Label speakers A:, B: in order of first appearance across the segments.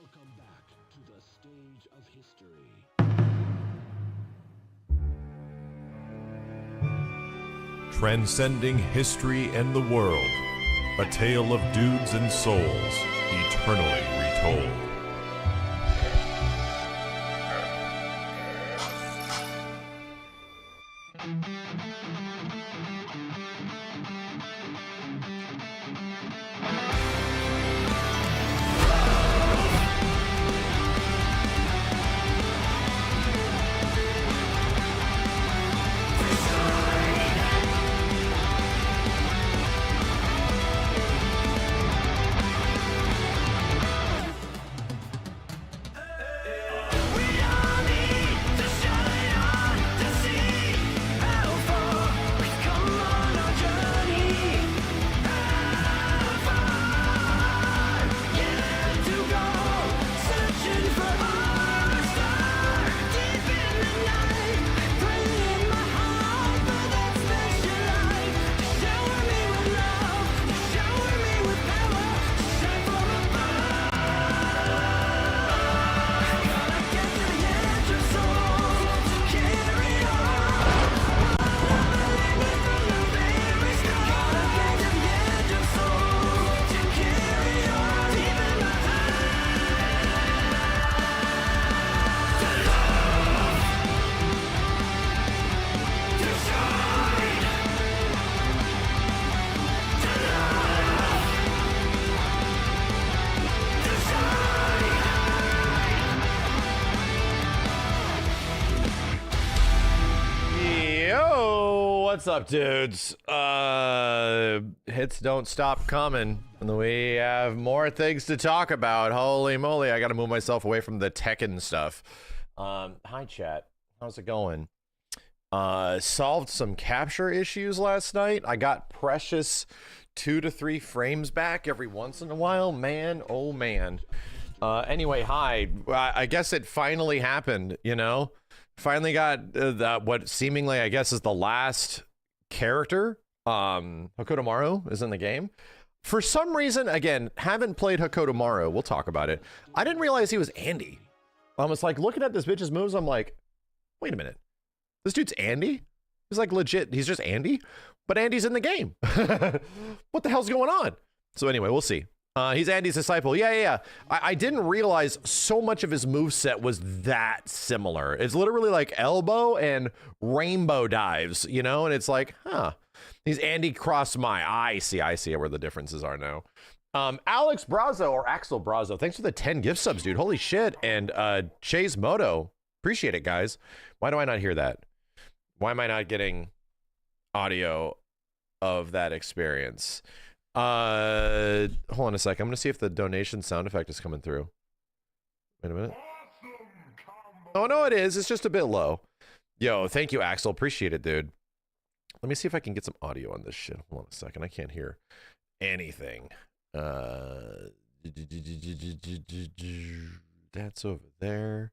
A: Welcome back to the stage of history.
B: Transcending history and the world, a tale of dudes and souls, eternally retold.
C: What's up, dudes? Hits don't stop coming. And we have more things to talk about. Holy moly, I gotta move myself away from the Tekken stuff. Hi, chat. How's it going? Solved some capture issues last night. I got precious 2 to 3 frames back every once in a while. Man, oh man. Anyway, hi. I guess it finally happened, you know? Finally got what seemingly, I guess, is the last character. Hokutomaru is in the game. For some reason, again, haven't played Hokutomaru. We'll talk about it. I didn't realize he was Andy. I was like looking at this bitch's moves. I'm like, wait a minute. This dude's Andy? He's like legit. He's just Andy, but Andy's in the game. What the hell's going on? So anyway, we'll see. He's Andy's disciple. Yeah. I didn't realize so much of his moveset was that similar. It's literally like elbow and rainbow dives, you know? And it's like, huh. He's Andy cross my. I see where the differences are now. Alex Brazo, or Axel Brazo, thanks for the 10 gift subs, dude. Holy shit. And Chase Moto, appreciate it, guys. Why do I not hear that? Why am I not getting audio of that experience? Hold on a second. I'm gonna see if the donation sound effect is coming through. Wait a minute. Oh no, it is. It's just a bit low. Yo, thank you, Axel. Appreciate it, dude. Let me see if I can get some audio on this shit. Hold on a second. I can't hear anything. That's over there.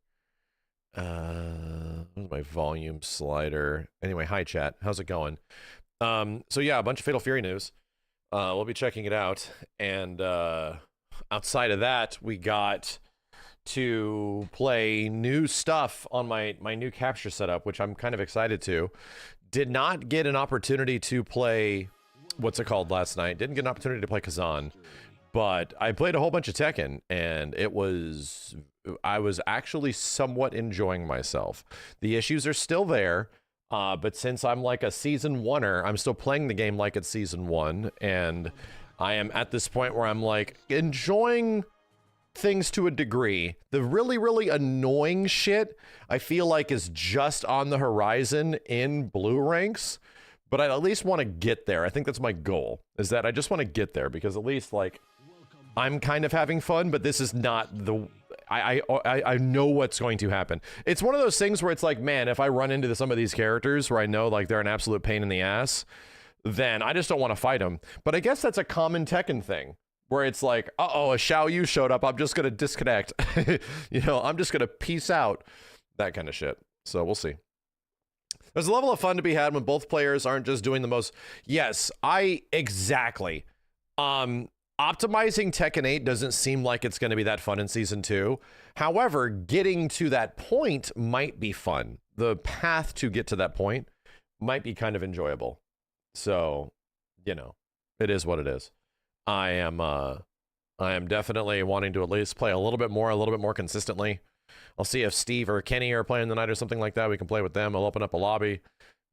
C: Where's my volume slider? Anyway, hi chat. How's it going? So yeah, a bunch of Fatal Fury news. We'll be checking it out, and outside of that, we got to play new stuff on my new capture setup, which I'm kind of excited to. Did not get an opportunity to play, what's it called, last night. Didn't get an opportunity to play Kazan, but I played a whole bunch of Tekken, and I was actually somewhat enjoying myself. The issues are still there. But since I'm like a season 1er, I'm still playing the game like it's season 1, and I am at this point where I'm like enjoying things to a degree. The really, really annoying shit I feel like is just on the horizon in blue ranks, but I at least want to get there. I think that's my goal, is that I just want to get there, because at least like I'm kind of having fun, but this is not the... I know what's going to happen. It's one of those things where it's like, man, if I run into some of these characters where I know like they're an absolute pain in the ass, then I just don't want to fight them. But I guess that's a common Tekken thing, where it's like, uh-oh, a Xiao Yu showed up, I'm just going to disconnect. You know, I'm just going to peace out. That kind of shit. So we'll see. There's a level of fun to be had when both players aren't just doing the most... Yes, exactly. optimizing Tekken 8 doesn't seem like it's going to be that fun in season 2. However, getting to that point might be fun. The path to get to that point might be kind of enjoyable. So, you know, it is what it is. I am definitely wanting to at least play a little bit more consistently. I'll see if Steve or Kenny are playing tonight or something like that. We can play with them. I'll open up a lobby.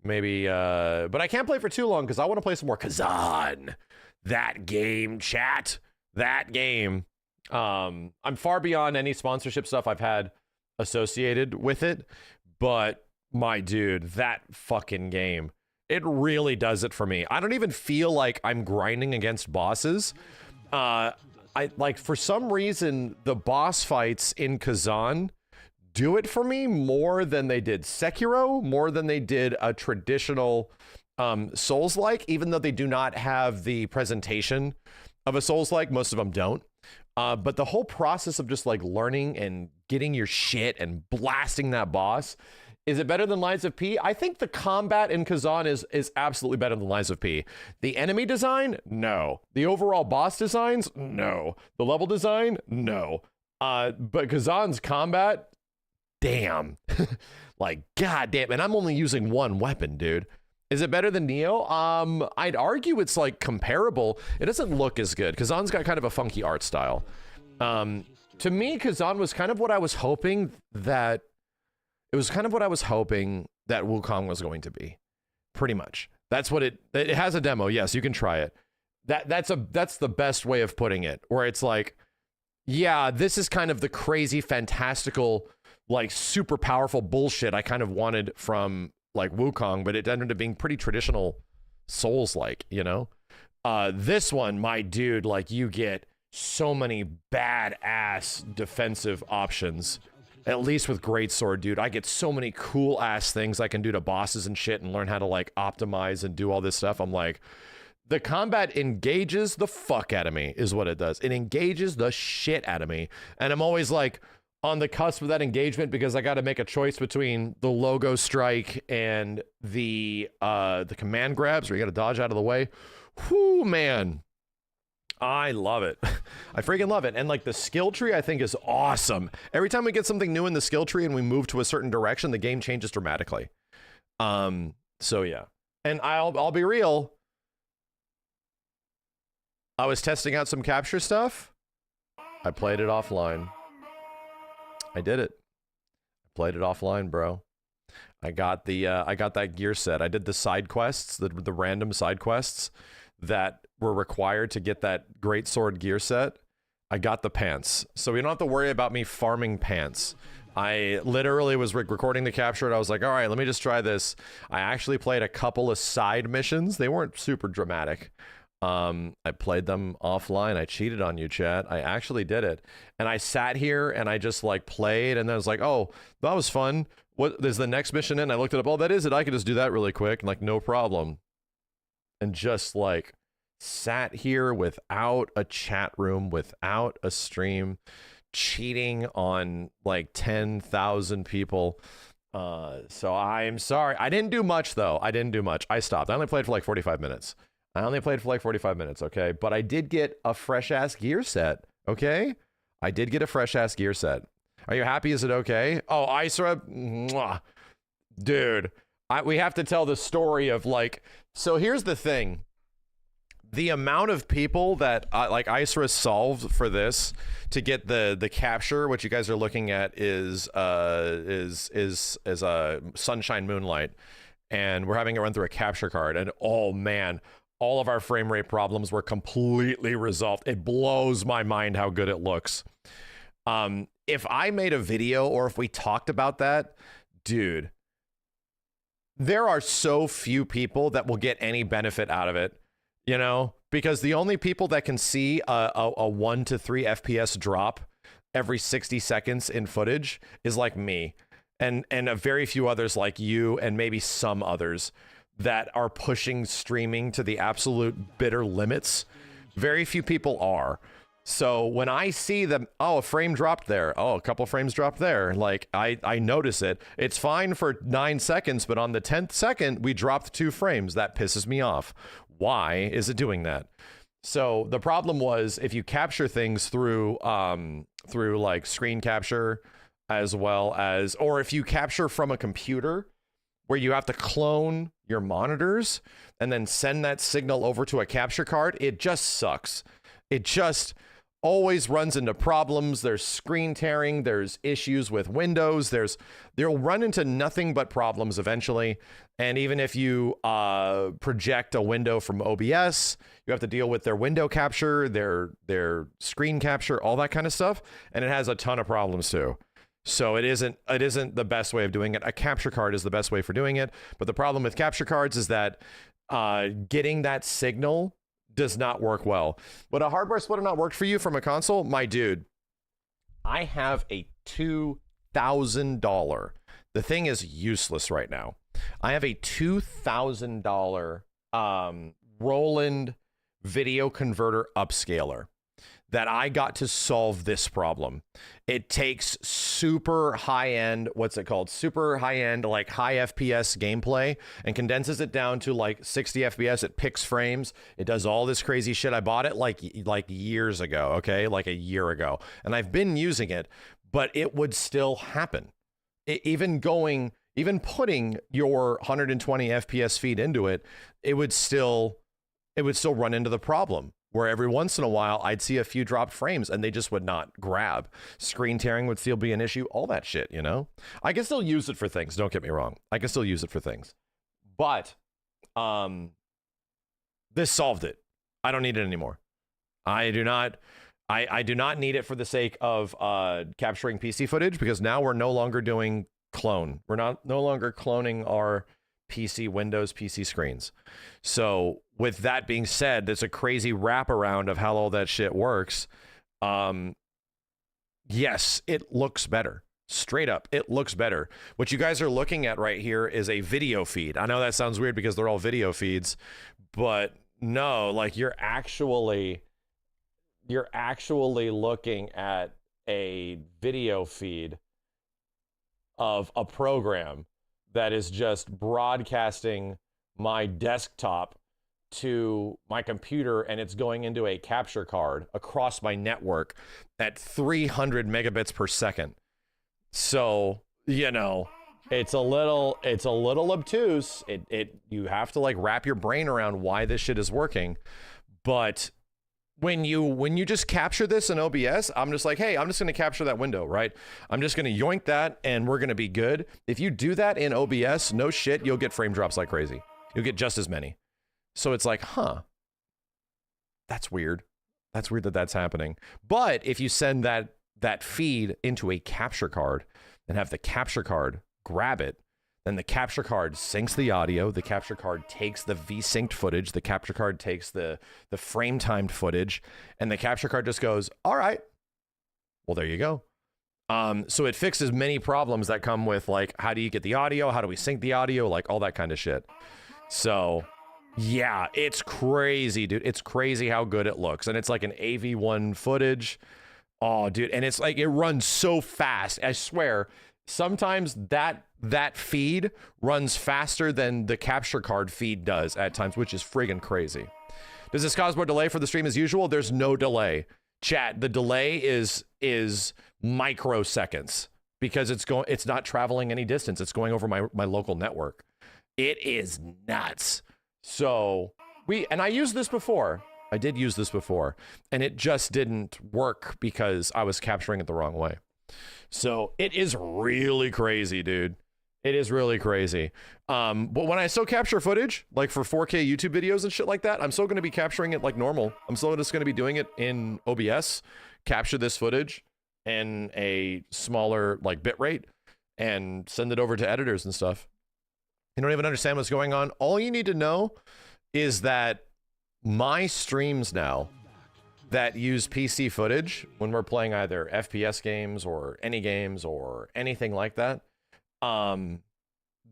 C: Maybe, but I can't play for too long because I want to play some more Kazan. That game, chat. That game. I'm far beyond any sponsorship stuff I've had associated with it, but my dude, that fucking game, it really does it for me. I don't even feel like I'm grinding against bosses. I like, for some reason, the boss fights in Kazan do it for me more than they did Sekiro, more than they did a traditional Souls-like, even though they do not have the presentation of a Souls-like. Most of them don't. But the whole process of just like learning and getting your shit and blasting that boss, is it better than Lies of P? I think the combat in Kazan is absolutely better than Lies of P. The enemy design? No. The overall boss designs? No. The level design? No. But Kazan's combat? Damn. Like, goddamn. And I'm only using one weapon, dude. Is it better than Neo? I'd argue it's like comparable. It doesn't look as good. Kazan's got kind of a funky art style. To me, Kazan was kind of what I was hoping that Wukong was going to be. Pretty much. That's what it has a demo. Yes, you can try it. That's the best way of putting it, where it's like, yeah, this is kind of the crazy, fantastical, like super powerful bullshit I kind of wanted from like Wukong, but it ended up being pretty traditional Souls-like, you know? This one, my dude, like, you get so many badass defensive options, at least with Greatsword, dude. I get so many cool ass things I can do to bosses and shit and learn how to like optimize and do all this stuff. I'm like, the combat engages the fuck out of me is what it does. It engages the shit out of me. And I'm always like on the cusp of that engagement because I got to make a choice between the logo strike and the command grabs where you got to dodge out of the way. Whoo, man. I love it. I freaking love it. And like the skill tree, I think is awesome. Every time we get something new in the skill tree and we move to a certain direction, the game changes dramatically. So yeah. And I'll be real. I was testing out some capture stuff. I played it offline. I did it. I played it offline, bro. I got that gear set. I did the side quests, the random side quests that were required to get that greatsword gear set. I got the pants. So we don't have to worry about me farming pants. I literally was recording the capture and I was like, all right, let me just try this. I actually played a couple of side missions. They weren't super dramatic. I played them offline. I cheated on you, chat. I actually did it. And I sat here and I just like played and then I was like, oh, that was fun. What is the next mission in? I looked it up. Oh, that is it. I could just do that really quick. And like, no problem. And just like sat here without a chat room, without a stream, cheating on like 10,000 people. So I'm sorry. I didn't do much though. I didn't do much. I stopped. I only played for like 45 minutes. Okay? But I did get a fresh-ass gear set, okay? I did get a fresh-ass gear set. Are you happy? Is it okay? Oh, Isra, mwah. Dude, we have to tell the story of, like... So here's the thing. The amount of people that, like, Isra solved for this to get the capture, which you guys are looking at is Sunshine Moonlight. And we're having it run through a capture card. And, oh, man... all of our frame rate problems were completely resolved. It blows my mind how good it looks. If I made a video or if we talked about that, dude, there are so few people that will get any benefit out of it, you know, because the only people that can see a 1 to 3 FPS drop every 60 seconds in footage is like me and a very few others like you and maybe some others that are pushing streaming to the absolute bitter limits. Very few people are. So when I see them, oh, a frame dropped there. Oh, a couple frames dropped there. Like I notice it. It's fine for 9 seconds, but on the 10th second, we dropped 2 frames. That pisses me off. Why is it doing that? So the problem was if you capture things through like screen capture, as well as, or if you capture from a computer where you have to clone your monitors and then send that signal over to a capture card, it just sucks. It just always runs into problems. There's screen tearing, there's issues with Windows, they'll run into nothing but problems eventually. And even if you project a window from OBS, you have to deal with their window capture, their screen capture, all that kind of stuff, and it has a ton of problems too. So it isn't the best way of doing it. A capture card is the best way for doing it, but the problem with capture cards is that getting that signal does not work well. Would a hardware splitter not work for you from a console? My dude, I have a $2,000. The thing is useless right now. I have a $2,000 Roland video converter upscaler that I got to solve this problem. It takes super high-end, what's it called? Super high-end, like high FPS gameplay and condenses it down to like 60 FPS. It picks frames. It does all this crazy shit. I bought it like years ago, okay? Like a year ago. And I've been using it, but it would still happen. Even putting your 120 FPS feed into it, it would still run into the problem where every once in a while I'd see a few dropped frames and they just would not grab. Screen tearing would still be an issue, all that shit, you know? I can still use it for things, don't get me wrong. I can still use it for things. But this solved it. I don't need it anymore. I do not need it for the sake of capturing PC footage, because now we're no longer doing clone. We're no longer cloning our PC Windows PC screens. So with that being said, there's a crazy wraparound of how all that shit works. Yes, it looks better. Straight up, it looks better. What you guys are looking at right here is a video feed. I know that sounds weird because they're all video feeds, but no, like you're actually looking at a video feed of a program that is just broadcasting my desktop to my computer, and it's going into a capture card across my network at 300 megabits per second. So, you know, it's a little obtuse. You have to like wrap your brain around why this shit is working. But when you just capture this in OBS, I'm just like, hey, I'm just going to capture that window, right? I'm just going to yoink that and we're going to be good. If you do that in OBS, no shit, you'll get frame drops like crazy. You'll get just as many. So it's like, huh, that's weird. That's weird that that's happening. But if you send that feed into a capture card and have the capture card grab it, then the capture card syncs the audio, the capture card takes the V-synced footage, the capture card takes the frame-timed footage, and the capture card just goes, all right, well, there you go. So it fixes many problems that come with, like, how do you get the audio? How do we sync the audio? Like, all that kind of shit. So, yeah, it's crazy, dude. It's crazy how good it looks. And it's like an AV1 footage. Oh, dude, and it's like, it runs so fast. I swear, sometimes that feed runs faster than the capture card feed does at times, which is friggin' crazy. Does this cause more delay for the stream as usual? There's no delay. Chat, the delay is microseconds because it's not traveling any distance. It's going over my local network. It is nuts. So I used this before. I did use this before, and it just didn't work because I was capturing it the wrong way. So it is really crazy, dude. It is really crazy. But when I still capture footage, like for 4K YouTube videos and shit like that, I'm still going to be capturing it like normal. I'm still just going to be doing it in OBS, capture this footage in a smaller like bit rate and send it over to editors and stuff. You don't even understand what's going on. All you need to know is that my streams now that use PC footage when we're playing either FPS games or any games or anything like that,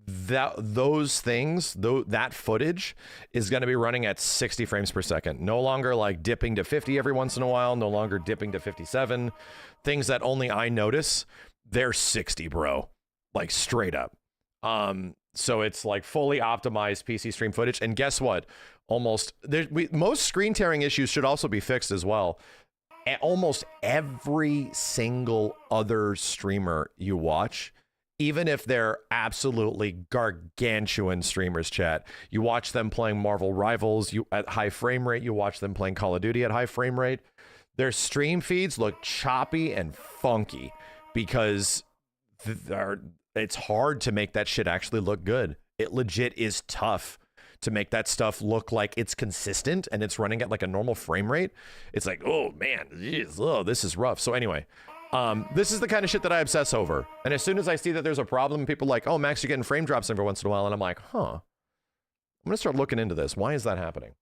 C: that footage is going to be running at 60 frames per second. No longer like dipping to 50 every once in a while, no longer dipping to 57. Things that only I notice, they're 60, bro. Like straight up. So it's like fully optimized PC stream footage. And guess what? almost most screen tearing issues should also be fixed as well. Almost every single other streamer you watch, even if they're absolutely gargantuan streamers, chat, you watch them playing Marvel Rivals at high frame rate, you watch them playing Call of Duty at high frame rate, their stream feeds look choppy and funky because it's hard to make that shit actually look good. It legit is tough to make that stuff look like it's consistent and it's running at like a normal frame rate. It's like, oh man, this is rough. So anyway, this is the kind of shit that I obsess over. And as soon as I see that there's a problem, people are like, oh, Max, you're getting frame drops every once in a while. And I'm like, huh, I'm gonna start looking into this. Why is that happening?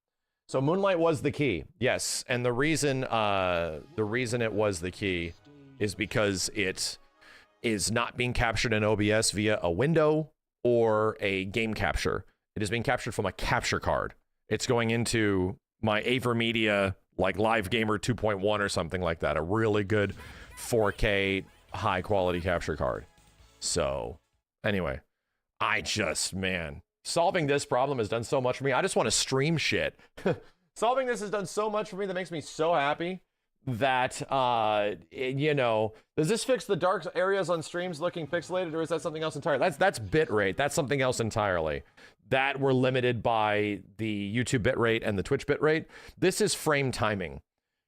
C: So Moonlight was the key. Yes. And the reason it was the key is because it is not being captured in OBS via a window or a game capture. It is being captured from a capture card. It's going into my AverMedia, like Live Gamer 2.1 or something like that. A really good 4K high quality capture card. So anyway, man, solving this problem has done so much for me. I just want to stream shit. Solving this has done so much for me that makes me so happy that, you know, does this fix the dark areas on streams looking pixelated, or is that something else entirely? That's bitrate. That's something else entirely. That we're limited by the YouTube bitrate and the Twitch bitrate. This is frame timing,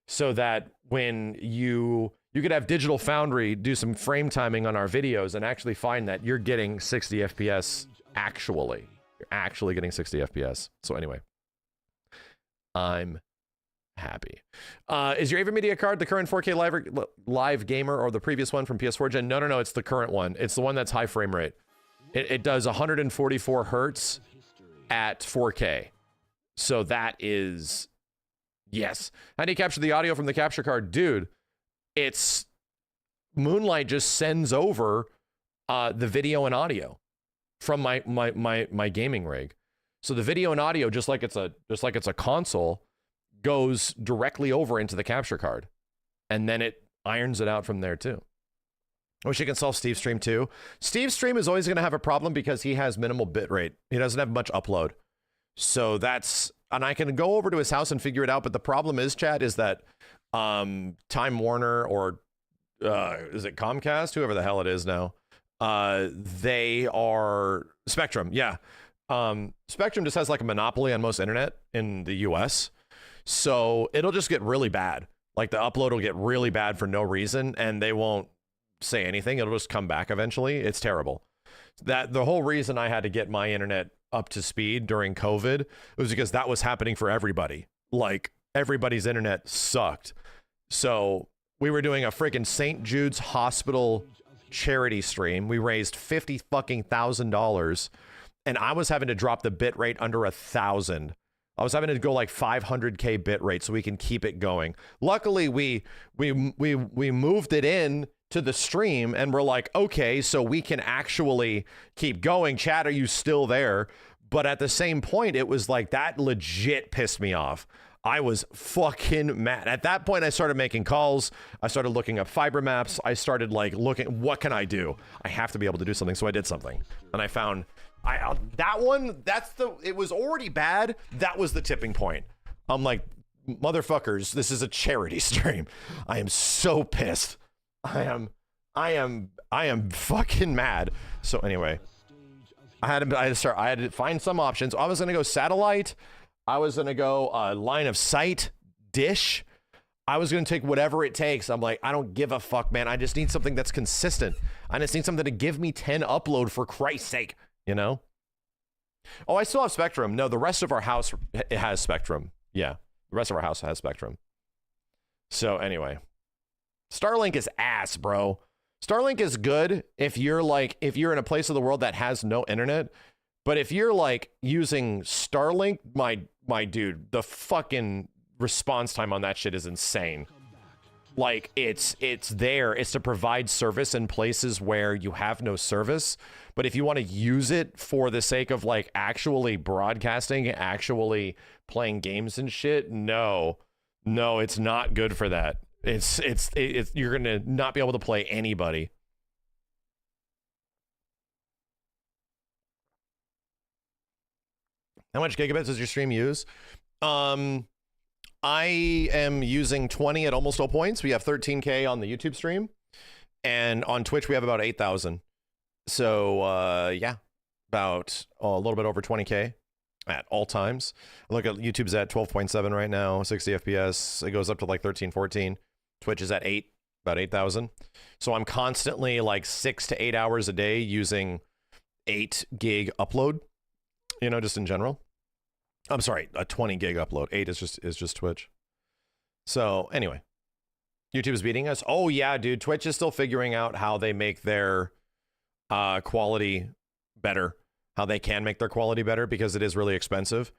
C: so that when you could have Digital Foundry do some frame timing on our videos and actually find that you're getting 60 FPS actually. You're actually getting 60 FPS. So anyway, I'm happy. Is your AverMedia card the current 4K live gamer or the previous one from PS4 gen? No, it's the current one. It's the one that's high frame rate. It does 144 hertz at 4K. So that is, yes. How do you capture the audio from the capture card? Dude, it's Moonlight just sends over the video and audio from my gaming rig. So the video and audio, just like it's a console, goes directly over into the capture card, and then it irons it out from there too. I wish you can solve Steve's stream too. Steve's stream is always going to have a problem because he has minimal bitrate. He doesn't have much upload. So that's, and I can go over to his house and figure it out. But the problem is, Chad, is that Time Warner or is it Comcast, whoever the hell it is now, they are Spectrum. Yeah. Spectrum just has like a monopoly on most internet in the US. So it'll just get really bad. Like the upload will get really bad for no reason, and they won't say anything. It'll just come back eventually. It's terrible. That the whole reason I had to get my internet up to speed during COVID was because that was happening for everybody. Like everybody's internet sucked. So we were doing a freaking St. Jude's Hospital charity stream. We raised $50,000, and I was having to drop the bit rate under 1,000. I was having to go like 500K bit rate so we can keep it going. Luckily, we moved it in to the stream, and we're like, okay, so we can actually keep going. Chat, are you still there? But at the same point, it was like that legit pissed me off. I was fucking mad. At that point, I started making calls. I started looking up fiber maps. I started like looking, what can I do? I have to be able to do something. So I did something, and I found that one. It was already bad. That was the tipping point. I'm like, motherfuckers, this is a charity stream. I am so pissed. I am fucking mad. So anyway, I had to find some options. I was gonna go satellite. I was gonna go line of sight, dish. I was gonna take whatever it takes. I'm like, I don't give a fuck, man. I just need something that's consistent. I just need something to give me 10 upload, for Christ's sake, you know? Oh, I still have Spectrum. No, the rest of our house, it has Spectrum. Yeah, the rest of our house has Spectrum. So anyway, Starlink is ass, bro. Starlink is good if you're in a place of the world that has no internet. But if you're like using Starlink, my dude, the fucking response time on that shit is insane. Like it's there. It's to provide service in places where you have no service. But if you want to use it for the sake of like actually broadcasting, actually playing games and shit, no, it's not good for that. It's you're gonna not be able to play anybody. How much gigabits does your stream use? I am using 20 at almost all points. We have 13K on the YouTube stream. And on Twitch, we have about 8,000. So, yeah, about a little bit over 20K at all times. Look at YouTube's at 12.7 right now, 60 FPS. It goes up to like 13, 14. Twitch is at 8, about 8,000. So I'm constantly like 6 to 8 hours a day using 8 gig upload, you know, just in general. I'm sorry, a 20 gig upload. 8 is just Twitch. So anyway, YouTube is beating us. Oh yeah, dude, Twitch is still figuring out how they make their quality better, how they can make their quality better, because it is really expensive.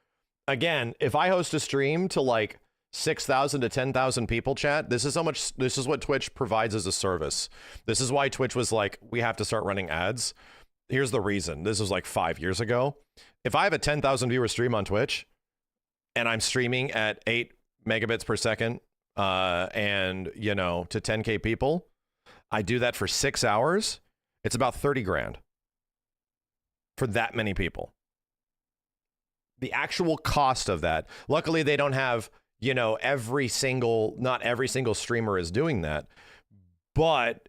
C: Again, if I host a stream to like 6,000 to 10,000 people, chat, this is what Twitch provides as a service. This is why Twitch was like, we have to start running ads. Here's the reason. This was like 5 years ago. If I have a 10,000 viewer stream on Twitch and I'm streaming at 8 megabits per second and, you know, to 10K people, I do that for 6 hours. It's about 30 grand for that many people. The actual cost of that. Luckily, they don't have, you know, not every single streamer is doing that. But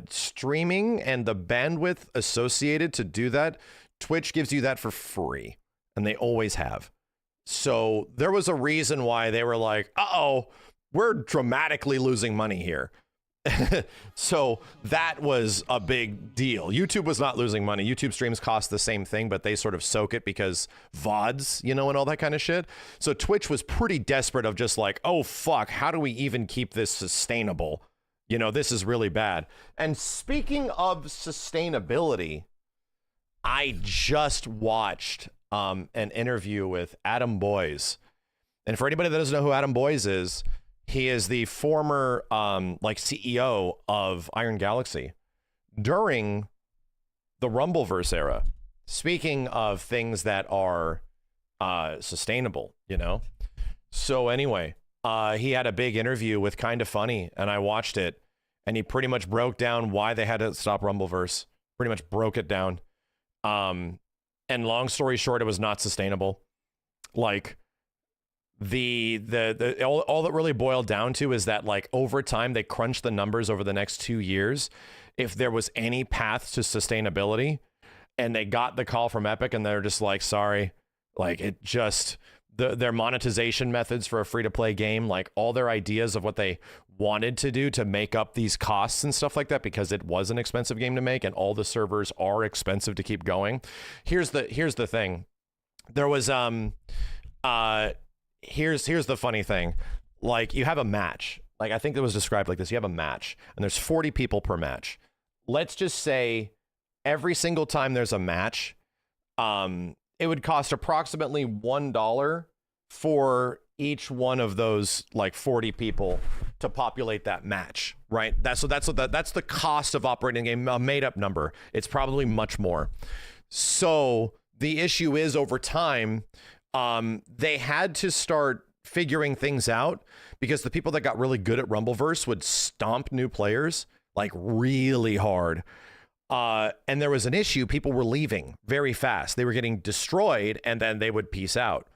C: streaming and the bandwidth associated to do that, Twitch gives you that for free, and they always have. So there was a reason why they were like, uh-oh, we're dramatically losing money here. So that was a big deal. YouTube was not losing money. YouTube streams cost the same thing, but they sort of soak it because VODs, you know, and all that kind of shit. So Twitch was pretty desperate of just like, oh, fuck, how do we even keep this sustainable? You know, this is really bad. And speaking of sustainability, I just watched an interview with Adam Boyes. And for anybody that doesn't know who Adam Boyes is, he is the former like CEO of Iron Galaxy during the Rumbleverse era. Speaking of things that are sustainable, you know? So anyway, he had a big interview with Kinda Funny, and I watched it, and he pretty much broke down why they had to stop Rumbleverse. Pretty much broke it down. And long story short, it was not sustainable. Like all that really boiled down to is that like over time they crunched the numbers over the next 2 years if there was any path to sustainability, and they got the call from Epic and they're just like, sorry, like it just their monetization methods for a free-to-play game, like all their ideas of what they wanted to do to make up these costs and stuff like that, because it was an expensive game to make and all the servers are expensive to keep going. Here's the thing. There was here's the funny thing. Like, you have a match. Like, I think it was described like this. You have a match and there's 40 people per match. Let's just say every single time there's a match, it would cost approximately $1 for each one of those like 40 people to populate that match, right? That's the cost of operating a game, a made up number. It's probably much more. So the issue is, over time, they had to start figuring things out, because the people that got really good at Rumbleverse would stomp new players like really hard. And there was an issue. People were leaving very fast. They were getting destroyed, and then they would peace out.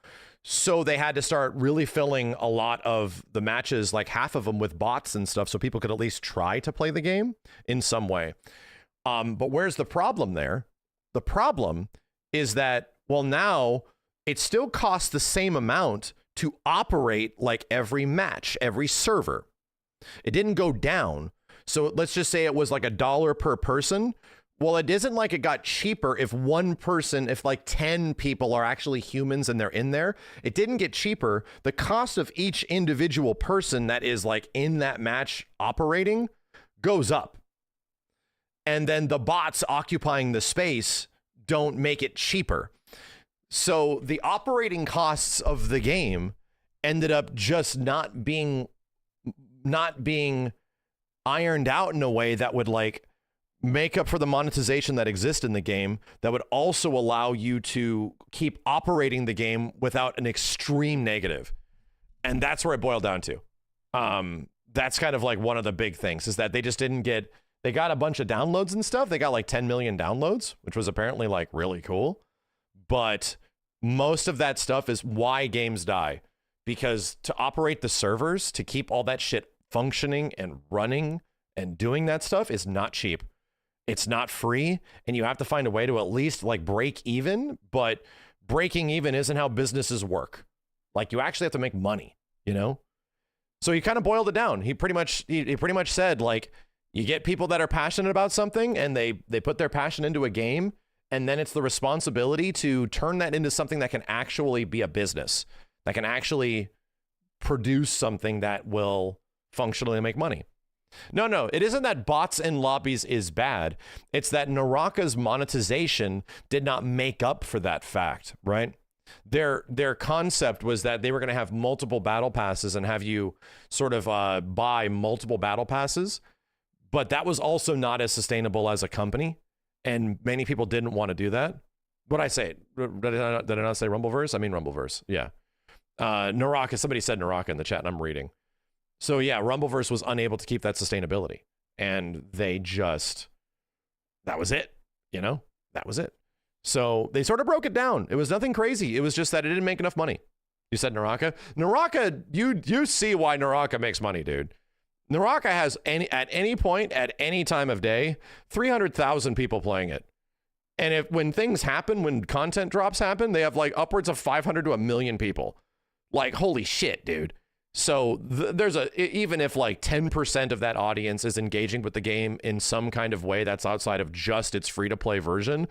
C: So they had to start really filling a lot of the matches, like half of them, with bots and stuff, so people could at least try to play the game in some way. But where's the problem there? The problem is that, well, now it still costs the same amount to operate like every match, every server. It didn't go down. So let's just say it was like $1 per person. Well, it isn't like it got cheaper if one person, if like 10 people are actually humans and they're in there. It didn't get cheaper. The cost of each individual person that is like in that match operating goes up. And then the bots occupying the space don't make it cheaper. So the operating costs of the game ended up just not being ironed out in a way that would like make up for the monetization that exists in the game, that would also allow you to keep operating the game without an extreme negative. And that's where it boiled down to. That's kind of like one of the big things, is that they just didn't get, they got a bunch of downloads and stuff. They got like 10 million downloads, which was apparently like really cool. But most of that stuff is why games die. Because to operate the servers, to keep all that shit functioning and running and doing that stuff is not cheap. It's not free, and you have to find a way to at least like break even, but breaking even isn't how businesses work. Like, you actually have to make money, you know? So he kind of boiled it down. He pretty much said, like, you get people that are passionate about something and they put their passion into a game, and then it's the responsibility to turn that into something that can actually be a business, that can actually produce something that will functionally make money. No, it isn't that bots and lobbies is bad. It's that Naraka's monetization did not make up for that fact, right? Their concept was that they were going to have multiple battle passes and have you sort of buy multiple battle passes, but that was also not as sustainable as a company, and many people didn't want to do that. What'd I say? Did I not say Rumbleverse? I mean Rumbleverse, yeah. Naraka, somebody said Naraka in the chat, and I'm reading. So yeah, Rumbleverse was unable to keep that sustainability, and they just, that was it, you know? That was it. So they sort of broke it down. It was nothing crazy. It was just that it didn't make enough money. You said Naraka? Naraka, you see why Naraka makes money, dude. Naraka has at any point, at any time of day, 300,000 people playing it. And when things happen, when content drops happen, they have like upwards of 500 to 1 million people. Like, holy shit, dude. So there's even if like 10% of that audience is engaging with the game in some kind of way that's outside of just its free-to-play version,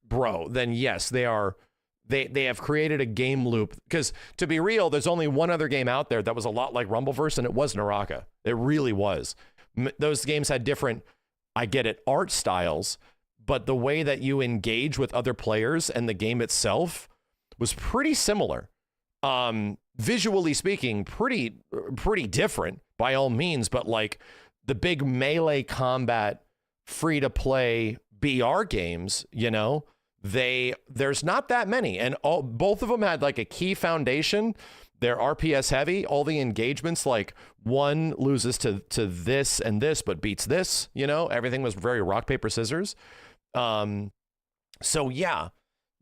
C: bro, then yes, they have created a game loop. Because to be real, there's only one other game out there that was a lot like Rumbleverse, and it was Naraka. It really was. Those games had different, I get it, art styles, but the way that you engage with other players and the game itself was pretty similar. Visually speaking, pretty different by all means, but like the big melee combat free-to-play BR games, you know, there's not that many, and both of them had like a key foundation. They're RPS heavy. All the engagements, like one loses to this and this, but beats this. You know, everything was very rock paper scissors. So yeah,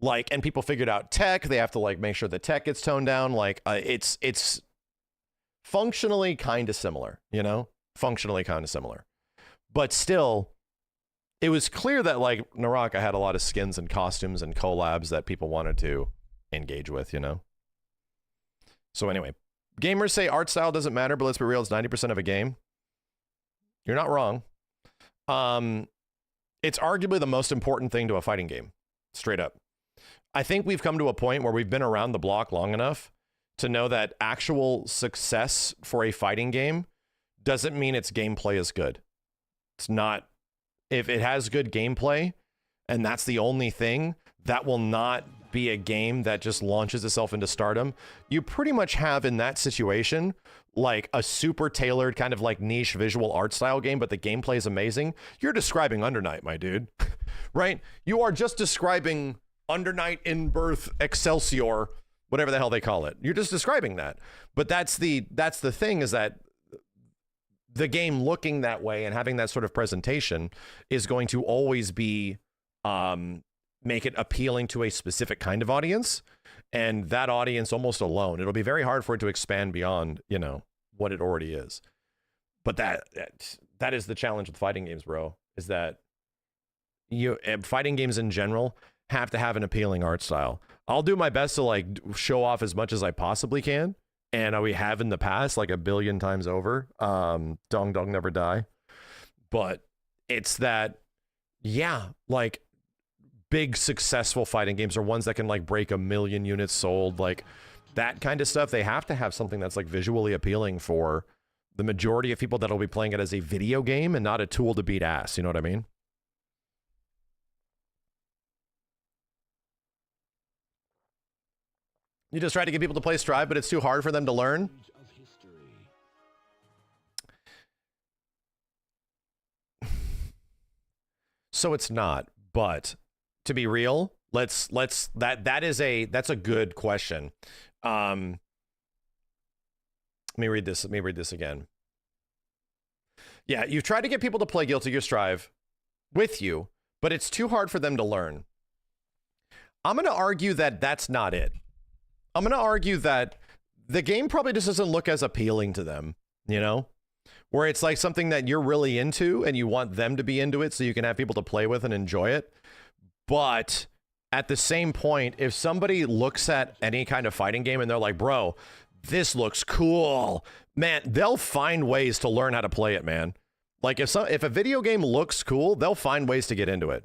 C: like, and people figured out tech. They have to like make sure the tech gets toned down. Like, it's functionally kind of similar. You know, functionally kind of similar, but still. It was clear that like Naraka had a lot of skins and costumes and collabs that people wanted to engage with, you know? So anyway, gamers say art style doesn't matter, but let's be real, it's 90% of a game. You're not wrong. It's arguably the most important thing to a fighting game, straight up. I think we've come to a point where we've been around the block long enough to know that actual success for a fighting game doesn't mean its gameplay is good. It's not. If it has good gameplay and that's the only thing, that will not be a game that just launches itself into stardom. You pretty much have in that situation like a super tailored kind of like niche visual art style game, but the gameplay is amazing. You're describing Undernight, my dude, right? You are just describing Undernight, In Birth, Excelsior, whatever the hell they call it. You're just describing that. But that's the thing, is that the game looking that way and having that sort of presentation is going to always be make it appealing to a specific kind of audience, and that audience almost alone. It'll be very hard for it to expand beyond, you know, what it already is. But that is the challenge with fighting games, bro, is that fighting games in general have to have an appealing art style. I'll do my best to like show off as much as I possibly can. And we have in the past, like 1 billion times over. Dong Dong Never Die. But it's that, yeah, like big successful fighting games are ones that can like break 1 million units sold. Like that kind of stuff. They have to have something that's like visually appealing for the majority of people that'll be playing it as a video game and not a tool to beat ass. You know what I mean? You just try to get people to play Strive, but it's too hard for them to learn. So it's not, but to be real, that's a good question. Let me read this again. Yeah, you've tried to get people to play Guilty Gear Strive with you, but it's too hard for them to learn. I'm going to argue that that's not it. I'm going to argue that the game probably just doesn't look as appealing to them, you know, where it's like something that you're really into and you want them to be into it so you can have people to play with and enjoy it. But at the same point, if somebody looks at any kind of fighting game and they're like, bro, this looks cool, man, they'll find ways to learn how to play it, man. Like if a video game looks cool, they'll find ways to get into it.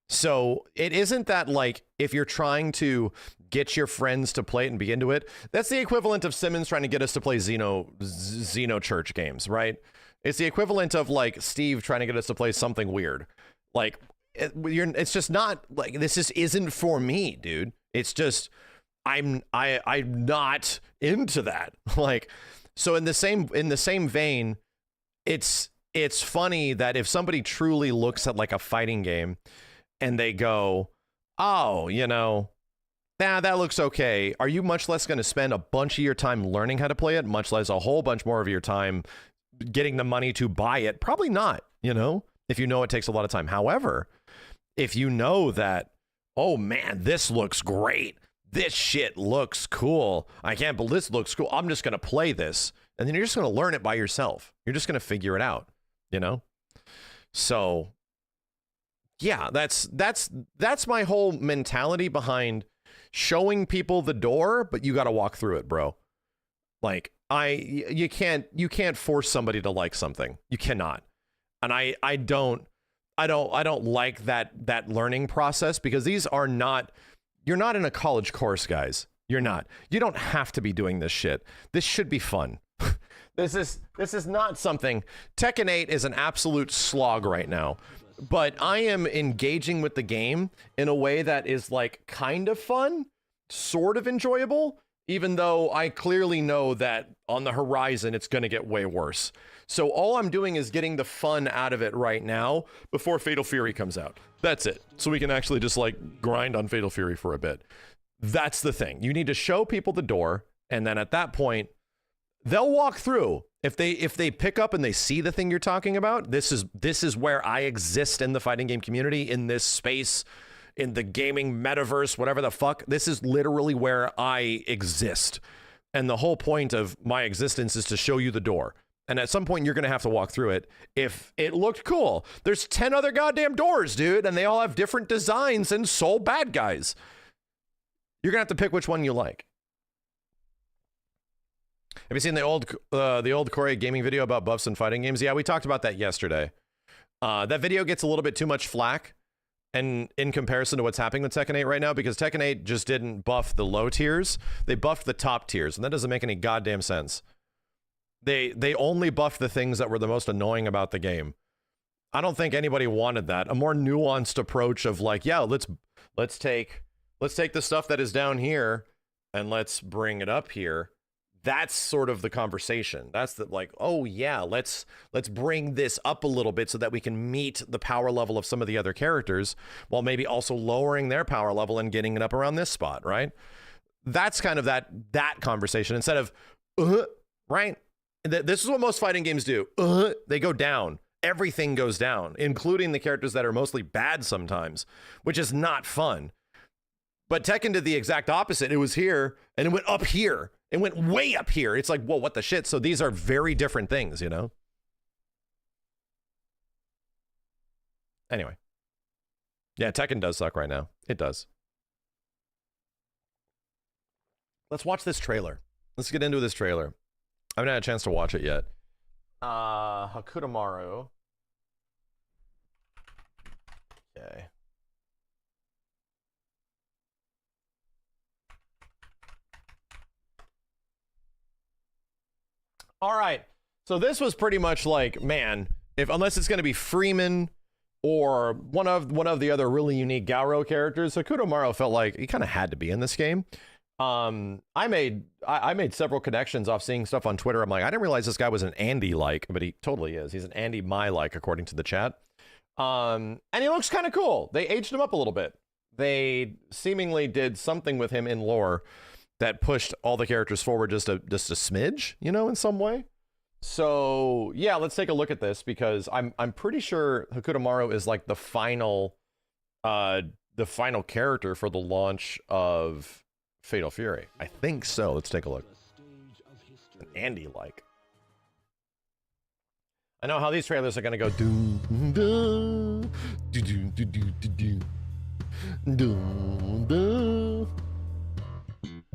C: So it isn't that like if you're trying to get your friends to play it and be into it, that's the equivalent of Simmons trying to get us to play Xeno Church games, right? It's the equivalent of like Steve trying to get us to play something weird. Like it's just not like this isn't for me, dude. It's just I'm not into that. Like so in the same vein, it's funny that if somebody truly looks at like a fighting game and they go, oh, you know, that looks okay. Are you much less going to spend a bunch of your time learning how to play it, much less a whole bunch more of your time getting the money to buy it? Probably not, you know, if you know it takes a lot of time. However, if you know that, oh man, this looks great. This shit looks cool. I can't believe this looks cool. I'm just going to play this. And then you're just going to learn it by yourself. You're just going to figure it out, you know? So yeah, that's my whole mentality behind showing people the door, but you got to walk through it, bro. Like you can't force somebody to like something. You cannot. And I don't like that learning process, because these are not, you're not in a college course, guys. You're not. You don't have to be doing this shit. This should be fun. This is not something. Tekken 8 is an absolute slog right now. But I am engaging with the game in a way that is like kind of fun, sort of enjoyable, even though I clearly know that on the horizon it's going to get way worse. So all I'm doing is getting the fun out of it right now before Fatal Fury comes out. That's it. So we can actually just like grind on Fatal Fury for a bit. That's the thing. You need to show people the door, and then at that point, they'll walk through. If they pick up and they see the thing you're talking about, this is where I exist in the fighting game community, in this space, in the gaming metaverse, whatever the fuck. This is literally where I exist. And the whole point of my existence is to show you the door. And at some point, you're going to have to walk through it. If it looked cool, there's 10 other goddamn doors, dude, and they all have different designs and sole bad guys. You're going to have to pick which one you like. Have you seen the old Korea gaming video about buffs and fighting games? Yeah, we talked about that yesterday. That video gets a little bit too much flack, and in comparison to what's happening with Tekken 8 right now, because Tekken 8 just didn't buff the low tiers. They buffed the top tiers, and that doesn't make any goddamn sense. They only buffed the things that were the most annoying about the game. I don't think anybody wanted that. A more nuanced approach of like, yeah, let's take the stuff that is down here and let's bring it up here. That's sort of the conversation. That's the like, oh yeah, let's bring this up a little bit so that we can meet the power level of some of the other characters, while maybe also lowering their power level and getting it up around this spot, right? That's kind of that conversation, instead of right? This is what most fighting games do. They go down. Everything goes down, including the characters that are mostly bad sometimes, which is not fun. But Tekken did the exact opposite. It was here and it went up here. It went way up here. It's like, whoa, what the shit? So these are very different things, you know? Anyway. Yeah, Tekken does suck right now. It does. Let's watch this trailer. Let's get into this trailer. I haven't had a chance to watch it yet. Hokutomaru. Okay. All right. So this was pretty much like, man, unless it's going to be Freeman or one of the other really unique Gauro characters, Hokutomaru felt like he kind of had to be in this game. I made several connections off seeing stuff on Twitter. I'm like, I didn't realize this guy was an Andy-like, but he totally is. He's an Andy Mai-like, according to the chat. And he looks kind of cool. They aged him up a little bit. They seemingly did something with him in lore that pushed all the characters forward just a smidge, you know, in some way. So yeah, let's take a look at this, because I'm pretty sure Hokutomaru is like the final the final character for the launch of Fatal Fury. I think so. Let's take a look. An Andy-like. I know how these trailers are gonna go.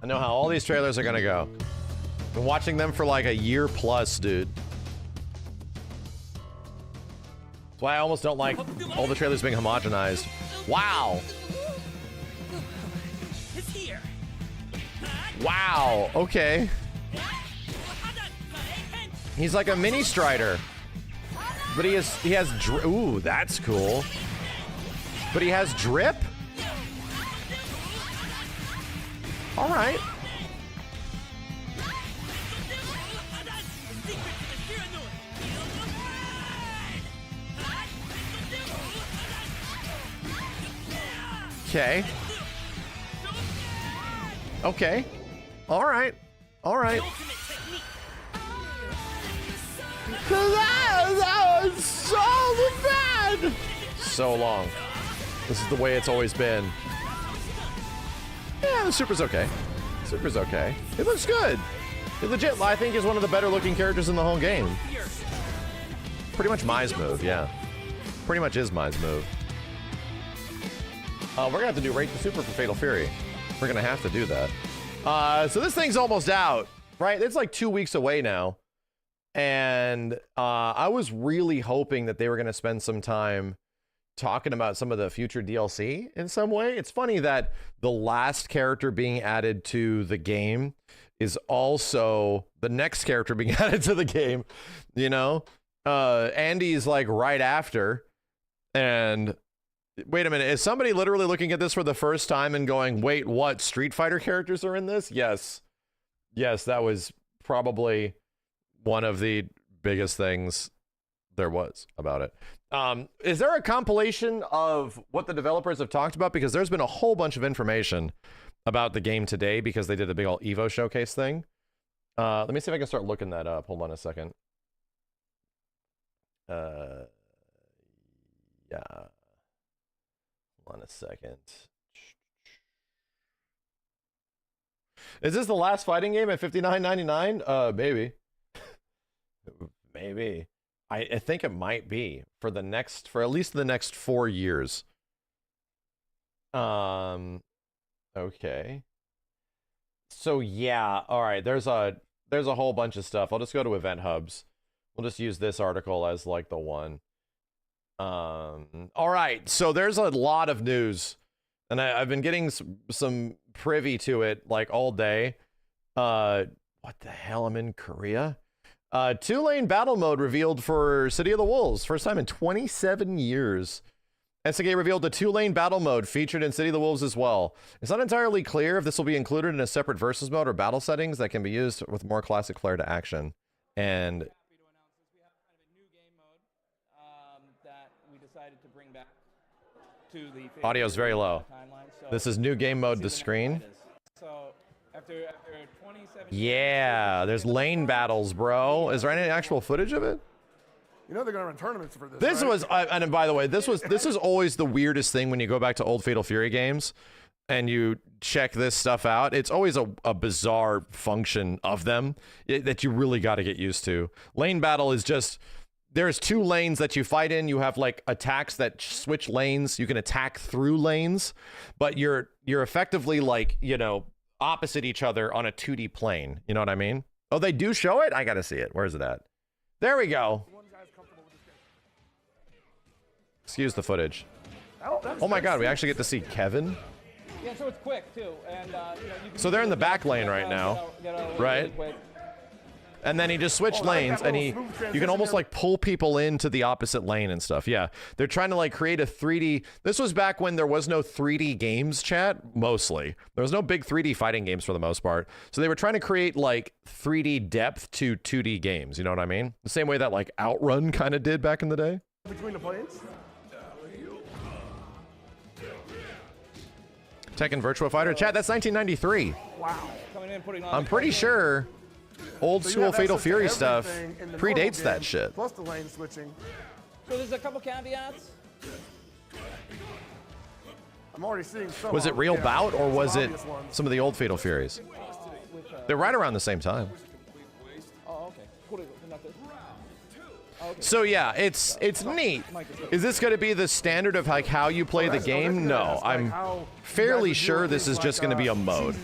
C: I know how all these trailers are gonna go. Been watching them for like a year plus, dude. That's why I almost don't like all the trailers being homogenized. Wow. Wow. Okay. He's like a mini Strider, but he has ooh, that's cool. But he has drip. All right. Okay. Okay. All right. All right. That was so bad. So long. This is the way it's always been. Yeah, the Super's okay. Super's okay. It looks good. It legit, I think, is one of the better looking characters in the whole game. Pretty much Mai's move, yeah. Pretty much is Mai's move. We're gonna have to do Rate the Super for Fatal Fury. We're gonna have to do that. So this thing's almost out, right? It's like 2 weeks away now. And I was really hoping that they were gonna spend some time talking about some of the future DLC in some way. It's funny that the last character being added to the game is also the next character being added to the game, you know? Andy's like right after. And wait a minute, is somebody literally looking at this for the first time and going, wait, what, Street Fighter characters are in this? Yes. Yes, that was probably one of the biggest things there was about it. Is there a compilation of what the developers have talked about? Because there's been a whole bunch of information about the game today because they did a big old Evo showcase thing. Let me see if I can start looking that up. Hold on a second. Yeah. Hold on a second. Is this the last fighting game at $59.99? Maybe. Maybe. I think it might be for at least the next 4 years. Okay. So yeah, all right, there's a whole bunch of stuff. I'll just go to event hubs. We'll just use this article as like the one. All right, so there's a lot of news, and I've been getting some privy to it like all day. What the hell? I'm in Korea. 2-lane battle mode revealed for City of the Wolves. First time in 27 years. SNK revealed a 2-lane battle mode featured in City of the Wolves as well. It's not entirely clear if this will be included in a separate versus mode or battle settings that can be used with more classic flair to action. And
D: happy to announce this. We have kind of a new game mode that we decided to bring back to the
C: audio's very low.
D: Timeline. So
C: this is new game mode to screen.
D: So after 27
C: yeah, there's lane battles, bro. Is there any actual footage of it?
E: You know they're gonna run tournaments for this.
C: This
E: right?
C: was, and by the way, this is always the weirdest thing when you go back to old Fatal Fury games and you check this stuff out. It's always a bizarre function of them that you really got to get used to. Lane battle is just, there's 2 lanes that you fight in. You have like attacks that switch lanes. You can attack through lanes, but you're effectively like, you know, opposite each other on a 2D plane. You know what I mean? Oh, they do show it? I gotta see it. Where's it at? There we go. Excuse the footage. Oh my god, we actually get to see Kevin.
D: Yeah, so it's quick too, and you know, you can
C: So they're in the back lane right now, right?
D: Really,
C: And then he just switched lanes, and you can almost like pull people into the opposite lane and stuff. Yeah, they're trying to like create a 3D. This was back when there was no 3D games, chat, mostly. There was no big 3D fighting games for the most part. So they were trying to create like 3D depth to 2D games, you know what I mean? The same way that like Outrun kind of did back in the day.
E: Between the planes.
C: Tekken Virtua Fighter. Chat, that's 1993.
E: Wow.
D: coming in, putting on
C: I'm pretty sure old
E: So you
C: school
E: have
C: Fatal
E: access to
C: Fury stuff
E: everything in the
C: predates
E: normal
C: that
E: game,
C: shit.
E: Plus the lane switching.
D: So there's a couple caveats.
E: I'm already seeing some.
C: Was it real bout or was it some of the old Fatal Furies? They're right around the same time.
D: Oh, okay.
C: So yeah, it's neat. Is this going to be the standard of like how you play the game? No, I'm fairly sure this is just going to be a mode.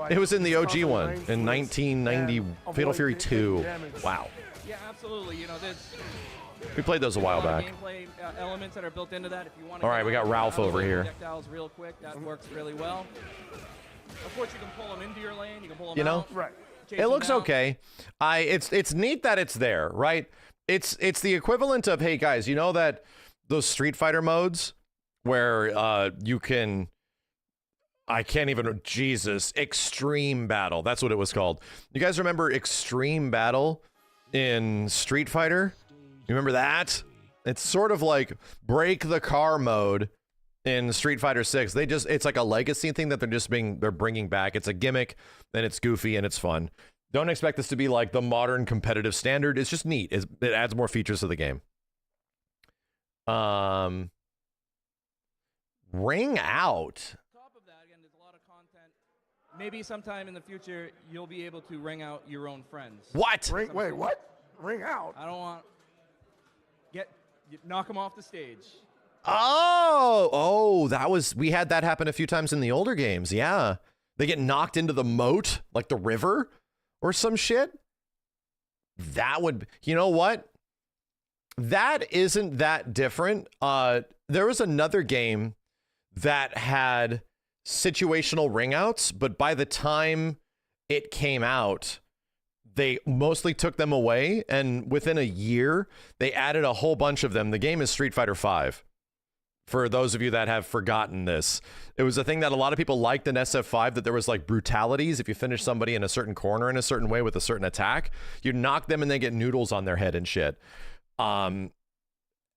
C: It was in the OG one in 1990, Fatal Fury 2. Wow.
D: Yeah, absolutely. You know, there's
C: We played those a while back.
D: Gameplay elements that are built into that. If you want
C: All right, we got Ralph over here.
D: Projectiles real quick. That works really well. Of course, you can pull them into your lane. You can pull them
C: You know,
D: out.
E: Right.
C: It looks okay. It's neat that it's there, right? It's the equivalent of, hey guys, you know that those Street Fighter modes where you can, I can't even, Jesus, Extreme Battle. That's what it was called. You guys remember Extreme Battle in Street Fighter? You remember that? It's sort of like break the car mode in Street Fighter 6. It's like a legacy thing that they're bringing back. It's a gimmick and it's goofy and it's fun. Don't expect this to be like the modern competitive standard. It's just neat. It adds more features to the game. Ring Out.
D: On top of that, again, there's a lot of content. Maybe sometime in the future, you'll be able to ring out your own friends.
C: What?
E: Wait, what? Ring out?
D: I don't want... knock them off the stage.
C: Oh, we had that happen a few times in the older games. Yeah. They get knocked into the moat, like the river or some shit. That would, you know what? That isn't that different. There was another game that had situational ring outs, but by the time it came out, they mostly took them away, and within a year, they added a whole bunch of them. The game is Street Fighter V. For those of you that have forgotten this, it was a thing that a lot of people liked in SF5, that there was like brutalities. If you finish somebody in a certain corner in a certain way with a certain attack, you knock them and they get noodles on their head and shit. And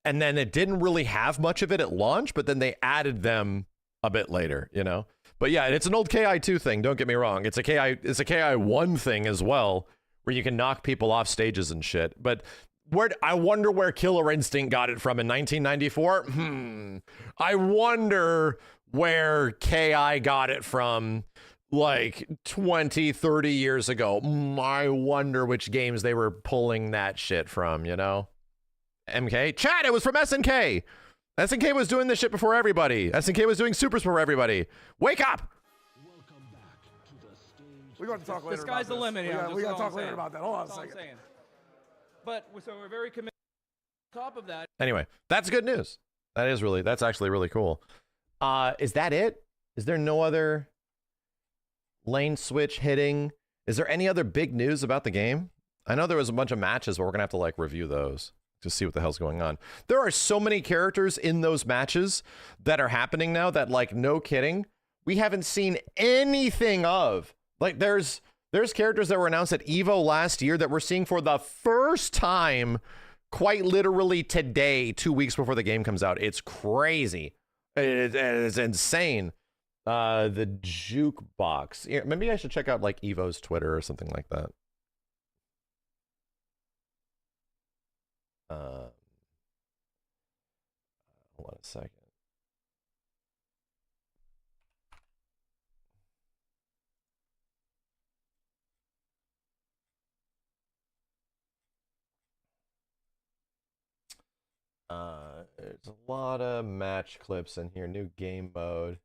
C: then it didn't really have much of it at launch, but then they added them a bit later, you know? But yeah, it's an old KI2 thing, don't get me wrong. It's a KI1 thing as well, where you can knock people off stages and shit. But I wonder where Killer Instinct got it from in 1994. I wonder where KI got it from like 20, 30 years ago. I wonder which games they were pulling that shit from, you know? MK? Chat, it was from SNK. SNK was doing this shit before everybody. SNK was doing supers before everybody. Wake up!
E: We're going to talk later.
D: The sky's the limit.
E: We got to talk later about that. Hold on a second.
D: But so we're very committed. On top of that.
C: Anyway, that's good news. That's actually really cool. Is that it? Is there no other lane switch hitting? Is there any other big news about the game? I know there was a bunch of matches, but we're gonna have to like review those to see what the hell's going on. There are so many characters in those matches that are happening now that, like, no kidding, we haven't seen anything of. Like, there's characters that were announced at EVO last year that we're seeing for the first time, quite literally today, 2 weeks before the game comes out. It's crazy. It's insane. The jukebox. Yeah, maybe I should check out like EVO's Twitter or something like that. Hold on a second. There's a lot of match clips in here. New game mode.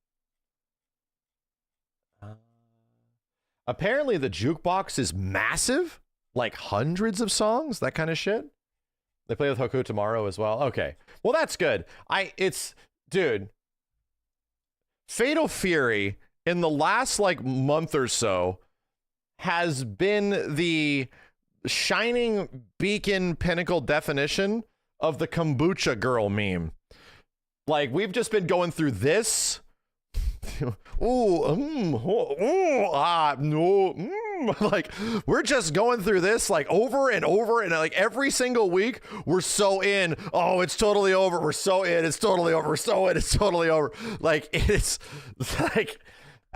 C: Apparently the jukebox is massive, like hundreds of songs, that kind of shit. They play with Hokutomaru as well. Okay, well that's good. Dude, Fatal Fury in the last like month or so has been the shining beacon pinnacle definition of the kombucha girl meme. Like, we've just been going through this. Like, we're just going through this like over and over, and like every single week we're so in. Oh, it's totally over. We're so in. It's totally over. We're so in. It's totally over. Like, it's like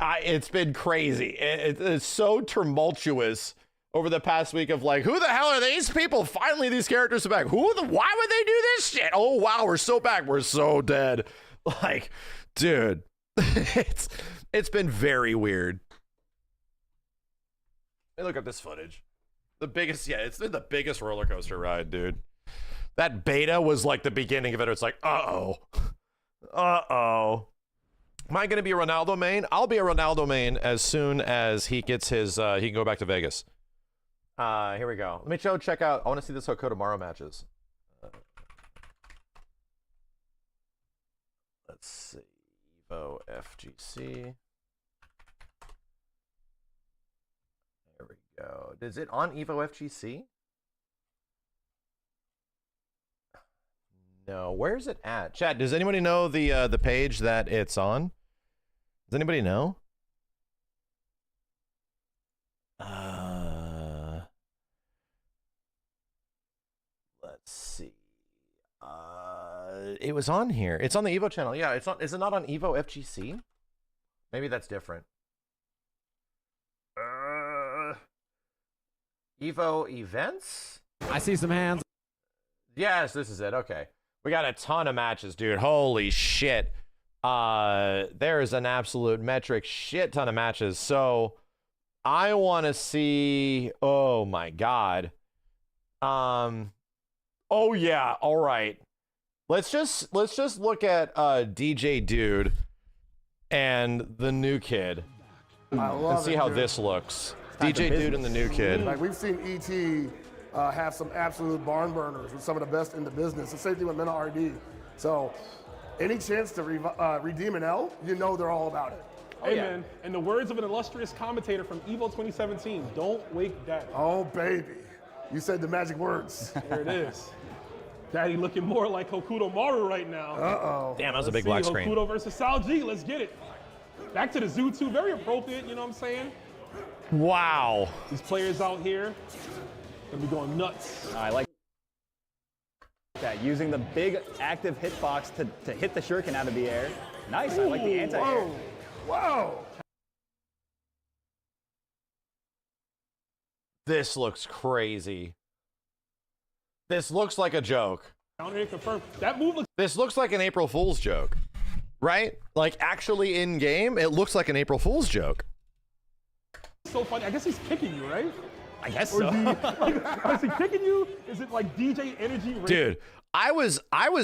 C: it's been crazy. It's so tumultuous over the past week of like, who the hell are these people? Finally, these characters are back. Why would they do this shit? Oh, wow, we're so back. We're so dead. Like, dude, it's been very weird. Hey, look at this footage. The biggest, yeah, it's been the biggest roller coaster ride, dude. That beta was like the beginning of it. It's like, uh-oh. Uh-oh. Am I going to be a Ronaldo main? I'll be a Ronaldo main as soon as he gets his, he can go back to Vegas. Here we go. Let me check out, I want to see this Hokutomaru matches. Let's see. Evo FGC. There we go. Is it on Evo FGC? No. Where's it at? Chat, does anybody know the page that it's on? Does anybody know? Let's see. It was on here. It's on the Evo channel. Yeah, it's not. Is it not on Evo FGC? Maybe that's different. Evo events?
F: I see some hands.
C: Yes, this is it. Okay. We got a ton of matches, dude. Holy shit. There's an absolute metric shit ton of matches. So I want to see, oh my God. Oh yeah. All right. Let's just look at DJ Dude and the new kid and see how this looks. DJ Dude and the new kid.
E: Like, we've seen ET have some absolute barn burners with some of the best in the business. The same thing with Mena RD. So any chance to redeem an L, you know they're all about it.
G: Hey, man, in the words of an illustrious commentator from Evo 2017, don't wake Daddy.
E: Oh, baby. You said the magic words.
G: There it is. Daddy looking more like Hokutomaru right now.
E: Uh-oh.
C: Damn, that was a big black screen.
G: Hokuto versus Sal G, let's get it. Back to the Zoo 2, very appropriate, you know what I'm saying?
C: Wow.
G: These players out here gonna be going nuts.
H: I like that, using the big active hitbox to hit the shuriken out of the air. Nice, I like the anti-air.
E: Whoa, whoa.
C: This looks crazy. This looks like a joke.
G: Counter hit confirmed. That move looks
C: This looks like an April Fool's joke, right? Like, actually in game, it looks like an April Fool's joke.
G: so funny. I guess he's kicking you, right?
H: I guess
G: Or
H: so.
G: is he kicking you? Is it like DJ Energy?
C: Dude, I was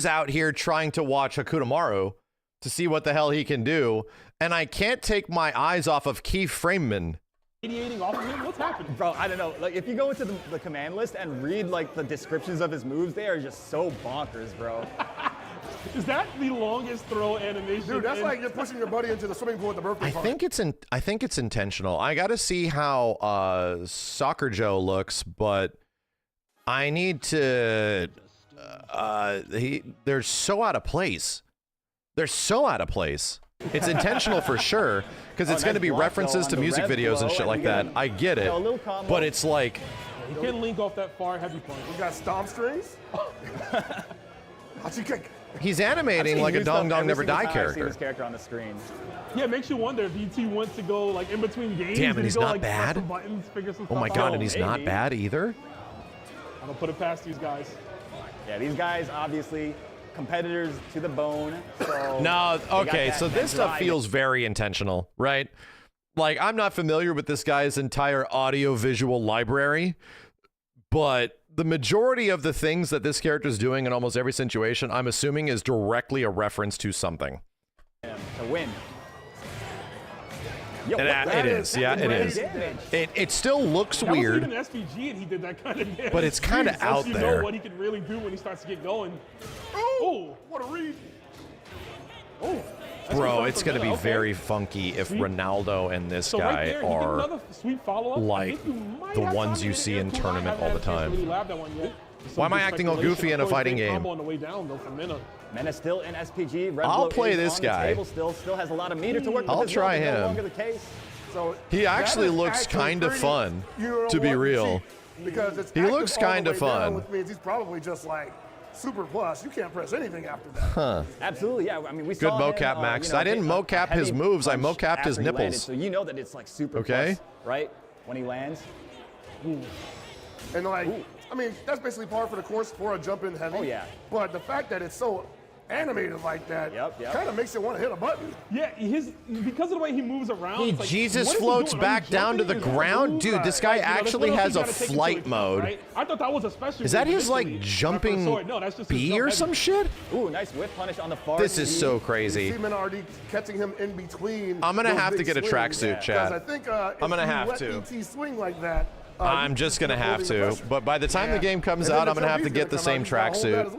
C: out here trying to watch Hokutomaru to see what the hell he can do, and I can't take my eyes off of Keith Frameman.
G: Radiating off of him? What's happening?
H: Bro, I don't know. Like, if you go into the command list and read like the descriptions of his moves, they are just so bonkers, bro.
G: Is that the longest throw animation?
E: Dude, that's like you're pushing your buddy into the swimming pool at the birthday party.
C: I think it's intentional. I got to see how Soccer Joe looks, but I need to. They're so out of place. They're so out of place. It's intentional for sure, because it's going to be references to music videos and shit like that. I get it, but it's like
G: You can't link off that far heavy punch.
E: We got stomp strings. How'd you kick?
C: he's animating like a Dong Dong Never Die
H: I see
C: character.
H: this character on the screen.
G: Yeah, it makes you wonder if ET wants to go like in between games.
C: Damn, and he's
G: go,
C: not
G: like, press
C: bad?
G: some buttons, figure some
C: Oh my
G: stuff
C: God,
G: out.
C: and he's not
H: maybe.
C: bad either.
G: I don't put it past these guys.
H: Yeah, these guys obviously competitors to the bone. So
C: No,
H: they got
C: okay,
H: that-
C: so
H: that
C: this stuff
H: drive.
C: feels very intentional, right? Like, I'm not familiar with this guy's entire audio-visual library, but the majority of the things that this character is doing in almost every situation, I'm assuming, is directly a reference to something.
H: to win. Yo,
C: It is, yeah, it is. It still looks
G: That was
C: weird.
G: even SPG, and he did that kind of damage.
C: But it's kinda
G: Lets
C: out
G: you
C: there.
G: know what he can really do when he starts to get going. Oh, what a read! Oh, that's
C: Bro,
G: good
C: it's
G: from
C: going to be
G: Meta. Okay.
C: very funky if
G: Sweet.
C: Ronaldo and this
G: So
C: guy
G: right there, he did
C: are
G: another sweet follow-up. I
C: like
G: think you might
C: the
G: have
C: ones
G: time
C: you
G: to
C: see
G: get
C: in
G: air cool. I
C: tournament
G: haven't
C: all
G: had
C: the
G: a chance to
C: time.
G: really lab that one yet.
C: Why am I
G: Some
C: acting all
G: speculation.
C: goofy in
G: Of
C: a
G: course,
C: fighting
G: great
C: game?
G: combo on the way down, though, from Mena.
H: Mena still in SPG. Red
C: I'll
H: Bull
C: play
H: is
C: this
H: on the
C: guy.
H: table still has a lot of meter to work with.
C: I'll
H: as well,
C: try
H: but
C: him.
H: No longer the case.
E: So
C: He actually
E: that is
C: looks
E: actually
C: kind of
E: pretty-
C: fun,
E: you know
C: to be
E: what?
C: real.
E: Because it's
C: He
E: active
C: looks
E: all the
C: kinda
E: way down,
C: fun.
E: which means he's probably just like super plus. You can't press anything after that.
C: Huh.
H: Absolutely, yeah. I mean, we
C: Good
H: saw
C: mocap,
H: him,
C: Max.
H: you know,
C: I didn't
H: hit a
C: mocap his
H: heavy
C: moves, I
H: punch
C: mocapped his
H: after he landed,
C: nipples.
H: so you know that it's like super
C: Okay.
H: plus, right? When he lands.
E: And like, I mean, that's basically par for the course for a jump in heavy.
H: Oh, yeah.
E: But the fact that it's so animated like that,
H: Yep.
E: kind of makes you want to hit a button.
G: Yeah, because of the way he moves around.
C: He
G: it's like,
C: Jesus
G: what is he
C: floats
G: doing? Are
C: back
G: you
C: down to the
G: jumping? Is that
C: ground.
G: move?
C: Dude, this guy
G: Like, that's
C: actually
G: what else
C: has
G: you
C: a
G: gotta take into
C: flight
G: account,
C: mode.
G: right? I thought that was a special.
C: Is that
G: move
C: his like
G: initially,
C: jumping
G: sword. No, that's just his
C: bee
G: jump
C: or
G: heavy.
C: some shit?
H: Ooh, nice whip punish on the far.
C: This is
H: knee.
C: so
E: You
C: crazy.
E: see Minardi catching him in between.
C: I'm gonna
E: those
C: have to
E: big
C: get a
E: swings.
C: tracksuit,
E: Because I
C: Chad.
E: think
C: I'm gonna have
E: let
C: to.
E: ET swing like that.
C: I'm just gonna have to. But by the time the game comes out, I'm gonna have to get the same tracksuit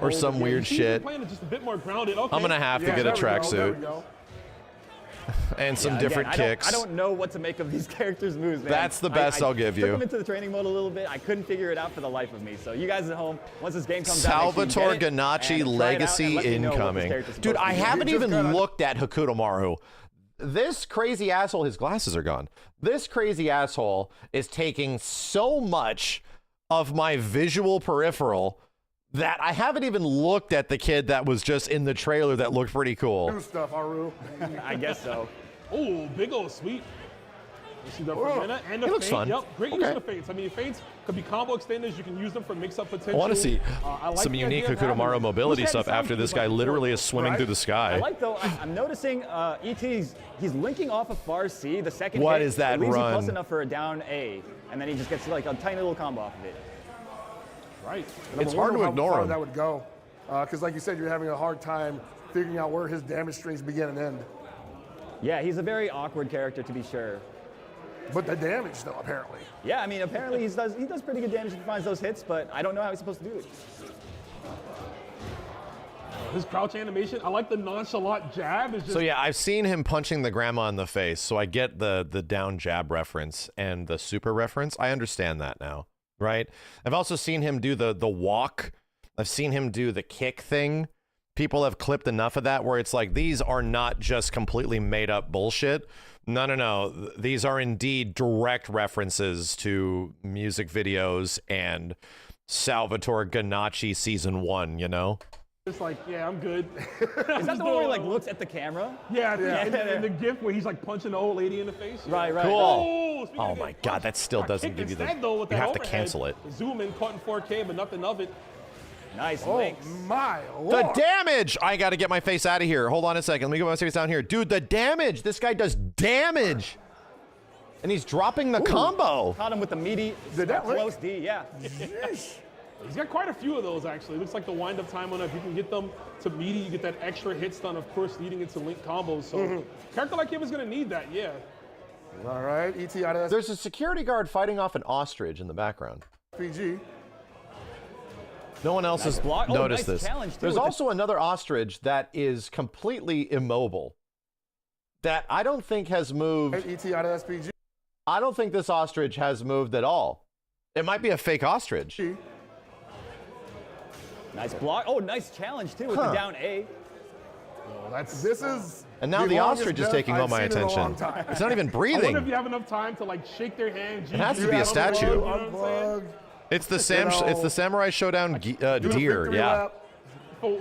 C: or some weird shit.
G: Playing it just a bit more grounded. Okay.
C: I'm gonna have to get a
E: There we
C: tracksuit
E: go.
C: and some
H: Yeah,
C: different
H: again,
C: kicks.
H: I don't know what to make of these characters' moves, man.
C: That's the best I'll give you.
H: I took them into the training mode a little bit. I couldn't figure it out for the life of me. So you guys at home, once this game comes out, make sure
C: Salvatore
H: you get it
C: Ganache
H: and try it out
C: Legacy
H: and let me know what this
C: incoming.
H: character's
C: Dude,
H: supposed to
C: I
H: be.
C: haven't
E: You just
C: even
E: gotta-
C: looked at Hokutomaru. This crazy asshole, his glasses are gone. This crazy asshole is taking so much of my visual peripheral that I haven't even looked at the kid that was just in the trailer that looked pretty cool.
E: New stuff, Haru.
H: I guess so.
G: Oh, big old sweep. You see that from Minna and the
C: It looks
G: feint.
C: fun.
G: Yep, great use
C: Okay.
G: of the feints. I mean, feints could be combo extenders. You can use them for mix-up potential.
C: I want to see
G: I like
C: some
G: the
C: unique
G: idea of having-
C: Hokutomaru mobility
G: Wish that
C: stuff after
G: sound
C: this
G: was
C: guy
G: like
C: literally
G: before.
C: is swimming
E: right?
C: through the
H: I
C: sky.
H: like though. I'm noticing he's linking off of far C. The second
C: What
H: hit,
C: is that
H: it leaves
C: run?
H: you close enough for a down A, and then he just gets like a tiny little combo off of it.
G: Right.
C: It's
E: I'm
C: hard to
E: wondering how
C: ignore
E: far
C: him.
E: that would go, because like you said, you're having a hard time figuring out where his damage strings begin and end.
H: Yeah, he's a very awkward character to be sure.
E: But the damage, though, apparently.
H: Yeah, I mean, apparently he does pretty good damage if he finds those hits, but I don't know how he's supposed to do it.
G: His crouch animation, I like the nonchalant jab. It's just
C: So yeah, I've seen him punching the grandma in the face, so I get the down jab reference and the super reference. I understand that now, right? I've also seen him do the walk. I've seen him do the kick thing. People have clipped enough of that where it's like, these are not just completely made up bullshit. No. These are indeed direct references to music videos and Salvatore Ganache season 1, you know?
G: it's like, yeah, I'm good.
H: Is that the one where he like looks at the camera?
G: Yeah, I think in the gif where he's like punching the old lady in the face.
H: Right.
C: Cool.
G: Oh, speaking
C: Oh
G: of
C: my
G: getting
C: God,
G: punched,
C: that still
G: got
C: doesn't
G: kicked
C: give you the.
G: instead, though, with
C: You
G: that
C: have to
G: overhead.
C: cancel it.
G: Zoom in, caught in 4K, but nothing of it.
H: Nice
E: Oh,
H: links.
E: my
C: The
E: Lord.
C: damage! I gotta get my face out of here. Hold on a second. Let me get my face down here. Dude, the damage! This guy does damage! And he's dropping the combo.
H: Caught him with the meaty,
E: Did that link?
H: close D, yeah.
E: Yeesh.
G: He's got quite a few of those, actually. Looks like the wind-up time on it, if you can get them to meaty, you get that extra hit stun, of course, leading into link combos. So, character like him is going to need that, yeah.
E: All right, ET out of
C: There's a security guard fighting off an ostrich in the background.
E: SPG.
C: No one else has
H: block. Oh,
C: noticed
H: nice
C: this.
H: challenge, too,
C: There's
H: with the-
C: also another ostrich that is completely immobile. That I don't think has moved.
E: ET out of SPG.
C: I don't think this ostrich has moved at all. It might be a fake ostrich.
H: Nice block. Oh, nice challenge too with the down A.
E: This is.
C: And now the
E: longest
C: ostrich is
E: death
C: taking all
E: I've
C: my
E: seen in a
C: attention.
E: long time.
C: It's not even
G: I wonder if
C: breathing.
G: you have enough time to, like, shake their hand.
C: It has to
G: GG,
C: be a
G: unplug,
C: statue.
G: you know what I'm saying?
E: Unplug.
C: It's the it's the Samurai Showdown
E: Do the
C: deer.
E: victory
C: Yeah.
E: lap.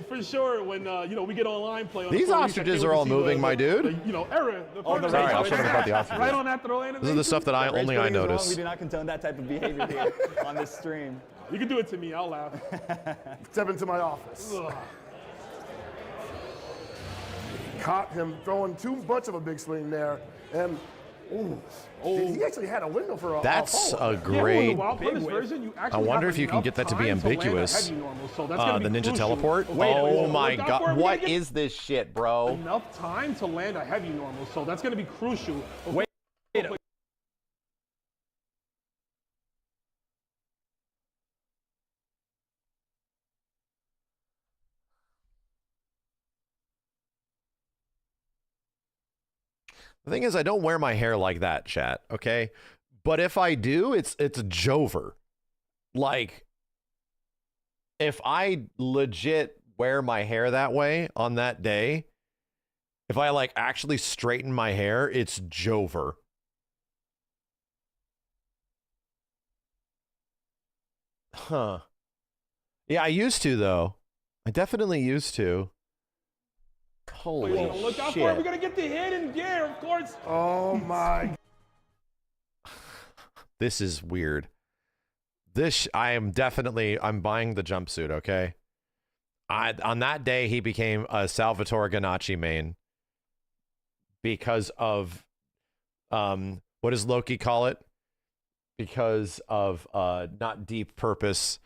G: For sure, when we get online play. On
C: These
G: the phone,
C: ostriches
G: you
C: are all
G: can see
C: moving, my dude.
G: Error.
H: Oh, the
C: Sorry,
H: rage
C: I'll show them about the ostriches.
G: Right on that throw animation.
C: This is the stuff that
H: Rage
C: only I
H: quitting is wrong. We
C: notice.
H: do not condone that type of behavior here on this stream.
G: You can do it to me. I'll laugh.
E: Step into my office.
G: Ugh.
E: Caught him throwing too much of a big swing there. And, he actually had a window for a
C: That's
E: follow.
C: a
G: Yeah, well, in
C: great.
G: the wild punish version, you actually
C: wonder
G: have
C: if you can
G: enough
C: get that to be
G: time land a
C: ambiguous.
G: heavy normal, so that's gonna
C: The
G: be
C: ninja
G: crucial.
C: teleport.
G: Wait,
C: Oh my
G: look out for it.
C: God!
G: We
C: What
G: gotta get
C: is this shit, bro?
G: enough time to land a heavy normal, so that's going to be crucial.
H: Wait.
C: The thing is, I don't wear my hair like that, chat. Okay, but if I do, it's Jover. Like, if I legit wear my hair that way on that day, if I like actually straighten my hair, it's Jover. Huh. Yeah, I used to though. I definitely used to. Holy
G: Look out for it. We're
C: shit.
G: going to get the hit in gear, of course.
E: Oh my.
C: This is weird. I'm buying the jumpsuit, okay? On that day, he became a Salvatore Ganacci main because of, what does Loki call it? Because of not deep purpose.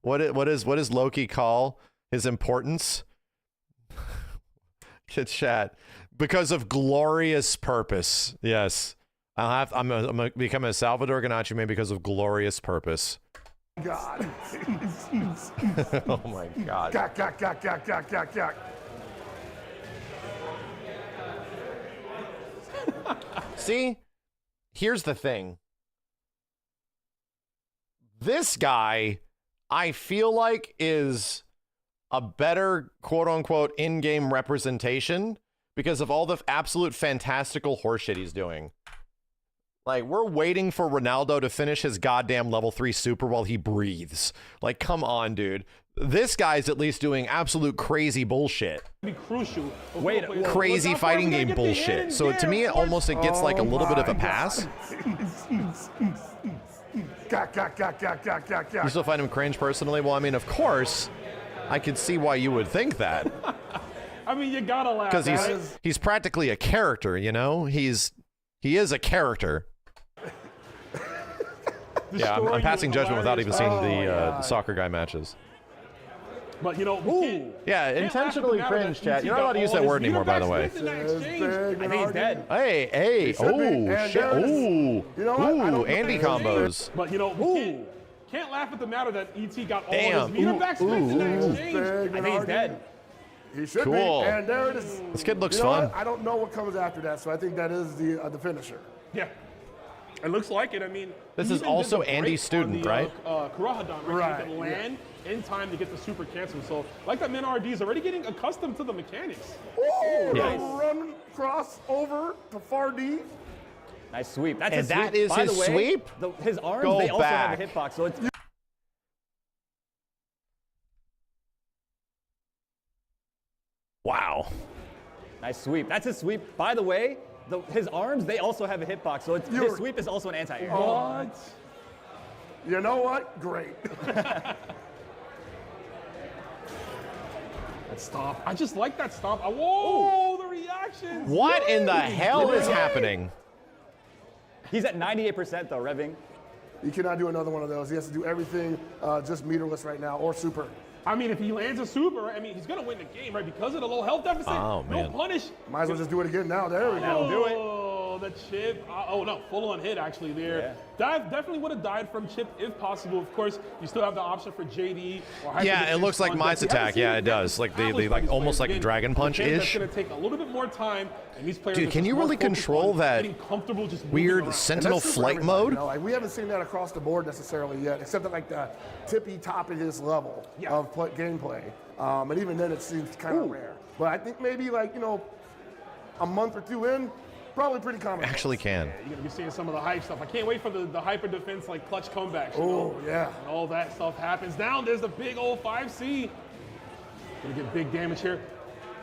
C: What does Loki call his importance? Kid chat. Because of glorious purpose. Yes. I'm gonna become a Salvador Ganacci man because of glorious purpose.
E: God.
C: Oh my God.
E: Gak.
C: See, here's the thing. This guy, I feel like, is a better quote-unquote in-game representation because of all the absolute fantastical horseshit he's doing. Like, we're waiting for Ronaldo to finish his goddamn level 3 super while he breathes. Like, come on, dude. This guy's at least doing absolute crazy bullshit.
G: Be crucial.
C: Crazy fighting game bullshit. So to me, it gets like a little bit of a pass. You still find him cringe personally? Well, I mean, of course, I could see why you would think that.
G: I mean, you gotta laugh.
C: Because he's practically a character, you know? He is a character. Yeah, I'm passing judgment without even seeing the soccer guy matches.
G: But you know,
C: yeah, intentionally cringe, chat. You're not allowed to use that word anymore, by the way.
H: I think he's dead.
C: Hey, oh, shit, ooh, Andy combos.
G: But you know, can't laugh at the matter that ET got all of his meter back spins in that exchange.
H: I think he's dead.
E: He should be, and there it is.
C: This kid looks
E: you know
C: fun.
E: What? I don't know what comes after that, so I think that is the finisher.
G: Yeah. It looks like it. I mean,
C: this is also Andy's student, right?
G: Kurahadon, right? He can land in time to get the super cancel. So, like that, RD is already getting accustomed to the mechanics.
E: Oh, nice. Run cross over to far D.
H: Nice sweep. That's
C: and
H: his sweep.
C: That is
H: By
C: his
H: the way,
C: sweep?
H: His arms,
C: Go
H: they also
C: back.
H: have a hitbox. So it's.
C: Wow.
H: Nice sweep. That's his sweep. By the way, his arms, they also have a hitbox. So it's, his sweep is also an anti-air.
E: What? You know what? Great.
G: That stop. I just like that stop. Whoa, the reactions.
C: What in the hell is happening?
H: He's at 98% though, revving.
E: He cannot do another one of those. He has to do everything just meterless right now, or super.
G: I mean, if he lands a super, I mean, he's going to win the game, right? Because of the low health deficit.
C: Oh, man.
G: No punish.
E: Might as well just do it again now. There we go.
H: That'll do it.
G: Oh, the chip. Oh, no, full on hit actually there. Yeah. Definitely would have died from chip if possible. Of course, you still have the option for JD. Or
C: yeah, it looks like Mine's attack. Yeah, it does. Like the like almost like Dragon Punch-ish.
G: That's going to take a little bit more time. And these players
C: dude, can you really control that weird Sentinel flight mode?
E: You know, like, we haven't seen that across the board necessarily yet, except at like the tippy top of his level of gameplay. And even then, it seems kind of rare. But I think maybe like, you know, a month or two in, probably pretty common.
C: Actually can.
G: Yeah, you're going to be seeing some of the hype stuff. I can't wait for the hyper defense, like clutch comebacks.
E: Oh, yeah.
G: And all that stuff happens. Down, there's the big old 5C. Going to get big damage here.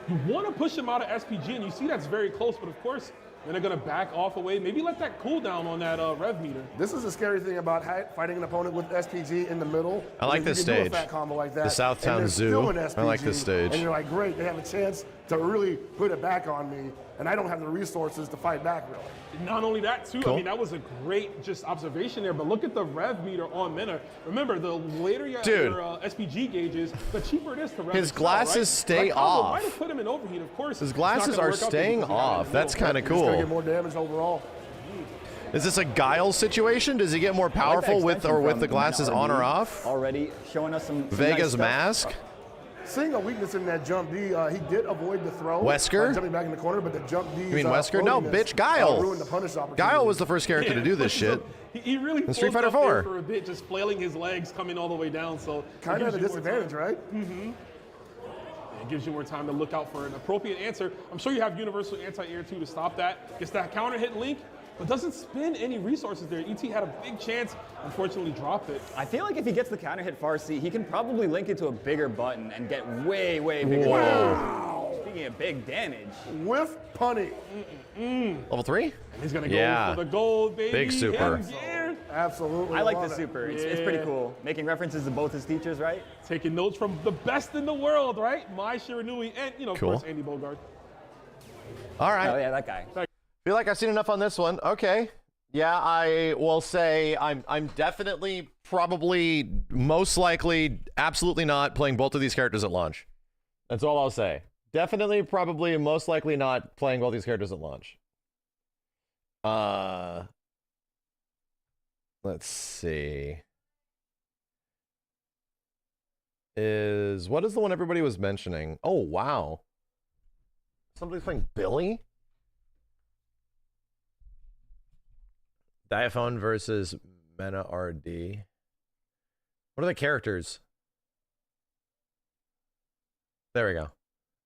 G: You want to push him out of SPG, and you see that's very close, but of course, then they're going to back off away. Maybe let that cool down on that rev meter.
E: This is the scary thing about fighting an opponent with SPG in the middle.
C: I like this stage.
E: Do a fat combo like that,
C: the Southtown Zoo. I like this stage.
E: And you're like, great, they have a chance to really put it back on me, and I don't have the resources to fight back, really.
G: Not only that, too,
C: cool.
G: I mean, that was a great just observation there, but look at the rev meter on Mena. Remember, the later your SPG gauge is, the cheaper it is to rev.
C: His glasses stay off.
G: Might have put him in overheat, of course.
C: His glasses are staying off. That's kind of cool.
E: He's going to get more damage overall.
C: Is this a Guile situation? Does he get more powerful with the glasses on or off?
H: Already showing us some
C: Vega's
H: nice
C: mask.
E: Seeing a weakness in that jump D, he did avoid the throw.
C: Wesker?
E: Jumping back in the corner, but the jump D.
C: You mean Wesker? No, bitch, Guile.
E: Ruined the punish opportunity.
C: Guile was the first character to do this shit.
G: He really
C: in Street Fighter 4
G: for a bit, just flailing his legs, coming all the way down. So
E: kind of at a disadvantage, right?
G: Mm-hmm. It gives you more time to look out for an appropriate answer. I'm sure you have universal anti-air too to stop that. Gets that counter hit link, but doesn't spend any resources there. ET had a big chance, unfortunately dropped it.
H: I feel like if he gets the counter hit far C, he can probably link it to a bigger button and get way, way bigger damage. Speaking of big damage.
E: With punny.
C: Level 3?
G: And he's gonna go for the gold, baby.
C: Big super.
E: Absolutely.
H: I like
E: love
H: the
E: it.
H: super. It's pretty cool. Making references to both his teachers, right?
G: Taking notes from the best in the world, right? Mai Shiranui and, you know,
C: Cool.
G: of course, Andy Bogard.
C: All right.
H: Oh yeah, that guy.
C: Feel like I've seen enough on this one. Okay. Yeah, I will say I'm definitely, probably, most likely, absolutely not playing both of these characters at launch. That's all I'll say. Definitely, probably, most likely not playing both these characters at launch. Let's see. What is the one everybody was mentioning? Oh, wow. Somebody's playing Billy? Diaphone versus Mena RD. What are the characters? There we go.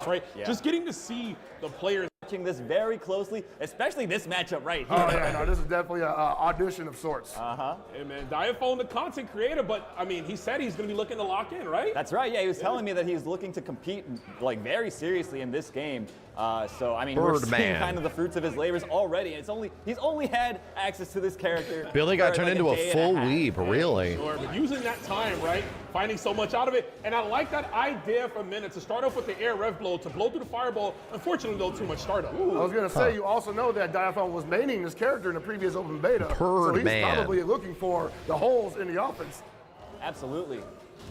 G: Right?
H: Yeah.
G: Just getting to see the players.
H: Watching this very closely, especially this matchup right here.
E: Oh yeah, no, this is definitely an audition of sorts.
G: Hey man, Diaphone, the content creator, but I mean, he said he's going to be looking to lock in, right?
H: That's right. Yeah, he was telling me that he's looking to compete like very seriously in this game. So I mean, we're seeing
C: Birdman.
H: kind of the fruits of his labors already. And he's only had access to this character.
C: Billy got
H: for,
C: turned
H: like,
C: into a
H: day and
C: full
H: half.
C: weeb, really.
G: Sure, but using that time, right? Finding so much out of it. And I like that idea for a minute to start off with the air rev blow, to blow through the fireball. Unfortunately, though, too much startup.
E: I was gonna say, you also know that Diaphone was maining this character in the previous open beta, so he's
C: Birdman.
E: probably looking for the holes in the offense.
H: Absolutely.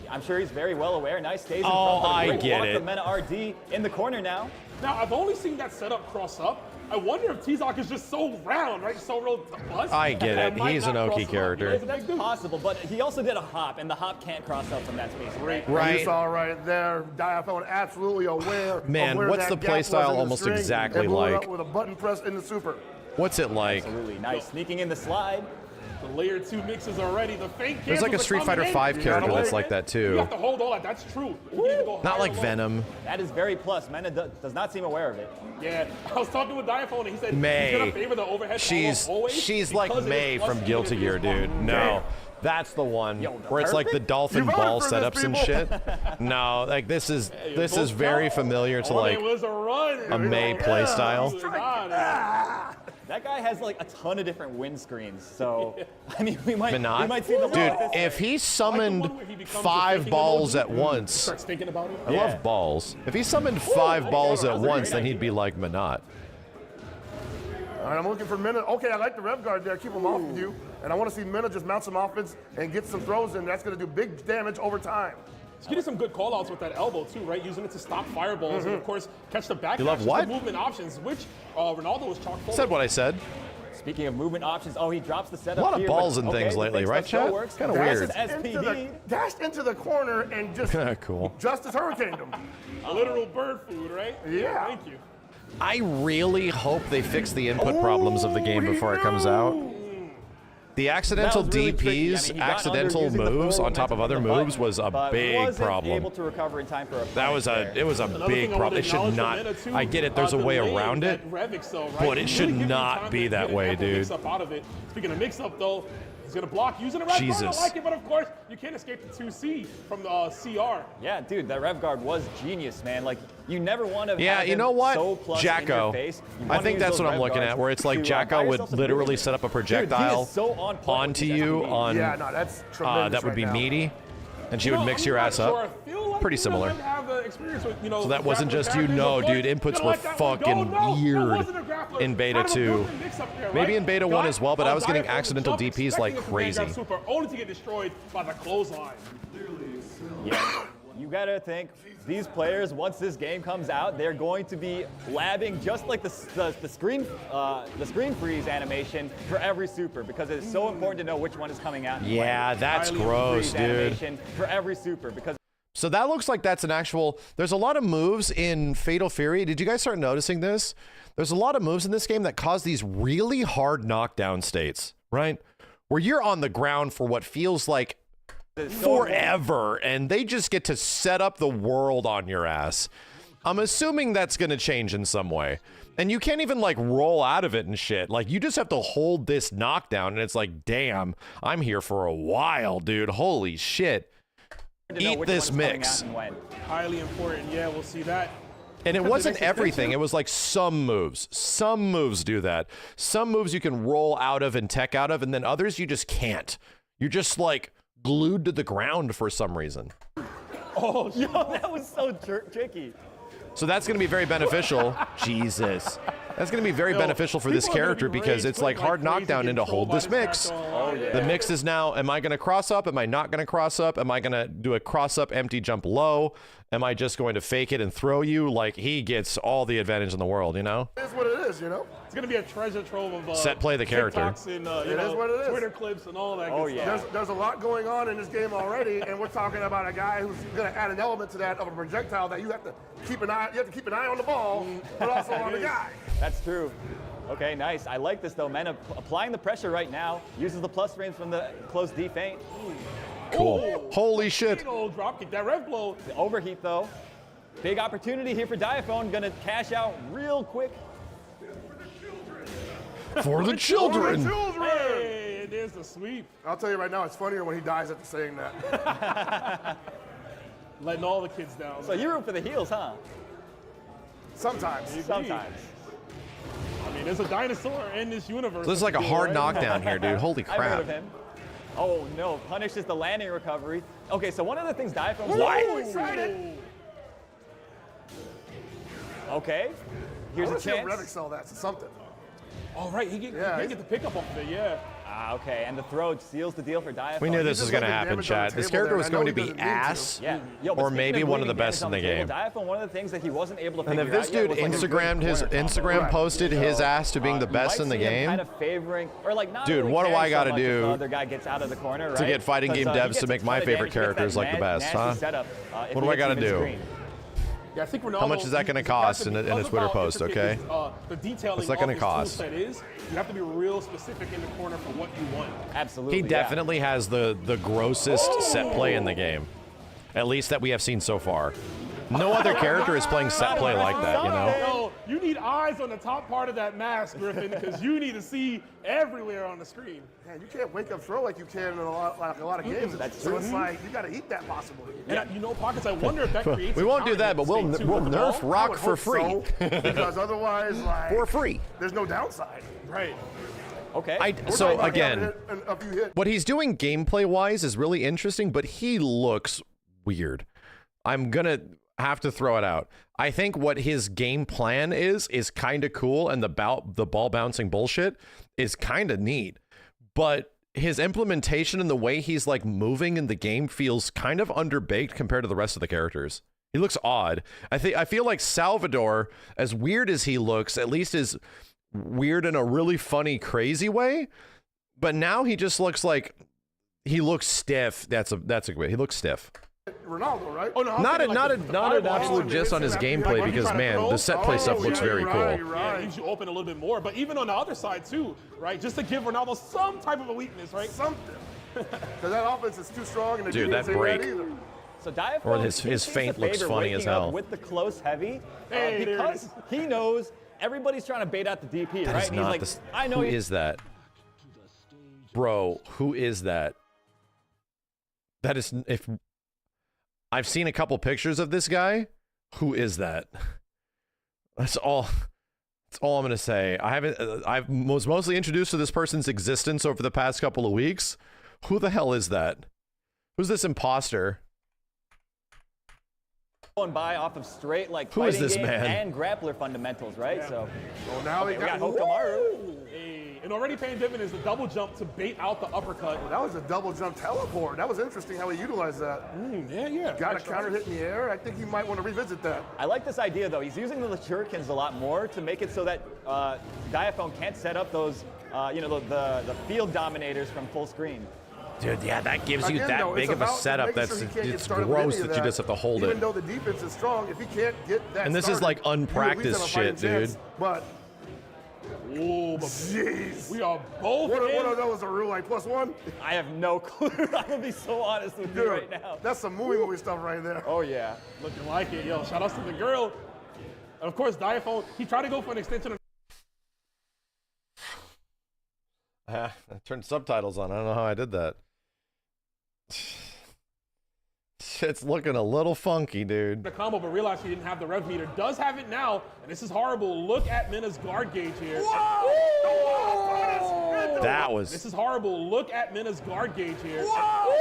H: I'm sure he's very well aware. Nice stays in
C: Oh,
H: front. But a
C: I
H: great
C: get
H: block
C: it.
H: from Mena RD in the corner now.
G: Now, I've only seen that setup cross up. I wonder if T-Zoc is just so round, right? So real to bust.
C: I get
G: that
C: it.
G: might
C: He's
G: not
C: an
G: cross
C: Oki
G: up.
C: character.
G: He's a big dude.
H: Possible, but he also did a hop, and the hop can't cross up from that space. Right.
E: And
C: Right.
E: you saw right there, Diaphone absolutely aware
C: Man,
E: of where
C: what's
E: that
C: the
E: gap
C: play
E: was
C: style
E: in the
C: almost
E: string,
C: exactly
E: and blew it
C: like?
E: up with a button press in the super.
C: What's it like?
H: Absolutely. Nice. Sneaking in the slide.
G: The layer 2 mixes already. The fake
C: There's like a
G: cancels
C: Street
G: are
C: Fighter
G: coming
C: V
G: in.
C: character
G: You
C: that's
G: gotta
C: like that
G: You
C: too.
G: have to hold all that. That's true. You need to go
C: Not
G: higher
C: like
G: or lower.
C: Venom.
H: That is very plus. Mena does not seem aware of it.
G: Yeah, I was talking with Diaphone and he said
C: May.
G: he's gonna favor the overhead
C: She's
G: follow always
C: like
G: because it is
C: May
G: plus
C: from
G: speed
C: Guilty
G: and
C: Gear,
G: it is plus
C: dude.
G: movement.
C: No. That's the one
H: Yo,
C: where it's like the
H: perfect.
C: dolphin
E: You voted
C: ball
E: for this,
C: setups and shit. No, like this is very familiar to
G: Oh,
C: like
G: it was a run.
C: a May play style.
H: That guy has like a ton of different win screens. So I mean, we might see the
C: Dude, if he summoned 5 balls at once,
G: Starts thinking about it.
C: I love balls. If he summoned 5 balls at once, then he'd be like Minot.
E: All right, I'm looking for Mena. Okay, I like the rev guard there. Keep him off of you. And I want to see Mena just mount some offense and get some throws in. That's going to do big damage over time.
G: He's getting some good call-outs with that elbow, too, right? Using it to stop fireballs and, of course, catch the back.
C: You love what?
G: The movement options, which Ronaldo was chock full
C: Said
G: of.
C: what I said.
H: Speaking of movement options, he drops the setup
C: A lot of
H: here,
C: balls
H: but,
C: and things
H: the
C: lately,
H: fake
C: right,
H: stuff still
C: chat?
H: works.
C: Kinda
H: That's
C: weird.
H: an SPD.
E: Dashed into the corner and just
C: Cool.
E: Justice Hurricaned him.
G: Literal bird food, right?
E: Yeah.
G: Thank you.
C: I really hope they fix the input problems of the game before it comes out. The accidental
H: That was really tricky. I mean,
C: DPs,
H: he got
C: accidental
H: under using the
C: moves
H: full
C: on top of other
H: momentum
C: moves
H: from the
C: was a
H: button, but
C: big
H: wasn't
C: problem.
H: able to recover in time for a
C: That was
H: punish there.
C: it was a
G: Another
C: big
G: thing I
C: problem.
G: wanna
C: It should
G: acknowledge
C: not.
G: from Mena, too,
C: I get it. There's a way
G: delaying
C: around it,
G: that Revix, though, right?
C: but it should
G: Really giving
C: not
G: time
C: be
G: to
C: that
G: get
C: way,
G: an ample
C: dude.
G: mix-up out of it. Speaking of mix-up, though, he's gonna block using a rev guard. I
C: Jesus.
G: like it, but of course you can't escape the 2C from the CR.
H: Yeah, dude, that rev guard was genius, man. Like, you never want to
C: Yeah,
H: have
C: you
H: him
C: know what?
H: so plus in your
C: Jacko.
H: face. You
C: I
H: wanna
C: think
H: use
C: that's
H: those
C: what I'm
H: rev
C: looking
H: guards
C: at, where it's like
H: to,
C: Jacko
H: buy
C: would
H: yourself some
C: literally
H: movement.
C: set up a
H: Dude, he
C: projectile
H: is so on point with
C: onto
H: these
C: you
H: SPBs.
C: on
E: Yeah, no, that's tremendous.
C: that would
E: right
C: be
E: now.
C: meaty, and she
G: You
C: would
G: know,
C: mix
G: I'm
C: your
G: not
C: ass
G: sure.
C: up.
G: I feel like
C: Pretty similar.
G: Have the experience with,
C: So that wasn't
G: grappling
C: just
G: characters,
C: no,
G: of course.
C: dude. Inputs
G: Gonna
C: were
G: let that one go.
C: fucking
G: No, that
C: weird
G: wasn't a grappler.
C: in beta
G: Kind of a
C: 2.
G: Brooklyn mix-up there,
C: Maybe
G: right?
C: in beta 1
G: Got
C: as well, but I was getting
G: Diaphone
C: accidental
G: jump,
C: DPs like
G: expecting a command
C: crazy.
G: grab super, only to get destroyed by the clothesline.
H: Yeah, you gotta think these players, once this game comes out, they're going to be labbing just like the screen freeze animation for every super, because it's so important to know which one is coming out. and
C: Yeah,
H: when.
C: that's
H: Highly
C: gross,
H: freeze
C: dude.
H: Animation for every super, because
C: So that looks like that's an actual. There's a lot of moves in Fatal Fury. Did you guys start noticing this? There's a lot of moves in this game that cause these really hard knockdown states, right? Where you're on the ground for what feels like forever, and they just get to set up the world on your ass. I'm assuming that's going to change in some way. And you can't even like roll out of it and shit. Like you just have to hold this knockdown, and it's like, damn, I'm here for a while, dude. Holy shit.
H: to know
C: Eat
H: which
C: this
H: one's coming
C: mix.
H: out and when.
G: Highly important. Yeah, we'll see that.
C: And it wasn't everything. It was like some moves. Some moves do that. Some moves you can roll out of and tech out of, and then others you just can't. You're just like glued to the ground for some reason.
H: Oh, yo, that was so tricky.
C: So that's going to be very beneficial. Jesus. That's going to be very beneficial for this character because it's like hard knockdown into hold this mix.
H: Oh, yeah.
C: The mix is now, am I going to cross up? Am I not going to cross up? Am I going to do a cross up empty jump low? Am I just going to fake it and throw you? Like, he gets all the advantage in the world, you know?
E: It's what it is, you know?
G: It's going to be a treasure trove of
C: Set play the character.
G: TikToks and,
E: It is what it is.
G: Twitter clips and all that
H: Oh,
G: good
H: yeah.
G: stuff.
E: There's a lot going on in this game already, and we're talking about a guy who's going to add an element to that of a projectile that you have to keep an eye. You have to keep an eye on the ball, but also on the guy.
H: That's true. Okay, nice. I like this though. Men applying the pressure right now. Uses the plus frames from the close D feint.
C: Cool.
G: Ooh.
C: Holy shit.
G: Big old drop kick. That rev blow.
H: The overheat though. Big opportunity here for Diaphone. Gonna cash out real quick.
C: For the children.
G: Hey, and there's the sweep.
E: I'll tell you right now, it's funnier when he dies after saying that.
G: Letting all the kids down.
H: So you root for the heels, huh?
E: Sometimes.
H: Sometimes.
G: I mean, there's a dinosaur in this universe.
C: This is like a hard knockdown here, dude. Holy
H: I've heard
C: crap.
H: of him. Oh no, punishes the landing recovery. Okay, so one of the things Diaphone's
E: Ooh, he tried it.
H: Okay, here's a
E: Let's see if Revic
H: chance.
E: sell that to something.
G: Oh, right, he
E: Yeah,
G: can get the pickup off of it, yeah.
H: Okay, and the throw seals the deal for Diaphone.
C: We knew this was
E: just
C: going to
E: let the
C: happen,
E: damage on the
C: chat. This
E: table
C: character
E: there,
C: was
E: and I
C: going
E: know
C: to
E: he
C: be
E: doesn't need to.
C: ass.
H: Yeah. Yo, but
C: Or
H: speaking
C: maybe
H: of
C: one of
H: bleeding
C: the best
H: damage
C: in the
H: on
C: game.
H: table, Diaphone, one of the things that he wasn't able to
C: And
H: figure
C: if this
H: out yet
C: dude
H: was, like, a good
C: Instagrammed his
H: corner combo.
C: Instagram posted his ass to being the
H: You
C: best
H: might
C: in the
H: see him
C: game,
H: Kind of favoring, or like not
C: Dude,
H: really
C: what do
H: caring
C: I gotta
H: so much if
C: do
H: the other guy gets out of the corner, right?
C: get fighting
H: 'Cause,
C: game
H: he
C: devs
H: gets
C: to
H: a
C: make
H: ton
C: my
H: of
C: favorite
H: damage, gets
C: characters
H: that
C: like the best,
H: nasty
C: huh?
H: setup, if
C: What
H: he
C: do I
H: gets
C: gotta
H: even
C: do?
H: screen.
G: Yeah, I think Ronaldo.
C: How much is that gonna cost in a
G: because
C: Twitter
G: of how
C: post,
G: intricate
C: okay?
G: his, the detailing
C: What's that gonna
G: of his
C: cost?
G: tool set is, you have to be real specific in the corner for what you want.
H: Absolutely.
C: he definitely has the grossest set play in the game. At least that we have seen so far. No other character is playing set play like that, you know?
G: Yo, you need eyes on the top part of that mask, Griffin, because you need to see everywhere on the screen.
E: Man, you can't wake up throw like you can in a lot of games.
H: That's
E: so
H: true.
E: it's like you got to eat that possibly.
G: And you know, Pockets, I wonder if that creates
C: We
G: a
C: won't do
G: counter
C: that, but we'll
G: state, too,
C: we'll
G: with the
C: nerf
G: ball.
E: I
C: rock
E: would
C: for
E: hope
C: free.
E: so, because otherwise, like,
C: For free.
E: there's no downside.
G: Right.
H: Okay.
C: So
E: We're talking
C: again,
E: about a few hits.
C: what he's doing gameplay wise is really interesting, but he looks weird. I'm gonna have to throw it out. I think what his game plan is kind of cool, and the ball bouncing bullshit is kind of neat, but his implementation and the way he's like moving in the game feels kind of underbaked compared to the rest of the characters. He looks odd. I feel like Salvador, as weird as he looks, at least is weird in a really funny, crazy way. But now he just looks like he looks stiff. That's a good way. He looks stiff.
E: Ronaldo, right?
G: Oh, no, I'm
C: Not
G: thinking
C: an
G: fireball.
C: absolute diss on his
E: Like,
C: gameplay
E: when he's
C: because
G: trying to
C: man,
G: throw?
C: the set play stuff looks
E: yeah,
C: very
E: you're
C: cool.
E: right, you're
G: Yeah,
E: right.
G: it leaves you open a little bit more. But even on the other side, too, right? Just to give Ronaldo some type of a weakness, right?
E: Something. Because that offense is too strong, and the
C: Dude,
E: defense
C: that
E: ain't
C: break.
E: either.
H: So Diaphone,
C: Or his
H: he seems
C: feint
H: to
C: looks
H: favor
C: funny as
H: waking up
C: hell.
H: with the close heavy,
G: Hey, there it
H: because
G: is.
H: he knows everybody's trying to bait out the DP,
C: That
H: right?
C: is
H: And he's
C: not
H: like,
C: the.
H: I know
C: Who
H: you.
C: is that, bro? Who is that? That is if I've seen a couple pictures of this guy. Who is that? That's all. That's all I'm gonna say. I haven't. I was mostly introduced to this person's existence over the past couple of weeks. Who the hell is that? Who's this imposter?
H: Going by off of straight like
C: Who is
H: fighting
C: this
H: game
C: man?
H: and grappler fundamentals, right? So
E: Well, now
H: we
E: he
H: got
E: got
H: Hokutomaru.
G: Hey, and already paying dividends, the double jump to bait out the uppercut.
E: That was a double jump teleport. That was interesting how he utilized that.
G: Yeah.
E: Got a counter hit in the air. I think he might want to revisit that.
H: I like this idea though. He's using the shurikens a lot more to make it so that Diaphone can't set up those, the field dominators from full screen.
C: Dude, yeah, that gives you
E: Again,
C: that
E: though,
C: big
E: it's
C: of a
E: about
C: setup.
E: making
C: That's
E: sure he can't get
C: it's
E: started with
C: gross
E: any of
C: that you just have to hold
E: Even
C: it.
E: though the defense is strong, if he can't get that
C: And this is
E: started,
C: like
E: you at least
C: unpracticed
E: have a fighting
C: shit,
E: chance.
C: dude.
E: But
G: Oh, but
E: jeez,
G: we are both
E: what
G: in.
E: are those? A rule like +1?
H: I have no clue. I'm gonna be so honest with you
E: Dude,
H: right now.
E: that's some movie stuff right there.
H: Oh yeah.
G: Looking like it. Yo, shout outs to the girl. And of course, Diaphone, he tried to go for an extension of
C: I turned subtitles on. I don't know how I did that. It's looking a little funky, dude.
G: The combo, but realized he didn't have the rev meter. Does have it now, and this is horrible. Look at Mina's guard gauge here.
E: Whoa!
C: That was.
G: This is horrible. Look at Mina's guard gauge here.
E: Whoa!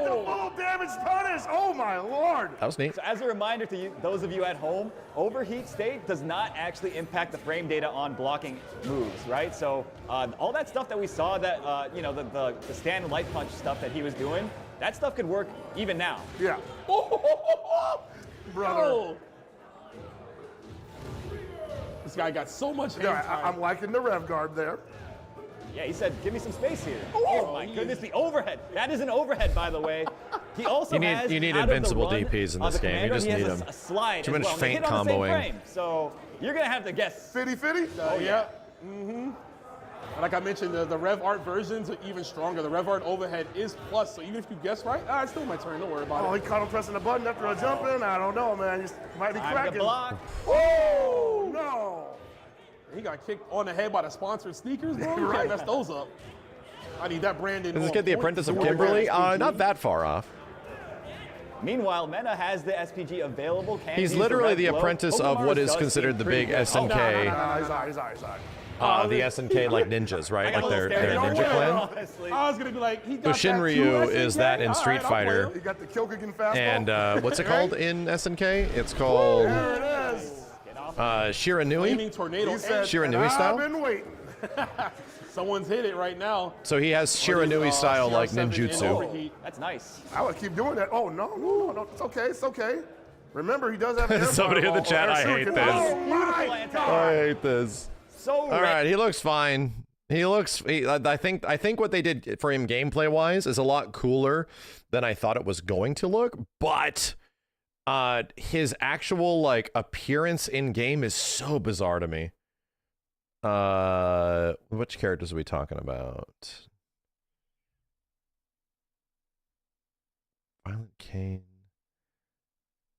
E: The full damage punish. Oh my lord.
C: That was neat.
H: So as a reminder to you, those of you at home, overheat state does not actually impact the frame data on blocking moves, right? So all that stuff that we saw, that you know, the stand light punch stuff that he was doing, that stuff could work even now.
E: Yeah. Brother.
G: Oh. This guy got so much hand
E: Yeah,
G: time.
E: I'm liking the rev guard there.
H: Yeah, he said, give me some space here. Oh my goodness, the overhead. That is an overhead, by the way. He also has
C: you need
H: out of the
C: invincible
H: run
C: DPs in
H: of
C: this
H: the
C: game. You
H: commander,
C: just
H: he
C: need
H: has
C: them.
H: a slide
C: Too
H: as
C: much
H: well. And they
C: feint
H: hit on the same
C: comboing.
H: frame. So you're gonna have to guess.
E: Fitty.
G: Oh, yeah. Like I mentioned, the Rev Art versions are even stronger. The Rev Art overhead is plus, so even if you guess right, it's still my turn. Don't worry about
E: Oh,
G: it.
E: he caught him pressing the button after a jump in. I don't know, man. He might be
H: Time to
E: cracking.
H: block.
E: Oh no!
G: He got kicked on the head by the sponsored sneakers, bro. You
E: Right.
G: can't mess those up. I need that Brandon.
C: Does this
G: on
C: get the
G: point.
C: Apprentice of Kimberly? Not that far off.
H: Meanwhile, Mena has the SPG available. Can
C: He's
H: use the
C: literally
H: Rev
C: the
H: Blow.
C: apprentice of
H: Hokutomaru
C: what is
H: does
C: considered
H: seem
C: the
H: pretty
C: big
H: good.
C: SNK.
E: No, he's all right.
C: The SNK like ninjas, right?
H: I got
C: Like
H: a
C: their
H: little scared.
C: ninja
G: No way.
C: clan.
H: Honestly.
G: I was gonna be like, he
C: So
G: got
C: Shinryu
G: that
C: is
G: SNK?
C: that in
G: All
C: Street
G: right, I'll
C: Fighter.
G: play
E: He got the Kyokugen fastball.
C: And what's it called in SNK? It's called
E: there it is.
C: Shiranui.
G: Flaming tornado.
E: He said,
C: Shiranui
E: "And
C: style?
E: I've been waiting."
G: Someone's hit it right now.
C: So he has Shiranui style like
G: CR7 in
C: ninjutsu.
G: overheat.
H: That's nice.
E: I would keep doing that. Oh no, it's okay. Remember, he does have an
C: Somebody in the chat, I hate
E: shuriken.
C: this.
E: Oh my
H: Beautiful
E: god!
C: I hate this.
H: So
C: All right, he looks fine. I think what they did for him gameplay wise is a lot cooler than I thought it was going to look, but his actual like appearance in game is so bizarre to me. Which characters are we talking about? Violent Kane.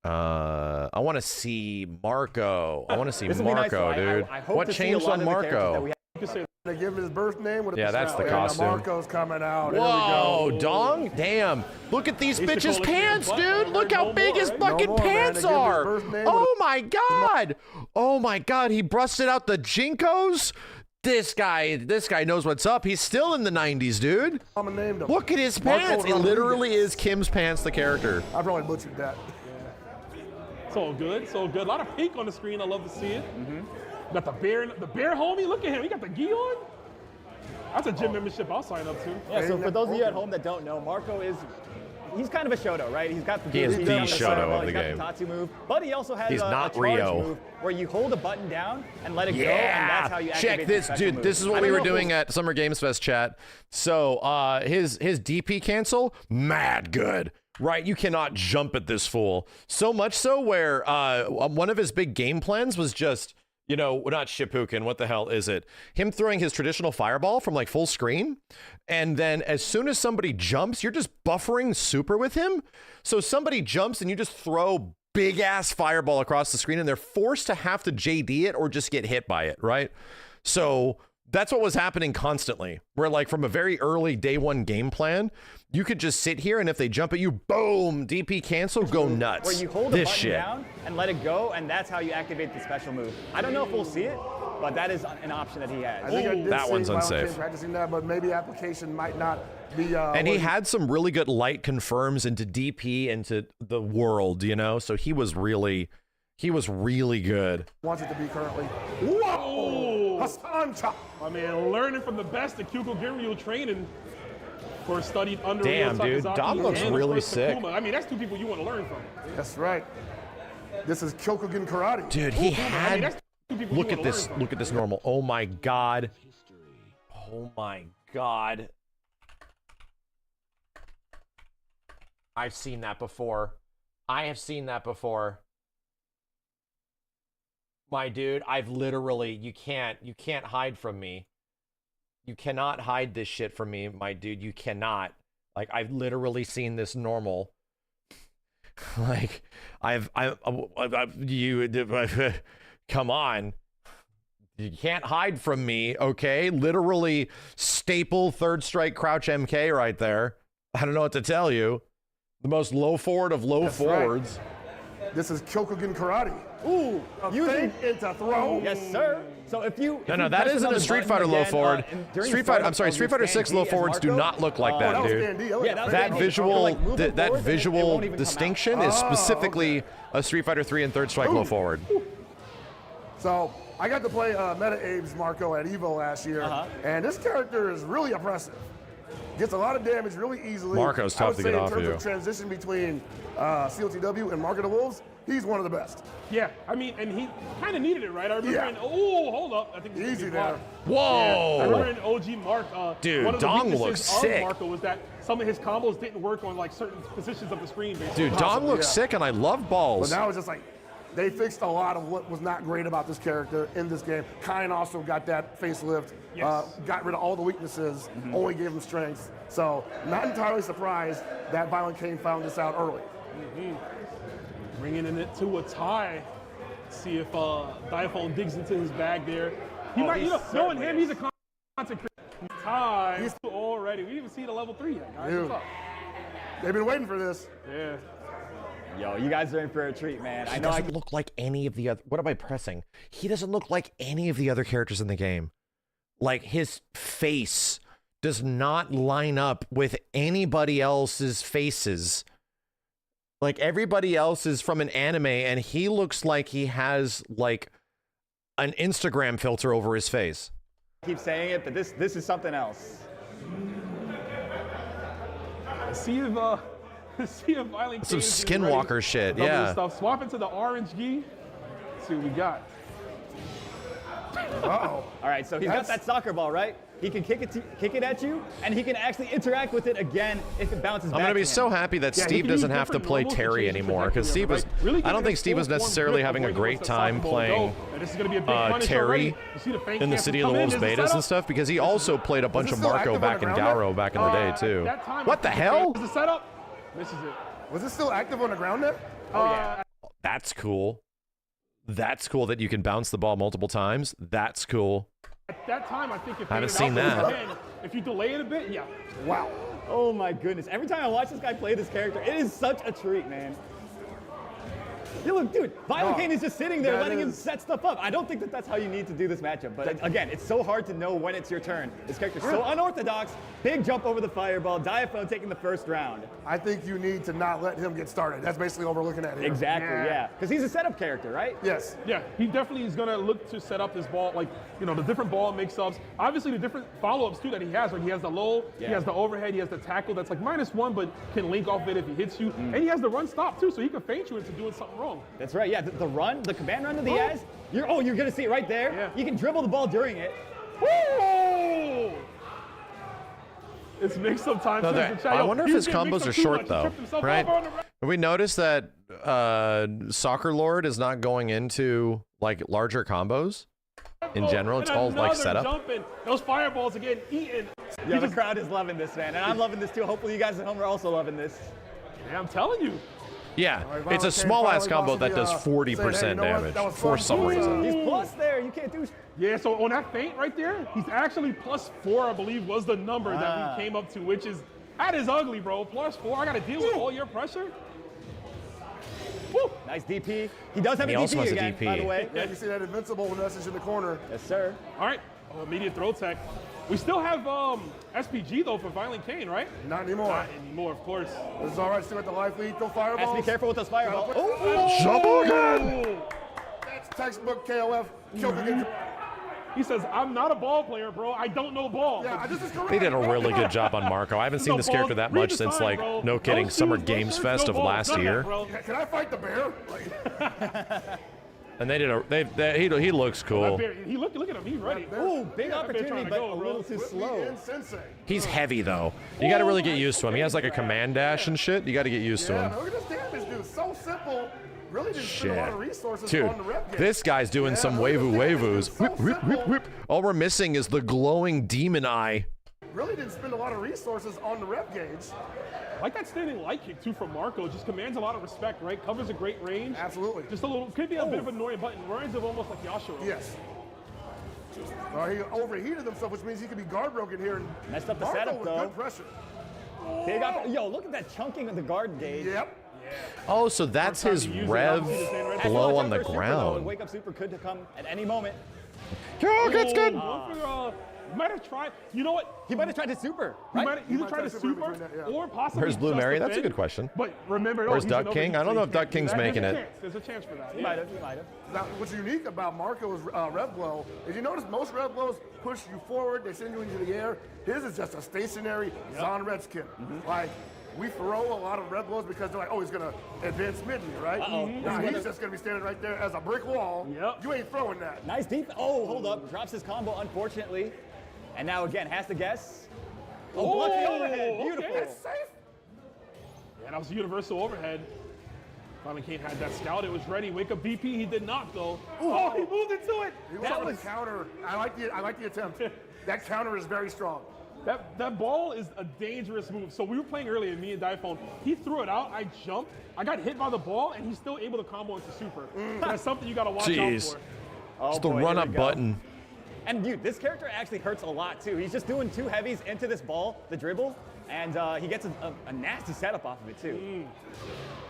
C: I want to see Marco. I want to see
H: This will be nice,
C: Marco,
H: though.
C: dude.
H: I hope
C: What
H: to see a
C: changed
H: lot
C: on
H: of the characters that
C: Marco?
H: we
E: They give him his birth name with a
C: Yeah, that's the
E: and
C: costume.
E: Marco's coming out. Here
C: Whoa,
E: we go.
C: dong! Damn! Look at these
G: He's
C: bitches'
G: controlling
C: pants,
G: his butt.
C: dude! Look how
G: No
C: big
G: more,
C: his
G: right?
C: fucking
E: No more, man.
C: pants
E: They give his
C: are!
E: birth name
C: Oh my god! Oh my god! He busted out the Jinkos. This guy knows what's up. He's still in the 90s, dude.
E: I'm named him.
C: Look at his
E: Marco
C: pants. It
E: Rodriguez.
C: literally is Kim's pants, the character.
E: I probably butchered that.
G: So good, so good. A lot of pink on the screen. I love to see it. Got the bear homie. Look at him. He got the gi on. That's a gym membership I'll sign up to.
H: Yeah, so for those of you at home that don't know, Marco he's kind of a Shoto, right? He's got the
C: He is
H: he's
C: the
H: got
C: Shoto
H: fireball,
C: of the
H: he's got
C: game.
H: the Tatsu move, but he also has
C: He's
H: a
C: not
H: charge
C: Rio.
H: move where you hold a button down and let it go, and
C: Yeah,
H: that's how you activate
C: check
H: the
C: this,
H: special
C: dude.
H: move.
C: This is
H: I
C: what
H: don't
C: we were
H: know if
C: doing
H: we'll-
C: at Summer Games Fest chat. So his DP cancel, mad good. Right, you cannot jump at this fool. So much so where one of his big game plans was just, you know, not Shippuden, what the hell is it? Him throwing his traditional fireball from like full screen. And then as soon as somebody jumps, you're just buffering super with him. So somebody jumps and you just throw big ass fireball across the screen and they're forced to have to JD it or just get hit by it, right? So that's what was happening constantly. Where like from a very early day one game plan, you could just sit here and if they jump at you, boom, DP cancel, go nuts.
H: Where you hold a
C: this
H: button
C: shit.
H: down and let it go, and that's how you activate the special move. I don't know if we'll see it, but that is an option that he has.
E: I think I did
C: That
E: see
C: one's
E: Violent
C: unsafe.
E: King practicing that, but maybe application might not be.
C: And he had some really good light confirms into DP, into the world, you know? So he was really good.
E: wants it to be currently.
G: Whoa!
E: Hassan chop.
G: I mean, learning from the best at Kyuko Giryu training. Of course, studied under
C: Damn,
G: Ryo
C: dude,
G: Sakazaki
C: Dom looks
G: and, of
C: really
G: course,
C: sick.
G: Takuma. I mean, that's two people you want to learn from.
E: That's right. This is Kyokugen karate.
C: Dude, he
G: I mean,
C: had
G: that's two people
C: look
G: you
C: at
G: wanna
C: this,
G: learn from.
C: look at this normal. Oh my god. Oh my god. I've seen that before. I have seen that before. My dude, I've literally, you can't hide from me. You cannot hide this shit from me, my dude. You cannot. Like, I've literally seen this normal. Like, come on. You can't hide from me, okay? Literally staple third strike crouch MK right there. I don't know what to tell you. The most low forward of low forwards.
E: Right. This is Kyokugen Karate.
H: Ooh,
E: Using into throw.
H: Yes, sir. So if you
C: No, that isn't a Street Fighter low forward. Street Fighter 6 low forwards do not look like that, dude. That visual distinction is specifically a Street Fighter 3 and Third Strike low forward.
E: So I got to play Meta Abe's Marco at EVO last year, and this character is really impressive. Gets a lot of damage really easily.
C: Marco's tough to get off
E: in terms
C: you.
E: of transition between COTW and Mark of the Wolves, he's one of the best.
G: Yeah, I mean, and he kind of needed it, right? I remember in, oh, hold up. I think this
E: Easy
G: is
E: there.
C: Whoa!
G: Yeah, I remember in OG Mark,
C: dude,
G: one of the
C: Dong
G: weaknesses
C: looks
G: of
C: sick.
G: Marco was that some of his combos didn't work on like certain positions of the screen. Basically.
C: Dude, Dong looks sick, and I love balls.
E: But now it's just like, they fixed a lot of what was not great about this character in this game. Kine also got that facelift, got rid of all the weaknesses, only gave him strengths. So not entirely surprised that Violent Kane found this out early.
G: Bringing it to a tie. See if Diaphone digs into his bag there. He might, you know, knowing him, he's a content creator. Tie. He's already. We didn't even see the level 3 yet, guys.
E: Dude, they've been waiting for this.
G: Yeah.
H: Yo, you guys are in for a treat, man.
C: He doesn't look like any of the other. What am I pressing? He doesn't look like any of the other characters in the game. Like, his face does not line up with anybody else's faces. Like, everybody else is from an anime, and he looks like he has, like, an Instagram filter over his face.
H: I keep saying it, but this is something else.
G: See if Violent
C: Some
G: Kane is
C: Skinwalker
G: ready.
C: shit,
G: Some of
C: yeah.
G: this stuff. Swap into the orange gi. See what we got.
E: Uh-oh.
H: All right, so he's got that soccer ball, right? He can kick it at you, and he can actually interact with it again if it bounces back.
C: I'm gonna be
H: to
C: so
H: him.
C: happy that
G: Yeah,
C: Steve
G: he can
C: doesn't
G: use
C: have to
G: different
C: play
G: normals to
C: Terry
G: change the
C: anymore, because Steve
G: trajectory
C: was.
G: of it, right? Really
C: I don't
G: give
C: think
G: it
C: Steve was
G: full-form
C: necessarily
G: grip
C: having a
G: before he
C: great
G: lets the
C: time
G: soccer ball
C: playing
G: go. And this is gonna be a big punish
C: Terry
G: already. You see the feint
C: in the
G: cancel
C: City of
G: come
C: the
G: in.
C: Wolves
G: There's the
C: betas and
G: setup.
C: stuff, because he also played a bunch
E: it
C: of
E: still
C: Marco
E: active on
C: back
E: the
C: in
E: ground
C: Gauro back in the day too.
G: That time,
C: What the hell?
G: Is the setup? Misses it.
E: Was it still active on the ground there?
C: That's cool. That's cool that you can bounce the ball multiple times. That's cool.
G: At that time, I think if
C: I haven't
G: it
C: seen
G: out
C: that.
G: again, if you delay it a bit, yeah.
E: Wow.
H: Oh my goodness. Every time I watch this guy play this character, it is such a treat, man. You look, dude, Violent Kane is just sitting there letting him set stuff up. I don't think that that's how you need to do this matchup. But again, it's so hard to know when it's your turn. This character's so unorthodox. Big jump over the fireball. Diaphone taking the first round.
E: I think you need to not let him get started. That's basically what we're looking at here.
H: Exactly, yeah. Because he's a setup character, right?
E: Yes.
G: Yeah, he definitely is going to look to set up this ball, like, you know, the different ball mix-ups. Obviously, the different follow-ups, too, that he has. Like, he has the low, he has the overhead, he has the tackle that's like -1, but can link off it if he hits you. And he has the run-stop, too, so he can feint you into doing something wrong.
H: That's right, yeah. The run, the command run that he has, you're going to see it right there.
G: Yeah.
H: You can dribble the ball during it.
G: Woo! It's mix-up time.
C: I wonder if his combos are short, though, right? Have we noticed that Soccer Lord is not going into, like, larger combos? In general, it's all, like, set up.
G: Jumping. Those fireballs are getting eaten.
H: Yeah, the crowd is loving this, man. And I'm loving this, too. Hopefully you guys at home are also loving this.
G: Yeah, I'm telling you.
C: Yeah, it's a small-ass combo that does 40% damage for some reason.
H: He's plus there. You can't do...
G: Yeah, so on that feint right there, he's actually +4, I believe, was the number that we came up to, which is, that is ugly, bro. +4, I got to deal with all your pressure. Woo.
H: Nice DP. He does have
C: He
H: a
C: also
H: DP
C: has a
H: again,
C: DP.
H: by the way.
E: Yeah, you see that invincible message in the corner.
H: Yes, sir.
G: All right, immediate throw tech. We still have SPG, though, for Violent Kane, right?
E: Not anymore.
G: Not anymore, of course.
E: This is all right. Still at the life lead. Go fireballs.
H: Has to be careful with those fireballs.
E: That's textbook KOF. Kyokugen.
G: He says, I'm not a ball player, bro. I don't know ball.
E: Yeah, this is correct.
C: They did a really good job on Marco. I haven't seen this character that much since, like, no kidding, Summer Games Fest of last year.
E: Can I fight the bear? Like,
C: And they did he looks cool.
G: He look at him. He's ready.
H: Ooh, big
G: Yeah, that bear
H: opportunity,
G: trying to
H: but
G: go,
H: a
G: bro.
H: little too slow.
E: and Sensei.
C: He's heavy though. You got to really get used to him. He has like a command dash and shit. You got to get used to
E: Yeah,
C: him.
E: look at this damage, dude. So simple. Really didn't spend a lot
C: Shit.
E: of resources
C: Dude,
E: on the rep game.
C: this guy's doing some
E: look at
C: wavoo
E: this damage,
C: wavoos.
E: dude. So
C: Whip, whip, whip,
E: simple.
C: whip. All we're missing is the glowing demon eye.
E: Really didn't spend a lot of resources on the rep gauge.
G: I like that standing light kick, too, from Marco. Just commands a lot of respect, right? Covers a great range.
E: Absolutely.
G: Just a little, could be a bit of an annoying button. Reminds of almost like Yashiro.
E: Yes. He overheated himself, which means he could be guard broken here. And
H: Messed up the
E: Marco
H: setup,
E: with
H: though.
E: good pressure.
H: They got, yo, look at that chunking of the guard gauge.
E: Yep.
C: Oh, so that's his rev blow on the ground.
H: Wake up super could come at any moment.
C: Oh, that's good.
G: Might have tried. You know what?
H: He might have tried to super.
G: He
H: Right?
G: might have either tried to super or possibly.
C: Where's Blue
G: just
C: Mary? That's a
G: defend.
C: good question.
G: But remember,
C: Where's
G: he's
C: Duck
G: an
C: King?
G: overheat,
C: I don't
G: so
C: know
G: he
C: if Duck
G: can't do
C: King's
G: that.
C: making it.
G: There's a chance for that.
H: He might have. He might have.
E: Now, what's unique about Marco's rev blow is you notice most rev blows push you forward, they send you into the air. His is just a stationary Zon Redskin. Like, we throw a lot of rev blows because they're like, oh, he's going to advance mid me, right? Now he's just going to be standing right there as a brick wall.
G: Yep.
E: You ain't throwing that.
H: Nice deep. Oh, hold up. Drops his combo, unfortunately. And now again, has to guess. Oh, blocks the overhead. Beautiful.
G: Okay.
E: It's safe.
G: Yeah, that was a universal overhead. Finally, Kane had that scout. It was ready. Wake up BP. He did not, though. Oh, he moved into it.
E: He was on the counter. I like the attempt. That counter is very strong.
G: That ball is a dangerous move. So we were playing earlier, me and Diphone. He threw it out. I jumped. I got hit by the ball, and he's still able to combo into super. That's something you got to watch out for.
H: Oh,
C: It's the
H: boy,
C: run
H: here
C: up
H: we go.
C: button.
H: And dude, this character actually hurts a lot too. He's just doing two heavies into this ball, the dribble, and he gets a nasty setup off of it too.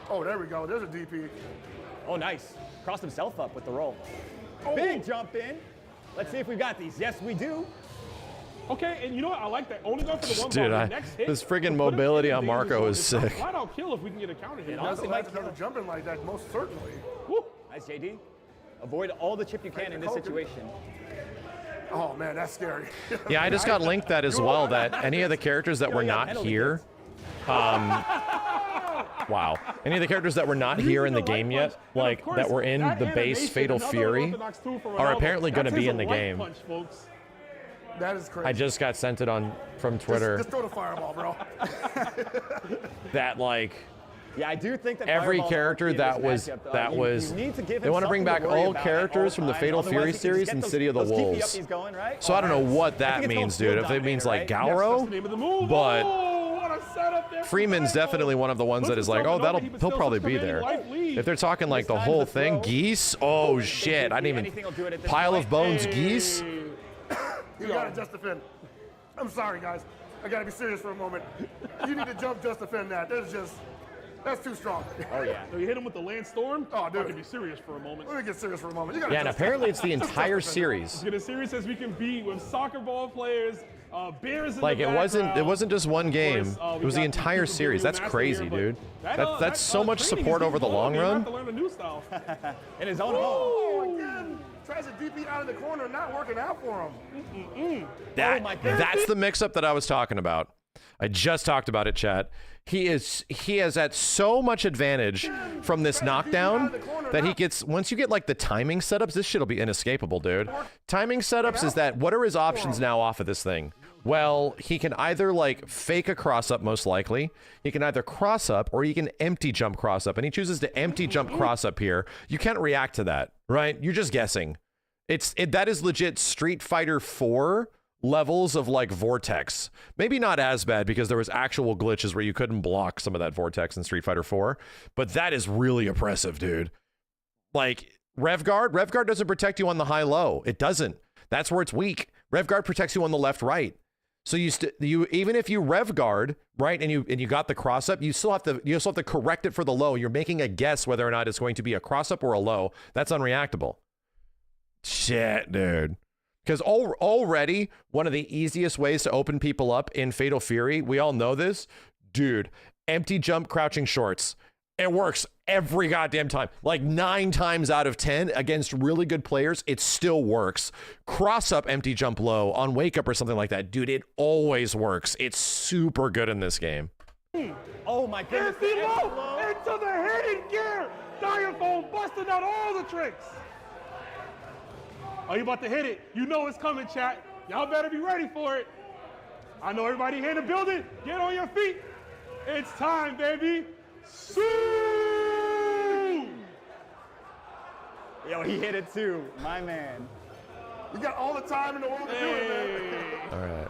E: Oh, there we go. There's a DP.
H: Oh, nice. Crossed himself up with the roll. Big jump in. Let's see if we got these. Yes, we do.
G: Okay, and you know what? I like that. Only go for the one
C: Dude,
G: ball. The next hit,
C: this friggin'
G: to put him
C: mobility
G: in
C: on
G: danger
C: Marco
G: zone.
C: is
G: It's not
C: sick.
G: Flat out kill if we can get a counter hit.
H: honestly
E: That's
H: might
E: another
H: kill.
E: jumping like that, most certainly.
G: Woo.
H: Nice, JD. Avoid all the chip you can in this situation.
E: Oh, man, that's scary.
C: Yeah, I just got linked that as well, that any of the characters that were
H: yeah,
C: not
H: penalty
C: here, wow, any of the characters that were not here in the game yet, like that were in the base Fatal Fury, are apparently going to be in the game.
G: Punch, folks.
E: That is crazy.
C: I just got sent it on from Twitter
E: Just throw the fireball, bro.
C: that like
H: Yeah, I do think that
C: every
H: Fireball
C: character
H: in
C: that
H: this
C: was
H: matchup, you need to give
C: they
H: him
C: want to bring
H: something
C: back
H: worry
C: all
H: about at
C: characters
H: all
C: from the
H: times.
C: Fatal
H: Otherwise,
C: Fury
H: he can just
C: series
H: get
C: and
H: those-
C: City of the
H: those TP
C: Wolves.
H: uppies going, right?
C: So I don't know what
H: I
C: that
H: think it's
C: means,
H: called
C: dude. If
H: field
C: it means like
H: dominator,
G: That's
C: Gauro,
G: the name of the move.
C: but
G: Oh, what a setup there from
C: Freeman's
G: Diphone.
C: definitely one of the ones that is like, oh, he'll probably be there. If they're talking like the
H: This
C: whole
H: time's the
C: thing,
H: throw.
C: Geese, oh shit, I didn't
H: Anything will do it
C: even
H: at this
C: pile of
H: point.
C: bones, Geese.
E: You got to just defend. I'm sorry, guys. I got to be serious for a moment. You need to jump just defend that. That's too strong.
H: Oh, yeah.
G: So you hit him with the land storm?
E: Oh, dude.
G: I can be serious for a moment.
E: Let me get serious for a moment. You gotta
C: Yeah, and
E: just-
C: apparently it's the entire
G: As
C: series.
G: good as serious as we can be with soccer ball players, bears in
C: Like
G: the
C: it
G: background.
C: wasn't just one game.
G: Of course,
C: It
G: we
C: was the
G: got
C: entire
G: people
C: series.
G: doing
C: That's
G: master
C: crazy,
G: here, but
C: dude.
G: that,
C: That's so much
G: training
C: support
G: is
C: over the
G: getting
C: long
G: long.
C: run.
G: Have to learn a new style.
H: In his own home.
E: Oh, again. Tries to DP out of the corner, not working out for him.
C: That,
H: my goodness.
C: that's the mix-up that I was talking about. I just talked about it, chat. He has at so much advantage from this knockdown that he gets, once you get like the timing setups, this shit'll be inescapable, dude. Timing setups is that, what are his options now off of this thing? Well, he can either like fake a cross up, most likely. He can either cross up or he can empty jump cross up, and he chooses to empty jump cross up here. You can't react to that, right? You're just guessing. That is legit Street Fighter 4 levels of like vortex. Maybe not as bad because there was actual glitches where you couldn't block some of that vortex in Street Fighter 4, but that is really oppressive, dude. Like Revguard doesn't protect you on the high-low. It doesn't. That's where it's weak. Revguard protects you on the left-right. So you even if you Revguard, right, and you got the cross up, you still have to correct it for the low. You're making a guess whether or not it's going to be a cross up or a low. That's unreactable. Shit, dude. Because already, one of the easiest ways to open people up in Fatal Fury, we all know this, dude, empty jump crouching shorts. It works every goddamn time. Like 9 times out of 10 against really good players, it still works. Cross up empty jump low on wake up or something like that. Dude, it always works. It's super good in this game.
H: Oh my goodness.
G: Empty low into the hidden gear. Diaphone busting out all the tricks. Are you about to hit it? You know it's coming, chat. Y'all better be ready for it. I know everybody here in the building. Get on your feet. It's time, baby. Sue!
H: Yo, he hit it too. My man.
E: You got all the time in the world to do it, man.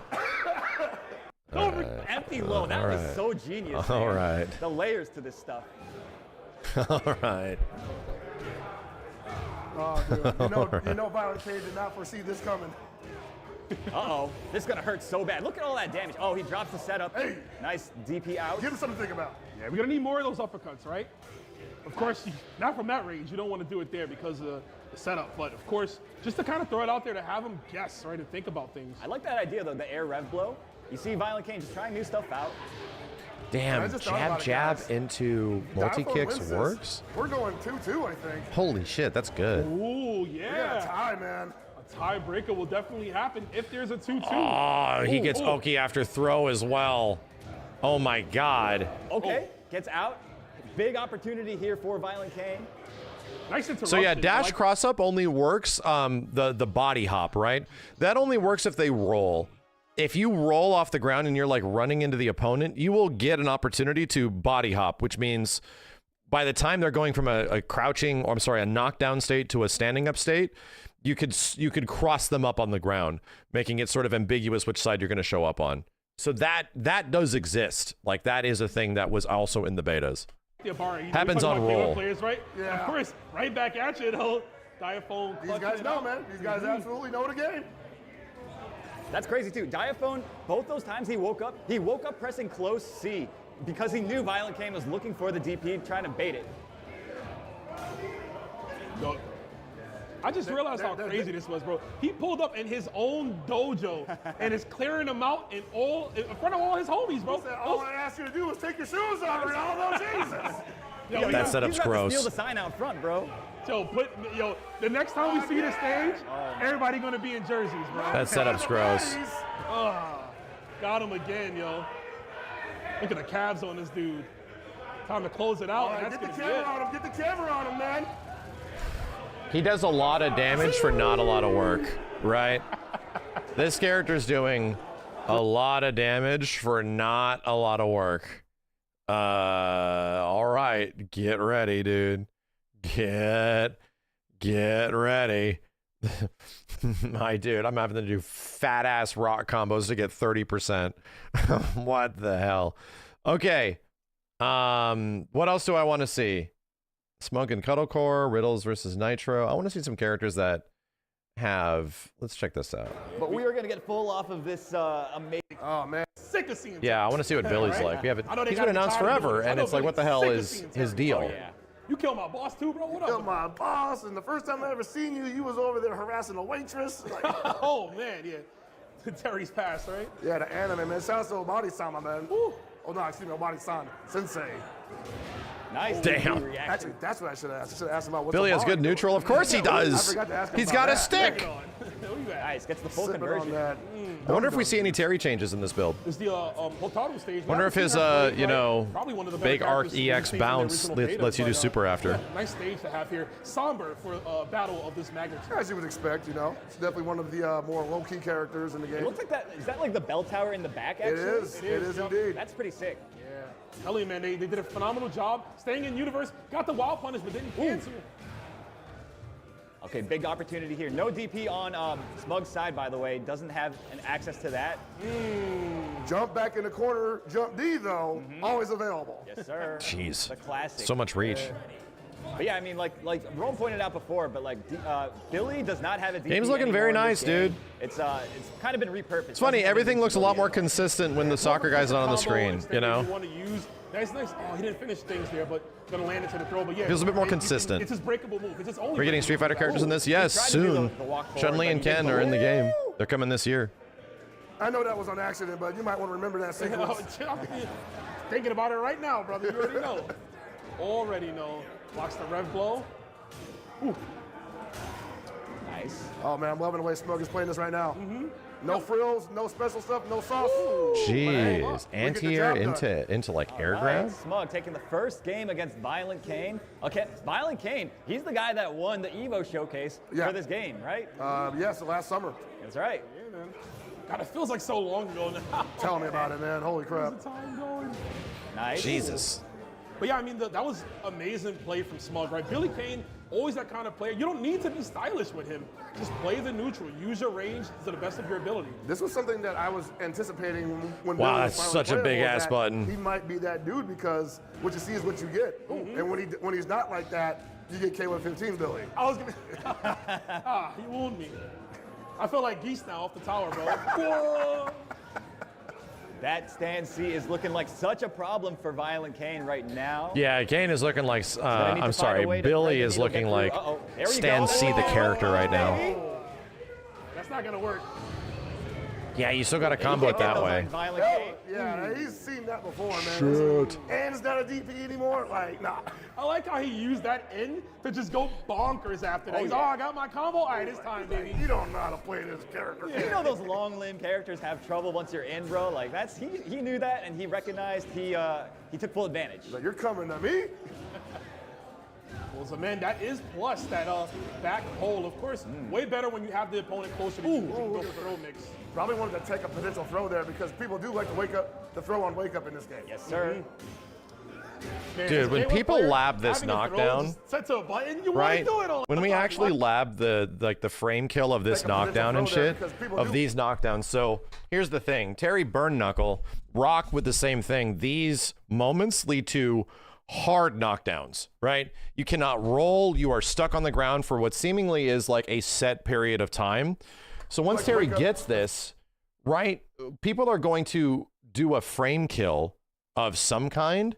C: All right.
H: Empty low. That was so genius.
C: All
H: man.
C: right.
H: The layers to this stuff.
C: All right.
E: Oh, dude. You know Violent Cage did not foresee this coming.
H: Uh-oh, this is gonna hurt so bad. Look at all that damage. Oh, he drops the setup.
E: Hey.
H: Nice DP out.
E: Give him something to think about.
G: Yeah, we're gonna need more of those uppercuts, right? Of course, not from that range. You don't want to do it there because of the setup. But of course, just to kind of throw it out there to have him guess, right, and think about things.
H: I like that idea though, the air rev blow. You see Violent Kane just trying new stuff out.
C: Damn,
E: I just thought about
C: jab
E: it, guys.
C: into multi-kicks
E: wins this.
C: works?
E: We're going 2-2, I think.
C: Holy shit, that's good.
G: Ooh,
E: We got a
G: yeah.
E: tie, man.
G: A tiebreaker will definitely happen if there's a 2-2.
C: Oh, he
G: Ooh,
C: gets
G: ooh.
C: Oki after throw as well. Oh my god.
H: Okay, gets out. Big opportunity here for Violent Kane.
G: Nice interruption.
C: So yeah,
G: I
C: dash
G: like-
C: cross up only works the body hop, right? That only works if they roll. If you roll off the ground and you're like running into the opponent, you will get an opportunity to body hop, which means by the time they're going from a crouching, or I'm sorry, a knockdown state to a standing up state, you could cross them up on the ground, making it sort of ambiguous which side you're going to show up on. So that does exist. Like that is a thing that was also in the betas. Happens on roll.
G: Players, right?
E: Yeah.
G: Of course, right back at you, though. Diaphone.
E: These guys know, man. These guys absolutely know the game.
H: That's crazy too. Diaphone, both those times he woke up pressing close C because he knew Violent Kane was looking for the DP, trying to bait it.
G: Yo, I just realized how crazy this was, bro. He pulled up in his own dojo and is clearing them out in front of all his homies, bro.
E: All I asked you to do was take your shoes off, Ronaldo. Jesus.
G: Yo,
C: That setup's
H: you got
C: gross.
H: to steal the sign out front, bro.
G: Yo, the next time we see the stage, everybody gonna be in jerseys, bro.
C: That setup's gross.
G: Got him again, yo. Look at the calves on this dude. Time to close it out. And
E: Get
G: that's
E: the
G: gonna be
E: camera
G: it.
E: on him. Get the camera on him, man.
C: He does a lot of damage for not a lot of work, right? This character's doing a lot of damage for not a lot of work. All right, get ready, dude. Get ready. My dude, I'm having to do fat ass rock combos to get 30%. What the hell? Okay. What else do I want to see? Smoke and Cuddlecore, Riddles versus Nitro. I want to see some characters that have. Let's check this out.
H: But we are going to get full off of this amazing.
E: Oh, man.
G: Sick of seeing.
C: Yeah, I want to see what Billy's
G: Right?
C: like. We haven't.
G: I know they
C: He's
G: got
C: been announced
G: tired of doing
C: forever,
G: this. I
C: and
G: know
C: it's like, what the
G: Billy's
C: hell
G: sick of
C: is
G: seeing
C: his
G: Terry.
C: deal?
G: Oh, yeah. You killed my boss too, bro. What
E: You're
G: up?
E: my boss, and the first time I ever seen you, you was over there harassing a waitress. Like,
G: Oh man, yeah. Terry's passed, right?
E: yeah, the anime, man. Shout out to Obari-sama, man.
G: Woo.
E: Oh, no, excuse me, Obari-san. Sensei.
H: Nice
C: Damn.
H: reaction.
E: Actually, that's what I should have asked. I should have asked him about what's
C: Billy has
E: Obari
C: good
E: doing.
C: neutral. Of course he
E: I
C: does.
E: forgot to ask him
C: He's
E: about
C: got a
E: that.
C: stick.
G: Where you at?
H: Nice, gets the full
E: Sipping on
H: conversion.
E: that.
C: I wonder if we see any Terry changes in this build.
G: It's the Hotaru stage.
C: Wonder if his, you know, big arc EX bounce lets you do super after.
G: Yeah, nice stage to have here. Somber for a battle of this magnitude.
E: As you would expect, you know. It's definitely one of the more low-key characters in the
H: It
E: game.
H: looks like that. Is that like the bell tower in the back? Actually,
E: It is
G: yep.
E: indeed.
H: That's pretty sick.
G: Yeah. Tell you, man, they did a phenomenal job staying in universe. Got the wild punish, but didn't cancel.
H: Okay, big opportunity here. No DP on Smug's side, by the way. Doesn't have an access to that.
E: Jump back in the corner, jump D, though, always available.
H: Yes, sir.
C: Jeez.
H: The classic.
C: So much reach.
H: But yeah, I mean, like Rome pointed out before, but like Billy does not have a DP
C: Game's looking
H: anymore
C: very
H: in this
C: nice,
H: game.
C: dude.
H: It's kind of been repurposed.
C: It's funny, everything looks a lot more consistent when the soccer guy's not on the screen, you know?
G: Want to use. That's nice. Oh, he didn't finish things there, but gonna land into the throw. But yeah,
C: Feels a bit more
G: it-
C: consistent.
G: It's his breakable move. It's his only.
C: We're getting Street Fighter characters in this? Yes,
H: tried to do
C: soon.
H: the walk forward,
C: Chun-Li
H: but
C: and
H: he didn't
C: Ken
H: go
C: are in the
H: in.
C: game. They're coming this year.
E: I know that was on accident, but you might want to remember that sequence.
G: Thinking about it right now, brother. You already know. Already know. Watch the rev blow. Ooh.
H: Nice.
E: Oh, man, I'm loving the way Smug is playing this right now. No frills, no special stuff, no sauce.
C: Jeez.
E: the
C: Anti-air
E: job done.
C: into like air
H: All
C: grab?
H: right, Smug taking the first game against Violent Kane. Okay, Violent Kane, he's the guy that won the Evo showcase
E: Yeah.
H: for this game, right?
E: Yes, the last summer.
H: That's right.
G: Yeah, man. God, it feels like so long ago now.
E: Tell me about it, man. Holy crap.
G: How's the time going?
H: Nice.
C: Jesus.
G: But yeah, I mean, that was amazing play from Smug, right? Billy Kane, always that kind of player. You don't need to be stylish with him. Just play the neutral. Use your range to the best of your ability.
E: This was something that I was anticipating when
C: Wow,
E: Billy
C: that's
E: was
C: such a
E: finally playable,
C: big-ass
E: that
C: button.
E: He might be that dude because what you see is what you get. And when he's not like that, you get K115 Billy.
G: I was gonna. You wound me. I feel like geese now off the tower, bro. Whoa.
H: That stand C is looking like such a problem for Violent Kane right now.
C: Yeah, Kane is looking like,
H: need to
C: I'm
H: find a
C: sorry,
H: way to
C: Billy
H: thread the
C: is
H: needle,
C: looking
H: get
C: like
H: through. There you
C: Stan
H: go.
C: C the character right now.
G: That's not gonna work.
C: Yeah, you still got to combo it that way.
H: Violent Kane.
E: Yeah, he's seen that before, man.
C: Shit.
E: And it's not a DP anymore. Like, nah.
G: I like how he used that in to just go bonkers after that. He's, I got my combo. All right, it's time, baby.
E: You don't know how to play this character.
H: You know those long limb characters have trouble once you're in, bro. Like that's he knew that and he recognized he took full advantage.
E: Like, you're coming to me?
G: Well, so man, that is plus that back hold. Of course, way better when you have the opponent closer to you. You can go for throw mix.
E: Probably wanted to take a potential throw there because people do like to wake up, to throw on wake up in this game.
H: Yes, sir.
G: Man,
C: Dude,
G: as a
C: when
G: K1
C: people
G: player,
C: lab this
G: having a throw
C: knockdown,
G: just set to a button, you
C: right?
G: want to do it all
C: When
G: the
C: we
G: time.
C: actually
G: What?
C: lab the frame kill of this
E: Take a potential
C: knockdown and
E: throw there
C: shit,
E: because people
C: of
E: do-
C: these knockdowns. So here's the thing: Terry Burn Knuckle, Rock with the same thing. These moments lead to hard knockdowns, right? You cannot roll. You are stuck on the ground for what seemingly is like a set period of time. So once
E: Like
C: Terry
E: wake up.
C: gets this, right, people are going to do a frame kill of some kind,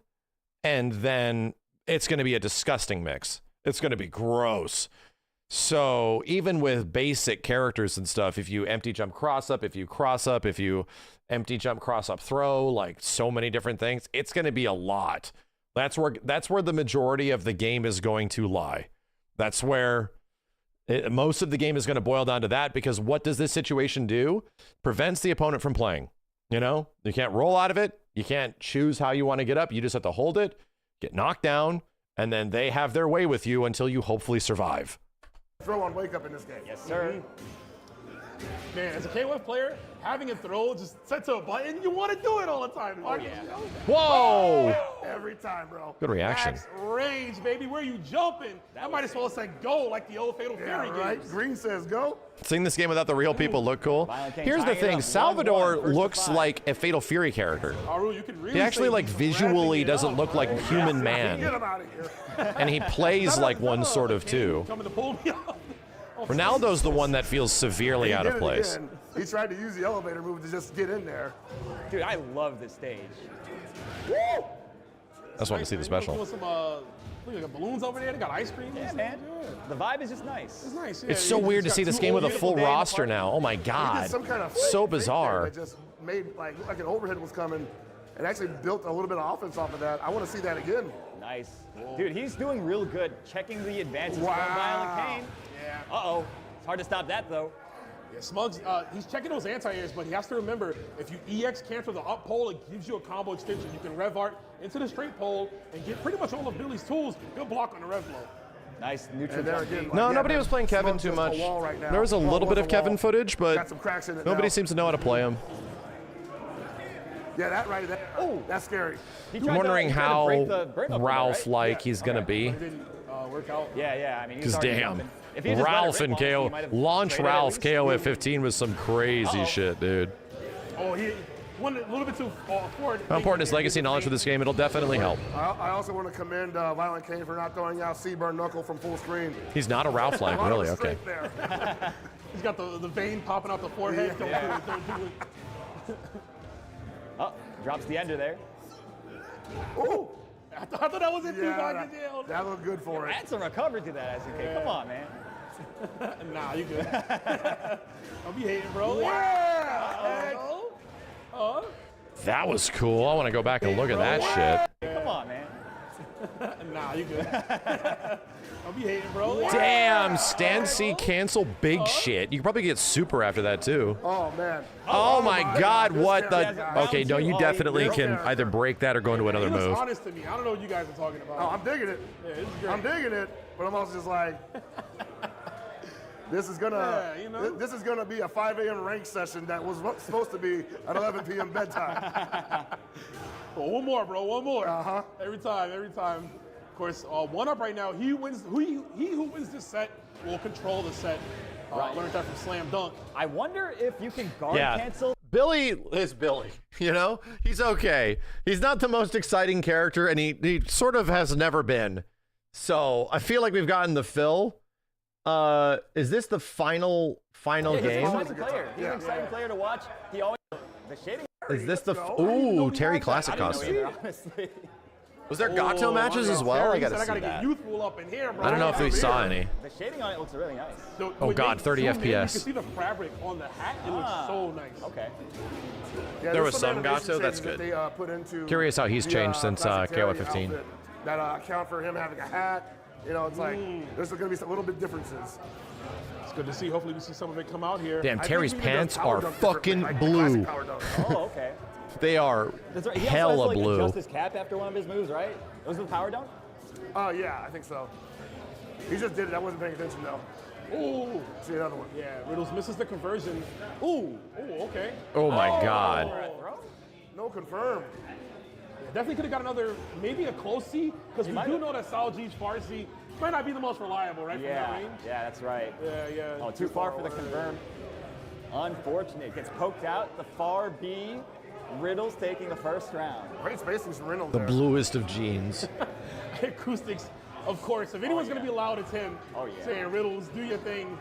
C: and then it's going to be a disgusting mix. It's going to be gross. So even with basic characters and stuff, if you empty jump cross up, if you cross up, if you empty jump cross up throw, like so many different things, it's going to be a lot. That's where the majority of the game is going to lie. That's where most of the game is going to boil down to that, because what does this situation do? Prevents the opponent from playing. You know, you can't roll out of it. You can't choose how you want to get up. You just have to hold it, get knocked down, and then they have their way with you until you hopefully survive.
E: Throw on wake up in this game.
H: Yes, sir.
G: Man, as a K1 player, having a throw just set to a button, you want to do it all the time.
H: Oh, yeah.
C: Whoa!
E: Every time, bro.
C: Good reaction.
G: Max range, baby. Where you jumping? I might as well say go like the old Fatal
E: Yeah,
G: Fury
E: right?
G: games.
E: Green says go.
C: Seeing this game without the real people look cool.
H: Violent King
C: Here's the
H: tying it
C: thing:
H: up, 1-1,
C: Salvador
H: first to
C: looks
H: 5.
C: like a Fatal Fury character.
G: Aru, you can really
C: He actually
G: say
C: like
G: he's
C: visually
G: wrapping it
C: doesn't
G: up,
C: look like a
G: right?
C: human
E: Get
C: man,
E: him out of here.
C: and he plays like one sort of too.
G: Coming to pull me off.
C: Ronaldo's the one that feels severely out
E: He
C: of
E: did it
C: place.
E: again. He tried to use the elevator move to just get in there.
H: Dude, I love this stage.
C: That's why I want to see the special.
G: Doing some, look, got balloons over there. They got ice cream.
H: Yeah, man. The vibe is just nice.
G: It's nice. Yeah,
C: It's so
G: you
C: weird to
G: just
C: see
G: got
C: this
G: two
C: game
G: old
C: with a full
G: beautiful
C: roster
G: days
C: now. Oh my
E: He did
C: god,
E: some kind of
C: so
E: fake there
C: bizarre.
E: that just made like an overhead was coming, and actually built a little bit of offense off of that. I want to see that again.
H: Nice. Dude, he's doing real good checking the advances
E: Wow.
H: from Violent Kane.
G: Yeah.
H: Uh-oh. It's hard to stop that, though.
G: Yeah, Smugs, he's checking those anti-airs, but he has to remember, if you EX cancel the up pole, it gives you a combo extension. You can rev art into the straight pole and get pretty much all of Billy's tools. He'll block on the rev blow.
H: Nice neutral
E: And there
H: jump
E: again,
H: beat.
E: like,
C: No,
E: yeah,
C: nobody
E: man,
C: was playing Kevin
E: Smug's
C: too
E: just a
C: much.
E: wall right now.
C: There was a
E: Well,
C: little bit of
E: was a wall.
C: Kevin footage,
E: Got
C: but
E: some cracks in it
C: nobody
E: now.
C: seems to know how to play him.
E: Yeah, that right there.
H: Oh.
E: That's scary.
H: He
C: I'm
H: tried to-
C: wondering
H: he tried to
C: how
H: break the burn up there,
C: Ralph
H: right?
C: like he's gonna be.
G: But it didn't work out.
H: Yeah. I mean, he's
C: Because
H: already
C: damn,
H: jumping. If he just let it
C: Ralph
H: rip
C: and
H: on us,
C: KO,
H: he might have
C: launch
H: traded at
C: Ralph
H: least.
C: KO at 15 was some crazy shit, dude.
G: Oh, he went a little bit too forward.
C: How important is legacy knowledge for this game? It'll definitely help.
E: I also want to commend Violent Kane for not throwing out Seaburn Knuckle from full screen.
C: He's not a Ralph like,
E: A lot of
C: really? Okay.
E: strength there.
G: He's got the vein popping out the forehead.
E: Yeah.
G: Don't do it.
H: Oh, drops the ender there.
E: Ooh,
G: I thought that was it too,
E: yeah,
G: dog.
E: that looked good for it.
H: Add some recovery to that, SNK. Come on, man.
G: Nah, you good. Don't be hating, bro.
E: Yeah.
C: That was cool. I want to go back and look at that shit.
H: Come on, man.
G: Nah, you good. Don't be hating, bro.
C: Damn, Stan C cancel big shit. You can probably get super after that too.
E: Oh man.
C: Oh my god,
E: This
C: what
E: guy-
C: the? Okay, no, you definitely can either break that or go into another
G: He was
C: move.
G: honest to me. I don't know what you guys are talking about.
E: Oh, I'm digging it.
G: Yeah, this is great.
E: I'm digging it, but I'm also just like, this is gonna,
G: Yeah, you know?
E: this is gonna be a 5 a.m. rank session that was supposed to be at 11 p.m. bedtime.
G: Oh, one more, bro. One more.
E: Uh-huh.
G: Every time. Of course, one up right now. He wins. He who wins this set will control the set. Learned that from Slam Dunk.
H: I wonder if you can guard
C: Yeah.
H: cancel.
C: Billy is Billy, you know? He's okay. He's not the most exciting character, and he sort of has never been. So I feel like we've gotten the fill, Is this the final
H: He's
C: game?
H: an exciting player. He's an exciting player to watch. He always the shading.
C: Is this the ooh Terry Classic costume?
H: Honestly.
C: Was there Gato matches as well? I gotta see
G: get
C: that.
G: youthful up in here, bro.
C: I don't know if we saw any.
H: The shading on it looks really nice.
C: Oh God, 30 FPS.
G: You can see the fabric on the hat. It looks so nice.
H: Okay.
E: Yeah,
C: There
E: there's
C: was some
E: animation
C: Gato, that's
E: changes
C: good.
E: that they, put into
C: Curious how he's
E: the,
C: changed since
E: classic Terry
C: KOF 15.
E: outfit that account for him having a hat. You know, it's like there's going to be a little bit differences.
G: It's good to see. Hopefully, we see some of it come out here.
C: Damn,
E: I think
C: Terry's
E: he even does
C: pants
E: power
C: are
E: dunk differently,
C: fucking
E: like the classic
C: blue.
E: power dunk.
H: Oh, okay.
C: They are
H: That's right. He
C: hella
H: also has to, like,
C: blue.
H: adjust his cap after one of his moves, right? It was the power dunk?
E: Oh, yeah, I think so. He just did it. I wasn't paying attention, though.
G: Ooh.
E: See another one.
G: Yeah, Riddles misses the conversion. Ooh. Ooh, okay.
C: Oh my God.
E: No confirm.
G: Definitely could have got another, maybe a close C, because we do know that Saljij Farsi might not be the most reliable, right, from that range?
H: Yeah, that's right.
G: Yeah.
H: Oh, too far for the confirm. Unfortunate. Gets poked out. The far B. Riddles taking the first round.
E: Great spacing from Reynolds
C: The
E: there.
C: bluest of jeans.
G: Acoustics, of course. If anyone's going to be loud, it's him.
H: Oh, yeah.
G: Saying Riddles, do your thing.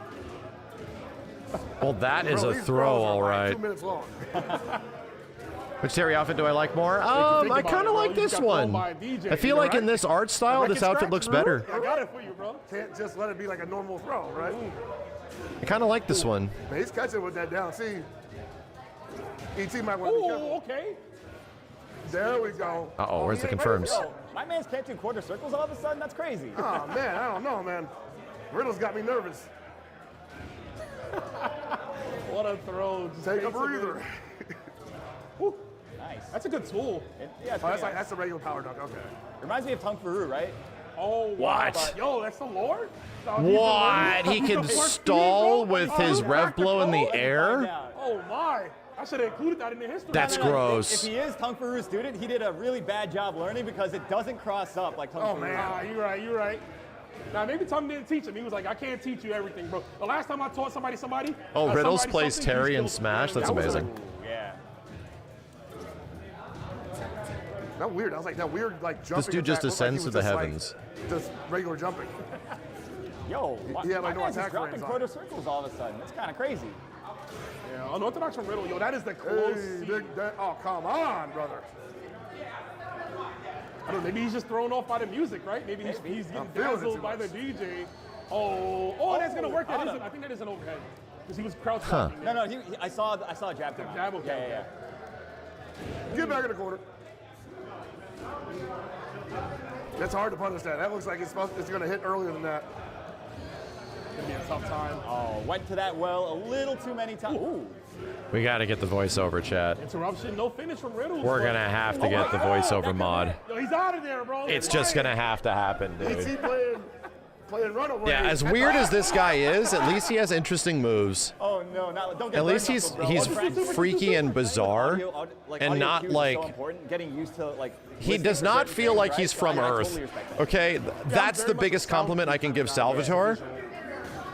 C: Well, that is
E: Bro,
C: a
E: these
C: throw,
E: throws are
C: all
E: like
C: right.
E: 2 minutes long.
C: Which Terry outfit do I like more?
G: Think
C: I
G: about
C: kind
G: it,
C: of
G: bro.
C: like
G: You
C: this
G: got thrown
C: one.
G: by a DJ.
C: I feel
E: You're
C: like in
E: right.
C: this art style, this
E: Record
C: outfit
E: scratch,
C: looks
E: bro.
C: better.
G: I got it for you, bro.
E: Can't just let it be like a normal throw, right?
C: I kind of like this one.
E: Man, he's catching with that down. See, ET might want to be
G: Ooh,
E: careful.
G: okay.
E: There we go.
C: Uh-oh, where's the
E: he ain't
C: confirms?
E: ready.
H: Yo, my man's can't do quarter circles all of a sudden? That's crazy.
E: Oh, man, I don't know, man. Riddles got me nervous.
G: What a throw. Just
E: Take a
G: takes it in.
E: breather.
G: Woo.
H: Nice.
G: That's a good tool.
H: Yeah, it's
E: Oh,
H: pretty nice.
E: that's a regular power dunk. Okay.
H: Reminds me of Tung Fu, right?
G: Oh,
C: What?
G: wow. But, yo, that's the Lord? No, he's the
C: What?
G: Lord.
C: He
G: He's
C: can
G: the first
C: stall
G: speed, bro.
C: with
G: Oh,
C: his
G: look,
C: rev
G: back to
C: blow in the
G: goal.
H: Find
C: air?
H: out.
G: Oh, my. I should have included that in the history.
C: That's
H: No, no,
C: gross.
H: If he is Tung Furu's student, he did a really bad job learning because it doesn't cross up like Tung
E: Oh,
H: Fu.
E: man.
G: Nah, you're right. Now, maybe Tom didn't teach him. He was like, I can't teach you everything, bro. The last time I taught somebody,
C: Oh, Riddles
G: somebody
C: plays
G: something, he
C: Terry in
G: still-
C: Smash? That's
G: That was
C: amazing.
H: Ooh, yeah.
E: That weird. I was like, that weird, like, jumping.
C: dude just
E: attack looked like he
C: ascends
E: was
C: to the
E: just, like,
C: heavens.
E: just regular jumping.
H: Yo, my
E: Yeah, like, no
H: man's just
E: attack
H: dropping
E: frames on
H: quarter
E: it.
H: circles all of a sudden. That's kind of crazy.
G: Yeah, unorthodox from Riddle. Yo, that is the close.
E: Hey, oh, come on, brother.
G: I don't know, maybe he's just thrown off by the music, right? Maybe he's getting
E: I'm feeling it
G: dazzled
E: too
G: by the
E: much.
G: DJ. Oh, that's gonna work. That isn't. I think that is an overhead because he was crouched. walking
H: No,
G: there.
H: no, I saw a jab come out.
G: Jab, okay,
H: Yeah.
E: Get back in the corner. That's hard to punish that. That looks like it's going to hit earlier than that.
G: Gonna be a tough time.
H: Oh, went to that well a little too many times. Ooh.
C: We got to get the voiceover, chat.
G: Interruption, no finish from Riddle.
C: We're going to have to get the voiceover mod.
G: Yo, he's out of there, bro.
C: It's just going to have to happen, dude.
E: ET playing runaway.
C: Yeah, as weird as this guy is, at least he has interesting moves.
H: Oh no, don't get
C: At least
H: burned,
C: he's
H: Knuckles, bro.
C: freaky and bizarre, and
H: audio
C: not
H: cues are
C: like
H: so important. Getting used to like.
C: he
H: listening
C: does
H: for
C: not
H: certain
C: feel
H: things,
C: like
H: right?
C: he's
H: So
C: from
H: I
C: Earth.
H: totally respect that.
C: Okay, that's
E: very
C: the
E: much
C: biggest
E: a sound
C: compliment I can give
E: speaker now.
C: Salvatore.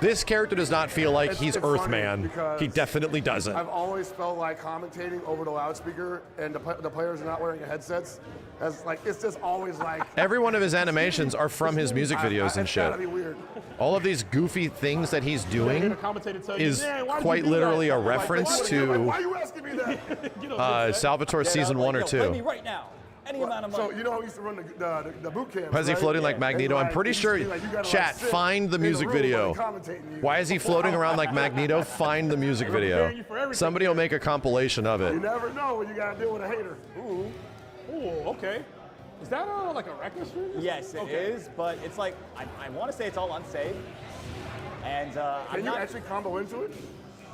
C: This character does not feel like he's
E: it's funny
C: Earthman.
E: because
C: He definitely doesn't.
E: I've always felt like commentating over the loudspeaker and the players are not wearing headsets. As like it's just always like
C: Every one of his animations are from his music videos and
E: It's gotta
C: shit.
E: be weird.
C: All of these goofy things that he's doing
G: The commentator tell you,
C: is
G: "Man, why'd you
C: quite
G: do that?"
C: literally a
G: Like,
C: reference
E: Like,
C: to
E: why are you asking me that?
G: You know,
C: Salvatore
H: Yeah,
C: season
H: like,
C: 1 or
H: yo, play me
C: 2.
H: right now. Any amount of money.
E: So you know how we used to run the boot camp.
C: Why is he
E: right?
C: floating like
E: And
C: Magneto? I'm
E: like,
C: pretty
E: he used
C: sure.
E: to be like, you gotta,
C: Chat,
E: like, sit
C: find the
E: in
C: music
E: room while
C: video.
E: they're commentating you.
C: Why is he floating around like Magneto? Find the music video.
G: preparing you for everything.
C: Somebody will make a compilation of
E: You
C: it.
E: never know when you gotta deal with a hater.
G: Ooh, okay. Is that like a record stream?
H: Yes, it is, but it's like I want to say it's all unsafe, and
E: Can
H: I'm
E: you
H: not.
E: actually combo into it?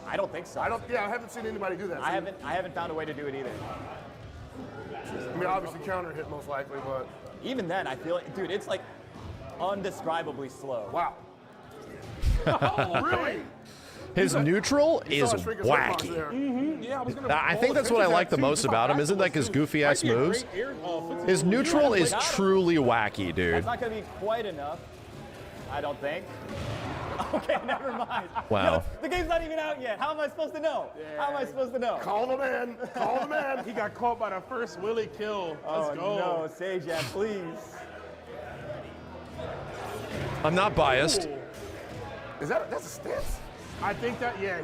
H: I don't think so.
E: I haven't seen anybody do that.
H: I haven't found a way to do it either.
E: I mean, obviously counter hit most likely, but
H: Even then, I feel like, dude, it's like undescribably slow.
E: wow. Really?
C: His neutral is
E: Saw a shrink his hitbox
C: wacky.
E: there.
G: Yeah, I was gonna.
C: I think that's what I like the most about him. Isn't like his goofy ass moves? His neutral is truly wacky, dude.
H: That's not gonna be quite enough, I don't think. Okay, never mind.
C: Wow.
H: Yo, the game's not even out yet. How am I supposed to know? How am I supposed to know?
E: Call the man. Call the man.
G: He got caught by the first Willie kill. Let's
H: Oh
G: go.
H: no, Sajak, please.
C: I'm not biased.
E: that's a stance?
G: I think that, yeah,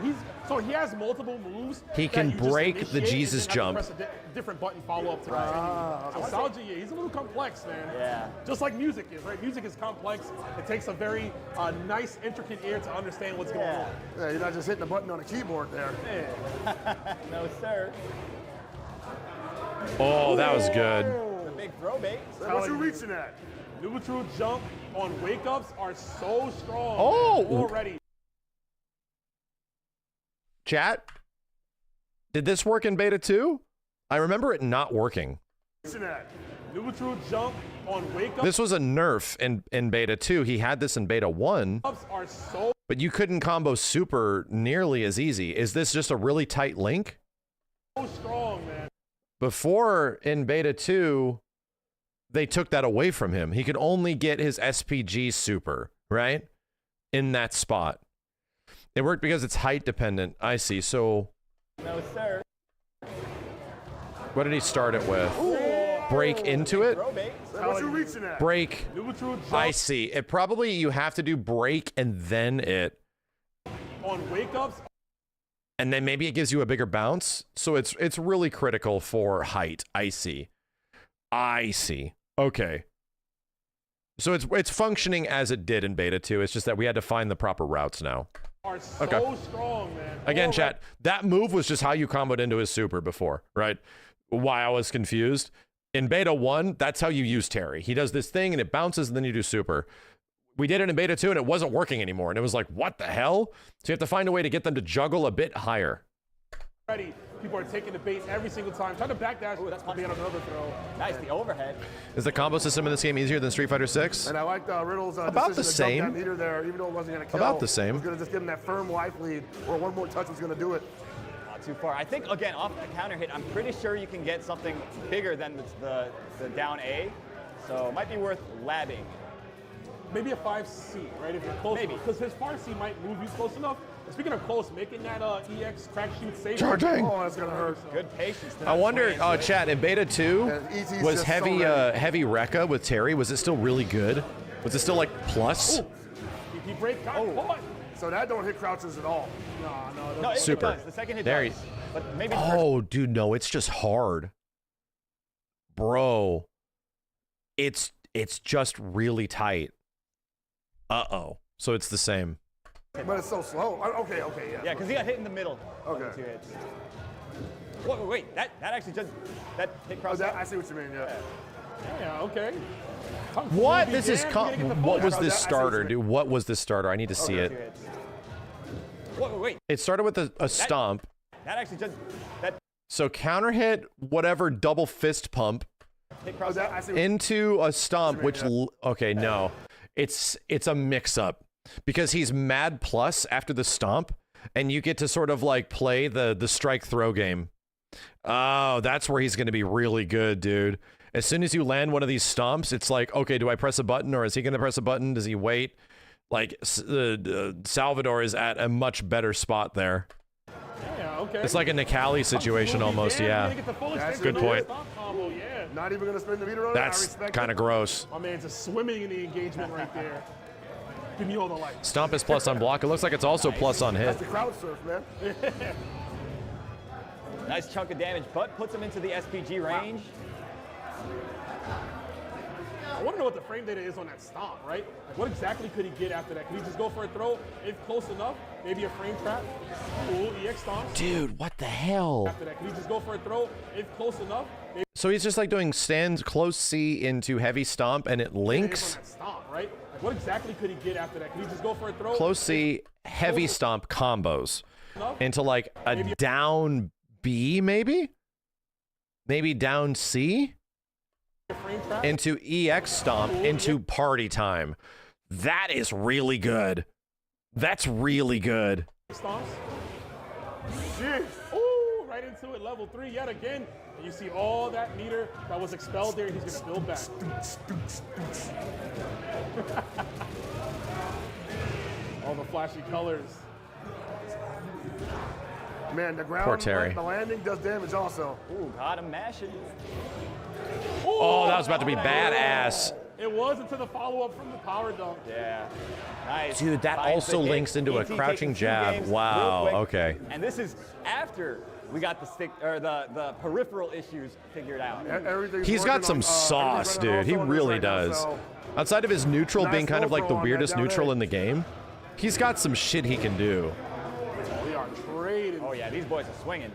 G: so he has multiple moves.
C: He
G: that
C: can
G: you just
C: break the
G: initiate
C: Jesus
G: and then have
C: jump.
G: to press a different button follow up to continue. So Salji, yeah, he's a little complex, man.
H: Yeah.
G: Just like music is, right? Music is complex. It takes a very nice, intricate ear to understand what's going on.
E: Yeah, you're not just hitting a button on a keyboard there.
H: No, sir.
C: Oh, that was good.
H: The big throw bait.
E: What you reaching at?
G: Neutral jump on wake ups are so strong
C: Oh.
G: already.
C: Chat, did this work in beta 2? I remember it not working.
E: Reaching at?
G: Neutral jump on wake ups
C: This was a nerf in beta 2. He had this in beta 1,
G: are so
C: but you couldn't combo super nearly as easy. Is this just a really tight link?
G: strong, man.
C: Before, in beta 2, they took that away from him. He could only get his SPG super, right? In that spot. It worked because it's height dependent. I see. So,
H: No, sir.
C: what did he start it with? Break into it?
H: Throw bait.
E: What you reaching at?
C: Break.
G: Neutral jump
C: I see. It probably, you have to do break and then it.
G: on wake ups.
C: And then maybe it gives you a bigger bounce. So it's really critical for height. I see. I see. Okay. So it's functioning as it did in beta 2. It's just that we had to find the proper routes now.
G: Are so
C: Okay.
G: strong, man.
C: Again, chat, that move was just how you comboed into his super before, right? Why I was confused. In beta 1, that's how you use Terry. He does this thing and it bounces and then you do super. We did it in beta 2 and it wasn't working anymore. And it was like, what the hell? So you have to find a way to get them to juggle a bit higher.
G: Ready. People are taking the bait every single time. Try to backdash.
H: Ooh, that's
G: to be on another throw.
H: Nice, the overhead.
C: Is the combo system in this game easier than Street Fighter 6?
E: And I like Riddle's
C: About the
E: decision to dump
C: same.
E: that meter there, even though it wasn't going to kill.
C: About the same.
E: It was going to just give him that firm life lead, or one more touch was going to do it.
H: Not too far. I think, again, off the counter hit, I'm pretty sure you can get something bigger than the down A. So it might be worth labbing.
G: Maybe a 5C, right? If you're close.
H: Maybe.
G: Because his 4C might move you close enough. And speaking of close, making that EX crack shoot safe.
C: Charging.
E: Oh, that's going to hurt.
H: Good patience. to
C: I
H: that
C: wonder,
H: swing, right?
C: chat, in beta 2,
E: Yeah, ET's
C: was
E: just so
C: heavy
E: ready.
C: heavy Rekka with Terry, was it still really good? Was it still like plus?
G: He break. Oh.
E: So that don't hit crouches at all.
H: No, it
C: Super.
H: does. The second hit
C: There
H: does. But maybe the
C: Oh, dude, no, it's just hard. Bro. It's just really tight. Uh-oh. So it's the same.
E: But it's so slow. Okay, yeah.
H: Yeah, because he got hit in the middle.
E: Okay.
H: Of the 2 hits. Wait, that actually just hit
E: Oh,
H: cross.
E: I see what you mean, yeah.
G: Yeah, okay.
C: What? This is what was
E: I
C: this
E: see what
C: starter,
E: you mean.
C: dude? What was this starter? I need to see
H: 2
C: it.
H: hits. Wait,
C: It started with a stomp.
H: that actually just
C: So counter hit, whatever, double fist pump
H: hit
E: Oh,
H: cross.
E: I see what
C: into a stomp,
E: mean,
C: which okay, no. It's a mix up because he's mad plus after the stomp and you get to sort of like play the strike throw game. Oh, that's where he's going to be really good, dude. As soon as you land one of these stomps, it's like, okay, do I press a button or is he going to press a button? Does he wait? Like Salvador is at a much better spot there.
G: Yeah, okay.
C: It's like a Nikali situation almost, yeah. Good point.
G: Yeah.
E: Not even going to spin the meter on
C: That's kind of gross.
G: My man's just swimming in the engagement right there. Give me all the light.
C: Stomp is plus on block. It looks like it's also plus on hit.
E: That's the crowd surf, man.
H: Nice chunk of damage, but puts him into the SPG range.
G: I want to know what the frame data is on that stomp, right? Like, what exactly could he get after that? Could he just go for a throw if close enough? Maybe a frame trap? Cool, EX stomp.
C: Dude, what the hell?
G: After that, could he just go for a throw if close enough? Maybe
C: So he's just like doing stands close C into heavy stomp and it
G: on
C: links.
G: that stomp, right? Like, what exactly could he get after that? Could he just go for a throw?
C: Close C, heavy stomp combos into like a down B, maybe? Maybe down C?
G: Frame trap?
C: Into EX stomp into party time. That is really good. That's really good.
G: Stomps. Jeez. Ooh, right into it, level 3 yet again. And you see all that meter that was expelled there, he's gonna build back. All the flashy colors.
E: Man, the ground,
C: Poor Terry.
E: the landing does damage also.
H: Ooh, got him mashing.
C: Oh, that was about to be badass.
G: It was until the follow-up from the power dunk.
H: Yeah. Nice.
C: Dude, that
H: Finds the
C: also
H: hit.
C: links into a
H: ET
C: crouching
H: taking 2
C: jab.
H: games
C: Wow,
H: real quick.
C: okay.
H: And this is after we got the stick or the peripheral issues figured out.
E: Everything's
C: He's got
E: working
C: some
E: on,
C: sauce,
E: everything's running on
C: dude. He
E: all cylinders
C: really
E: right now,
C: does.
E: so
C: Outside of his neutral
E: Nice
C: being kind of
E: low
C: like the
E: throw on that
C: weirdest
E: down
C: neutral
E: A.
C: in the game, he's got some shit he can do.
G: We are trading.
H: Oh yeah, these boys are swinging.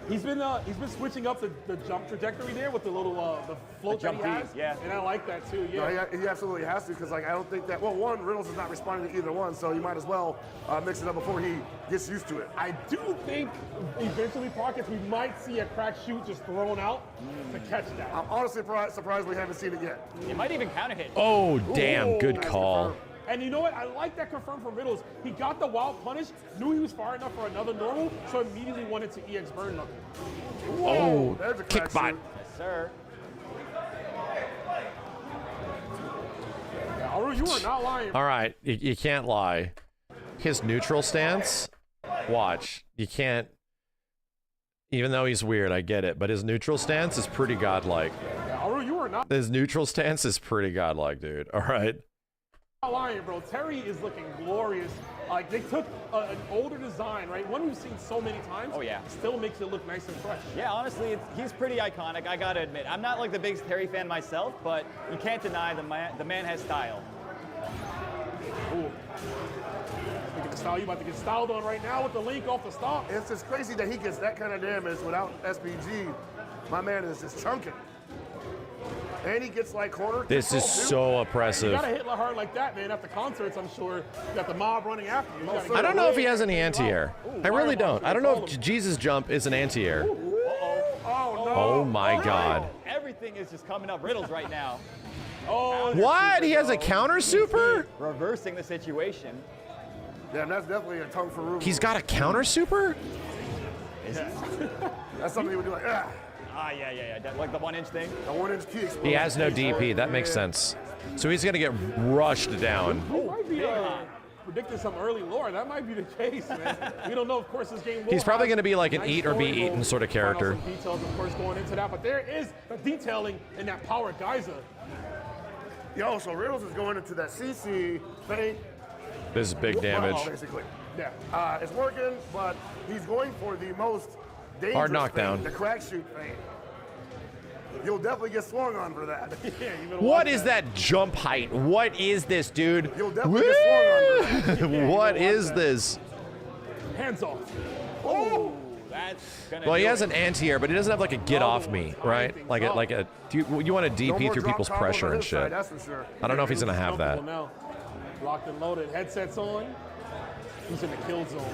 G: He's been switching up the jump trajectory there with the little the float
H: The jump
G: that he has.
H: beat, yeah.
G: And I like that too.
E: No,
G: Yeah.
E: he absolutely has to because like I don't think that one Riddles is not responding to either one, so you might as well mix it up before he gets used to it.
G: I do think eventually, Pockets, we might see a crack shoot just thrown out to catch that.
E: I'm honestly surprised we haven't seen it yet.
H: It might even counter hit.
C: Oh, damn,
G: Ooh,
C: good
G: nice
C: call.
E: confirm.
G: And you know what? I like that confirmed for Riddles. He got the wild punish, knew he was far enough for another normal, so immediately wanted to EX burn knuckle.
C: Oh,
E: There's a
C: kick
E: crack
C: bot.
E: shoot.
H: Yes, sir.
G: Yeah, Aru, you are not lying.
C: All right, you can't lie. His neutral stance, watch. You can't, even though he's weird, I get it, but his neutral stance is pretty godlike.
G: Yeah, Aru, you are not
C: His neutral stance is pretty godlike, dude. All right.
G: lying, bro. Terry is looking glorious. Like, they took an older design, right? One we've seen so many times.
H: Oh, yeah.
G: Still makes it look nice and fresh.
H: Yeah, honestly, he's pretty iconic, I gotta admit. I'm not like the biggest Terry fan myself, but you can't deny the man has style.
G: Ooh. You about to get styled on right now with the link off the stop.
E: It's just crazy that he gets that kind of damage without SPG. My man is just chunking. And he gets like corner.
C: This is
E: control, too.
C: so
G: You
C: oppressive.
G: gotta hit hard like that, man. At the concerts, I'm sure you got the mob running after you. You gotta
E: I
G: get
C: I don't know if he
G: away.
C: has any anti-air.
G: Ooh,
C: I really
G: fireball.
C: don't. I don't know if Jesus jump is an anti-air.
E: Oh no.
C: Oh my god.
H: Everything is just coming up riddles right now.
G: Oh,
C: What? He has a counter super?
H: Reversing the situation.
E: Yeah, that's definitely a tongue for Ruben.
C: He's got a counter super?
E: That's something he would do like, ah.
H: Ah, yeah. Like the 1-inch thing.
E: A 1-inch key explosion.
C: He has no DP. That makes sense. So he's gonna get rushed down.
G: He might be predicting some early lore. That might be the case, man. We don't know, of course, this game will
C: He's probably
G: have
C: gonna be like an
G: nice
C: eat or be
G: story.
C: eaten
G: We'll
C: sort of
G: find out
C: character.
G: some details, of course, going into that, but there is the detailing in that power geyser.
E: Yo, so Riddles is going into that CC feint.
C: This is big damage.
E: Basically.
G: Yeah.
E: It's working, but he's going for the most dangerous
C: Hard knockdown.
E: feint, the crack shoot feint. You'll definitely get swung on for that.
G: Yeah, you better
C: What
G: watch
C: is that jump height? What is this, dude?
E: You'll definitely get swung on for that.
C: What is this?
G: Hands off.
H: Oh, that's gonna
C: Well, he
H: do
C: has
H: it.
C: an anti-air, but he doesn't have like a get off me, right? Like a you want to
E: No
C: DP
E: more
C: through
E: drop
C: people's
E: combos
C: pressure
E: on
C: and
E: his side,
C: shit.
E: that's for sure.
C: I don't know if he's gonna have that.
G: Now. Locked and loaded. Headsets on. He's in the kill zone.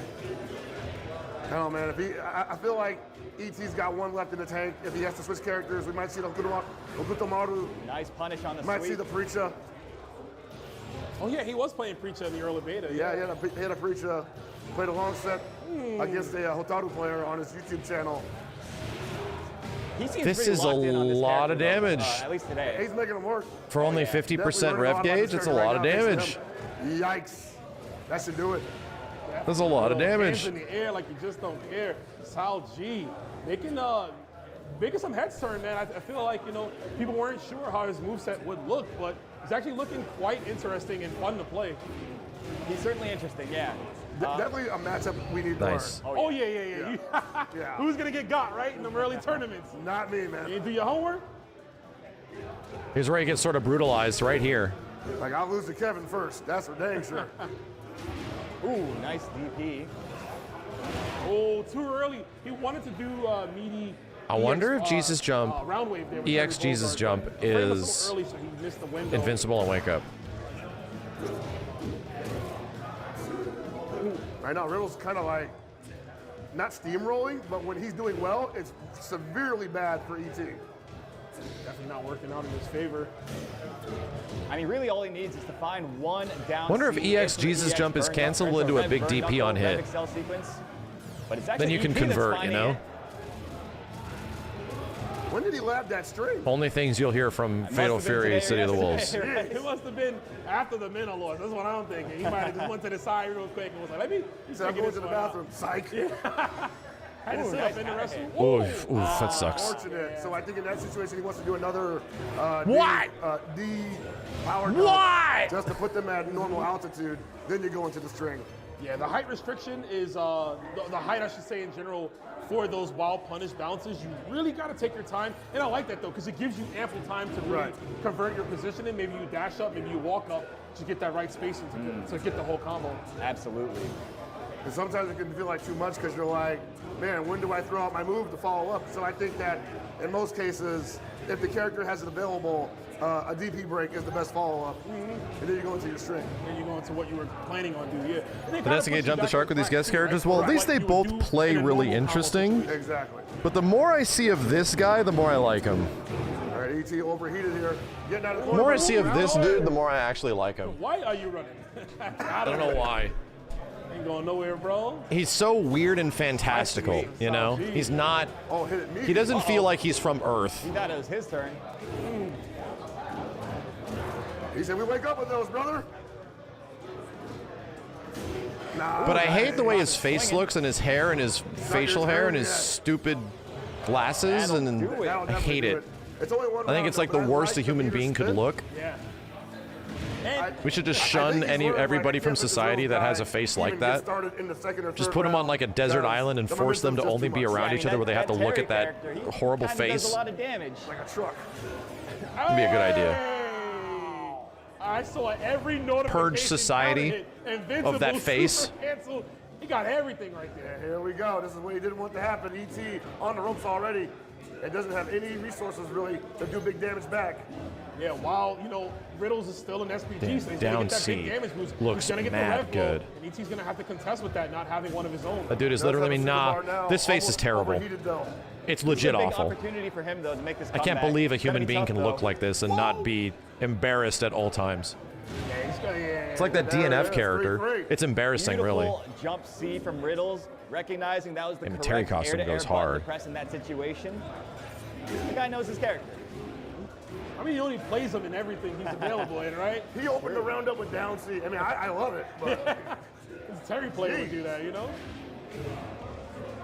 E: No, man. I feel like ET's got one left in the tank. If he has to switch characters, we might see the Hokutomaru.
H: Nice punish on the
E: Might see
H: sweep.
E: the Preacher.
G: Oh, yeah, he was playing Preacher in the early beta.
E: Yeah, he had a Preacher. Played a long set against a Hotaru player on his YouTube channel.
H: He seems
C: This
H: pretty
C: is a
H: locked in on this
C: lot of
H: character, though,
C: damage.
H: At least today.
E: He's making them work.
C: For only
H: yeah.
C: 50%
E: Definitely
C: rev
E: learning a lot about
C: gauge,
E: this
C: it's a
E: character
C: lot of
E: right now,
C: damage.
E: thanks to him. Yikes. That should do it.
C: That's a lot of damage.
G: Hands in the air like you just don't care. Sal G making some heads turn, man. I feel like, people weren't sure how his moveset would look, but it's actually looking quite interesting and fun to play.
H: He's certainly interesting, yeah.
E: Definitely a matchup we need
C: Nice.
E: to learn.
G: Oh, yeah.
E: Yeah.
G: Who's going to get got, right, in the early tournaments?
E: Not me, man.
G: You do your homework?
C: Here's where he gets sort of brutalized right here.
E: Like, I'll lose to Kevin first. That's for dang sure.
H: Ooh, nice DP.
G: Oh, too early. He wanted to do meaty.
C: I wonder if Jesus jump,
G: round wave there with
C: EX
G: Terry
C: Jesus
G: Bogard,
C: jump
G: but the frame was
C: is
G: so early, so he missed the window.
C: invincible and wake up.
E: Right now, Riddle's kind of like, not steamrolling, but when he's doing well, it's severely bad for ET.
G: Definitely not working out in his favor.
H: I mean, really all he needs is to find one down.
C: Wonder if
H: C,
C: EX
H: get through the
C: Jesus
H: EX
C: jump is
H: burn
C: canceled
H: knuckle,
C: into a
H: rev
C: big
H: burn
C: DP
H: knuckle,
C: on hit.
H: rev excel sequence. But it's
C: Then
H: actually
C: you can
H: ET that's
C: convert, you
H: finding
C: know?
H: it.
E: When did he lab that string?
C: Only things you'll hear from Fatal
H: Must have been
C: Fury,
H: today or
C: City of the Wolves.
H: yesterday, right?
G: It must have been after the Mena Lord. That's what I'm thinking. He might have just went to the side real quick and was like, let me
E: He said, I'm
G: figure
E: going to
G: this
E: the
G: one out.
E: bathroom. Psych.
G: Had to sit up in the wrestle.
C: Oof, that sucks.
E: Fortunate. So I think in that situation, he wants to do another
C: What?
E: D power dunk
C: What?
E: just to put them at normal altitude. Then you go into the string.
G: Yeah, the height restriction is the height, I should say, in general, for those wild punish bounces. You really got to take your time. And I like that, though, because it gives you ample time to really convert your positioning. Maybe you dash up, maybe you walk up to get that right spacing to get the whole combo.
H: Absolutely.
E: And sometimes it can feel like too much because you're like, man, when do I throw out my move to follow up? So I think that in most cases, if the character has it available, a DP break is the best follow-up. And then you go into your string.
G: Then you go into what you were planning on doing, yeah.
C: Vanessa Gay jump the shark with these guest characters. Well, at least they both play really interesting.
E: Exactly.
C: But the more I see of this guy, the more I like him.
E: All right, ET overheated here. Getting out of the
C: The more I see of this dude, the more I actually like him.
G: Why are you running?
C: I don't know why.
G: Ain't going nowhere, bro.
C: He's so weird and fantastical, you know? He's not, he doesn't feel like he's from Earth.
H: He thought it was his turn.
E: He said, we wake up with those, brother. Nah,
C: But I hate the way his face looks and his hair and his facial hair and his stupid glasses, and I hate it.
E: It's only one
C: I think it's like the worst a human being could look.
G: Yeah.
C: We should just shun everybody from society that has a face like that. Just put them on like a desert island and force them to only be around each other where they have to look at that horrible face.
H: Does a lot of damage.
E: like a truck.
C: Would be a good idea.
G: Hey! I saw every notification
C: Purge society of that face.
G: Canceled. He got everything right there.
E: Here we go. This is what he didn't want to happen. ET on the ropes already. It doesn't have any resources really to do big damage back.
G: Yeah, while, you know, Riddles is still an SPG, so he's going
C: Down
G: to get that
C: C
G: big damage boost.
C: looks
G: He's going to get
C: mad
G: the rev
C: good.
G: blow, and ET's going to have to contest with that, not having one of his own.
C: That dude is literally, I mean, nah, this face is terrible. It's legit
H: It's a big
C: awful.
H: opportunity for him, though, to make this
C: I can't
H: comeback.
C: believe a
H: It's gonna
C: human
H: be
C: being
H: tough,
C: can
H: though.
C: look like this and not be embarrassed at all times.
G: Yeah, he's gonna,
C: It's like that DNF character.
E: free.
C: It's embarrassing, really.
H: Beautiful jump C from Riddles, recognizing that was the
C: And
H: correct
C: Terry costume
H: air-to-air
C: goes
H: button to
C: hard.
H: press in that situation. The guy knows his character.
G: I mean, he only plays him in everything he's available in, right?
E: He opened the round up with down C. I mean, I love it, but
G: Terry player would do that, you know?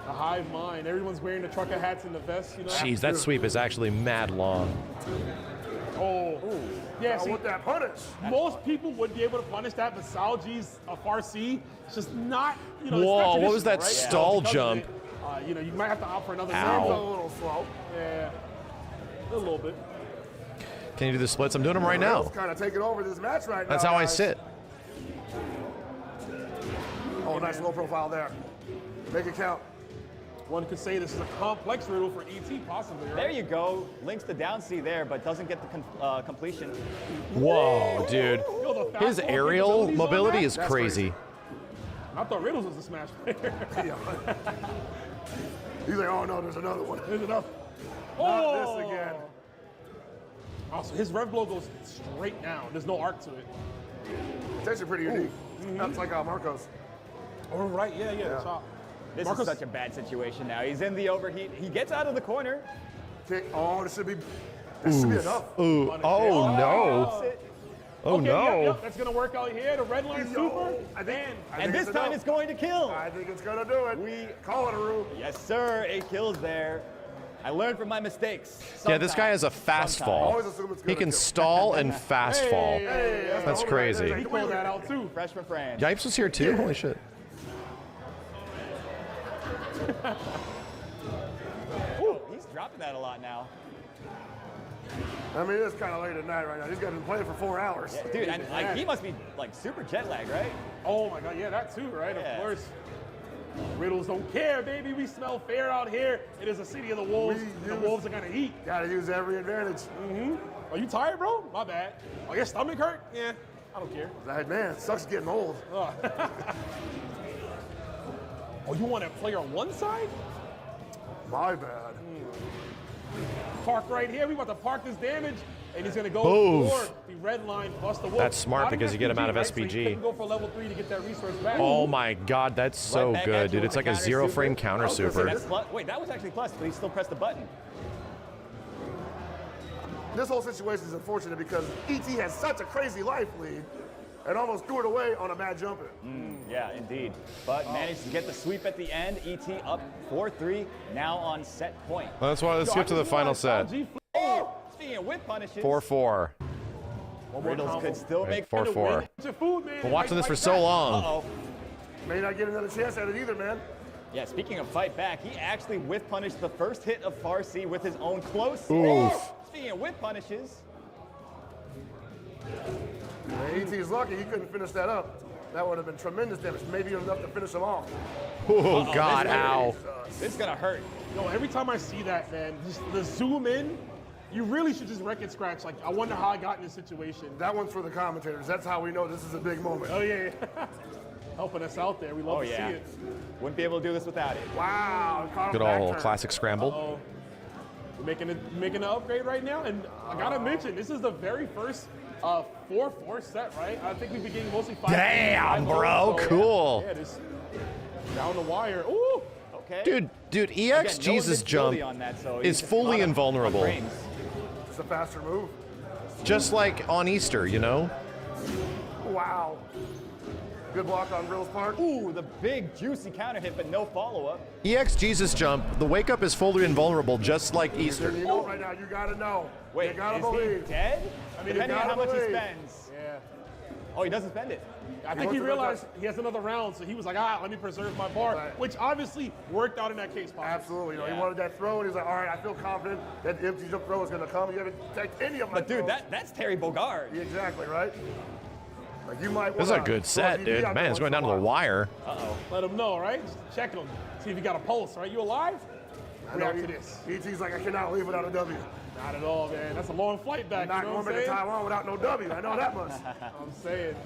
G: A hive mind. Everyone's wearing the trucker hats and the vests, you know?
C: Jeez, that sweep is actually mad long.
G: Oh. Yeah,
E: I
G: see,
E: want that punish.
G: most people would be able to punish that, but Salji's a far C. It's just not, you know, it's
C: Whoa,
G: not
C: what was that
G: traditional, right?
C: stall
G: Because of
C: jump?
G: it, you know, you might have to opt for another
C: Ow.
E: It's a
G: save.
E: little slow.
G: Yeah, a little bit.
C: Can you do the splits? I'm doing them right now.
E: Kind of taking over this match right now.
C: That's how I
E: guys.
C: sit.
E: Oh, nice low profile there. Make it count.
G: One could say this is a complex riddle for ET, possibly, right?
H: There you go. Links the down C there, but doesn't get the completion.
C: Whoa, dude.
G: Yo, the fast
C: His
G: forward
C: aerial
G: capabilities on
C: mobility
G: that?
C: is crazy.
G: I thought Riddles was a Smash player.
E: Yeah. He's like, oh no, there's another one.
G: There's enough.
E: Not this again.
G: Also, his rev blow goes straight down. There's no arc to it.
E: It's actually pretty unique. That's like Marcos.
G: Oh, right, yeah. The chop.
H: This
G: Marcos-
H: is such a bad situation now. He's in the overheat. He gets out of the corner.
E: Kick. Oh, this should be enough.
C: Ooh, oh no.
H: That's it.
C: Oh
G: Okay,
C: no.
G: Yep, that's gonna work out here. The red line super.
E: I think
H: And this time it's going to kill.
E: I think it's gonna do it.
H: We
E: call it a rule.
H: Yes, sir. 8 kills there. I learned from my mistakes.
C: Yeah, this guy has a fast fall.
E: Always assume it's
C: He
E: gonna
C: can
E: kill.
C: stall and fast fall.
E: Hey,
C: That's crazy.
G: He pulled that out too.
H: Freshman Fran.
C: Yipes was here too? Holy shit.
H: Ooh, he's dropping that a lot now.
E: I mean, it's kind of late at night right now. These guys have been playing for 4 hours.
H: Yeah, dude, and like, he must be like super jet lagged, right?
G: Oh my god, yeah, that too, right?
H: Yeah.
G: Of course. Riddles don't care, baby. We smell fair out here. It is a city of the wolves. The wolves are gonna eat.
E: Gotta use every advantage.
G: Are you tired, bro? My bad. Oh, your stomach hurt? Yeah, I don't care.
E: Like, man, it sucks getting old.
G: Oh, you want to play on one side?
E: My bad.
G: Park right here. We about to park this damage, and he's gonna go
C: Oof.
G: for the red line plus the wolf.
C: That's smart
G: Out of
C: because you get him out of
G: right? So he
C: SPG.
G: couldn't go for level 3 to get that resource back.
C: Oh my god, that's so
H: back at
C: good,
H: you
C: dude.
H: with
C: It's
H: the
C: like a
H: counter
C: 0
H: super.
C: frame counter
E: was gonna say,
C: super.
H: That's plus. Wait, that was actually plus, but he still pressed the button.
E: This whole situation is unfortunate because ET has such a crazy life lead and almost threw it away on a bad jump in.
H: Yeah, indeed. But managed to get the sweep at the end. ET up 4-3, now on set point.
C: Well, that's why let's get to the final set.
H: Oh, speaking of whip punishes,
C: 4-4.
H: Riddles could still make
C: 4-4.
G: Been
C: Been watching this for so long.
H: Uh-oh.
E: May not get another chance at it either, man.
H: Yeah, speaking of fight back, he actually whip punished the first hit of Farsi with his own close.
C: Oof.
H: Speaking of whip punishes,
E: ET's lucky he couldn't finish that up. That would have been tremendous damage, maybe enough to finish him off.
C: Oh, God, ow.
H: this is gonna hurt.
G: Yo, every time I see that, man, just the zoom in, you really should just record scratch. Like, I wonder how I got in this situation.
E: That one's for the commentators. That's how we know this is a big moment.
G: Oh, yeah. Helping us out there. We love to see it.
H: Wouldn't be able to do this without it.
E: Wow.
C: Good old classic scramble.
G: Oh, we're making an upgrade right now, and I gotta mention, this is the very first 4-4 set, right? I think we've been getting mostly 5.
C: Damn, bro, cool.
G: Yeah, this down the wire. Ooh.
H: Okay.
C: Dude, EX
H: Again,
C: Jesus
H: no
C: jump
H: visibility on that, so
C: is
H: he's
C: fully
H: caught on
C: invulnerable.
H: frames.
E: It's a faster move.
C: Just like on Easter, you know?
E: Wow. Good block on Rill's part.
H: Ooh, the big juicy counter hit, but no follow-up.
C: EX Jesus jump, the wake up is fully invulnerable, just like Easter.
E: You know right now, you gotta know.
H: Wait,
E: you gotta
H: is
E: believe.
H: he dead?
E: I mean,
H: Depending
E: you
H: on how
E: gotta
H: much he
E: believe.
H: spends.
G: Yeah.
H: Oh, he doesn't spend it.
G: I think he realized he has another round, so he was like, let me preserve my bar,
E: Right.
G: which obviously worked out in that case.
E: Absolutely. You know,
H: Yeah.
E: he wanted that throw, and he's like, all right, I feel confident that the empty jump throw is gonna come. You haven't taken any of my
H: But dude,
E: throws.
H: that's Terry Bogard.
E: Yeah, exactly, right? Like you might
C: This is a
E: wanna
C: good
E: throw
C: set,
E: DB
C: dude.
E: out
C: Man,
E: there
C: it's going
E: once
C: down to
E: in a
C: the
E: while.
C: wire.
G: Let him know, right? Just check him. See if you got a pulse, right? You alive?
E: I know
G: React to this.
E: ET's like, I cannot leave without a W.
G: Not at all, man. That's a long flight back.
E: Not
G: You know
E: going
G: what
E: back
G: I'm
E: to
G: saying?
E: Taiwan without no W. I know that much.
G: I'm saying.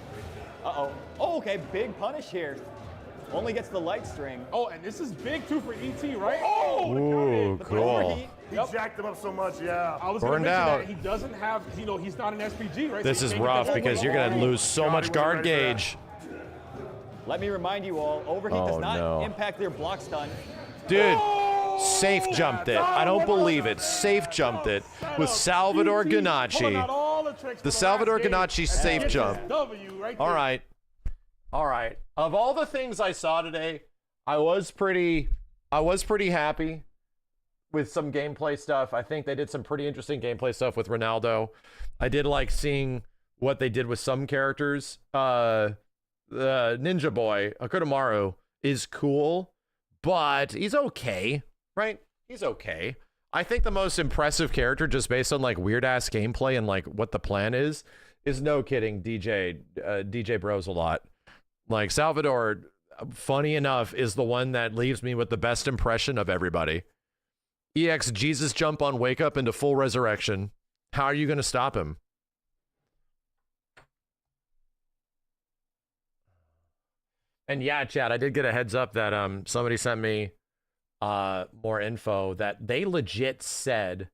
H: Uh-oh. Oh, okay, big punish here. Only gets the light string.
G: Oh, and this is big too for ET, right? Oh,
C: Ooh,
H: The
C: cool.
H: overheat.
E: He
G: Yep.
E: jacked him up so much, yeah.
G: I was going to
C: Burned
G: mention
C: out.
G: that he doesn't have, he's not an SPG, right?
C: This
G: So he
C: is
G: can't get
C: rough
G: that
C: because
G: over
C: you're
G: the
C: going to
G: line.
C: lose so
E: Johnny
C: much
E: wasn't
C: guard
E: ready for that.
C: gauge.
H: Let me remind you all, overheat
C: Oh,
H: does not
C: no.
H: impact their block stun.
C: Dude, safe jumped it. I don't believe it. Safe jumped it with Salvador
G: ET pulling out
C: Ganacci.
G: all the tricks for
C: The Salvador
G: last game
C: Ganacci
G: and
C: safe
G: gets his
C: jump.
G: W right
C: All
G: there.
C: right. All right. Of all the things I saw today, I was pretty happy with some gameplay stuff. I think they did some pretty interesting gameplay stuff with Ronaldo. I did like seeing what they did with some characters. The Ninja Boy, Hokutomaru, is cool, but he's okay, right? He's okay. I think the most impressive character, just based on like weird ass gameplay and like what the plan is no kidding, DJ Bros a lot. Like Salvador, funny enough, is the one that leaves me with the best impression of everybody. EX Jesus jump on wake up into full resurrection. How are you going to stop him? And yeah, Chad, I did get a heads up that somebody sent me more info that they legit said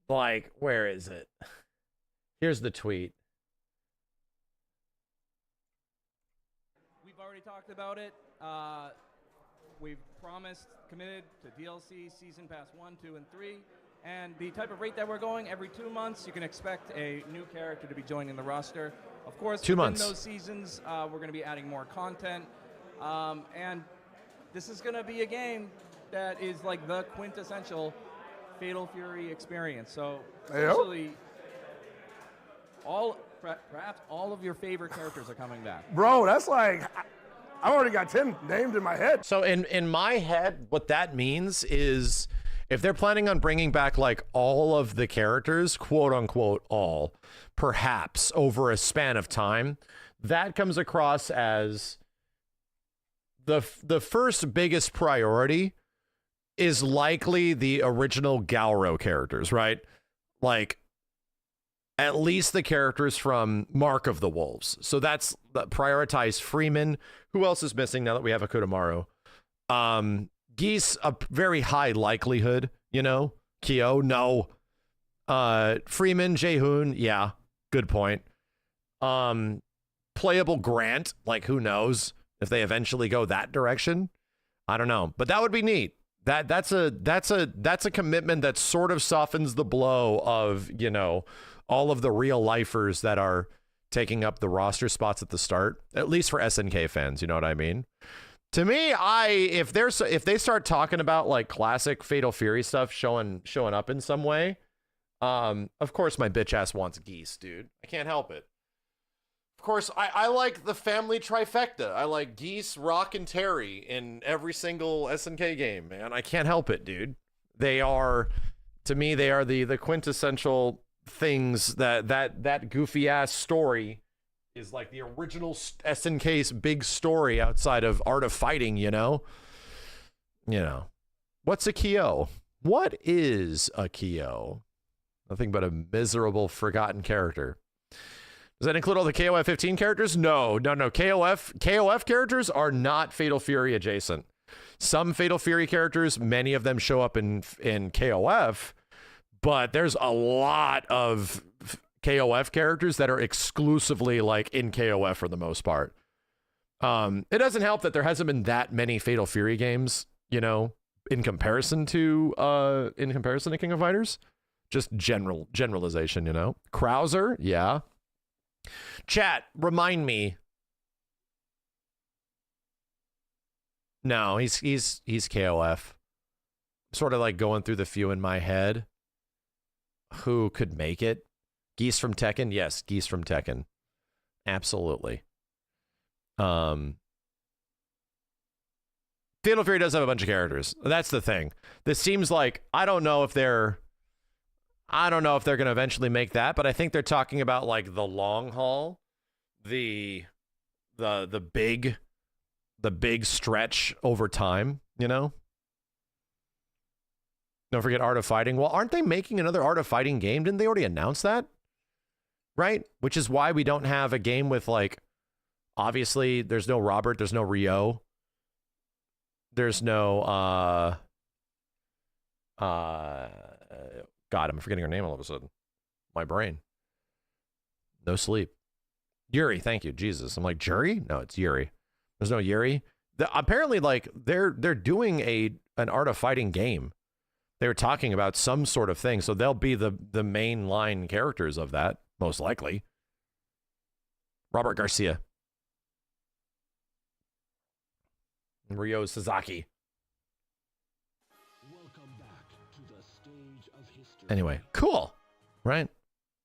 C: like, where is it? Here's the tweet.
D: We've already talked about it. We've promised, committed to DLC, Season Pass 1, 2, and 3. And the type of rate that we're going, every 2 months, you can expect a new character to be joining the roster. Of course,
C: 2
D: within
C: months.
D: those seasons, we're going to be adding more content. And this is going to be a game that is like the quintessential Fatal Fury experience. So, essentially, perhaps all of your favorite characters are coming back.
E: Bro, that's like, I already got 10 named in my head.
C: So in my head, what that means is if they're planning on bringing back like all of the characters, quote unquote, all, perhaps over a span of time, that comes across as the first biggest priority is likely the original Galro characters, right? Like at least the characters from Mark of the Wolves. So that's prioritize Freeman. Who else is missing now that we have Hokutomaru? Geese, a very high likelihood, you know? Kyo, no. Freeman, Jaehoon, yeah, good point. Playable Grant, like who knows if they eventually go that direction? I don't know, but that would be neat. That's a commitment that sort of softens the blow of, you know, all of the real lifers that are taking up the roster spots at the start, at least for SNK fans, you know what I mean? To me, if they start talking about like classic Fatal Fury stuff showing up in some way, of course my bitch ass wants Geese, dude. I can't help it. Of course, I like the family trifecta. I like Geese, Rock, and Terry in every single SNK game, man. I can't help it, dude. They are, to me, they are the quintessential things that goofy ass story is like the original SNK's big story outside of Art of Fighting, you know? What's a Kyo? What is a Kyo? Nothing but a miserable, forgotten character. Does that include all the KOF 15 characters? No. KOF characters are not Fatal Fury adjacent. Some Fatal Fury characters, many of them show up in KOF, but there's a lot of KOF characters that are exclusively like in KOF for the most part. It doesn't help that there hasn't been that many Fatal Fury games, in comparison to King of Fighters. Just generalization, Krauser, yeah. Chat, remind me. No, he's KOF. Sort of like going through the few in my head. Who could make it? Geese from Tekken? Yes, Geese from Tekken. Absolutely. Fatal Fury does have a bunch of characters. That's the thing. This seems like, I don't know if they're going to eventually make that, but I think they're talking about like the long haul, the big stretch over time, Don't forget Art of Fighting. Well, aren't they making another Art of Fighting game? Didn't they already announce that? Right? Which is why we don't have a game with like, obviously there's no Robert, there's no Ryo. There's no God, I'm forgetting her name all of a sudden. My brain. No sleep. Yuri, thank you. Jesus. I'm like, Jury? No, it's Yuri. There's no Yuri. Apparently, like, they're doing an Art of Fighting game. They were talking about some sort of thing, so they'll be the main line characters of that, most likely. Robert Garcia. Ryo Sasaki. Anyway, cool, right?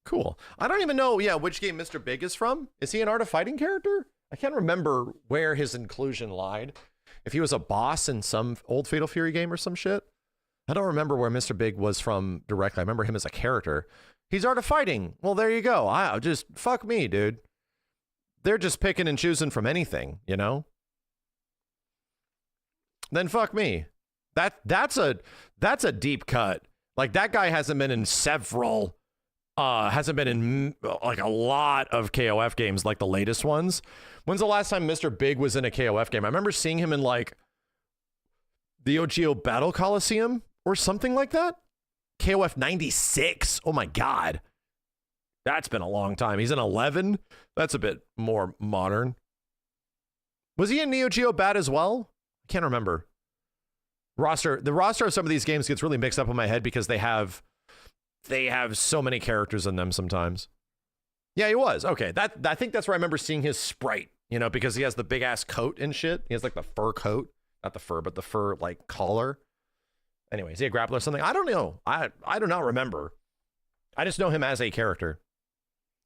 C: Cool. I don't even know, which game Mr. Big is from. Is he an Art of Fighting character? I can't remember where his inclusion lied. If he was a boss in some old Fatal Fury game or some shit. I don't remember where Mr. Big was from directly. I remember him as a character. He's Art of Fighting. Well, there you go. Fuck me, dude. They're just picking and choosing from anything, Then fuck me. That's a deep cut. Like, that guy hasn't been in like a lot of KOF games, like the latest ones. When's the last time Mr. Big was in a KOF game? I remember seeing him in like the OGO Battle Coliseum or something like that. KOF 96. Oh my God. That's been a long time. He's in 11. That's a bit more modern. Was he in Neo Geo Bat as well? I can't remember. The roster of some of these games gets really mixed up in my head because they have so many characters in them sometimes. Yeah, he was. Okay, I think that's where I remember seeing his sprite, because he has the big ass coat and shit. He has like the fur coat, not the fur, but the fur like collar. Anyway, is he a grappler or something? I don't know. I do not remember. I just know him as a character.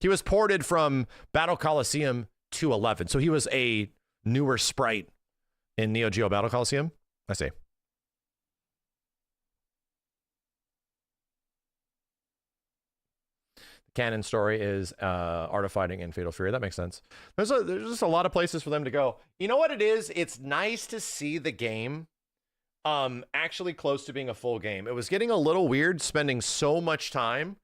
C: He was ported from Battle Coliseum to 11, so he was a newer sprite in Neo Geo Battle Coliseum. I see. Canon story is Art of Fighting and Fatal Fury. That makes sense. There's just a lot of places for them to go. You know what it is? It's nice to see the game actually close to being a full game. It was getting a little weird spending so much time.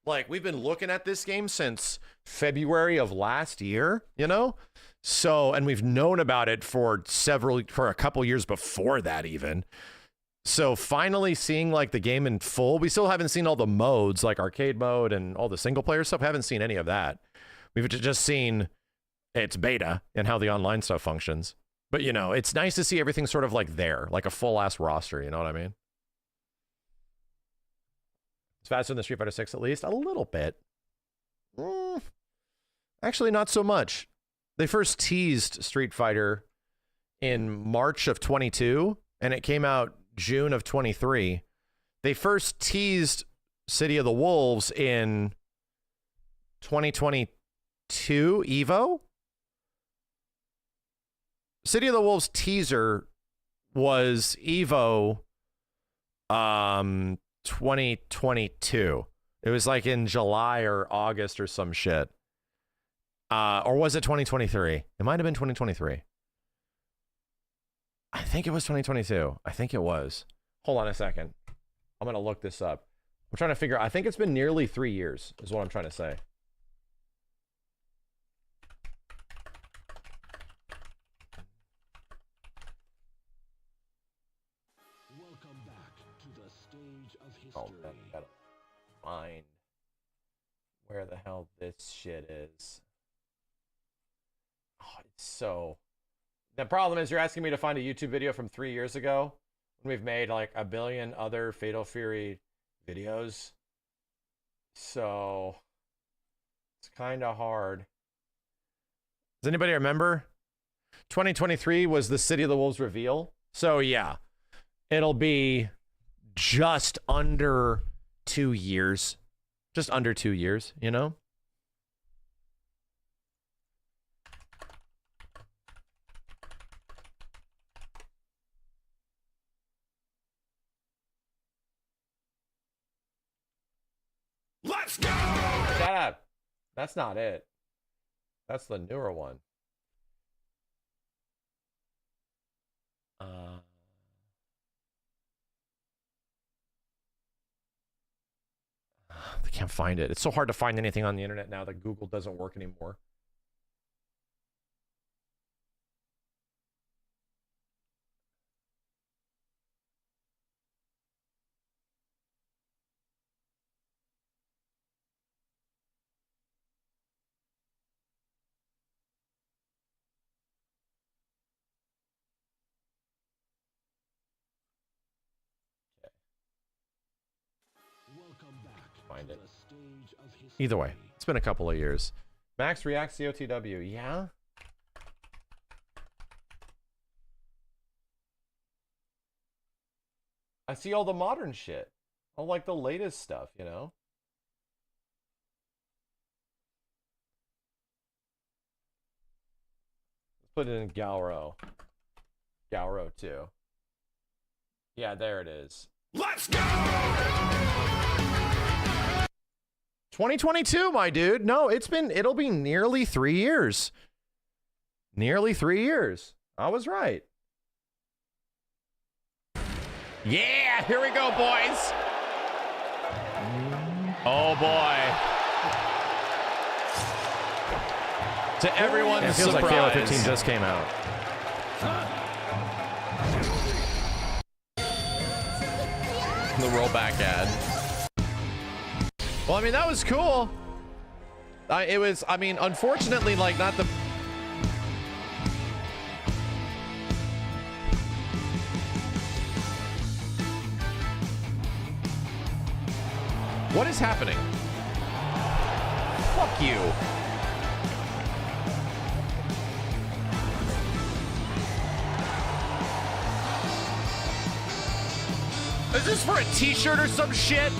C: Like, we've been looking at this game since February of last year, So, and we've known about it for a couple years before that even. So finally seeing like the game in full, we still haven't seen all the modes like arcade mode and all the single player stuff. Haven't seen any of that. We've just seen its beta and how the online stuff functions. But it's nice to see everything sort of like there, like a full ass roster. You know what I mean? It's faster than Street Fighter 6 at least, a little bit. Actually, not so much. They first teased Street Fighter in March of 22, and it came out June of 23. They first teased City of the Wolves in 2022 Evo. City of the Wolves teaser was Evo 2022. It was like in July or August or some shit. Or was it 2023? It might have been 2023. I think it was 2022. I think it was. Hold on a second. I'm going to look this up. I'm trying to figure out. I think it's been nearly 3 years is what I'm trying to say.
A: Welcome back to the stage of history.
C: Oh, man, I gotta find where the hell this shit is. Oh, it's so... The problem is you're asking me to find a YouTube video from 3 years ago when we've made like a billion other Fatal Fury videos. So it's kind of hard. Does anybody remember? 2023 was the City of the Wolves reveal. So yeah, it'll be just under 2 years. Just under 2 years, you know?
A: Let's go!
C: Shut up. That's not it. That's the newer one. I can't find it. It's so hard to find anything on the internet now that Google doesn't work anymore.
A: Welcome back
C: Find
A: to
C: it.
A: the stage of history.
C: Either way, it's been a couple of years. Max reacts to OTW. Yeah? I see all the modern shit. All like the latest stuff, you know? Let's put it in Galro. Galro 2. Yeah, there it is.
A: Let's go!
C: 2022, my dude. No, it'll be nearly 3 years. Nearly 3 years. I was right. Yeah, here we go, boys. Oh boy. To everyone's
F: It feels
C: surprise,
F: like Halo 15 just came out.
C: the rollback ad. Well, I mean, that was cool. I mean, unfortunately, like, not the... What is happening? Fuck you. Is this for a t-shirt or some shit?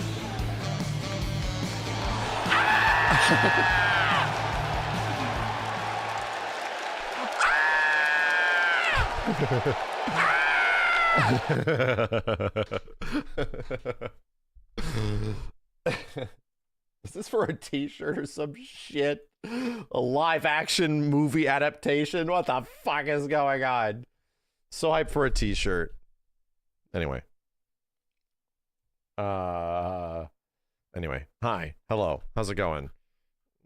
C: Is this for a t-shirt or some shit? A live action movie adaptation? What the fuck is going on? So hyped for a t-shirt. Anyway. Anyway. Hi. Hello. How's it going?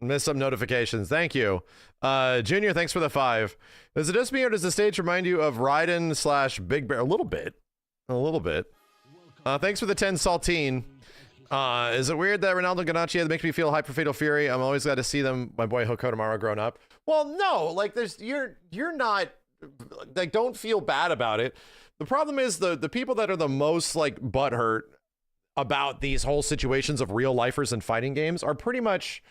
C: Missed some notifications. Thank you. Junior, thanks for the 5. Does it just me or does the stage remind you of Raiden / Big Bear? A little bit. A little bit. Thanks for the 10 saltine. Is it weird that Ronaldo and Ganache makes me feel hype for Fatal Fury? I'm always glad to see them, my boy Hokutomaru, grown up. Well, no, like you're not, like, don't feel bad about it. The problem is the people that are the most like butthurt about these whole situations of real lifers and fighting games are pretty much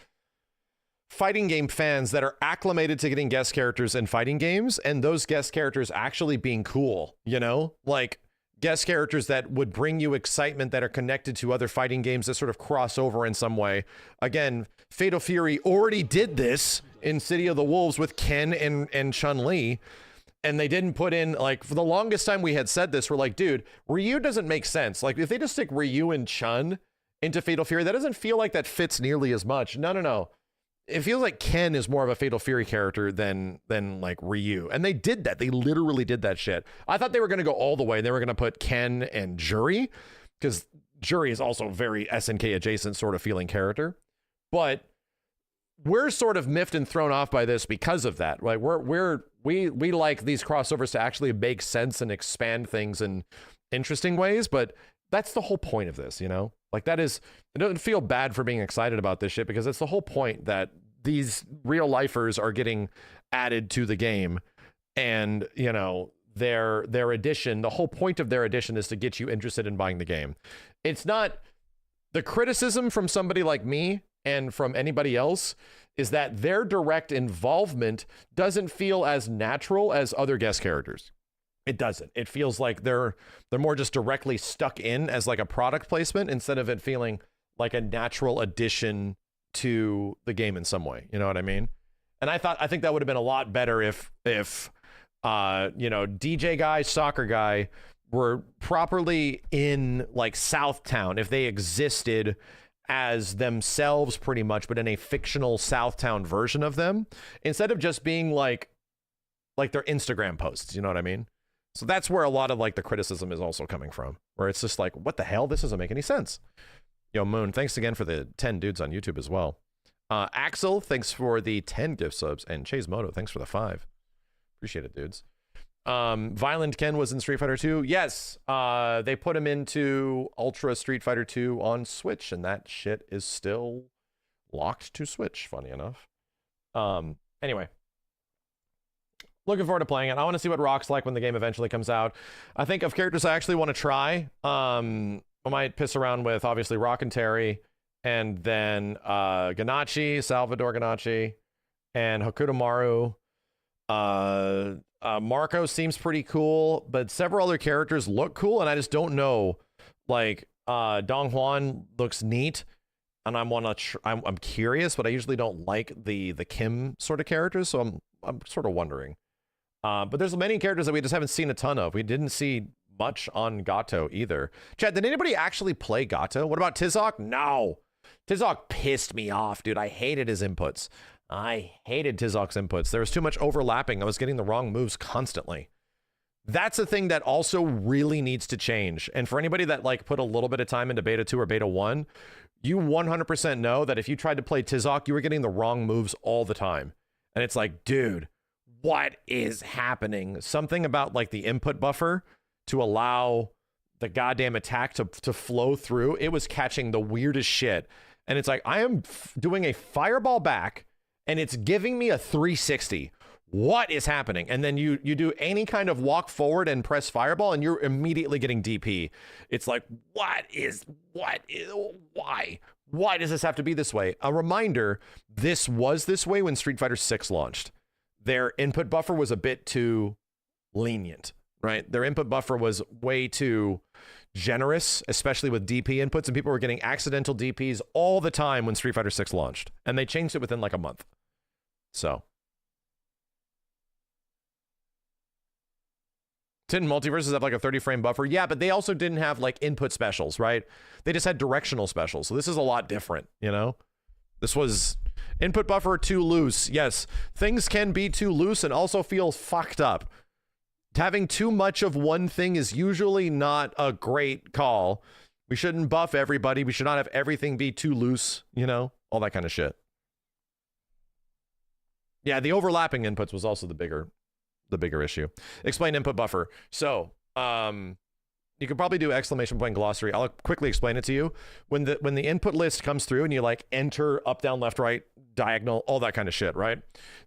C: fighting game fans that are acclimated to getting guest characters in fighting games, and those guest characters actually being cool, you know, like guest characters that would bring you excitement, that are connected to other fighting games that sort of cross over in some way. Again, Fatal Fury already did this in City of the Wolves with Ken and Chun-Li, and they didn't put in, like, for the longest time we had said this, we're like, dude, Ryu doesn't make sense. Like, if they just stick Ryu and Chun into Fatal Fury, that doesn't feel like that fits nearly as much. No. It feels like Ken is more of a Fatal Fury character than like Ryu. And they did that. They literally did that shit. I thought they were going to go all the way. They were going to put Ken and Juri, because Juri is also a very SNK adjacent sort of feeling character. But we're sort of miffed and thrown off by this because of that. Like we like these crossovers to actually make sense and expand things in interesting ways, but that's the whole point of this, you know? Like that is, it doesn't feel bad for being excited about this shit, because it's the whole point that these real lifers are getting added to the game, and you know, their addition, the whole point of their addition is to get you interested in buying the game. It's not, the criticism from somebody like me and from anybody else is that their direct involvement doesn't feel as natural as other guest characters. It doesn't. It feels like they're more just directly stuck in as like a product placement, instead of it feeling like a natural addition to the game in some way. You know what I mean? And I think that would have been a lot better if you know, DJ guy, soccer guy were properly in like Southtown, if they existed as themselves pretty much, but in a fictional Southtown version of them, instead of just being like their Instagram posts. You know what I mean? So that's where a lot of like the criticism is also coming from, where it's just like, what the hell? This doesn't make any sense. Yo, Moon, thanks again for the 10 dudes on YouTube as well. Axel, thanks for the 10 gift subs. And Chase Moto, thanks for the 5. Appreciate it, dudes. Violent Ken was in Street Fighter 2. Yes, they put him into Ultra Street Fighter 2 on Switch, and that shit is still locked to Switch, funny enough. Anyway. Looking forward to playing it. I want to see what Rock's like when the game eventually comes out. I think of characters I actually want to try, I might piss around with, obviously, Rock and Terry, and then Ganachi, Salvador Ganachi, and Hokutomaru. Marco seems pretty cool, but several other characters look cool, and I just don't know. Like, Dong Huan looks neat, and I'm curious, but I usually don't like the Kim sort of characters, so I'm sort of wondering. But there's many characters that we just haven't seen a ton of. We didn't see much on Gato either. Chad, did anybody actually play Gato? What about Tizok? No. Tizok pissed me off, dude. I hated his inputs. I hated Tizok's inputs. There was too much overlapping. I was getting the wrong moves constantly. That's a thing that also really needs to change. And for anybody that like put a little bit of time into beta 2 or beta 1, you 100% know that if you tried to play Tizok, you were getting the wrong moves all the time. And it's like, dude, what is happening? Something about like the input buffer to allow the goddamn attack to flow through. It was catching the weirdest shit. And it's like, I am doing a fireball back and it's giving me a 360. What is happening? And then you do any kind of walk forward and press fireball and you're immediately getting DP. It's like, why does this have to be this way? A reminder, this was this way when Street Fighter 6 launched. Their input buffer was a bit too lenient, right? Their input buffer was way too generous, especially with DP inputs, and people were getting accidental DPs all the time when Street Fighter 6 launched, and they changed it within like a month. So didn't Multiverses have like a 30 frame buffer? Yeah, but they also didn't have like input specials, right? They just had directional specials. So this is a lot different, you know? This was input buffer too loose. Yes, things can be too loose and also feel fucked up. Having too much of one thing is usually not a great call. We shouldn't buff everybody. We should not have everything be too loose, you know? All that kind of shit. Yeah, the overlapping inputs was also the bigger issue. Explain input buffer. So, you could probably do exclamation point glossary. I'll quickly explain it to you. When the input list comes through and you like enter up, down, left, right, diagonal, all that kind of shit, right?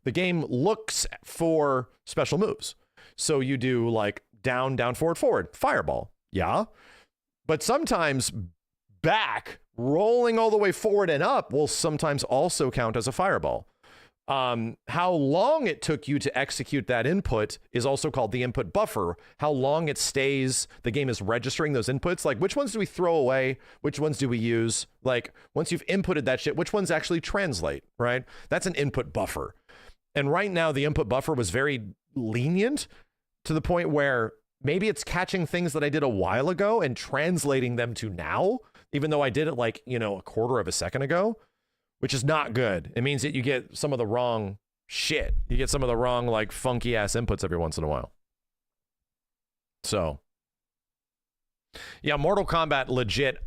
C: The game looks for special moves. So you do like down, down, forward, forward, fireball. Yeah. But sometimes back, rolling all the way forward and up will sometimes also count as a fireball. How long it took you to execute that input is also called the input buffer. How long it stays, the game is registering those inputs. Like, which ones do we throw away? Which ones do we use? Like, once you've inputted that shit, which ones actually translate, right? That's an input buffer. And right now, the input buffer was very lenient to the point where maybe it's catching things that I did a while ago and translating them to now, even though I did it like, you know, a quarter of a second ago, which is not good. It means that you get some of the wrong shit. You get some of the wrong, like, funky ass inputs every once in a while. So, yeah, Mortal Kombat legit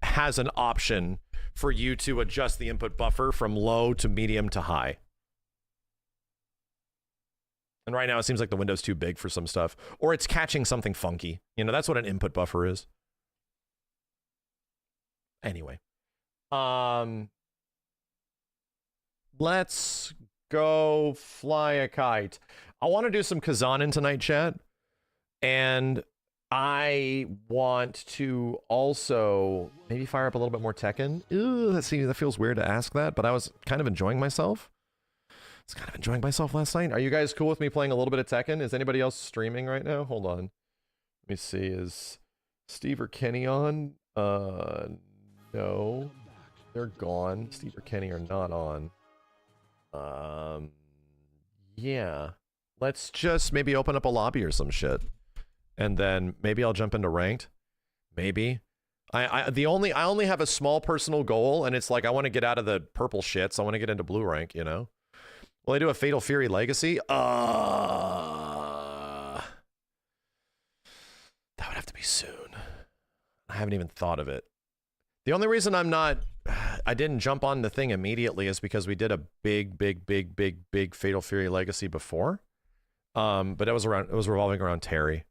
C: has an option for you to adjust the input buffer from low to medium to high. And right now it seems like the window's too big for some stuff, or it's catching something funky. You know, that's what an input buffer is. Anyway, let's go fly a kite. I want to do some Kazan in tonight, chat. And I want to also maybe fire up a little bit more Tekken. Ooh, that feels weird to ask that, but I was kind of enjoying myself. I was kind of enjoying myself last night. Are you guys cool with me playing a little bit of Tekken? Is anybody else streaming right now? Hold on. Let me see. Is Steve or Kenny on? No. They're gone. Steve or Kenny are not on. Yeah. Let's just maybe open up a lobby or some shit. And then maybe I'll jump into ranked. Maybe. I only have a small personal goal, and it's like I want to get out of the purple shits. I want to get into blue rank, you know? Will I do a Fatal Fury Legacy? That would have to be soon. I haven't even thought of it. The only reason I didn't jump on the thing immediately is because we did a big Fatal Fury Legacy before. But it was revolving around Terry.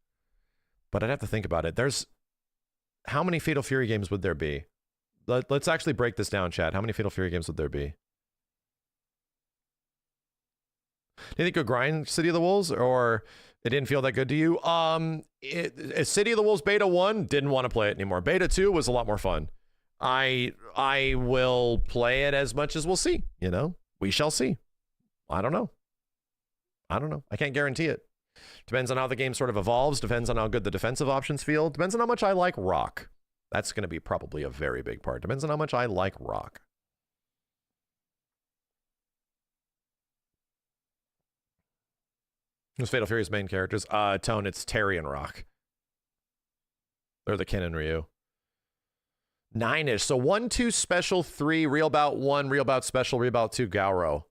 C: But I'd have to think about it. How many Fatal Fury games would there be? Let's actually break this down, chat. How many Fatal Fury games would there be? Do you think you'll grind City of the Wolves, or it didn't feel that good to you? City of the Wolves Beta 1, didn't want to play it anymore. Beta 2 was a lot more fun. I will play it as much as we'll see, you know? We shall see. I don't know. I can't guarantee it. Depends on how the game sort of evolves, depends on how good the defensive options feel, depends on how much I like rock. That's going to be probably a very big part. Depends on how much I like rock. Who's Fatal Fury's main characters? Tone, it's Terry and Rock. They're the Ken and Ryu. 9-ish. So 1, 2, special, 3, Real Bout 1, Real Bout special, Real Bout 2, Gauro.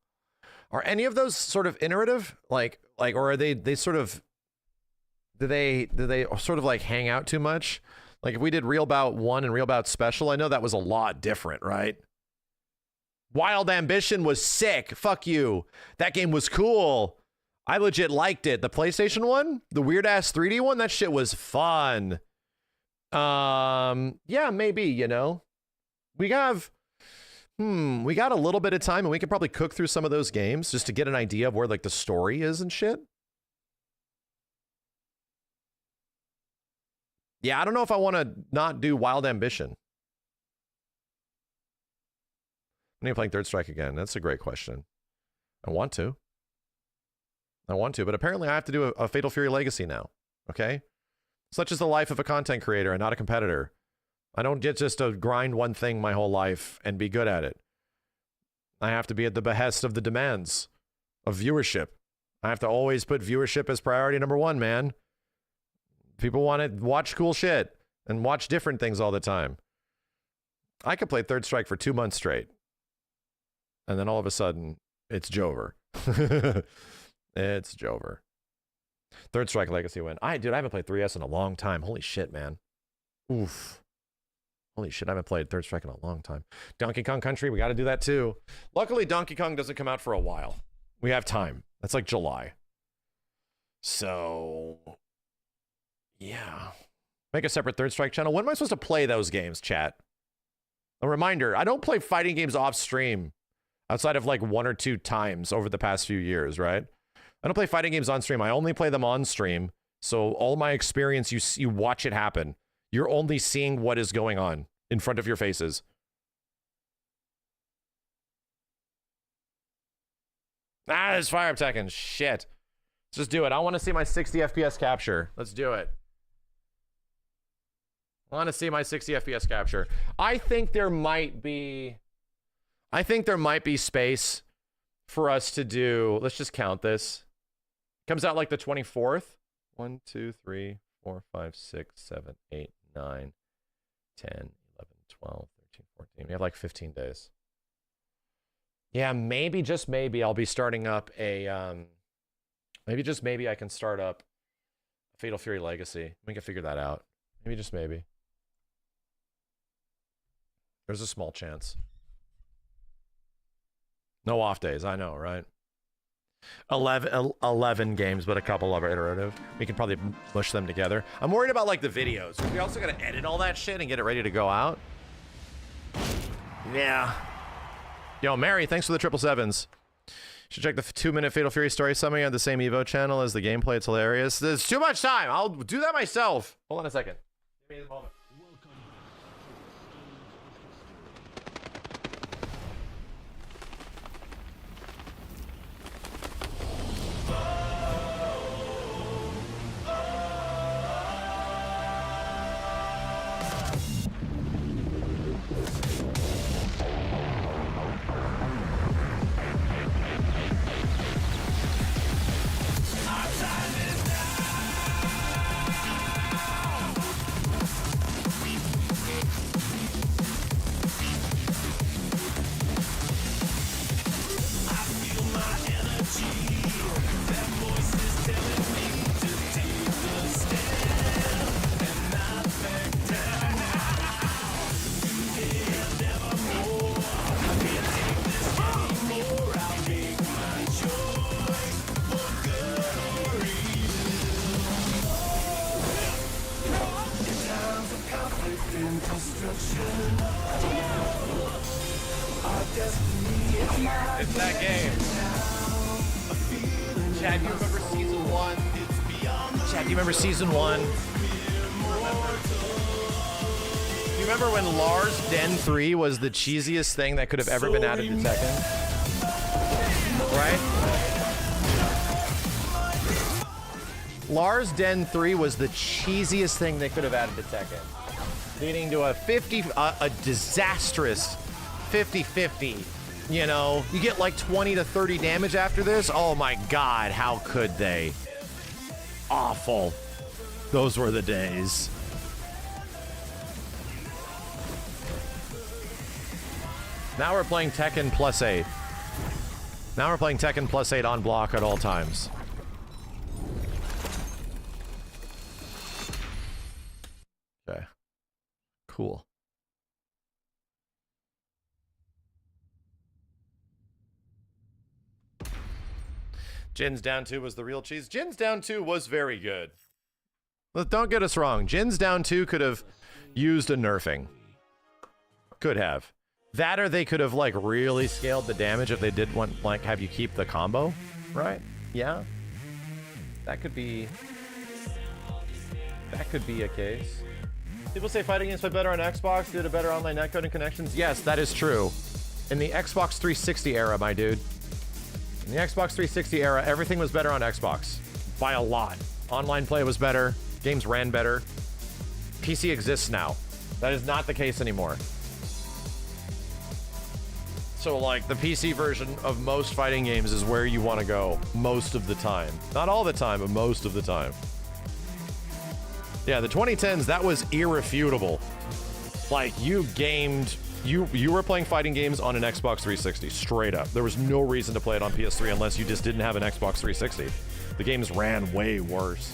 C: Are any of those sort of iterative? Like, or are they sort of, do they sort of like hang out too much? Like if we did Real Bout 1 and Real Bout special, I know that was a lot different, right? Wild Ambition was sick. Fuck you. That game was cool. I legit liked it. The PlayStation one, the weird ass 3D one, that shit was fun. Yeah, maybe, you know. We got a little bit of time and we could probably cook through some of those games just to get an idea of where like the story is and shit. Yeah, I don't know if I want to not do Wild Ambition. When are you playing Third Strike again? That's a great question. I want to, but apparently I have to do a Fatal Fury Legacy now. Okay? Such is the life of a content creator and not a competitor. I don't get just to grind one thing my whole life and be good at it. I have to be at the behest of the demands of viewership. I have to always put viewership as priority number one, man. People want to watch cool shit and watch different things all the time. I could play Third Strike for 2 months straight. And then all of a sudden, it's Jover. It's Jover. Third Strike Legacy win. I haven't played 3S in a long time. Holy shit, man. Oof. Holy shit, I haven't played Third Strike in a long time. Donkey Kong Country, we got to do that too. Luckily, Donkey Kong doesn't come out for a while. We have time. That's like July. So, yeah. Make a separate Third Strike channel. When am I supposed to play those games, chat? A reminder, I don't play fighting games off stream outside of like 1 or 2 times over the past few years, right? I don't play fighting games on stream. I only play them on stream. So all my experience, you watch it happen. You're only seeing what is going on in front of your faces. Ah, it's Fire Up Tekken. Shit. Let's just do it. I want to see my 60 FPS capture. Let's do it. I want to see my 60 FPS capture. I think there might be space for us to do, let's just count this. Comes out like the 24th. 1, 2, 3, 4, 5, 6, 7, 8, 9, 10, 11, 12, 13, 14. We have like 15 days. Yeah, maybe, just maybe, I'll be starting up a, maybe just maybe I can start up Fatal Fury Legacy. We can figure that out. Maybe just maybe. There's a small chance. No off days, I know, right? 11 games, but a couple are iterative. We can probably mush them together. I'm worried about like the videos. We also gotta edit all that shit and get it ready to go out. Yeah. Yo, Mary, thanks for the 777s. Should check the 2-minute Fatal Fury story summary on the same Evo channel as the gameplay. It's hilarious. There's too much time. I'll do that myself. Hold on a second. Give me a moment. It's that game. Chad, you remember season 1? Chad, do you remember season 1? You remember when Lars Den 3 was the cheesiest thing that could have ever been added to Tekken? Right? Lars Den 3 was the cheesiest thing they could have added to Tekken. Leading to a disastrous 50-50. You know, you get like 20 to 30 damage after this. Oh my God, how could they? Awful. Those were the days. Now we're playing Tekken +8. Now we're playing Tekken +8 on block at all times. Okay. Cool. Jin's Down 2 was the real cheese. Jin's Down 2 was very good. But don't get us wrong. Jin's Down 2 could have used a nerfing. Could have. That or they could have like really scaled the damage if they did want like have you keep the combo, right? Yeah. That could be a case. People say fighting games play better on Xbox due to better online netcoding connections. Yes, that is true. In the Xbox 360 era, my dude. In the Xbox 360 era, everything was better on Xbox. By a lot. Online play was better. Games ran better. PC exists now. That is not the case anymore. So, like, the PC version of most fighting games is where you want to go most of the time. Not all the time, but most of the time. Yeah, the 2010s, that was irrefutable. Like, you gamed... You were playing fighting games on an Xbox 360, straight up. There was no reason to play it on PS3 unless you just didn't have an Xbox 360. The games ran way worse.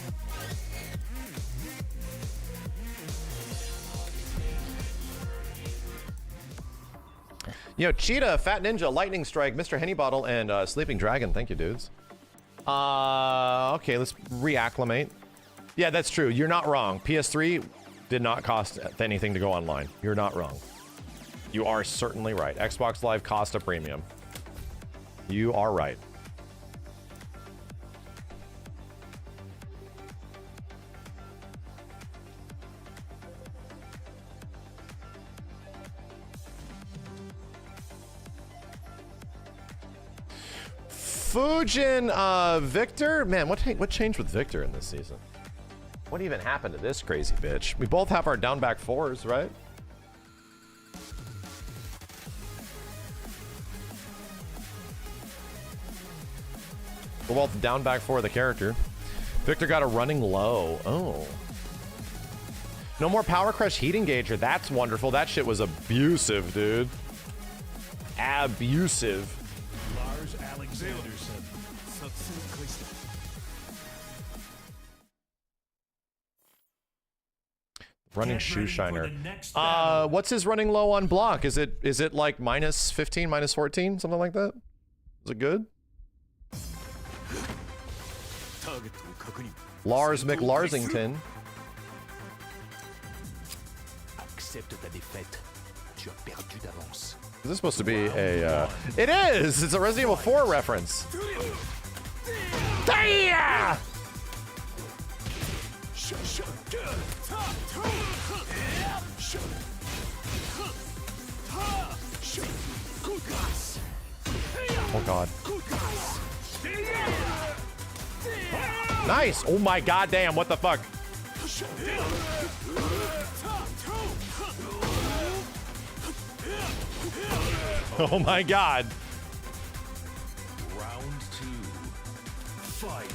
C: Cheetah, Fat Ninja, Lightning Strike, Mr. Henny Bottle, and Sleeping Dragon. Thank you, dudes. Okay, let's reacclimate. Yeah, that's true. You're not wrong. PS3 did not cost anything to go online. You're not wrong. You are certainly right. Xbox Live cost a premium. You are right. Fujin, Victor? Man, what changed with Victor in this season? What even happened to this crazy bitch? We both have our down back 4s, right? We're both down back 4 of the character. Victor got a running low. Oh. No more Power Crush Heat Engager. That's wonderful. That shit was abusive, dude. Abusive.
A: Lars Alexanderson.
C: Running shoe shiner. What's his running low on block? Is it like minus 15, minus 14, something like that? Is it good? Lars McLarsington. Is this supposed to be a? It is. It's a Resident Evil 4 reference. Yeah! Oh god. Nice! Oh my god damn, what the fuck? Oh my god.
A: Round 2. Fight.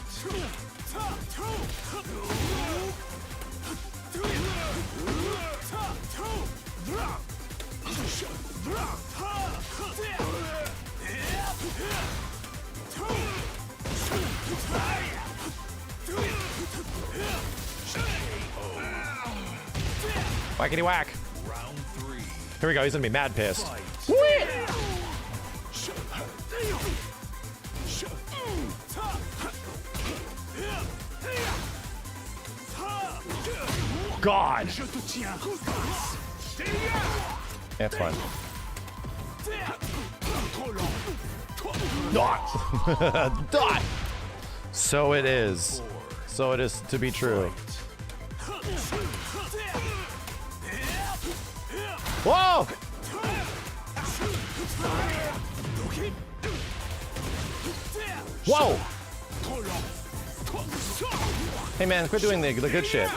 C: Whackity whack.
A: Round 3.
C: Here we go, he's gonna be mad pissed. God. That's fine. Dot. Dot. So it is. So it is to be true. Whoa! Whoa! Hey man, quit doing the good shit.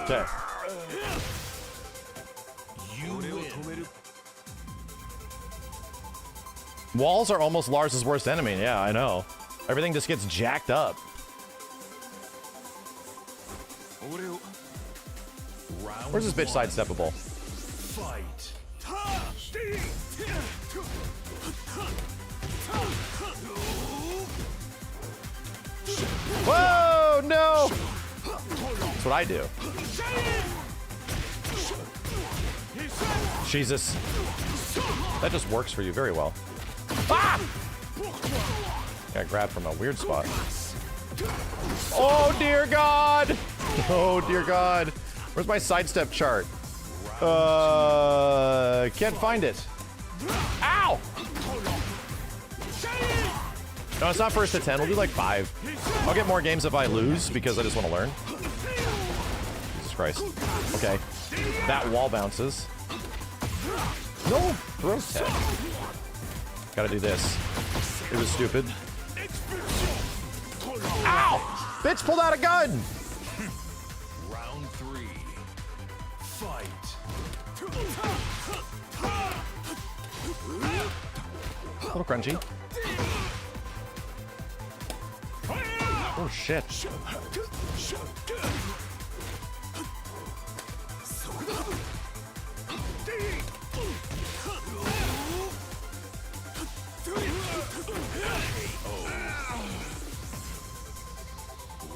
C: Okay. Walls are almost Lars's worst enemy. Yeah, I know. Everything just gets jacked up. Where's this bitch sidesteppable?
A: Fight.
C: Whoa, no! That's what I do. Jesus. That just works for you very well. Ah! Got grabbed from a weird spot. Oh dear God! Oh dear God. Where's my sidestep chart? Can't find it. Ow! No, it's not first to 10. We'll do like 5. I'll get more games if I lose because I just want to learn. Jesus Christ. Okay. That wall bounces. No! Throws tech. Gotta do this. It was stupid. Ow! Bitch pulled out a gun!
A: Round 3. Fight.
C: A little crunchy. Oh shit.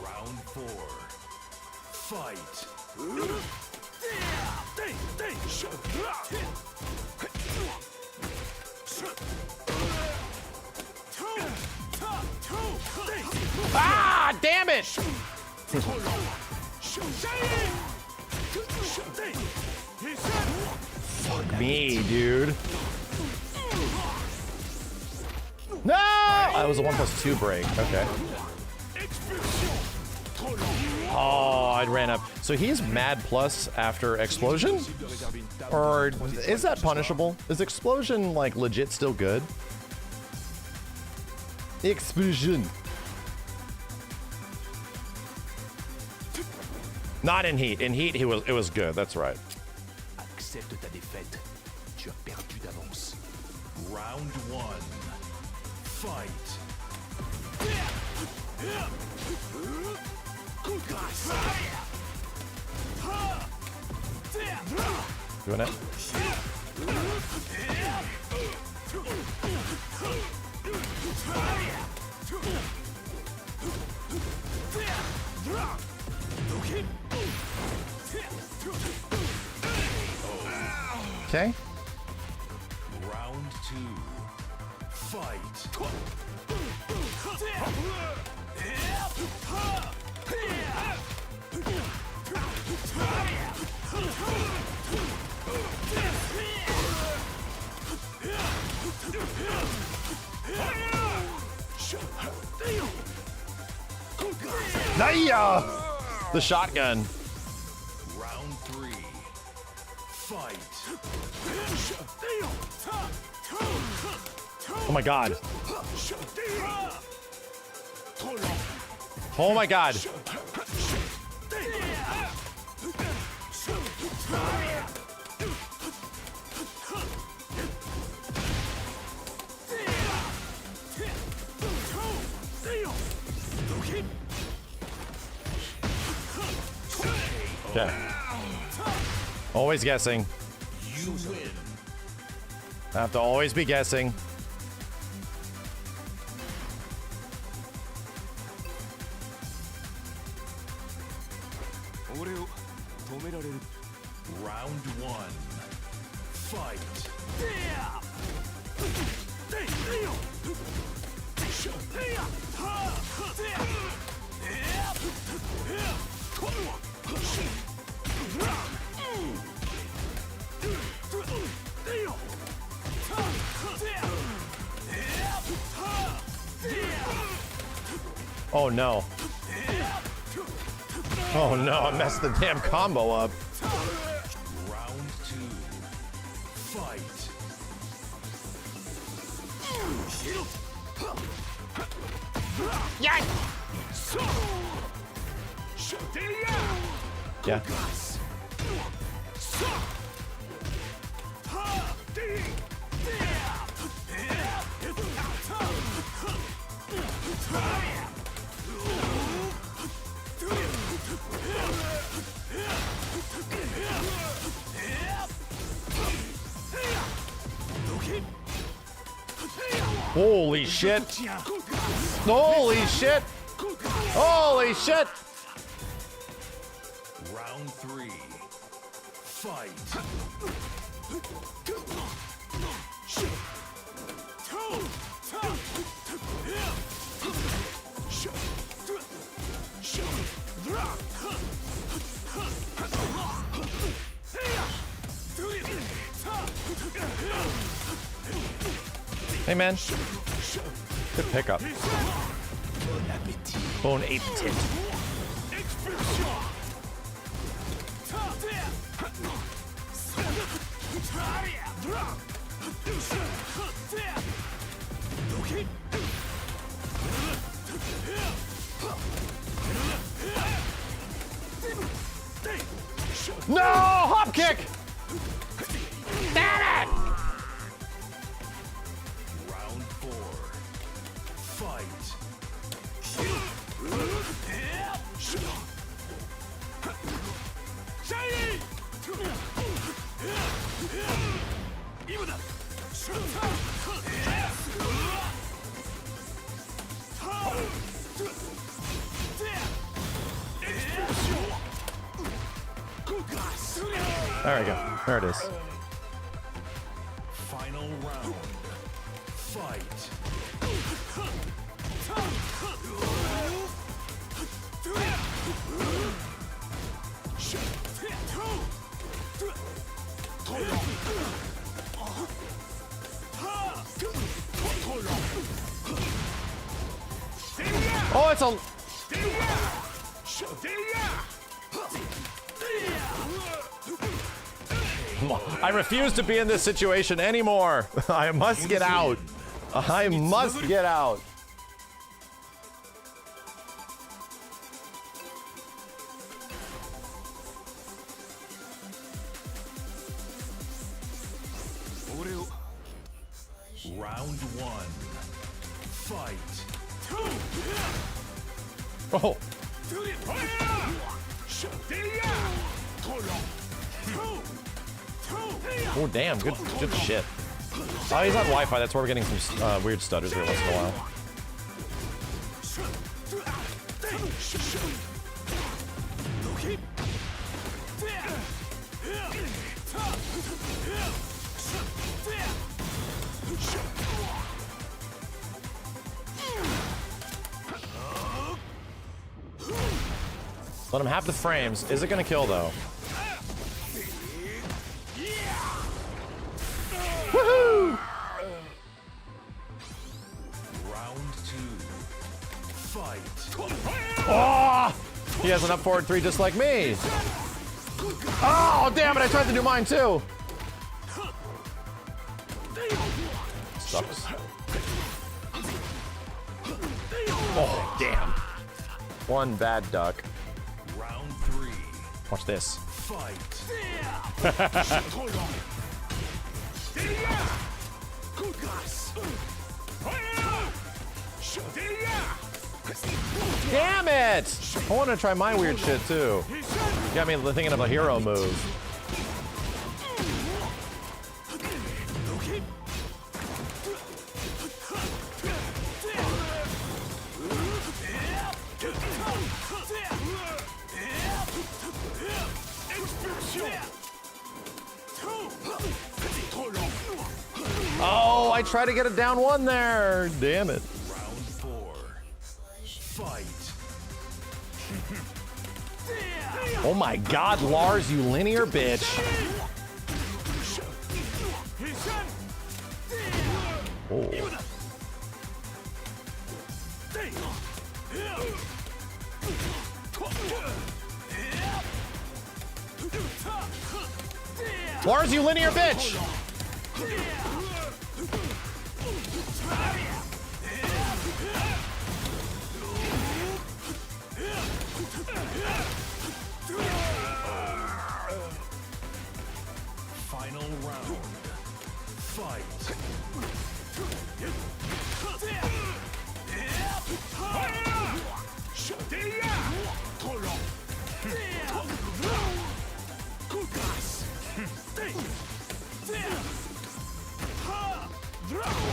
A: Round 4. Fight.
C: Ah, damn it! Fuck me, dude. No! That was a 1+2 break. Okay. Oh, I ran up. So he's mad plus after explosion? Or is that punishable? Is explosion like legit still good? Explosion. Not in heat. In heat, it was good. That's right.
A: Accepte ta défaite. Tu as perdu d'avance.
B: Round 1. Fight.
C: Doing it. Okay.
B: Round 2. Fight.
C: Naya! The shotgun.
B: Round 3. Fight.
C: Oh my god. Oh my god. Okay. Always guessing.
B: You win.
C: I have to always be guessing.
B: Round 1. Fight.
C: Oh no. Oh no, I messed the damn combo up.
B: Round 2. Fight.
C: Yeah. Yeah. Holy shit. Holy shit. Holy shit.
B: Round 3. Fight.
C: Hey man. Good pickup. Bone ate the tit. No! Hop kick! Damn it!
B: Round 4. Fight.
C: There we go. There it is.
B: Final round. Fight.
C: Oh, it's a... I refuse to be in this situation anymore. I must get out. I must get out.
A: Round 1. Fight.
C: Oh. Oh, damn. Good shit. Oh, he's on Wi-Fi. That's where we're getting some weird stutters here once in a while. Let him have the frames. Is it gonna kill though? Woohoo!
A: Round 2. Fight.
C: Oh! He has an up forward 3 just like me. Oh, damn it! I tried to do mine too. Sucks. Oh, damn. One bad duck.
A: Round 3.
C: Watch this.
A: Fight.
C: Damn it! I want to try my weird shit too. Got me thinking of a hero move. Oh, I tried to get it down 1 there. Damn it.
A: Round 4. Fight.
C: Oh my god, Lars, you linear bitch. Oh. Lars, you linear bitch.
A: Final round. Fight.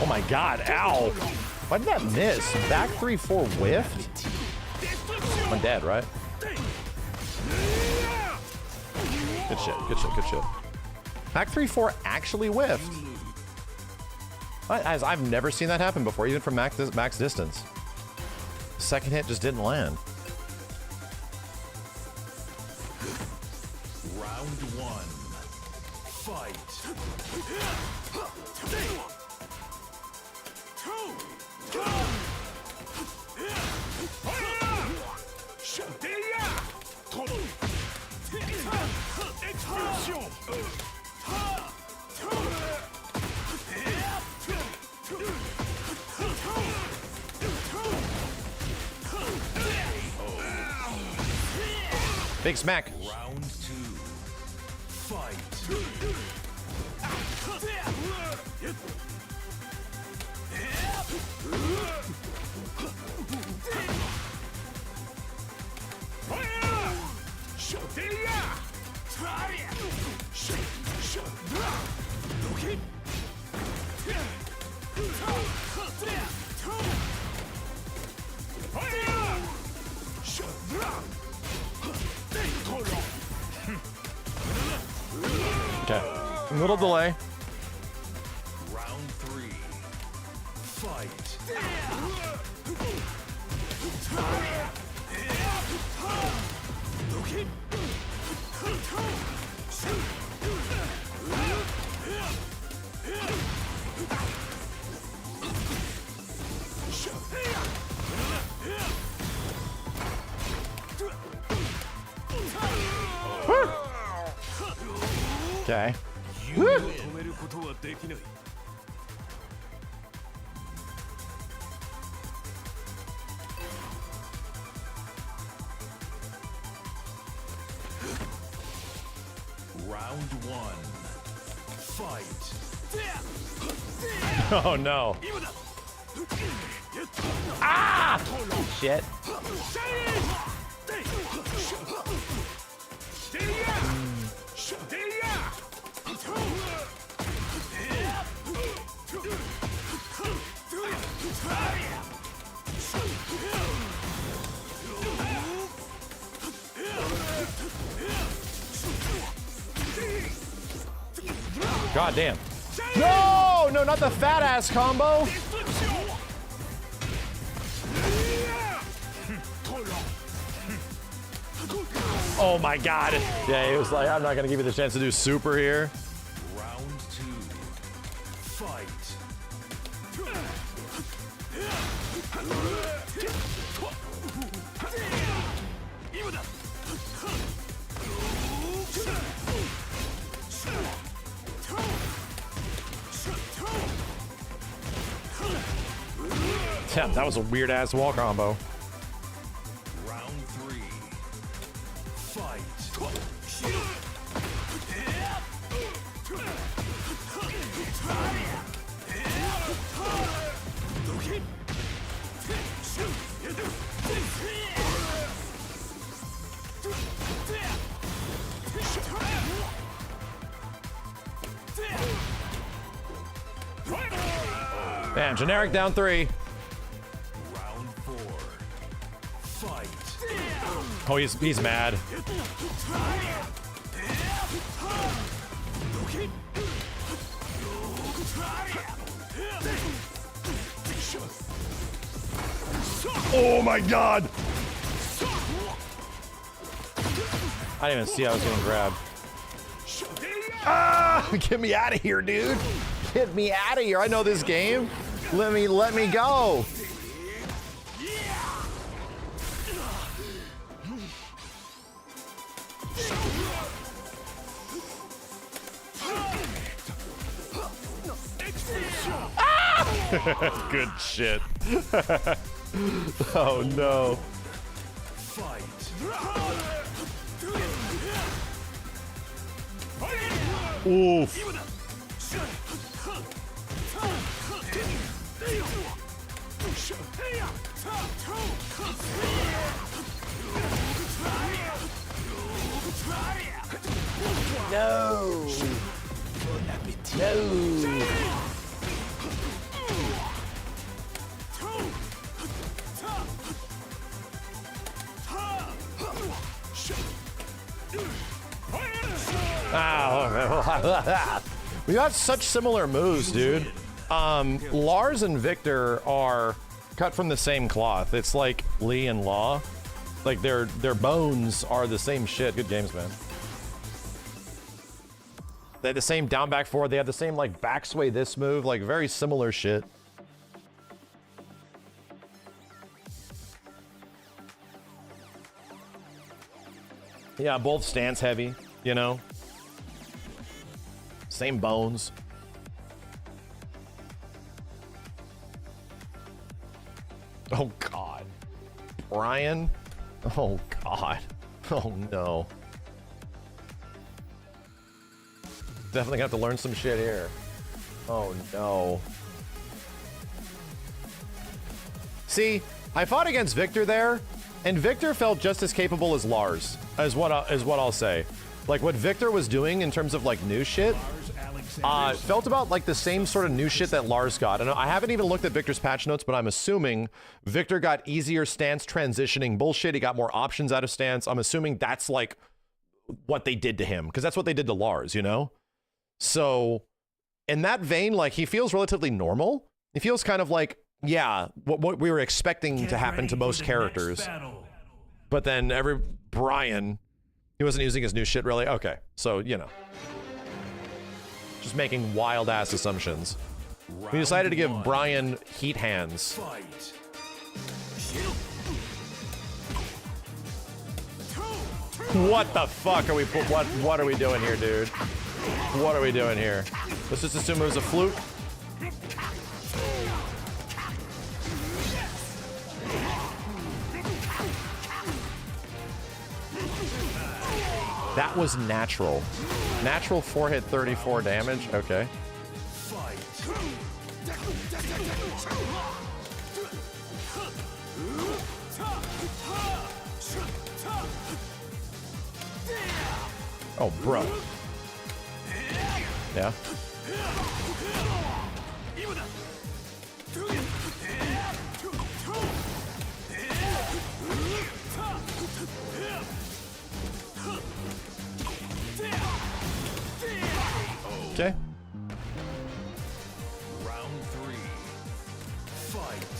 C: Oh my god, ow. Why did that miss? Back 3-4 whiffed? I'm dead, right? Good shit, good shit, good shit. Back 3-4 actually whiffed. As I've never seen that happen before, even from max distance. Second hit just didn't land.
A: Round 1. Fight.
C: Big smack.
A: Round 2. Fight.
C: Okay. A little delay.
A: Round 3. Fight.
C: Okay.
A: Round 1. Fight.
C: Oh no. Ah! Shit. God damn. No, no, not the fat ass combo. Oh my God. Yeah, he was like, I'm not gonna give you the chance to do super here.
A: Round 2. Fight.
C: Yeah, that was a weird ass wall combo.
A: Round 3. Fight.
C: Damn, generic down 3.
A: Round 4. Fight.
C: Oh, he's mad. Oh my God! I didn't even see I was getting grabbed. Ah! Get me out of here, dude! Get me out of here! I know this game. Let me go. Ah! Good shit. Oh no.
A: Fight.
C: Oof. No. No. Ow. We got such similar moves, dude. Lars and Victor are cut from the same cloth. It's like Lee and Law. Like their bones are the same shit. Good games, man. They had the same down back forward. They had the same like back sway this move. Like very similar shit. Yeah, both stance heavy, you know? Same bones. Oh, God. Brian? Oh, God. Oh, no. Definitely have to learn some shit here. Oh, no. See, I fought against Victor there, and Victor felt just as capable as Lars, is what I'll say. Like, what Victor was doing in terms of, like, new shit, felt about, like, the same sort of new shit that Lars got. And I haven't even looked at Victor's patch notes, but I'm assuming Victor got easier stance transitioning bullshit. He got more options out of stance. I'm assuming that's, like, what they did to him, because that's what they did to Lars, you know? So, in that vein, like, he feels relatively normal. He feels kind of like, yeah, what we were expecting to happen to most characters. But then Brian, he wasn't using his new shit really. Okay, so, you know. Just making wild ass assumptions. We decided to give Brian heat hands. What the fuck are we what are we doing here, dude? What are we doing here? Let's just assume it was a fluke. That was natural. Natural 4-hit 34 damage. Okay. Oh, bro. Yeah. Okay.
A: Round 3. Fight.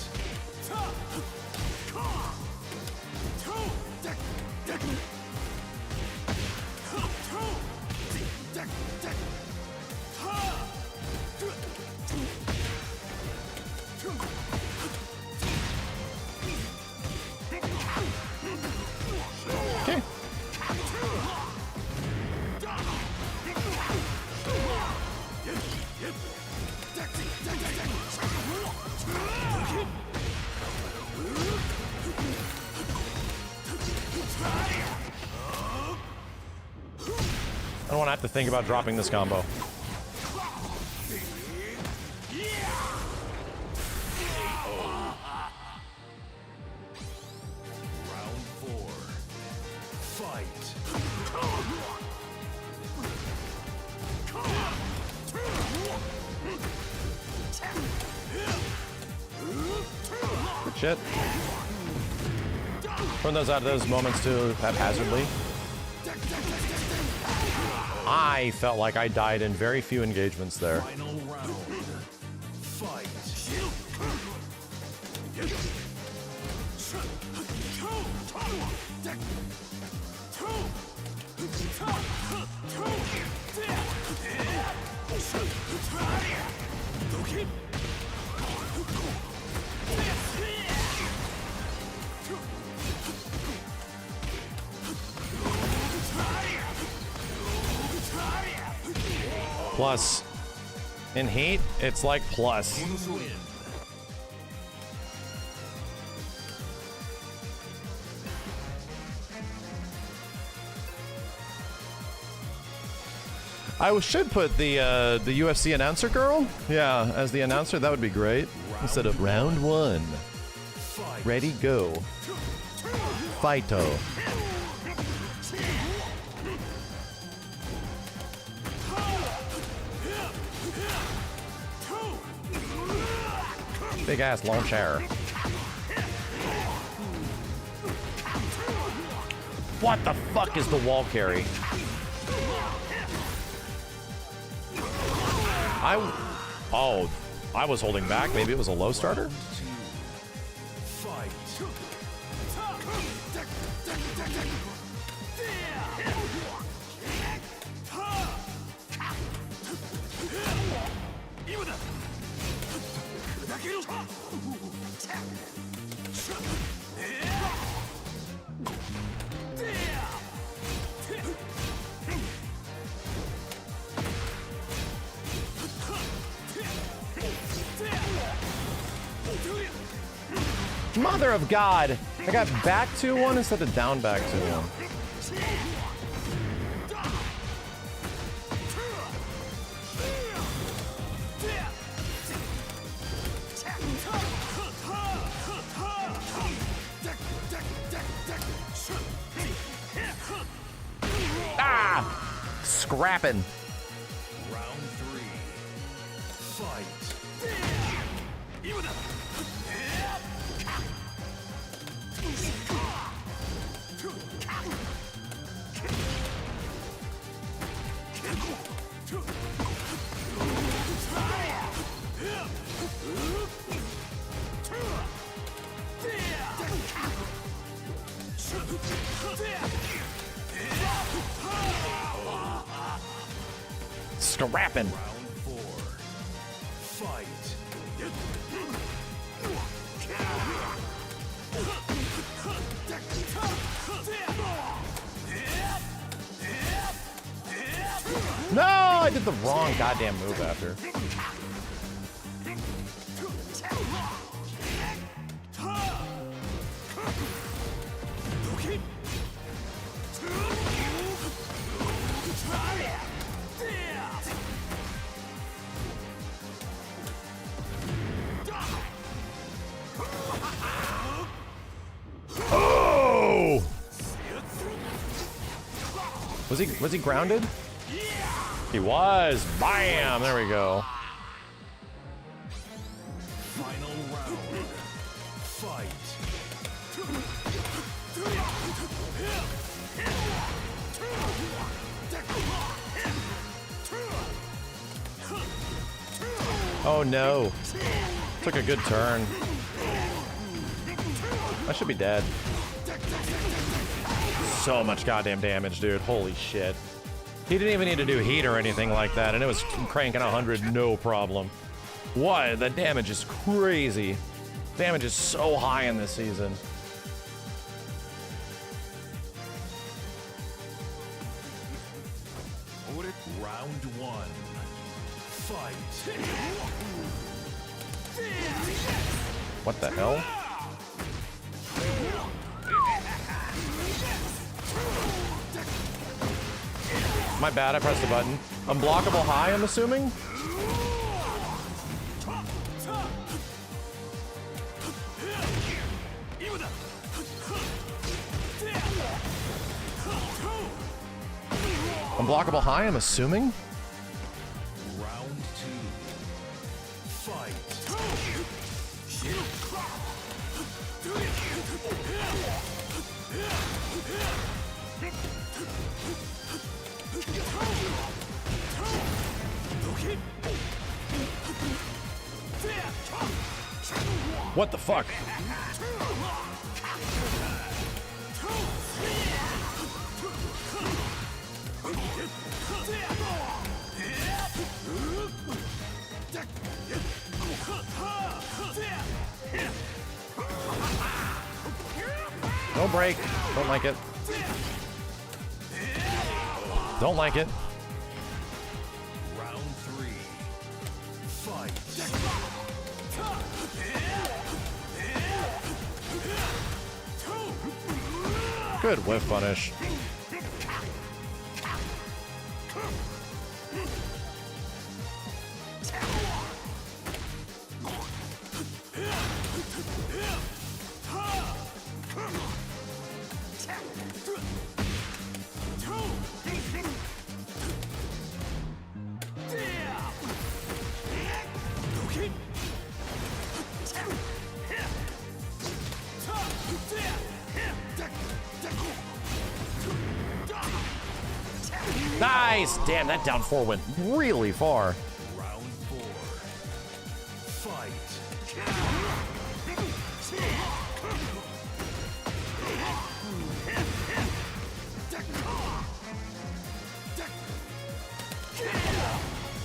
C: Okay. I don't want to have to think about dropping this combo.
A: Round 4. Fight.
C: Good shit. Turn those out of those moments too haphazardly. I felt like I died in very few engagements there.
A: Final round. Fight.
C: Plus, in Heat, it's like plus.
A: Win.
C: I should put the UFC announcer girl, yeah, as the announcer. That would be great. Instead of round 1.
A: Fight.
C: Ready, go. Fighto. Big ass launch air. What the fuck is the wall carry? I was holding back. Maybe it was a low starter.
A: Fight.
C: Mother of God! I got back to one instead of down back to one. Ah! Scrapping.
A: Round 3. Fight.
C: Scrapping.
A: Round 4. Fight.
C: No! did the wrong goddamn move after. Oh! Was he grounded? He was. Bam! There we go.
A: Final round. Fight.
C: Oh no. Took a good turn. I should be dead. So much goddamn damage, dude. Holy shit. He didn't even need to do heat or anything like that, and it was cranking 100 no problem. What? The damage is crazy. Damage is so high in this season.
A: Round one. Fight.
C: What the hell? My bad, I pressed the button. Unblockable high, I'm assuming? Unblockable high, I'm assuming?
A: Round two. Fight.
C: What the fuck? No break. Don't like it. Don't like it.
A: Round three. Fight.
C: Good whiff punish. Nice! Damn, that down four went really far.
A: Round four. Fight.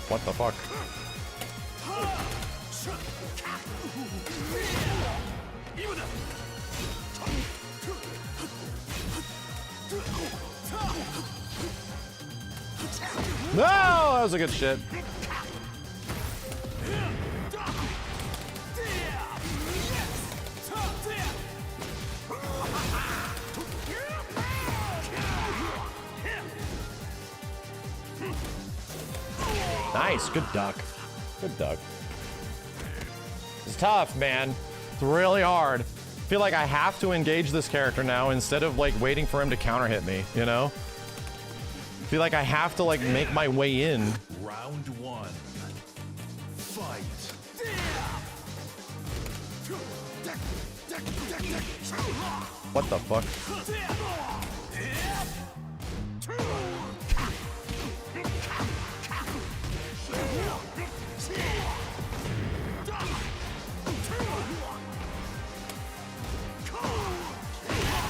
C: What the fuck? No, that was a good shit. Nice, good duck. Good duck. It's tough, man. It's really hard. I feel like I have to engage this character now instead of like waiting for him to counter hit me, you know? I feel like I have to like make my way in.
A: Round one. Fight.
C: What the fuck?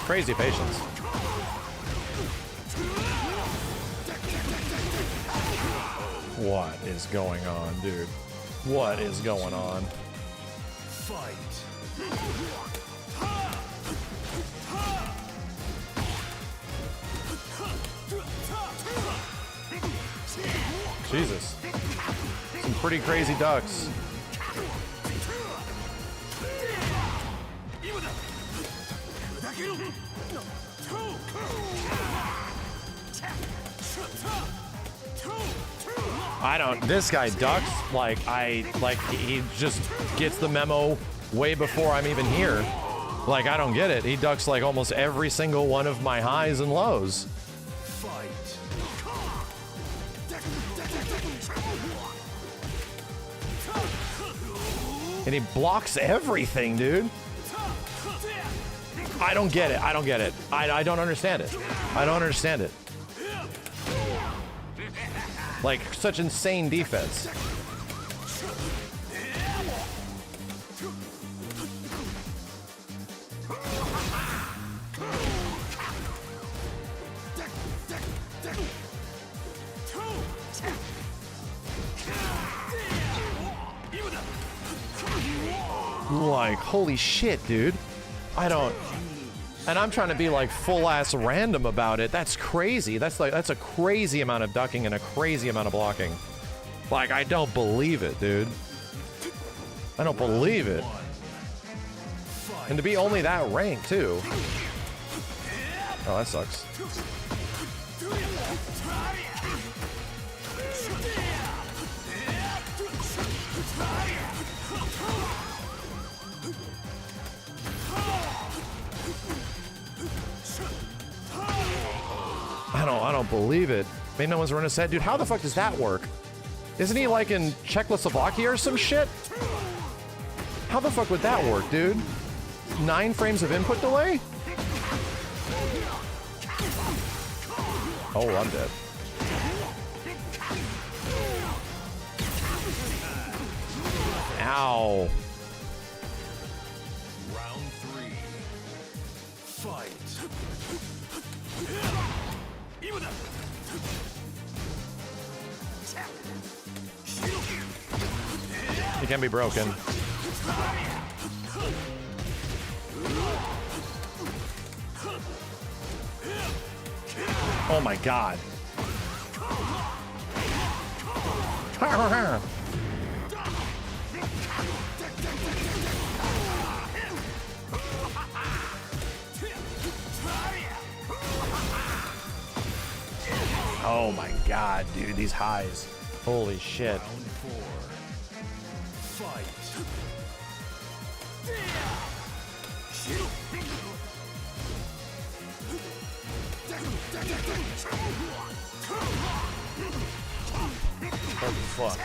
C: Crazy patience. What is going on, dude? What is going on?
A: Fight.
C: Jesus. Some pretty crazy ducks. I don't, this guy ducks like he just gets the memo way before I'm even here. Like, I don't get it. He ducks like almost every single one of my highs and lows. And he blocks everything, dude. I don't get it. I don't get it. I don't understand it. I don't understand it. Like, such insane defense. Like, holy shit, dude. I don't... And I'm trying to be like full-ass random about it. That's crazy. That's a crazy amount of ducking and a crazy amount of blocking. Like, I don't believe it, dude. I don't believe it. And to be only that rank, too. Oh, that sucks. I don't believe it. Maybe no one's run a set. Dude, how the fuck does that work? Isn't he like in Czechoslovakia or some shit? How the fuck would that work, dude? 9 frames of input delay? Oh, I'm dead. Ow.
A: Round 3. Fight.
C: He can be broken. Oh my god. Oh my god, dude, these highs. Holy shit.
A: Round 4. Fight.
C: Holy fuck.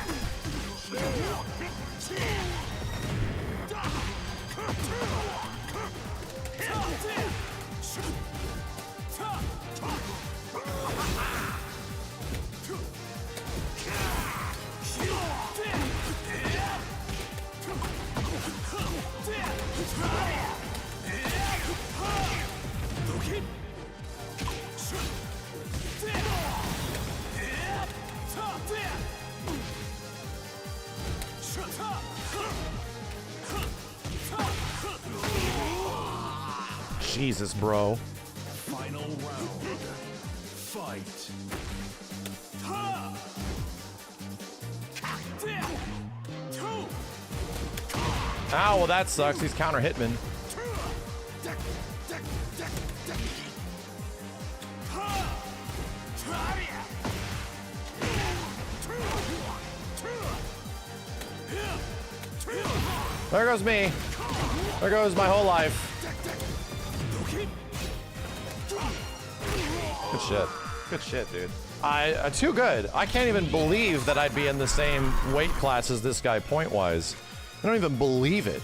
C: Jesus, bro.
A: Final round. Fight.
C: Ow, well that sucks. He's counter hitman. There goes me. There goes my whole life. Good shit. Good shit, dude. Too good. I can't even believe that I'd be in the same weight class as this guy point-wise. I don't even believe it.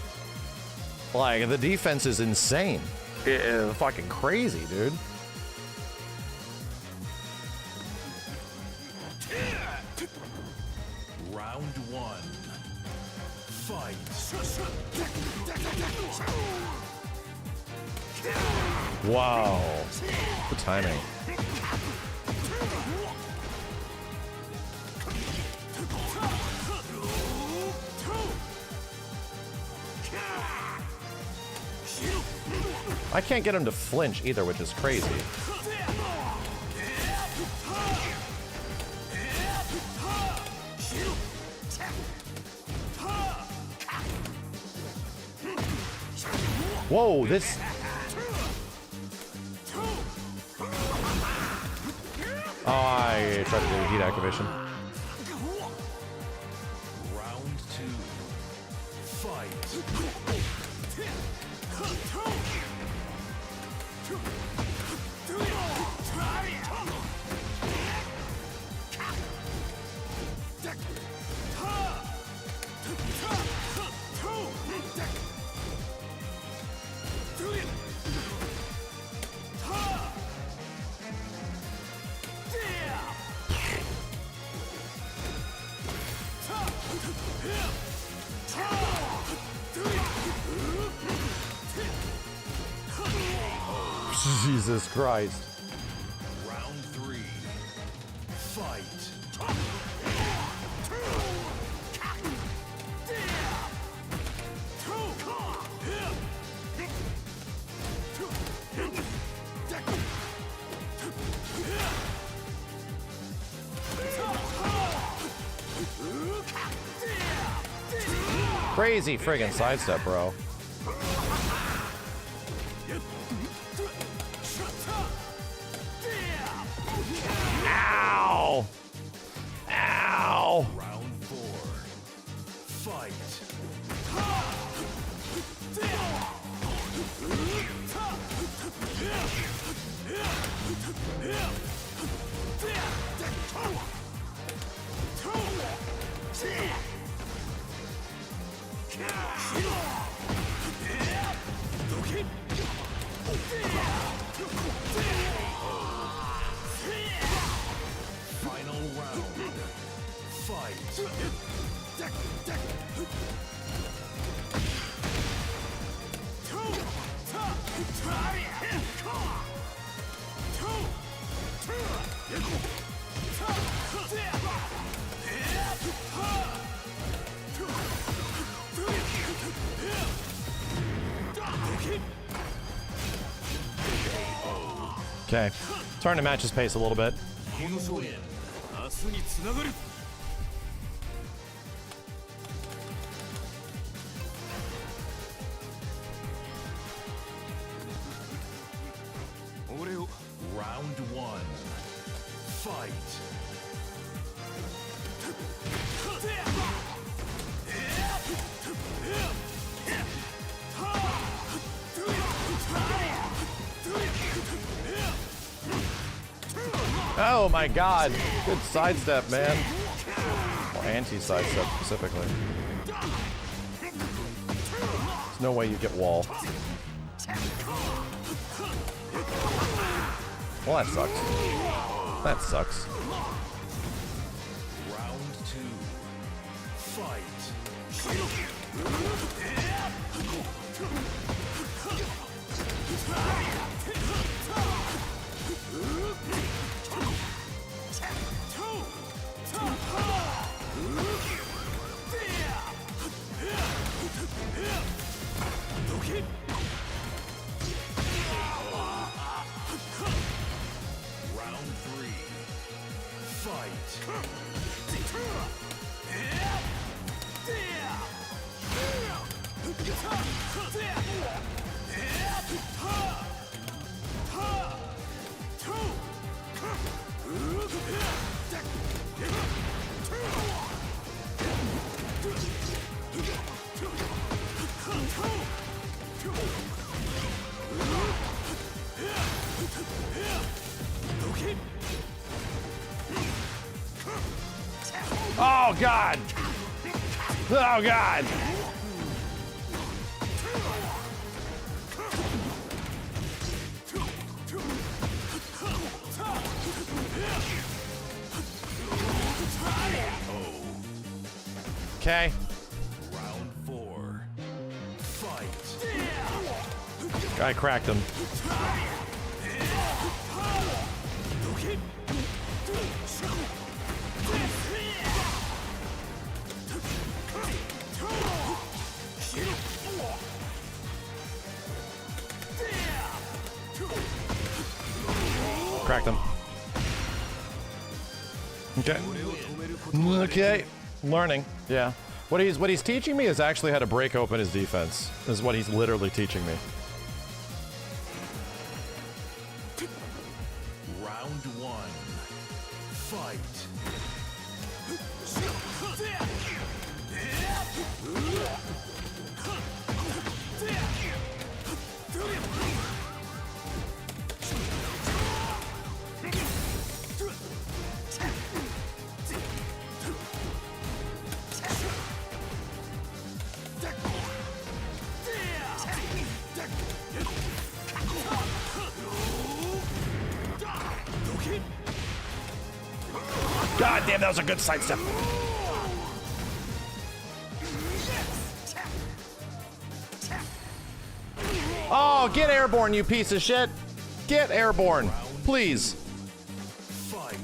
C: Like, the defense is insane. It is fucking crazy, dude.
A: Round 1. Fight.
C: Wow. Good timing. I can't get him to flinch either, which is crazy. Whoa, this. Oh, I tried to do heat activation.
A: Round 2. Fight.
C: Jesus Christ.
A: Round 3. Fight.
C: Crazy friggin' sidestep, bro. Ow! Ow!
A: Round 4. Fight. Final round. Fight.
C: Okay. Starting to match his pace a little bit.
A: You win. 明日につながる. Round 1. Fight.
C: Oh my god. Good sidestep, man. Or anti-sidestep specifically. There's no way you get wall. Well, that sucks. That sucks.
A: Round 2. Fight. Round 3. Fight.
C: Oh god! Oh god! Okay.
A: Round 4. Fight.
C: Guy cracked him. Cracked him. Okay. Okay. Learning. Yeah. What he's teaching me is actually how to break open his defense. Is what he's literally teaching me.
A: Round one. Fight.
C: God damn, that was a good sidestep. Oh, get airborne, you piece of shit. Get airborne, please.
A: Fight.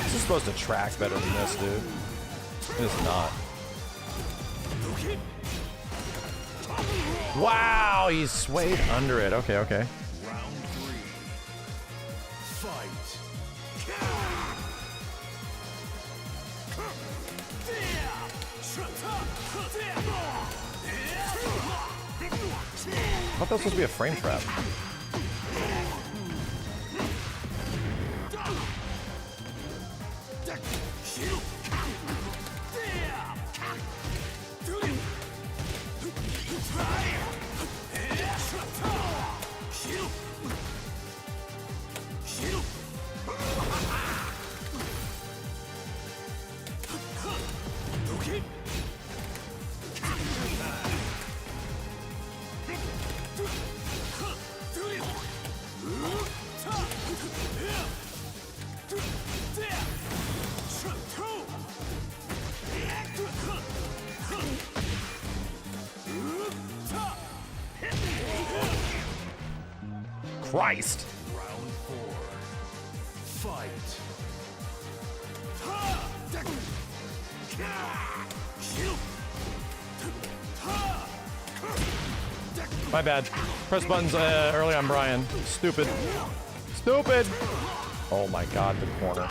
C: This is supposed to track better than this, dude. It's not. Wow, he swayed under it. Okay, okay.
A: Round three. Fight.
C: I thought that was supposed to be a frame trap. Christ.
A: Round four. Fight.
C: My bad. Press buttons early on Brian. Stupid. Stupid. Oh my god, the corner.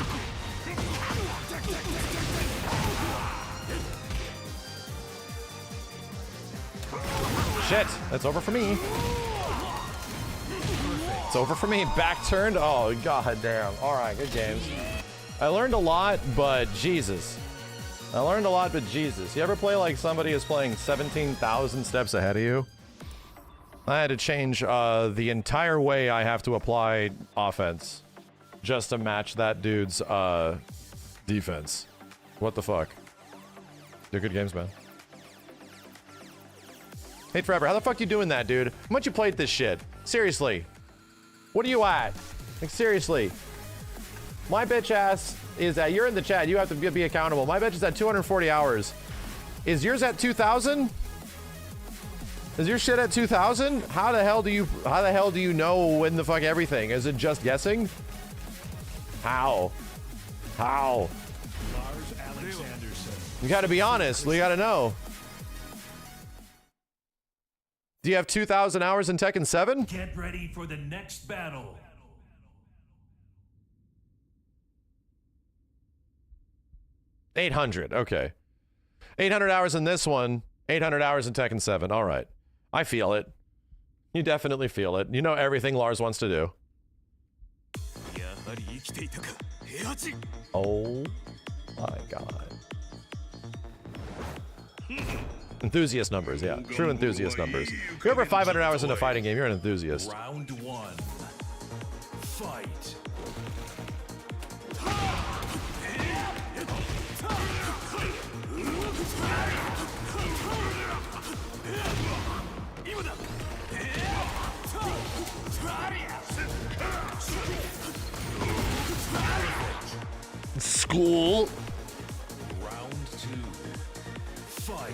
C: Shit, that's over for me. It's over for me. Back turned. Oh, god damn. All right, good games. I learned a lot, but Jesus. I learned a lot, but Jesus. You ever play like somebody is playing 17,000 steps ahead of you? I had to change the entire way I have to apply offense just to match that dude's defense. What the fuck? They're good games, man. Hey, Trevor, how the fuck you doing that, dude? How much you played this shit? Seriously. What are you at? Like, seriously. My bitch ass is at, you're in the chat, you have to be accountable. My bitch is at 240 hours. Is yours at 2,000? Is your shit at 2,000? How the hell do you know when the fuck everything? Is it just guessing? How? How? You gotta be honest, we gotta know. Do you have 2,000 hours in Tekken 7?
A: Get ready for the next battle.
C: $800, okay. 800 hours in this one, 800 hours in Tekken 7. All right. I feel it. You definitely feel it. You know everything Lars wants to do. Oh my god. Enthusiast numbers, yeah. True enthusiast numbers. If you're over 500 hours in a fighting game, you're an enthusiast.
A: Round one. Fight.
C: School.
A: Round two. Fight.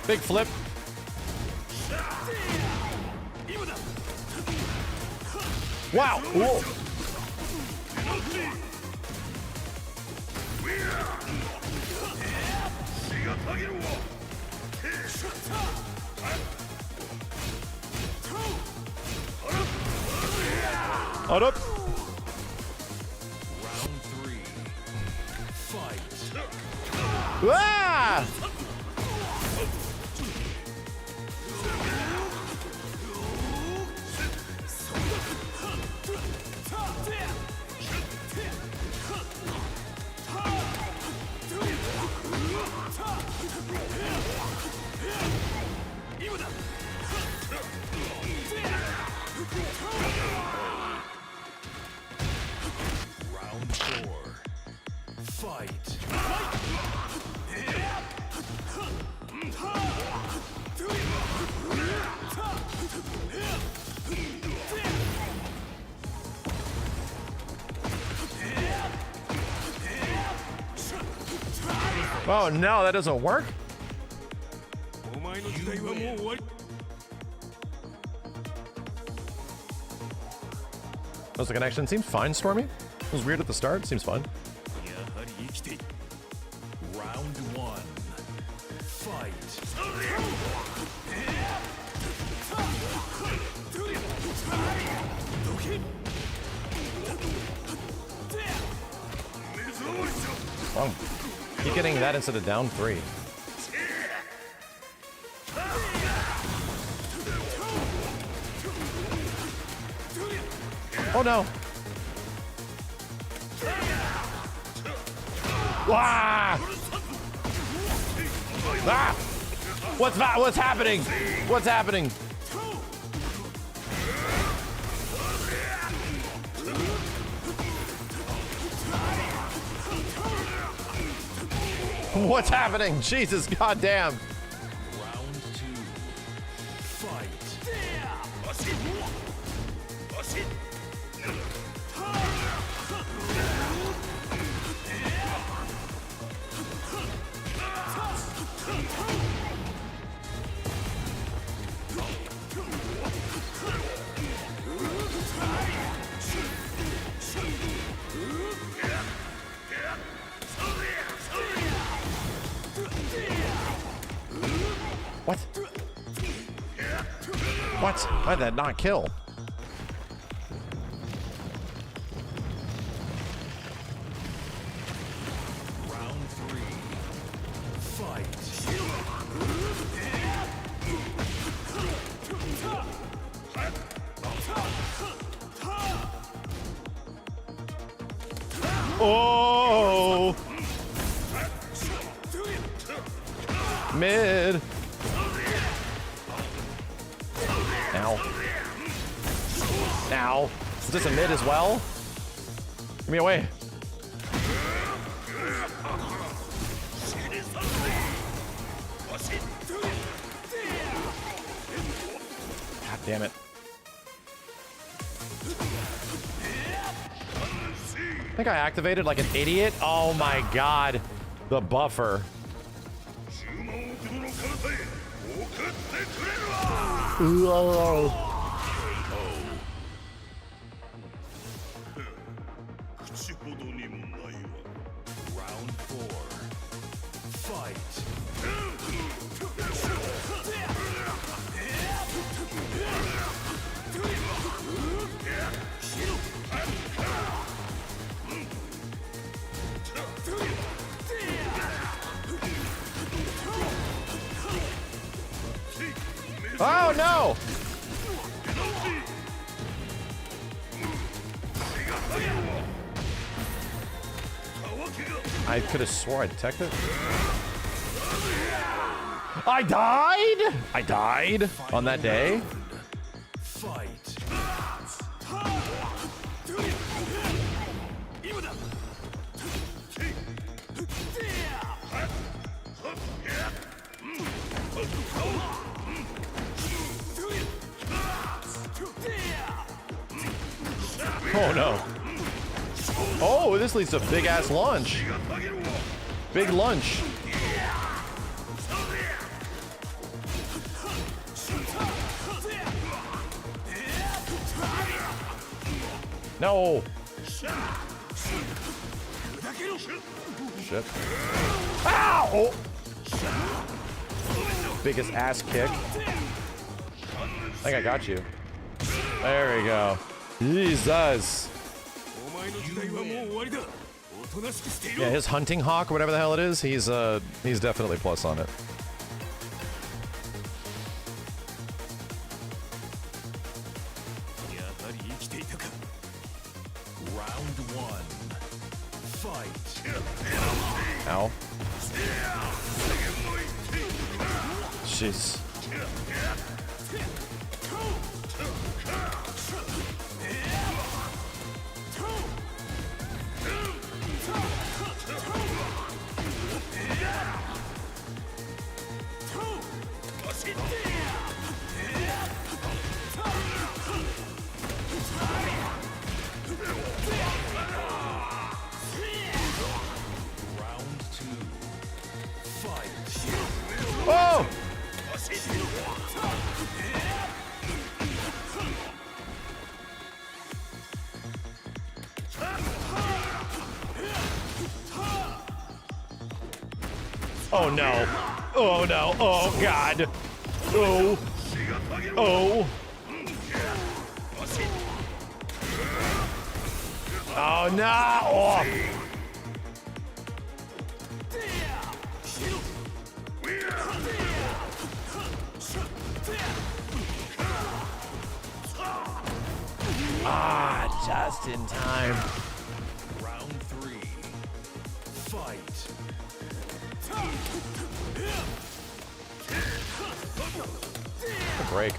C: Big flip. Wow. Whoa. Hold up.
A: Round 3. Fight.
C: Ah!
A: Round 4. Fight.
C: Oh no, that doesn't work? How's the connection? Seems fine, Stormy. It was weird at the start. Seems fun.
A: Round 1. Fight.
C: Oh, keep getting that instead of down 3. Oh no! Ah! Ah! What's happening? What's happening? What's happening? Jesus, goddamn!
A: Round 2. Fight.
C: What? What? Why did that not kill?
A: Round 3. Fight.
C: Oh! Mid. Ow. Ow. Is this a mid as well? Give me away. God damn it. I think I activated like an idiot. Oh my god. The buffer.
A: Round 4. Fight.
C: Oh no! I could have swore I detected it. I died? I died on that day?
A: Fight.
C: Oh no. Oh, this leads to a big ass lunge. Big lunge. No. Shit. Ow! Biggest ass kick. I think I got you. There we go. Jesus. Yeah, his hunting hawk, whatever the hell it is, he's definitely plus on it.
A: Round 1. Fight.
C: Ow. Jeez. Oh! Oh no. Oh no. Oh god. Oh. Oh. Oh no. Oh. Ah, just in time.
A: Round 3. Fight.
C: A break.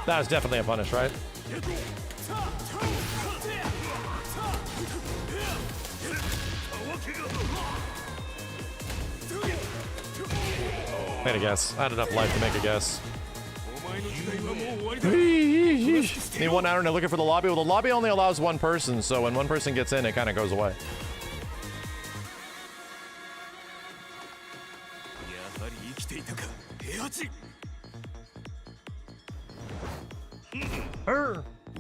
C: That was definitely a punish, right? Made a guess. I had enough life to make a guess. Need one hour and looking for the lobby. Well, the lobby only allows one person, so when one person gets in, it kind of goes away.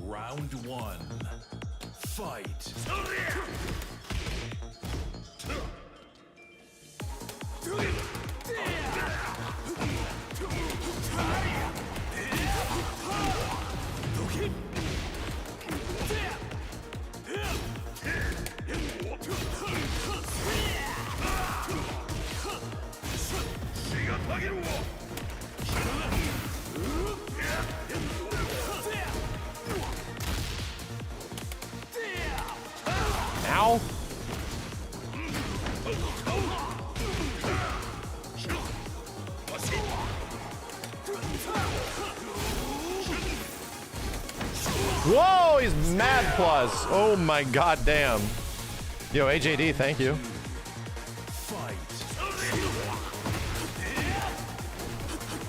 A: Round 1. Fight.
C: Ow. Whoa, he's mad plus. Oh my god damn. Yo, AJD, thank you.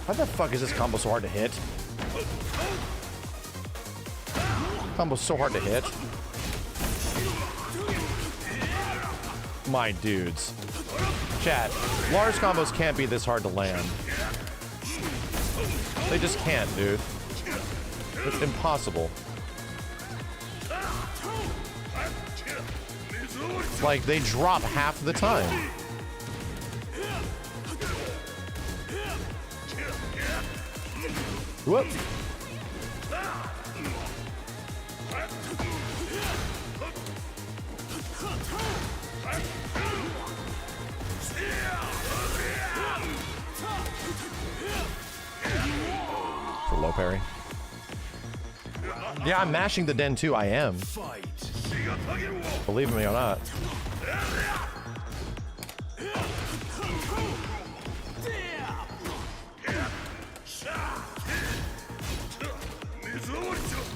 C: How the fuck is this combo so hard to hit? Combo's so hard to hit. My dudes. Chat, Lars combos can't be this hard to land. They just can't, dude. It's impossible. Like, they drop half the time. Whoop. For low parry. Yeah, I'm mashing the den too. I am. Believe me or not.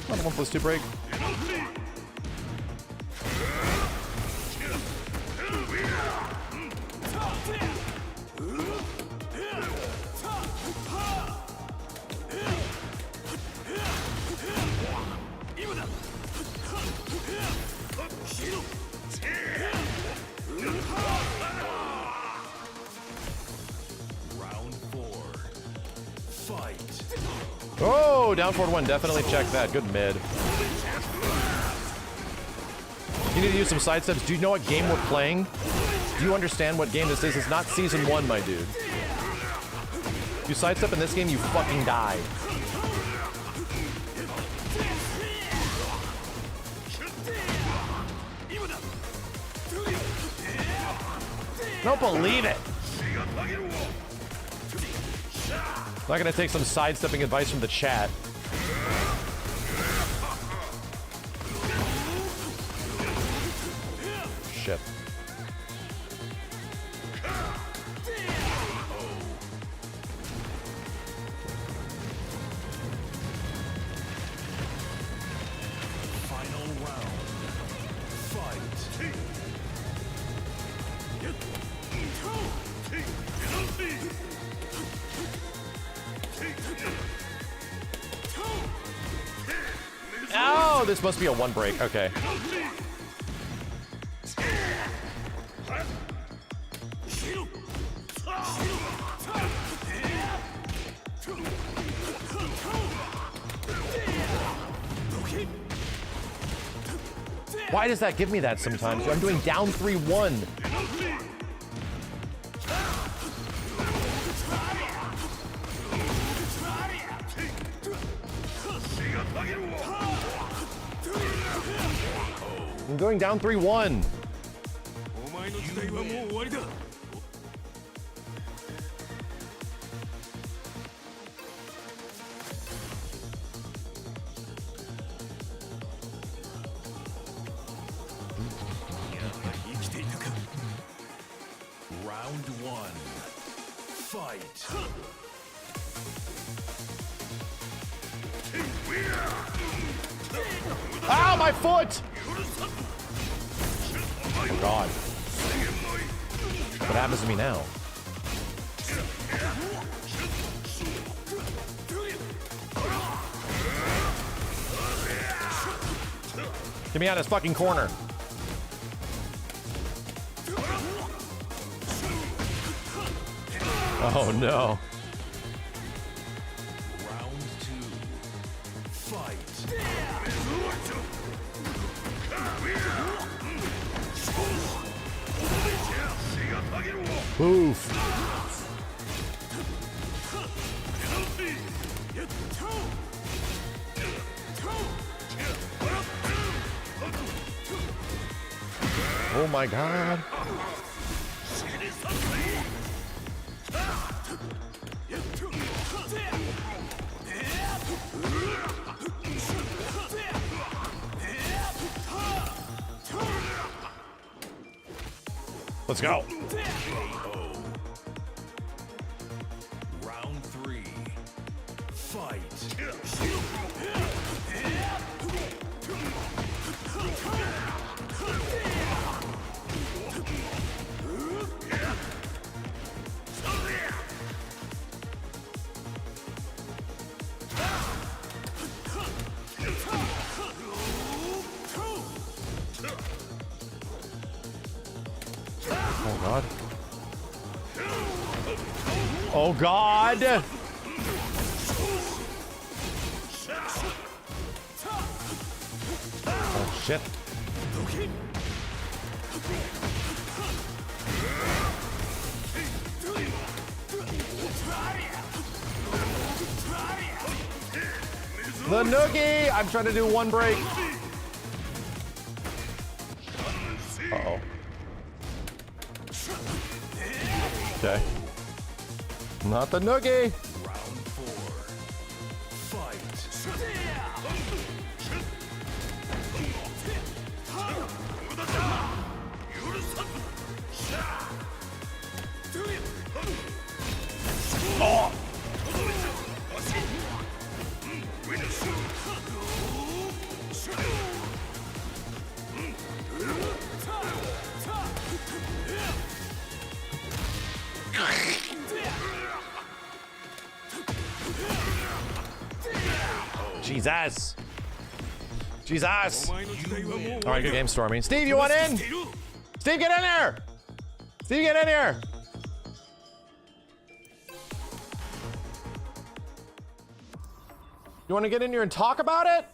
C: On 1+2 break. Oh, down forward one. Definitely check that. Good mid. You need to use some side steps. Do you know what game we're playing? Do you understand what game this is? It's not season 1, my dude. You sidestep in this game, you fucking die. Don't believe it. Not gonna take some sidestepping advice from the chat. Shit.
A: Final round. Fight.
C: Oh, this must be a 1 break. Okay. Why does that give me that sometimes? I'm doing down 3-1. I'm going down 3-1.
A: Round 1. Fight.
C: Ow, my foot! Oh God. What happens to me now? Get me out of this fucking corner. Oh no.
A: Round 2. Fight.
C: Oof. Oh my God. Let's go.
A: Round 3. Fight.
C: Oh God. Oh God. Oh shit. The noogie! I'm trying to do 1 break. Uh-oh. Okay. Not the noogie.
A: Round 4. Fight.
C: Oh. Jesus. Jesus. All right, good game, Stormy. Steve, you want in? Steve, get in there. Steve, get in here. You want to get in here and talk about it?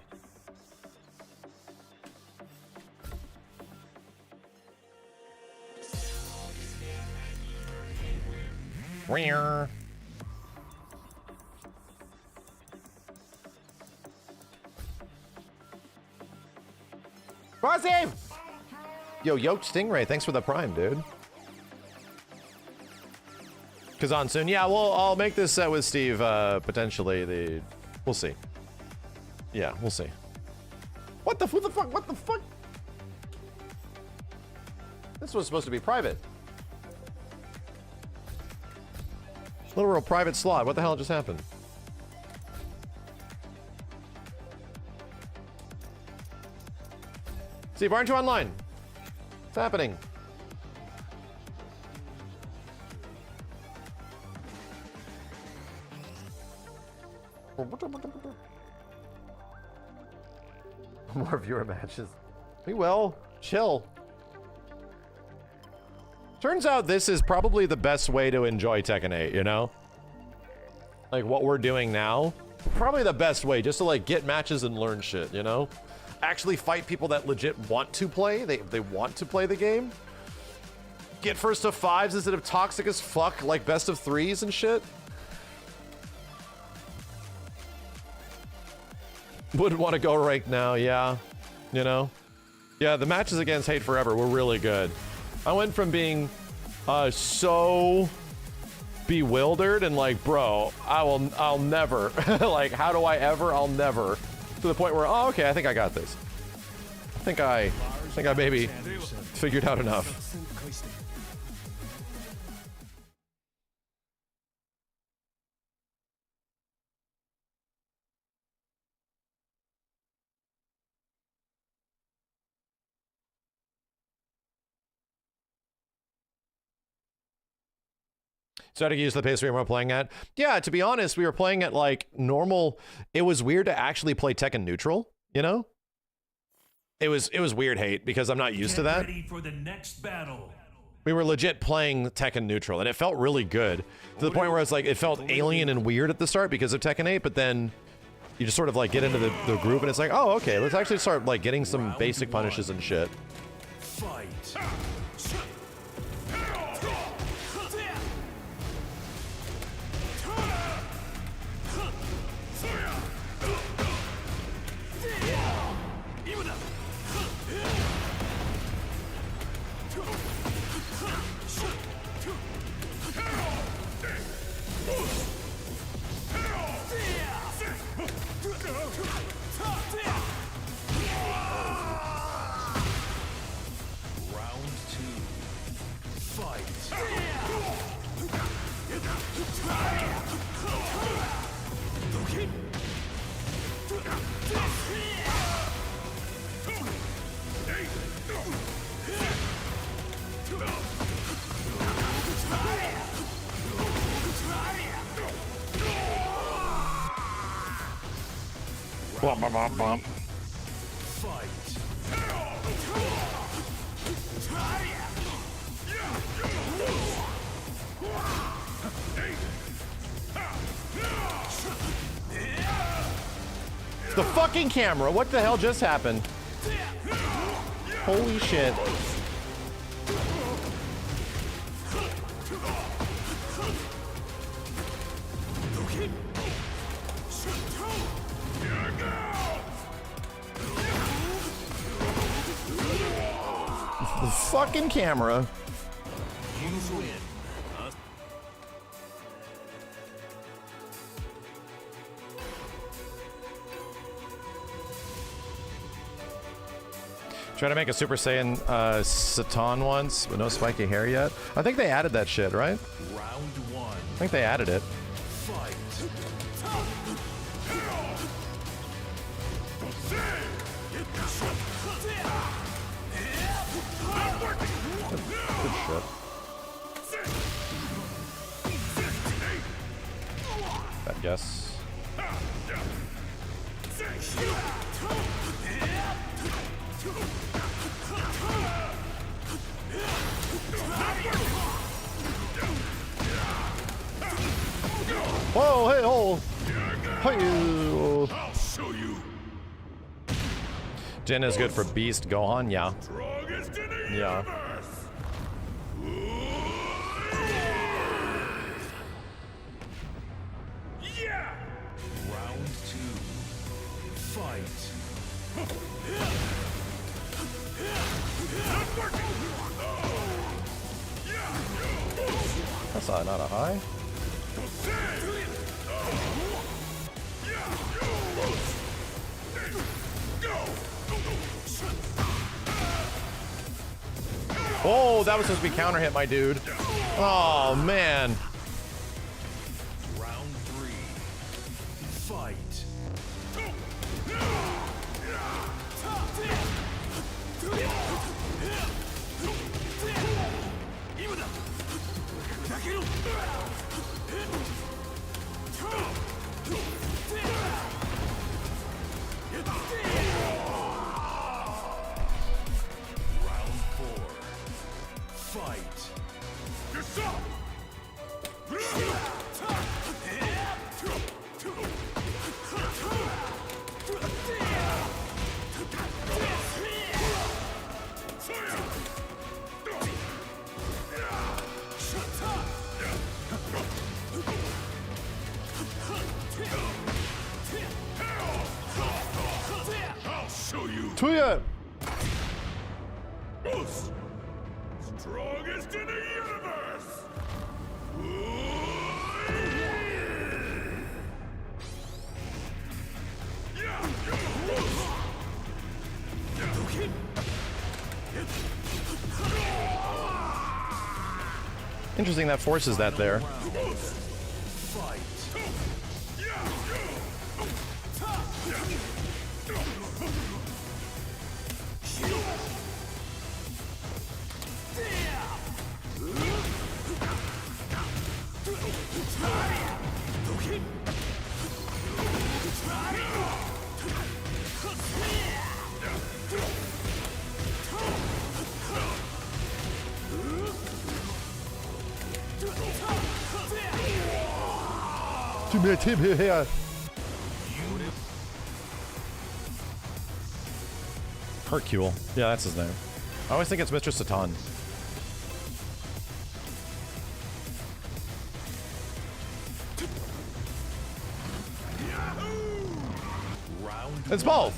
C: Come on, Steve! Yo, Yoked Stingray, thanks for the prime, dude. Kazan soon. Yeah, I'll make this set with Steve, potentially. We'll see. Yeah, we'll see. What the fuck? This was supposed to be private. Literal private slot. What the hell just happened? Steve, aren't you online? What's happening? More viewer matches. We will. Chill. Turns out this is probably the best way to enjoy Tekken 8, you know? Like what we're doing now. Probably the best way, just to like get matches and learn shit, you know? Actually fight people that legit want to play. They want to play the game. Get first to 5s instead of toxic as fuck, like best of 3s and shit. Wouldn't want to go right now, yeah. You know? Yeah, the matches against Hate Forever were really good. I went from being so bewildered and like, bro, I'll never, like, how do I ever, I'll never, to the point where, oh, okay, I think I got this. I think I maybe figured out enough. Starting to use the pace we were playing at. Yeah, to be honest, we were playing at like normal. It was weird to actually play Tekken neutral, you know? It was weird, Hate, because I'm not used to that.
A: Ready for the next battle.
C: We were legit playing Tekken neutral, and it felt really good. To the point where it's like, it felt alien and weird at the start because of Tekken 8, but then you just sort of like get into the group and it's like, oh, okay, let's actually start like getting some basic punishes and shit.
A: Fight.
C: Bump. The fucking camera, what the hell just happened? Holy shit. The fucking camera. Try to make a Super Saiyan Satan once, but no spiky hair yet. I think they added that shit, right?
A: Round 1.
C: I think they added it.
A: Fight.
C: Good shit. Bad guess. Whoa, hey, oh. Hey.
B: I'll show you.
C: Jin is good for Beast. Gohan, yeah.
B: Strongest in the
C: Yeah.
B: universe. Yeah. Round 2. Fight. Not working.
C: That's not a high. Oh, that was supposed to be counter hit, my dude. Oh, man.
B: Round 3. Fight. Round 4. Fight. Yourself. I'll show you.
C: Tuya!
B: Boost. Strongest in the universe.
C: Interesting, that forces that there.
B: Fight.
C: Team here. Hercule. Yeah, that's his name. I always think it's Mr. Satan.
B: Round
C: It's both.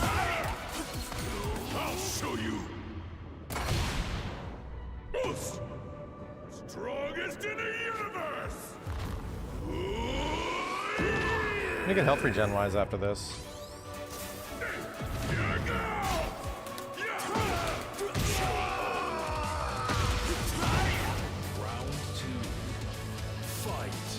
B: fight. I'll show you. Boost. Strongest in the universe.
C: I'm gonna get health regen wise after this.
B: Round 2. Fight.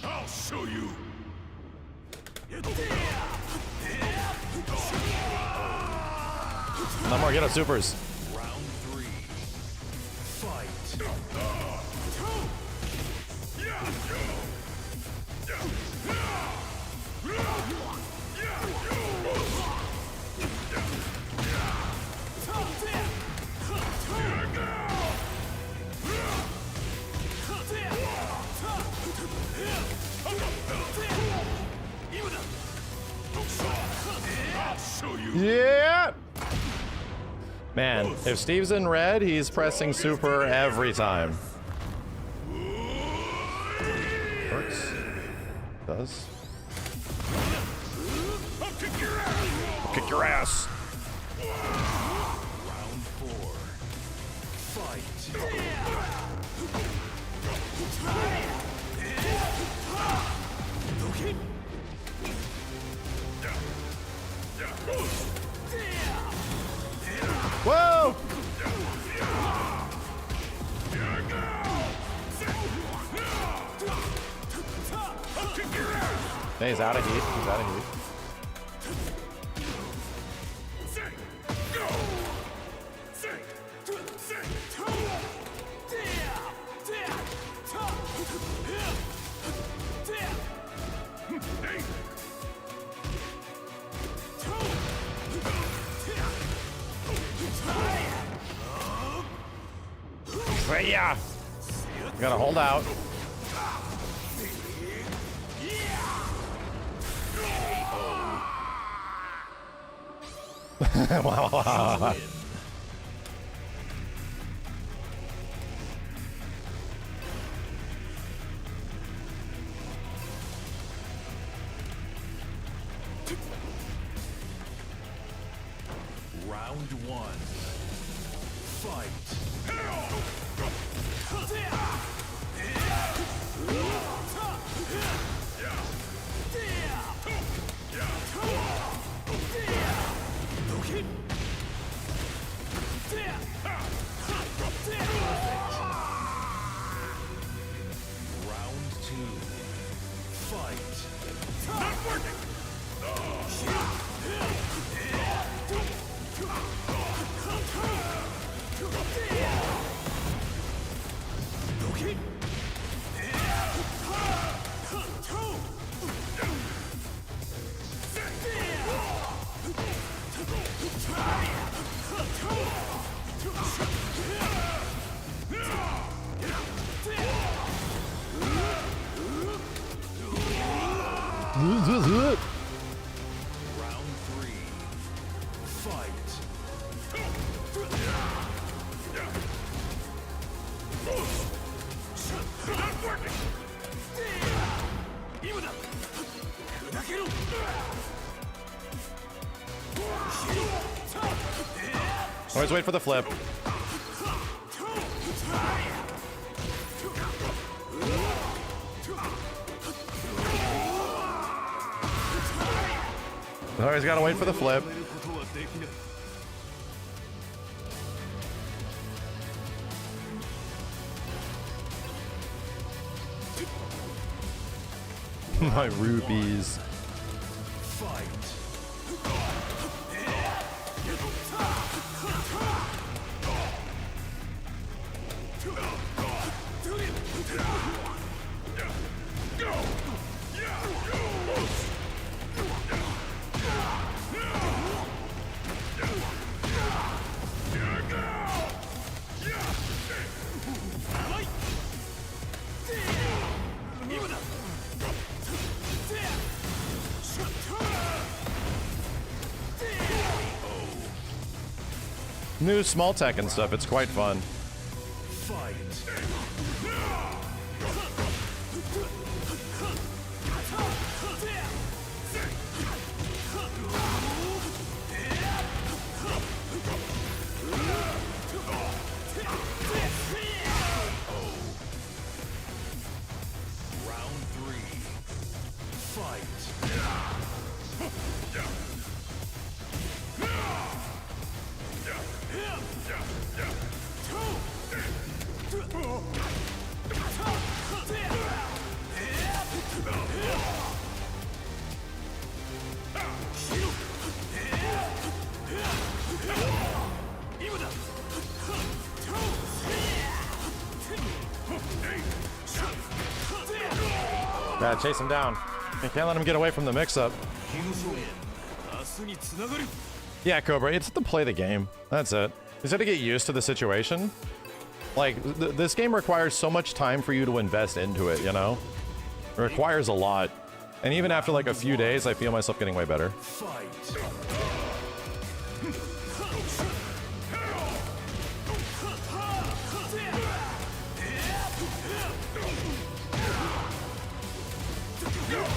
B: I'll show you.
C: No more Geto Supers.
B: Round 3. Fight. I'll show you.
C: Yeah! Man, if Steve's in red, he's pressing super every time. Works. Does.
B: I'll kick your ass.
C: Kick your ass.
B: Round 4. Fight.
C: Hey, he's out of heat. He's out of heat. Yeah. You gotta hold out. Wow.
A: Round one. Fight. Round two. Fight. Not working. Round three. Fight. Not working.
C: Always wait for the flip. Always gotta wait for the flip. My rupees. New small tech and stuff, it's quite fun. Gotta chase him down. You can't let him get away from the mix-up. Yeah, Cobra, it's to play the game. That's it. You just have to get used to the situation. Like, this game requires so much time for you to invest into it, you know? It requires a lot. And even after like a few days, I feel myself getting way better.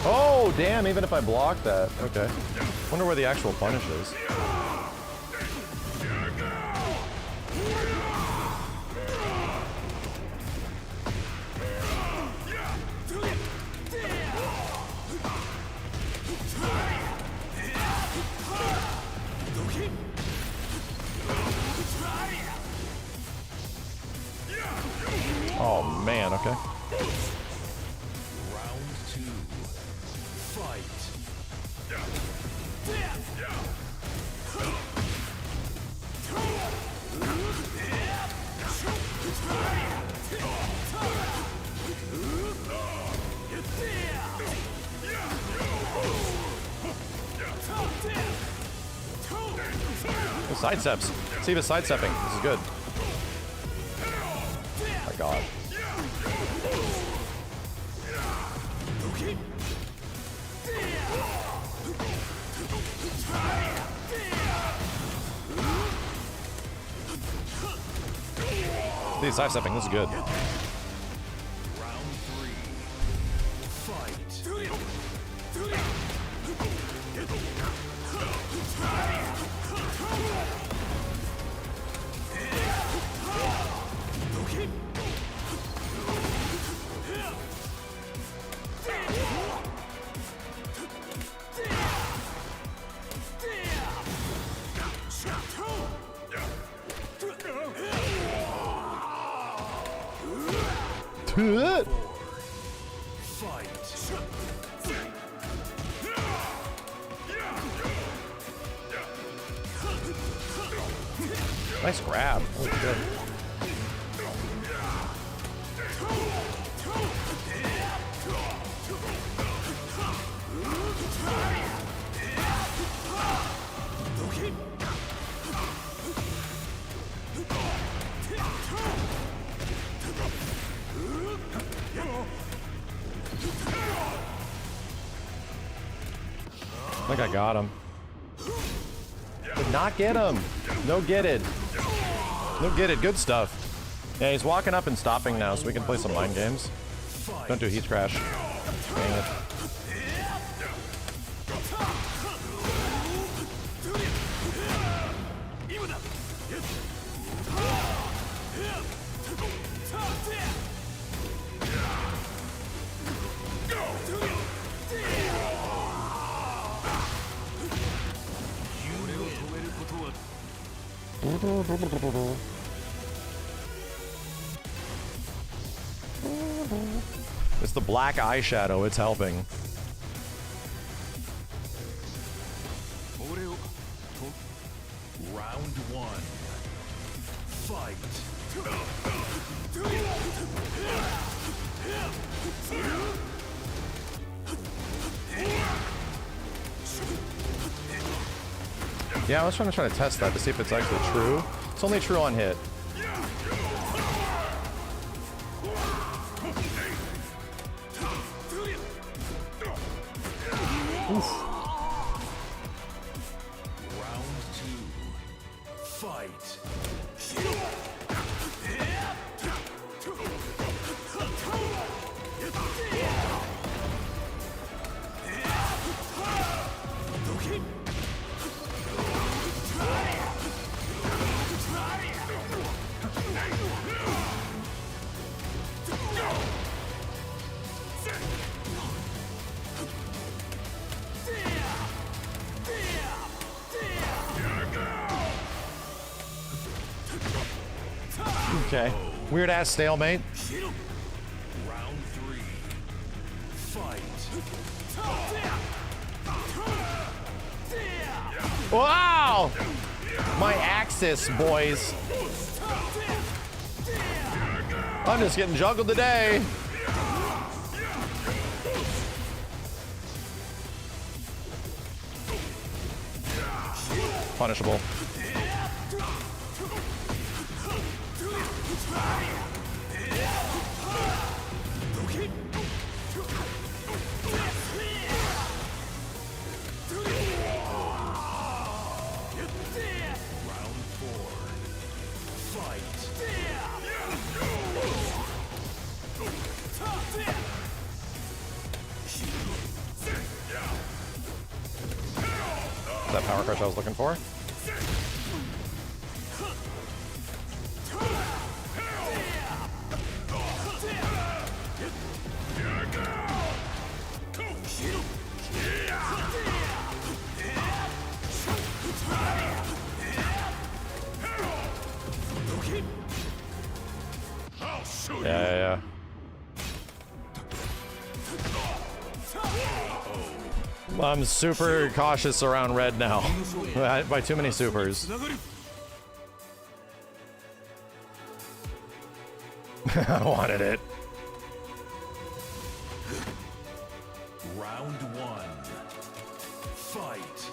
C: Oh, damn, even if I block that. Okay. Wonder where the actual punish is. Oh, man, okay.
A: Round two. Fight.
C: Sidesteps. See if it's sidestepping. This is good. Oh my god. He's sidestepping. This is good. Nice grab. Oh, good. I think I got him. Did not get him. No get it. No get it. Good stuff. Yeah, he's walking up and stopping now, so we can play some mind games. Don't do heat crash. Dang it. It's the black eyeshadow, it's helping.
A: Round one. Fight.
C: Yeah, I was trying to test that to see if it's actually true. It's only true on hit. Oof.
A: Round two. Fight.
C: Okay. Weird ass stalemate.
A: Round three. Fight.
C: Wow! My axis, boys. I'm just getting juggled today. Punishable. That power crush I was looking for. Yeah. I'm super cautious around red now. By too many supers. I wanted it.
A: Round one. Fight.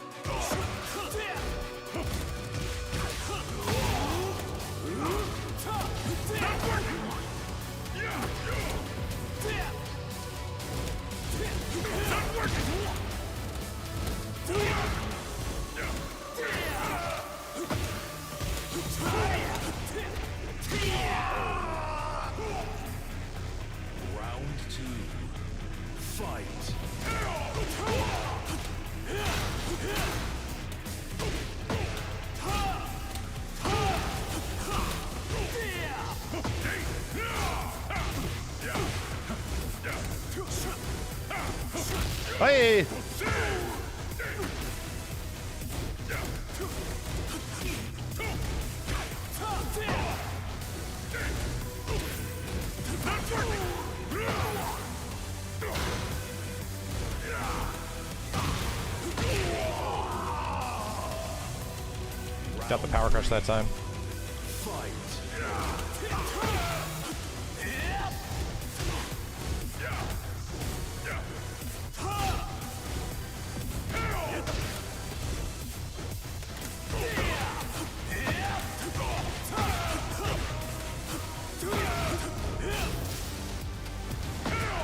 C: Hey! Got the power crush that time.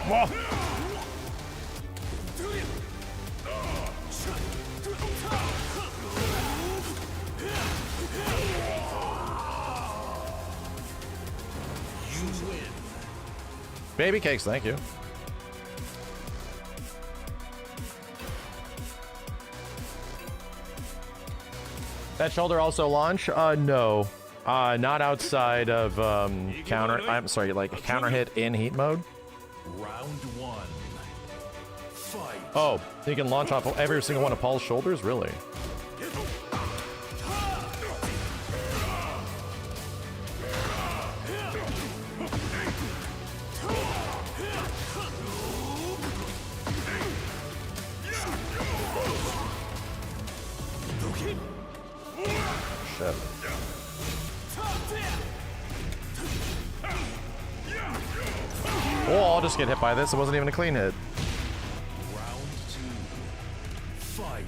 C: Whoa. Baby cakes, thank you. That shoulder also launch? No. Not outside of counter. I'm sorry, like counter hit in heat mode.
A: Round one. Fight.
C: Oh, you can launch off every single one of Paul's shoulders? Really? Shit. Oh, I'll just get hit by this. It wasn't even a clean hit.
A: Round two. Fight.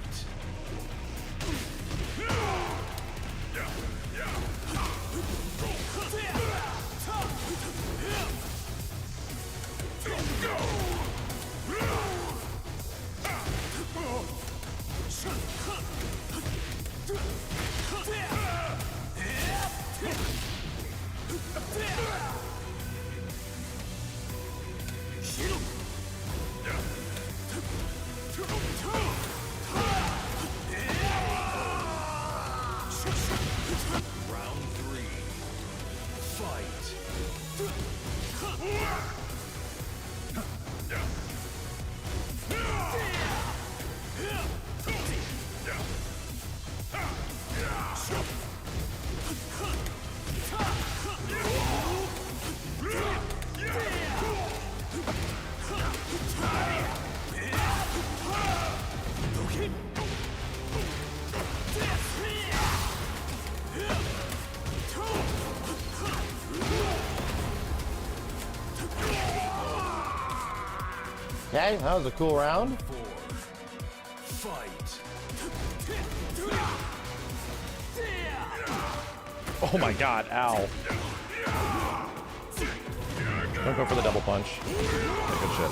A: Round three. Fight.
C: Okay, that was a cool round.
A: Four. Fight.
C: Oh my god, ow. Don't go for the double punch. Okay, good shit.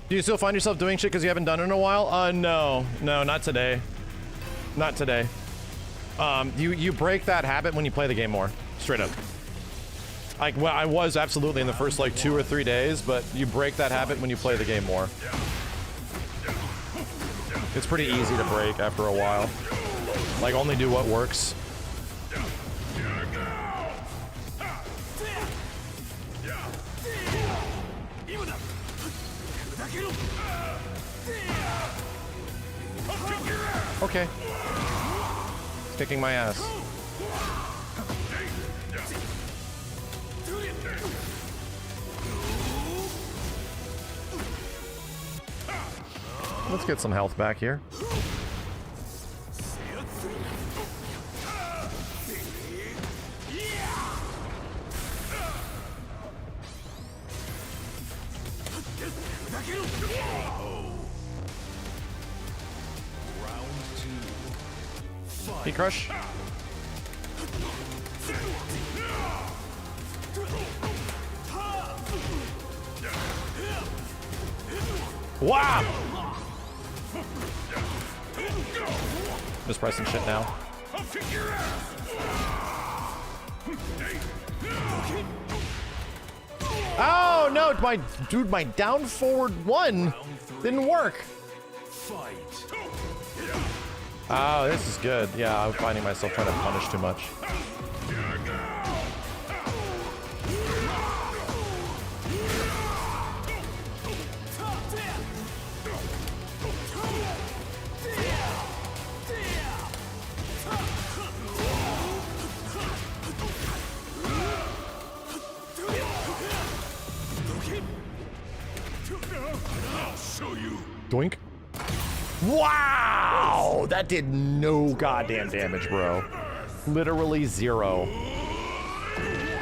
C: Do you still find yourself doing shit because you haven't done it in a while? No, not today. Not today. You break that habit when you play the game more. Straight up. Like, well, I was absolutely in the first like 2 or 3 days, but you break that habit when you play the game more. It's pretty easy to break after a while. Like, only do what works. Okay. It's kicking my ass. Let's get some health back here.
A: Round two.
C: Heat crush. Wow! Just pressing shit now. Oh no, my down forward one didn't work. Oh, this is good. Yeah, I'm finding myself trying to punish too much. Doink. Wow! That did no goddamn damage, bro. Literally zero.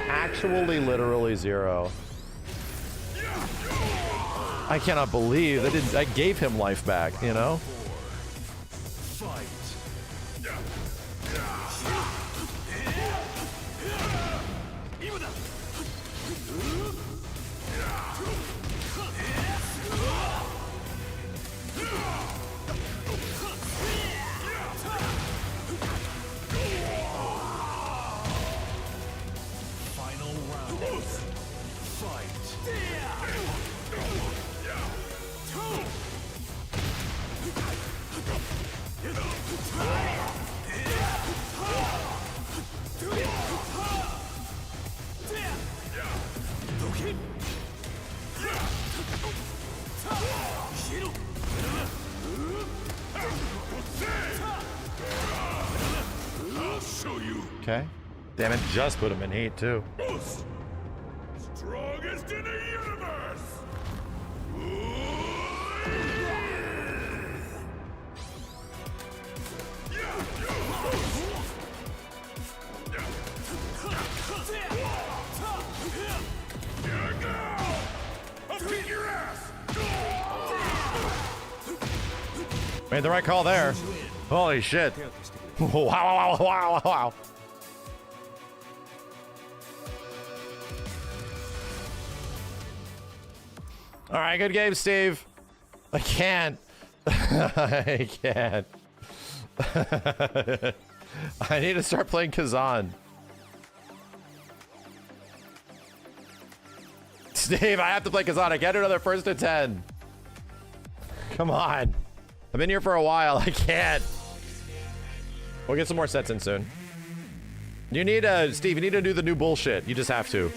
C: Actually, literally zero. I cannot believe that didn't. I gave him life back, you know? Okay. Damn it, just put him in heat too.
B: Strongest in the universe. I'll kick your ass.
C: Made the right call there. Holy shit. Wow, wow, wow, wow. All right, good game, Steve. I can't. I can't. I need to start playing Kazan. Steve, I have to play Kazan. I get another first to 10. Come on. I've been here for a while. I can't. We'll get some more sets in soon. You need Steve, you need to do the new bullshit. You just have to.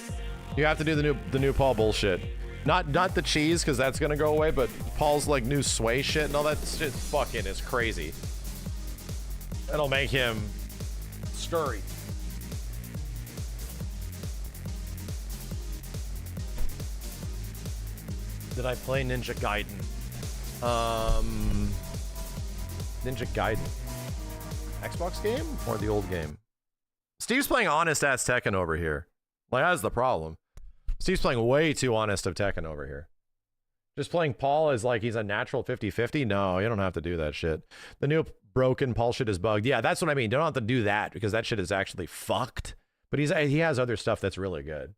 C: You have to do the new Paul bullshit. Not the cheese, because that's gonna go away, but Paul's like new sway shit and all that shit fucking is crazy. It'll make him scurry. Did I play Ninja Gaiden? Ninja Gaiden. Xbox game or the old game? Steve's playing honest ass Tekken over here. Like, that's the problem. Steve's playing way too honest of Tekken over here. Just playing Paul as like he's a natural 50-50? No, you don't have to do that shit. The new broken Paul shit is bugged. Yeah, that's what I mean. You don't have to do that because that shit is actually fucked. But he has other stuff that's really good.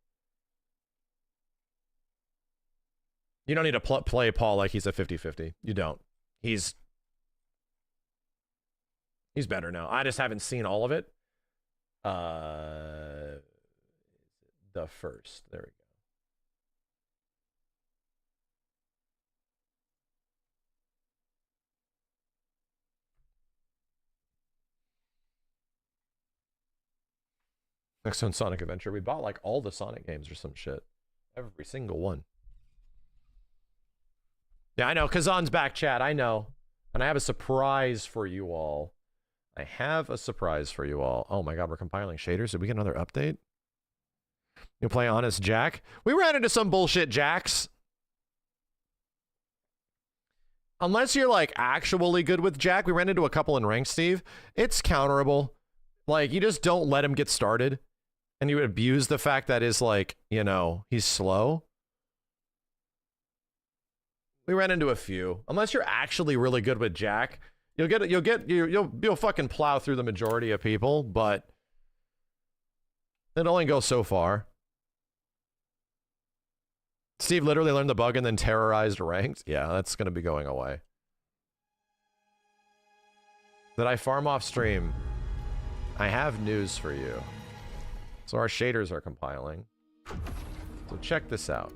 C: You don't need to play Paul like he's a 50-50. You don't. He's better now. I just haven't seen all of it. The first. There we go. Next on Sonic Adventure. We bought like all the Sonic games or some shit. Every single one. Yeah, I know. Kazan's back, chat. I know. And I have a surprise for you all. I have a surprise for you all. Oh my god, we're compiling shaders. Did we get another update? You play Honest Jack? We ran into some bullshit Jacks. Unless you're like actually good with Jack, we ran into a couple in ranked, Steve. It's counterable. Like, you just don't let him get started. And you abuse the fact that is like, you know, he's slow. We ran into a few. Unless you're actually really good with Jack, You'll fucking plow through the majority of people, but it only goes so far. Steve literally learned the bug and then terrorized ranked. Yeah, that's gonna be going away. Did I farm off stream? I have news for you. So our shaders are compiling. So check this out.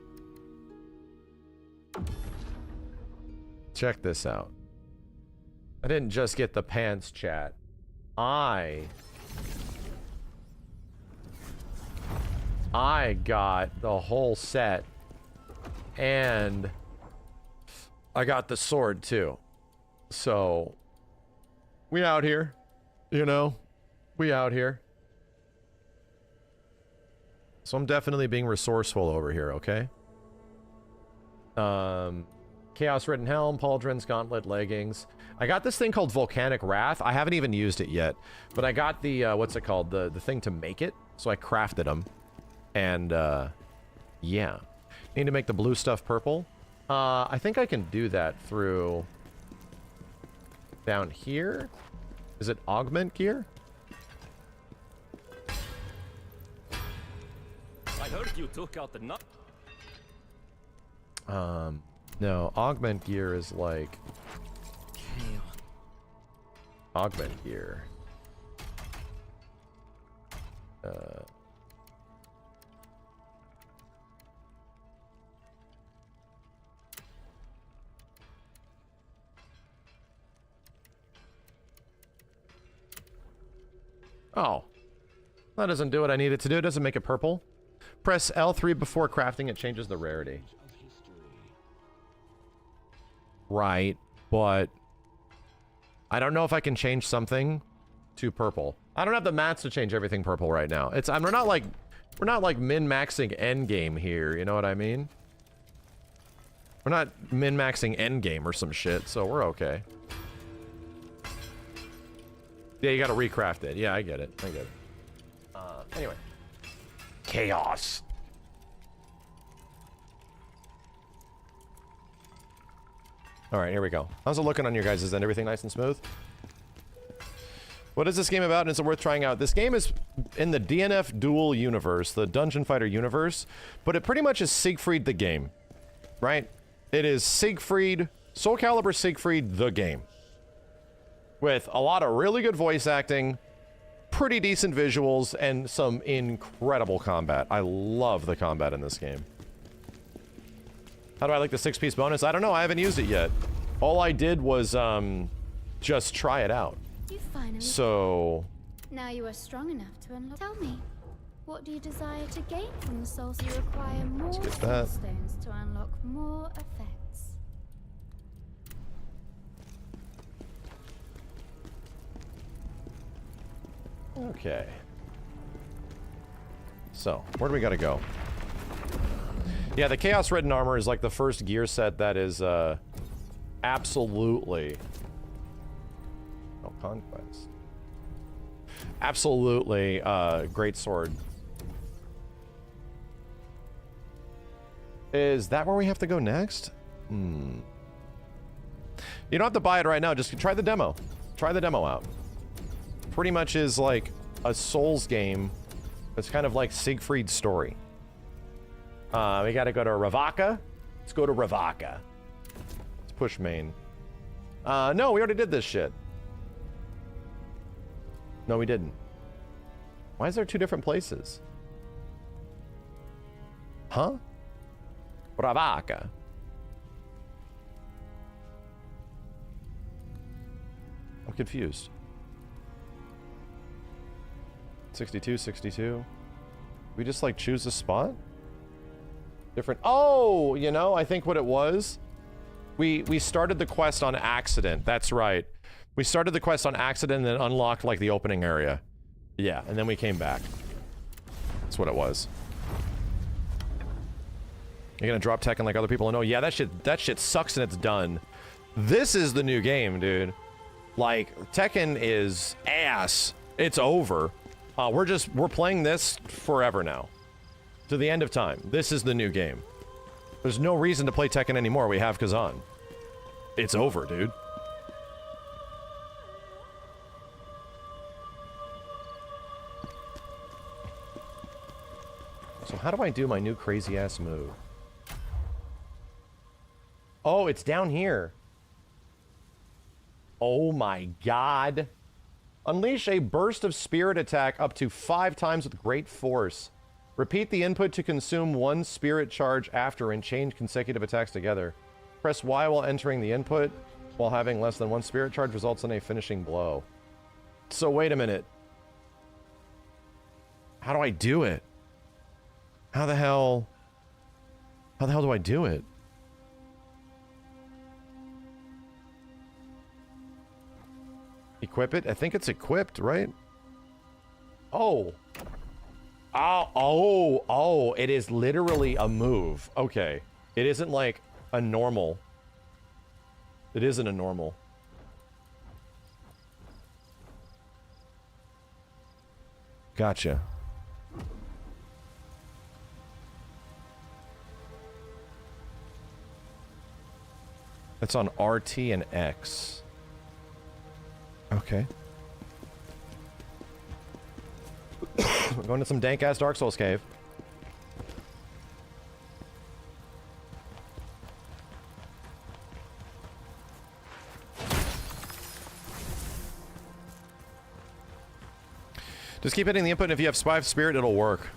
C: Check this out. I didn't just get the pants, chat. I got the whole set. And I got the sword too. So we out here, you know, we out here. So I'm definitely being resourceful over here, okay? Chaos Ridden Helm, Pauldron's Gauntlet Leggings. I got this thing called Volcanic Wrath. I haven't even used it yet, but I got the, what's it called? The thing to make it. So I crafted them. And, yeah. Need to make the blue stuff purple. I think I can do that through down here. Is it augment gear?
F: I heard you took out the nut.
C: No, augment gear is like augment gear. Oh. That doesn't do what I need it to do. It doesn't make it purple. Press L3 before crafting. It changes the rarity. Right, but I don't know if I can change something to purple. I don't have the mats to change everything purple right now. We're not like min-maxing endgame here, you know what I mean? We're not min-maxing endgame or some shit, so we're okay. Yeah, you gotta recraft it. Yeah, I get it. I get it. Anyway. Chaos. Alright, here we go. How's it looking on your guys' end? Everything nice and smooth? What is this game about and is it worth trying out? This game is in the DNF Duel universe, the Dungeon Fighter universe, but it pretty much is Siegfried the game, right? It is Siegfried, Soul Calibur Siegfried the game. With a lot of really good voice acting, pretty decent visuals, and some incredible combat. I love the combat in this game. How do I like the 6-piece bonus? I don't know, I haven't used it yet. All I did was, just try it out.
I: You finally.
C: So...
I: Now you are strong enough to unlock. Tell me, what do you desire to gain from the soul? You require more soul stones to unlock more effects.
C: Okay. So, where do we gotta go? Yeah, the Chaos Ridden Armor is like the first gear set that is, absolutely... Oh, Conquest. Absolutely, great sword. Is that where we have to go next? You don't have to buy it right now, just try the demo. Try the demo out. Pretty much is like a Souls game. It's kind of like Siegfried's story. We gotta go to Ravaka. Let's go to Ravaka. Let's push main. No, we already did this shit. No, we didn't. Why is there two different places? Huh? Ravaka. I'm confused. 62, 62. We just like choose a spot? Different. Oh, you know, I think what it was. We started the quest on accident. That's right. We started the quest on accident and then unlocked like the opening area. Yeah, and then we came back. That's what it was. You're gonna drop Tekken like other people know? Yeah, that shit sucks and it's done. This is the new game, dude. Like, Tekken is ass. It's over. We're playing this forever now. To the end of time. This is the new game. There's no reason to play Tekken anymore. We have Kazan. It's over, dude. How do I do my new crazy ass move? Oh, it's down here. Oh my god. Unleash a burst of spirit attack up to 5 times with great force. Repeat the input to consume 1 spirit charge after and change consecutive attacks together. Press Y while entering the input. While having less than 1 spirit charge results in a finishing blow. So wait a minute. How do I do it? How the hell do I do it? Equip it? I think it's equipped, right? Oh. Oh, it is literally a move. Okay. It isn't like a normal. It isn't a normal. Gotcha. It's on RT and X. Okay. We're going to some dank-ass Dark Souls cave. Just keep hitting the input, and if you have 5 spirit, it'll work.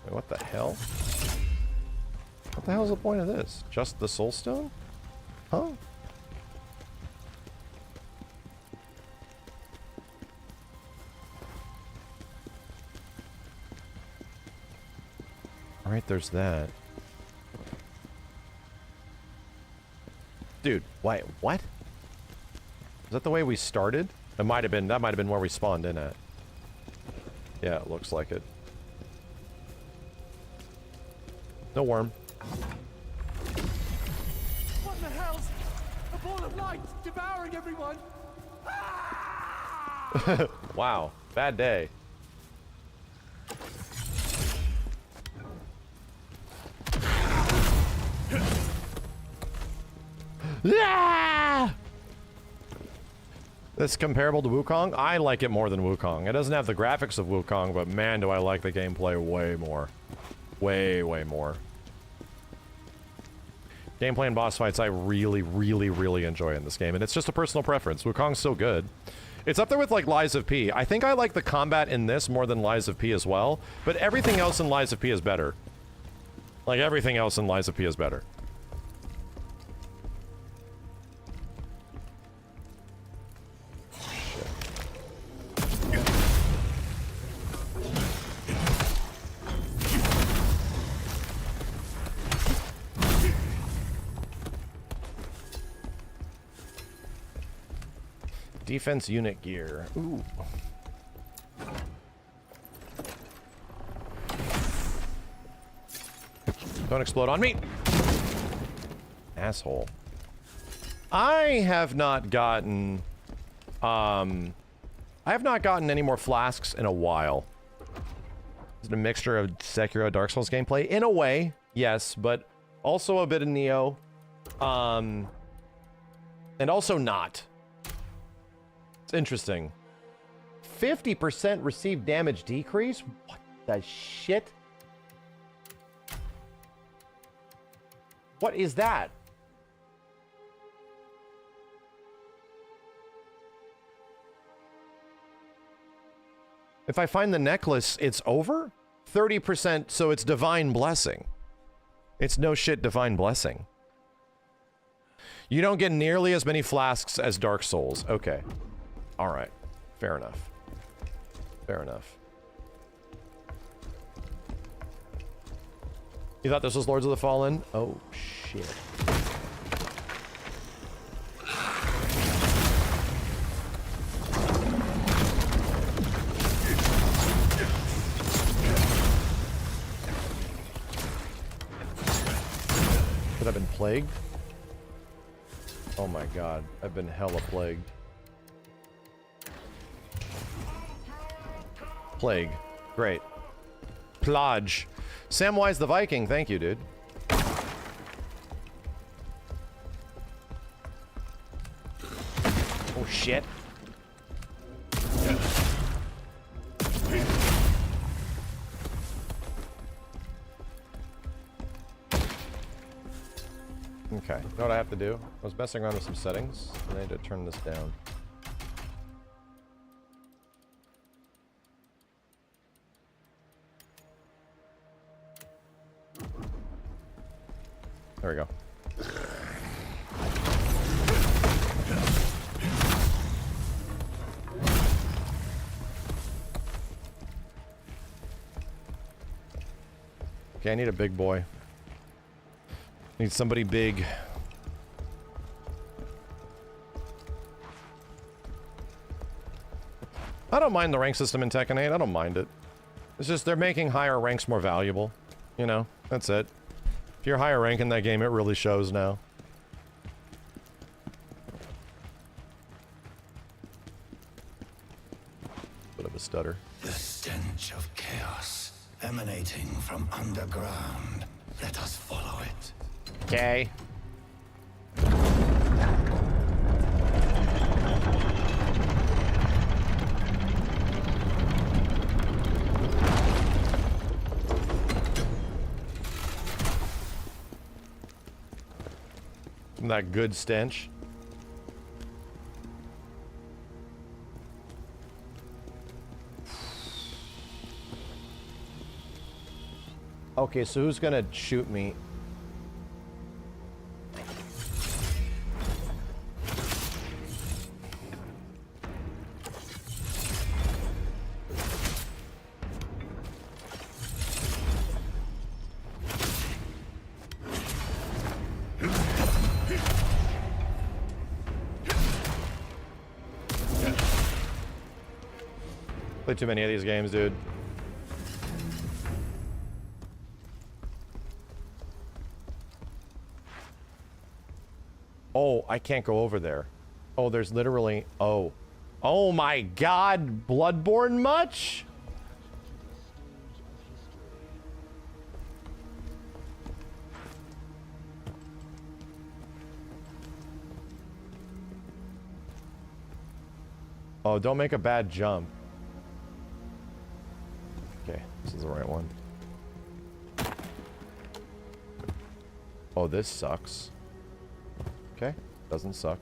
C: Wait, what the hell? What the hell is the point of this? Just the soul stone? Huh? Alright, there's that. Dude, wait, what? Is that the way we started? It might have been, that might have been where we spawned in at. Yeah, it looks like it. No worm.
J: What the hell's a ball of light devouring everyone?
C: Wow, bad day. Ah! This comparable to Wukong? I like it more than Wukong. It doesn't have the graphics of Wukong, but man, do I like the gameplay way more. Way, way more. Gameplay and boss fights I really, really, really enjoy in this game, and it's just a personal preference. Wukong's so good. It's up there with, like, Lies of P. I think I like the combat in this more than Lies of P as well, but everything else in Lies of P is better. Like, everything else in Lies of P is better. Defense unit gear. Ooh. Don't explode on me! Asshole. I have not gotten... I have not gotten any more flasks in a while. Is it a mixture of Sekiro Dark Souls gameplay? In a way, yes, but also a bit of Neo. And also not. It's interesting. 50% received damage decrease? What the shit? What is that? If I find the necklace, it's over? 30%, so it's Divine Blessing. It's no shit Divine Blessing. You don't get nearly as many flasks as Dark Souls. Okay. Alright. Fair enough. Fair enough. You thought this was Lords of the Fallen? Oh, shit. But I've been plagued? Oh my god. I've been hella plagued. Plague. Great. Plodge. Samwise the Viking, thank you, dude. Oh, shit. Okay, you know what I have to do? I was messing around with some settings, and I need to turn this down. There we go. Okay, I need a big boy. Need somebody big. I don't mind the rank system in Tekken 8. I don't mind it. It's just they're making higher ranks more valuable. You know, that's it. If you're higher rank in that game, it really shows now. Bit of a stutter.
K: The stench of chaos emanating from underground. Let us follow it.
C: Okay. That good stench. Okay, so who's gonna shoot me? Played too many of these games, dude. Oh, I can't go over there. Oh, there's literally... Oh. Oh my god! Bloodborne much? Oh, don't make a bad jump. Okay, this is the right one. Oh, this sucks. Okay, doesn't suck.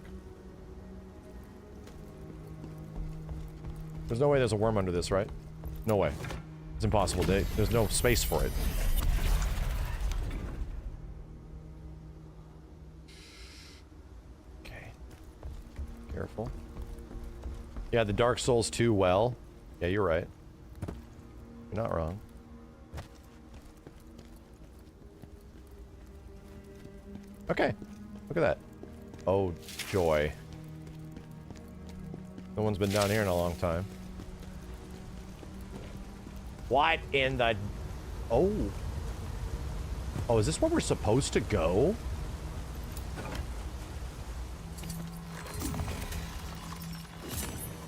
C: There's no way there's a worm under this, right? No way. It's impossible. There's no space for it. Okay. Careful. Yeah, the Dark Souls 2 well. Yeah, you're right. You're not wrong. Okay. Look at that. Oh, joy. No one's been down here in a long time. What in the... Oh. Oh, is this where we're supposed to go?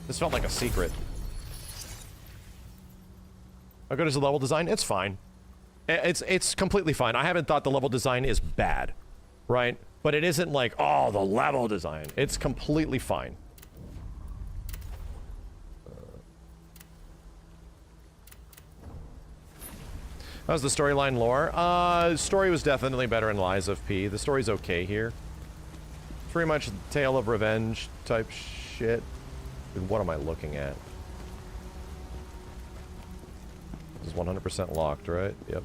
C: This felt like a secret. How good is the level design? It's fine. It's completely fine. I haven't thought the level design is bad, right? But it isn't like, oh, the level design. It's completely fine. How's the storyline lore? Story was definitely better in Lies of P. The story's okay here. Pretty much tale of revenge type shit. Dude, what am I looking at? This is 100% locked, right? Yep.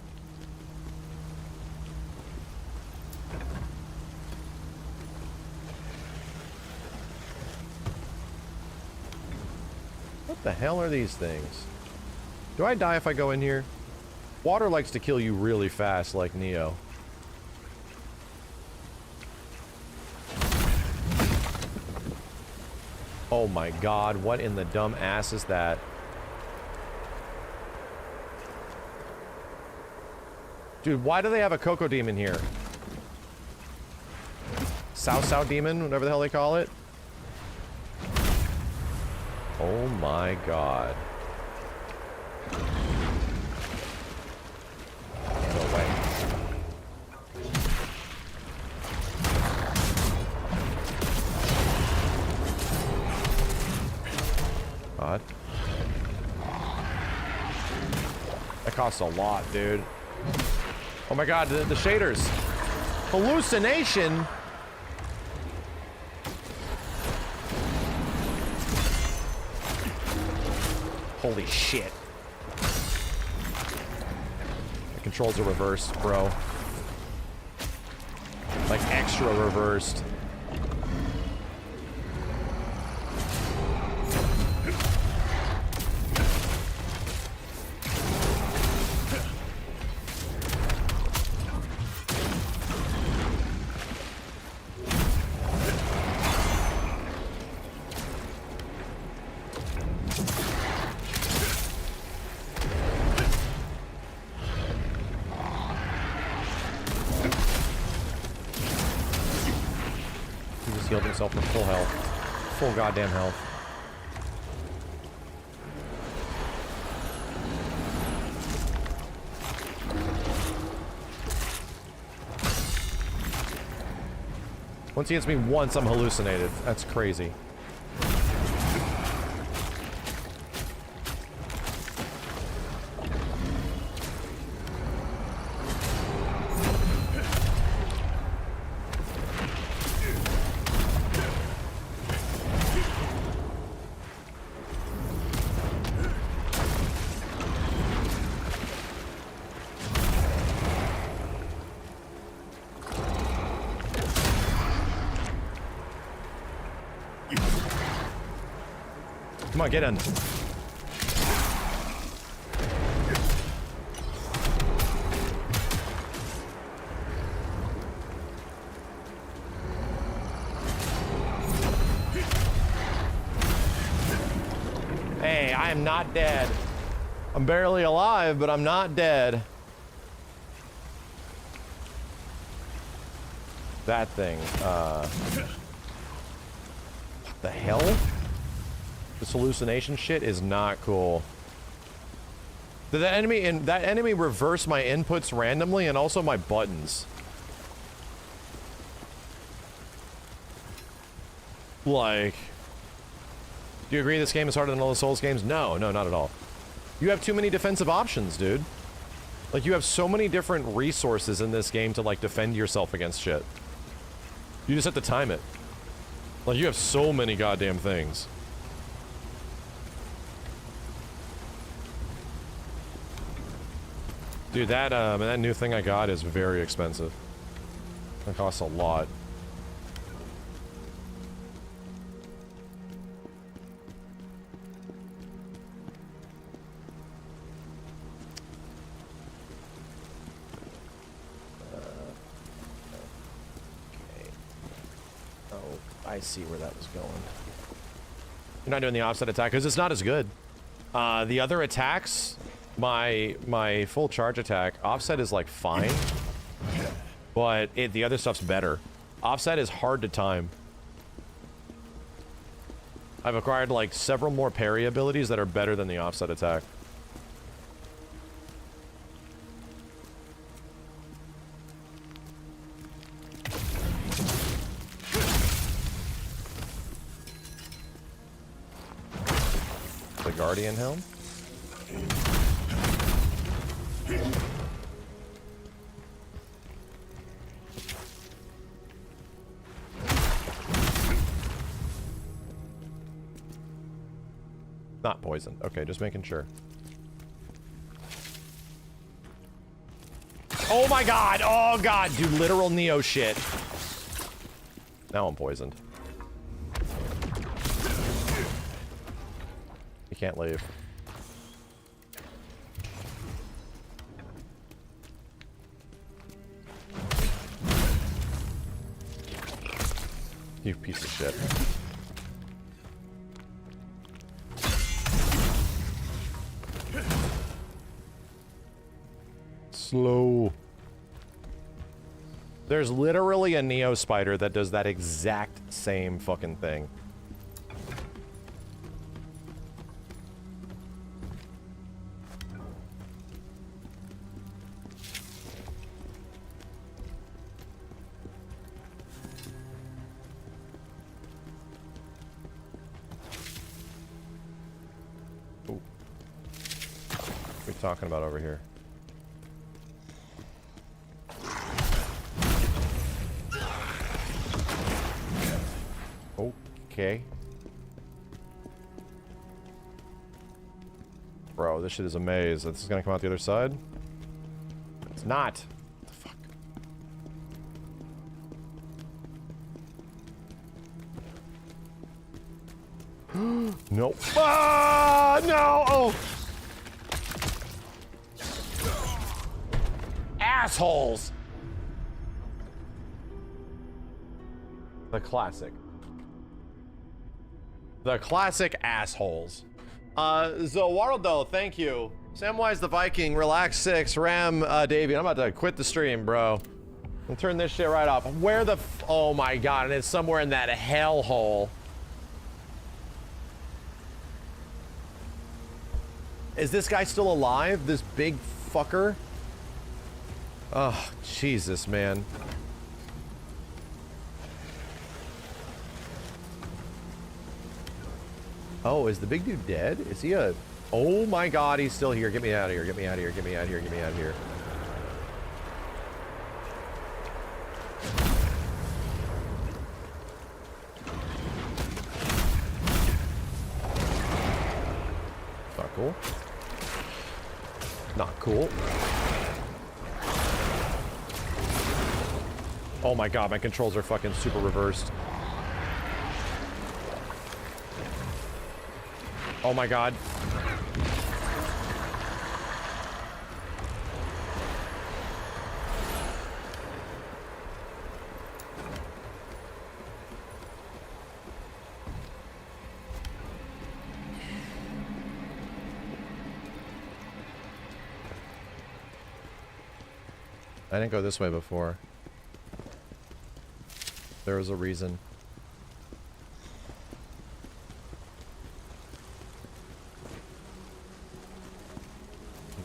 C: What the hell are these things? Do I die if I go in here? Water likes to kill you really fast, like Neo. Oh my god, what in the dumb ass is that? Dude, why do they have a Coco Demon here? Sao Demon, whatever the hell they call it. Oh my god. Go away. God. That costs a lot, dude. Oh my god, the shaders. Hallucination? Holy shit. The controls are reversed, bro. Like extra reversed. Healed himself with full health. Full goddamn health. Once he hits me once, I'm hallucinated. That's crazy. Come on, get in. Hey, I am not dead. I'm barely alive, but I'm not dead. That thing, what the hell? This hallucination shit is not cool. Did that enemy reverse my inputs randomly and also my buttons? Like, do you agree this game is harder than all the Souls games? No, no, not at all. You have too many defensive options, dude. Like, you have so many different resources in this game to, like, defend yourself against shit. You just have to time it. Like, you have so many goddamn things. Dude, that new thing I got is very expensive. It costs a lot. Okay. Oh, I see where that was going. You're not doing the offset attack because it's not as good. The other attacks, my full charge attack, offset is like fine, but the other stuff's better. Offset is hard to time. I've acquired like several more parry abilities that are better than the offset attack. The Guardian Helm? Not poisoned. Okay, just making sure. Oh my god! Oh god, dude, literal Neo shit. Now I'm poisoned. You can't leave. You piece of shit. Slow. There's literally a Neo spider that does that exact same fucking thing. Ooh. What are we talking about over here? Okay. Bro, this shit is a maze. This is gonna come out the other side? It's not. What the fuck? Nope. Ah, no! Oh! Assholes! The classic. The classic assholes. Zowardo, thank you. Samwise the Viking, Relax 6, Ram, Davey. I'm about to quit the stream, bro. And turn this shit right off. Where the oh my god, and it's somewhere in that hellhole. Is this guy still alive? This big fucker? Oh, Jesus, man. Oh, is the big dude dead? Is he a... Oh my god, he's still here. Get me out of here. Get me out of here. Get me out of here. Get me out of here. Not cool. Not cool. Oh my god, my controls are fucking super reversed. Oh my god. I didn't go this way before. There was a reason.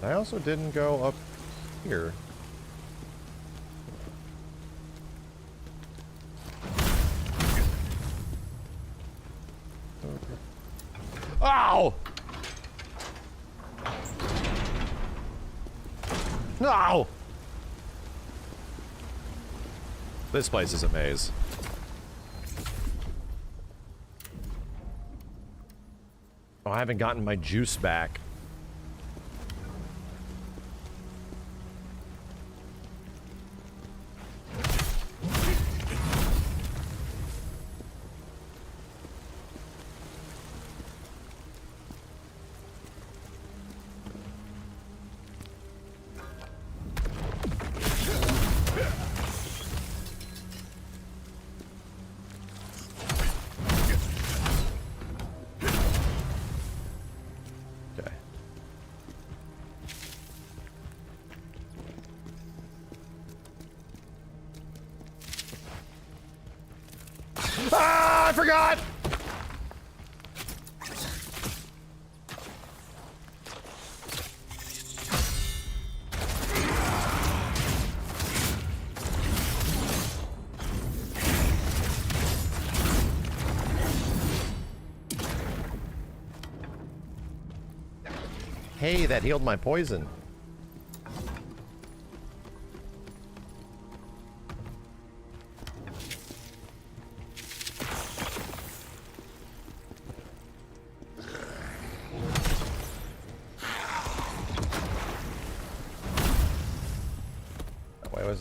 C: I also didn't go up here. Ow! No! This place is a maze. Oh, I haven't gotten my juice back. Ah, I forgot! Hey, that healed my poison.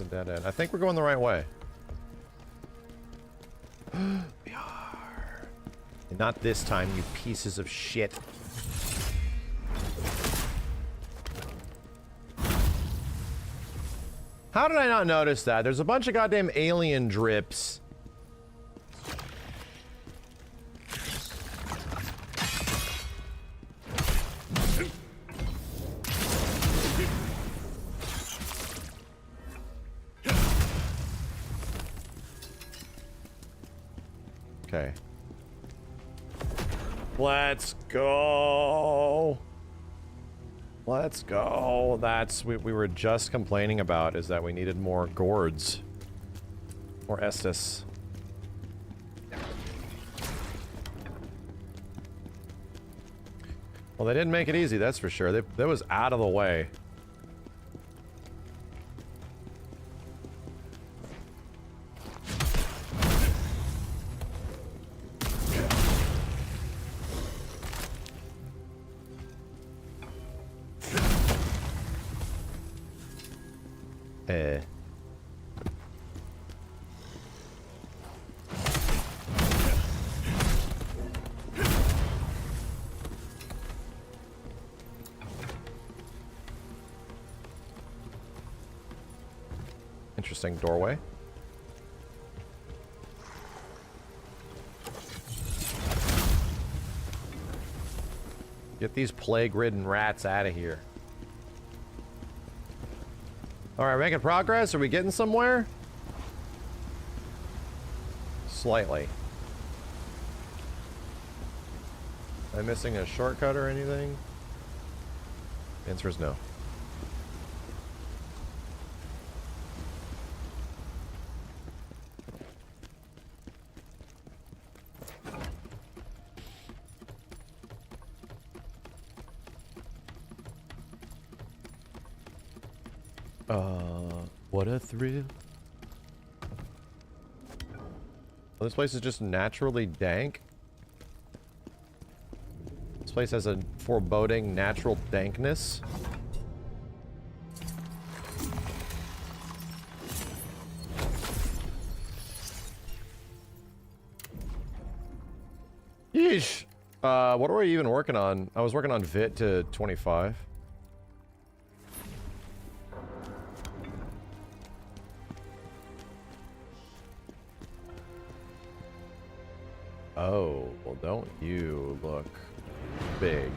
C: Dead end. I think we're going the right way. We are. And not this time, you pieces of shit. How did I not notice that? There's a bunch of goddamn alien drips. Okay. Let's go. Let's go. That's we were just complaining about is that we needed more gourds. Or Estus. Well, they didn't make it easy, that's for sure. That was out of the way. Eh. Interesting doorway. Get these plague-ridden rats out of here. Alright, making progress? Are we getting somewhere? Slightly. Am I missing a shortcut or anything? The answer is no. What a thrill. Well, this place is just naturally dank. This place has a foreboding natural dankness. Yeesh. What are we even working on? I was working on VIT to 25. Oh, well, don't you look big.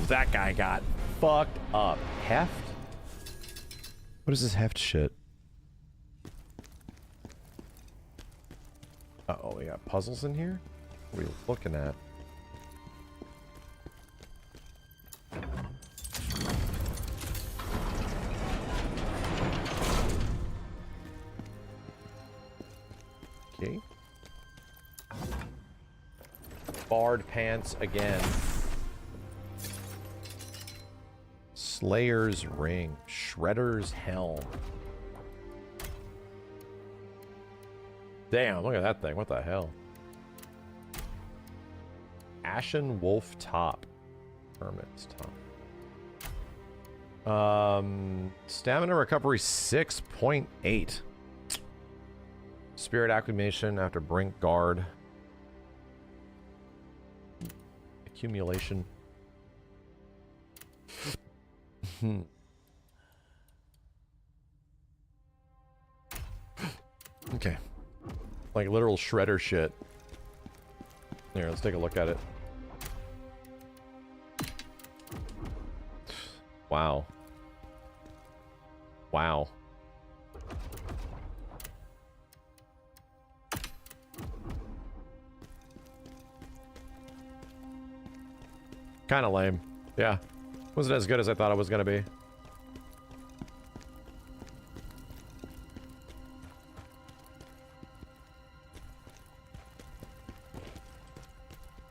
C: That guy got fucked up. Heft? What is this heft shit? Uh-oh, we got puzzles in here? What are we looking at? Okay. Barred pants again. Slayer's ring. Shredder's helm. Damn, look at that thing. What the hell? Ashen Wolf top. Hermit's top. Stamina recovery 6.8. Spirit acclimation after Brink Guard. Accumulation. Okay. Like literal shredder shit. Here, let's take a look at it. Wow. Wow. Kind of lame. Yeah. Wasn't as good as I thought it was going to be.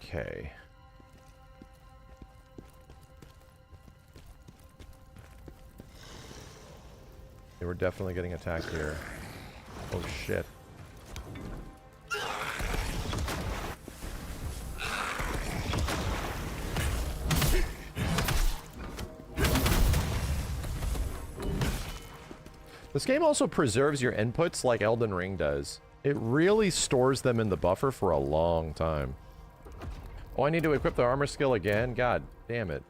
C: Okay. They were definitely getting attacked here. Oh shit. This game also preserves your inputs like Elden Ring does. It really stores them in the buffer for a long time. Oh, I need to equip the armor skill again? God damn it.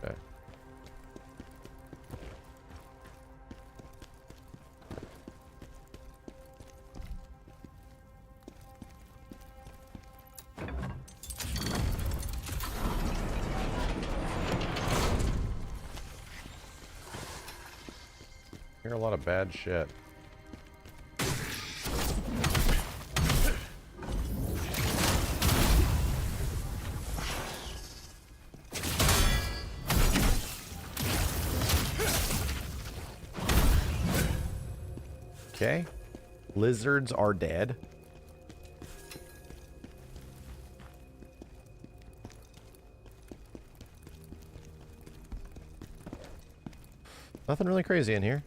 C: Okay. hear a lot of bad shit. Okay. Lizards are dead. Nothing really crazy in here.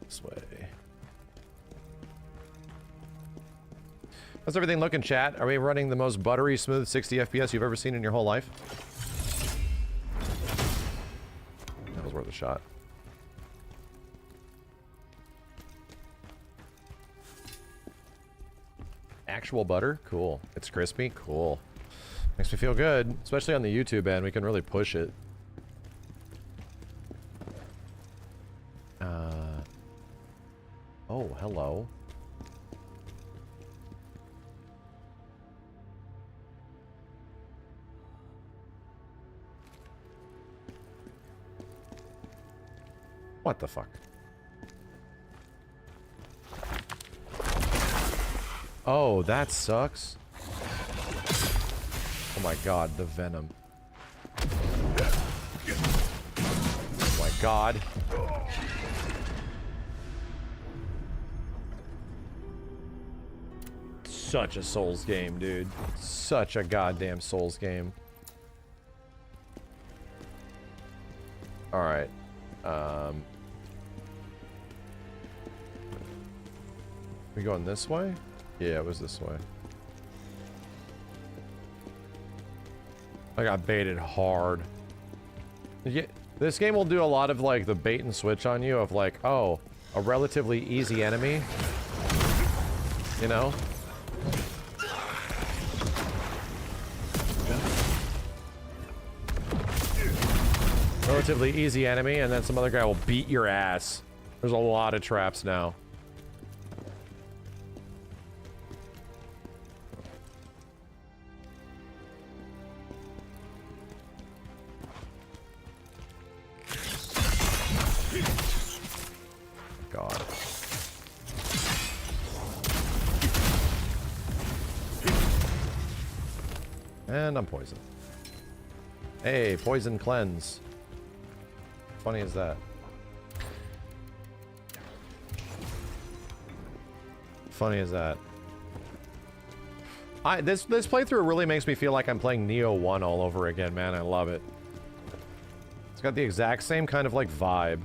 C: This way. How's everything looking, chat? Are we running the most buttery, smooth 60 FPS you've ever seen in your whole life? That was worth a shot. Actual butter? Cool. It's crispy? Cool. Makes me feel good. Especially on the YouTube end, we can really push it. Oh, hello. What the fuck? Oh, that sucks. Oh my god, the venom. Oh my god. Such a Souls game, dude. Such a goddamn Souls game. Alright. We going this way? Yeah, it was this way. I got baited hard. Yeah, this game will do a lot of like the bait and switch on you of like, oh, a relatively easy enemy. You know? Relatively easy enemy, and then some other guy will beat your ass. There's a lot of traps now. God. And I'm poisoned. Hey, poison cleanse. Funny as that. Funny as that. This playthrough really makes me feel like I'm playing Neo 1 all over again, man. I love it. It's got the exact same kind of like vibe.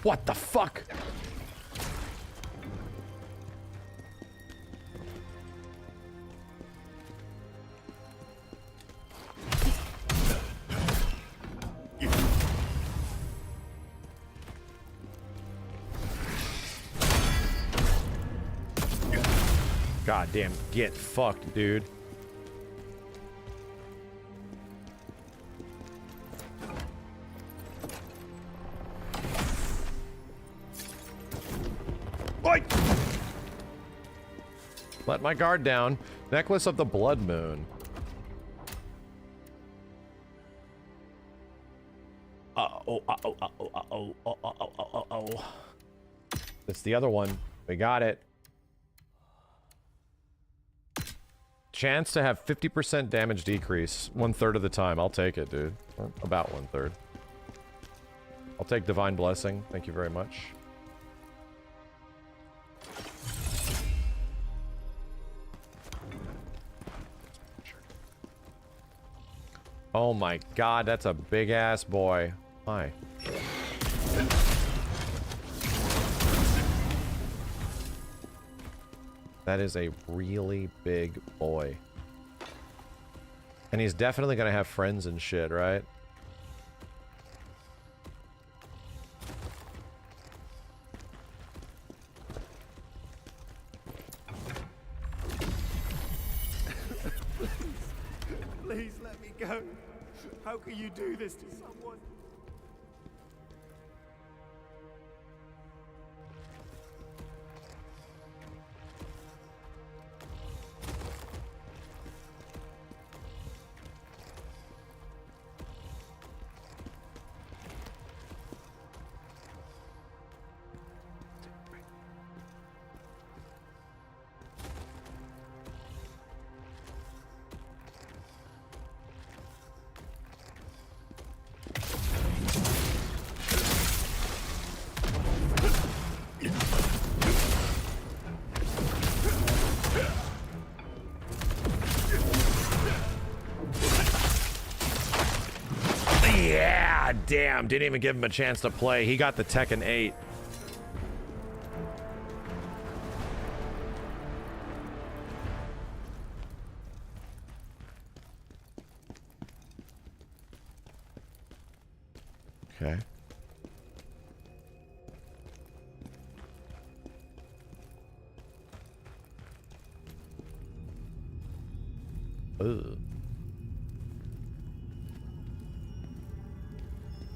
C: What the fuck? God damn, get fucked, dude. Oi! Let my guard down. Necklace of the Blood Moon. Oh. It's the other one. We got it. Chance to have 50% damage decrease 1/3 of the time. I'll take it, dude. Or about 1/3. I'll take Divine Blessing. Thank you very much. Oh my god, that's a big ass boy. Hi. That is a really big boy. And he's definitely gonna have friends and shit, right?
J: Please let me go. How can you do this to someone?
C: damn, didn't even give him a chance to play. He got the Tekken 8. Okay. Ugh.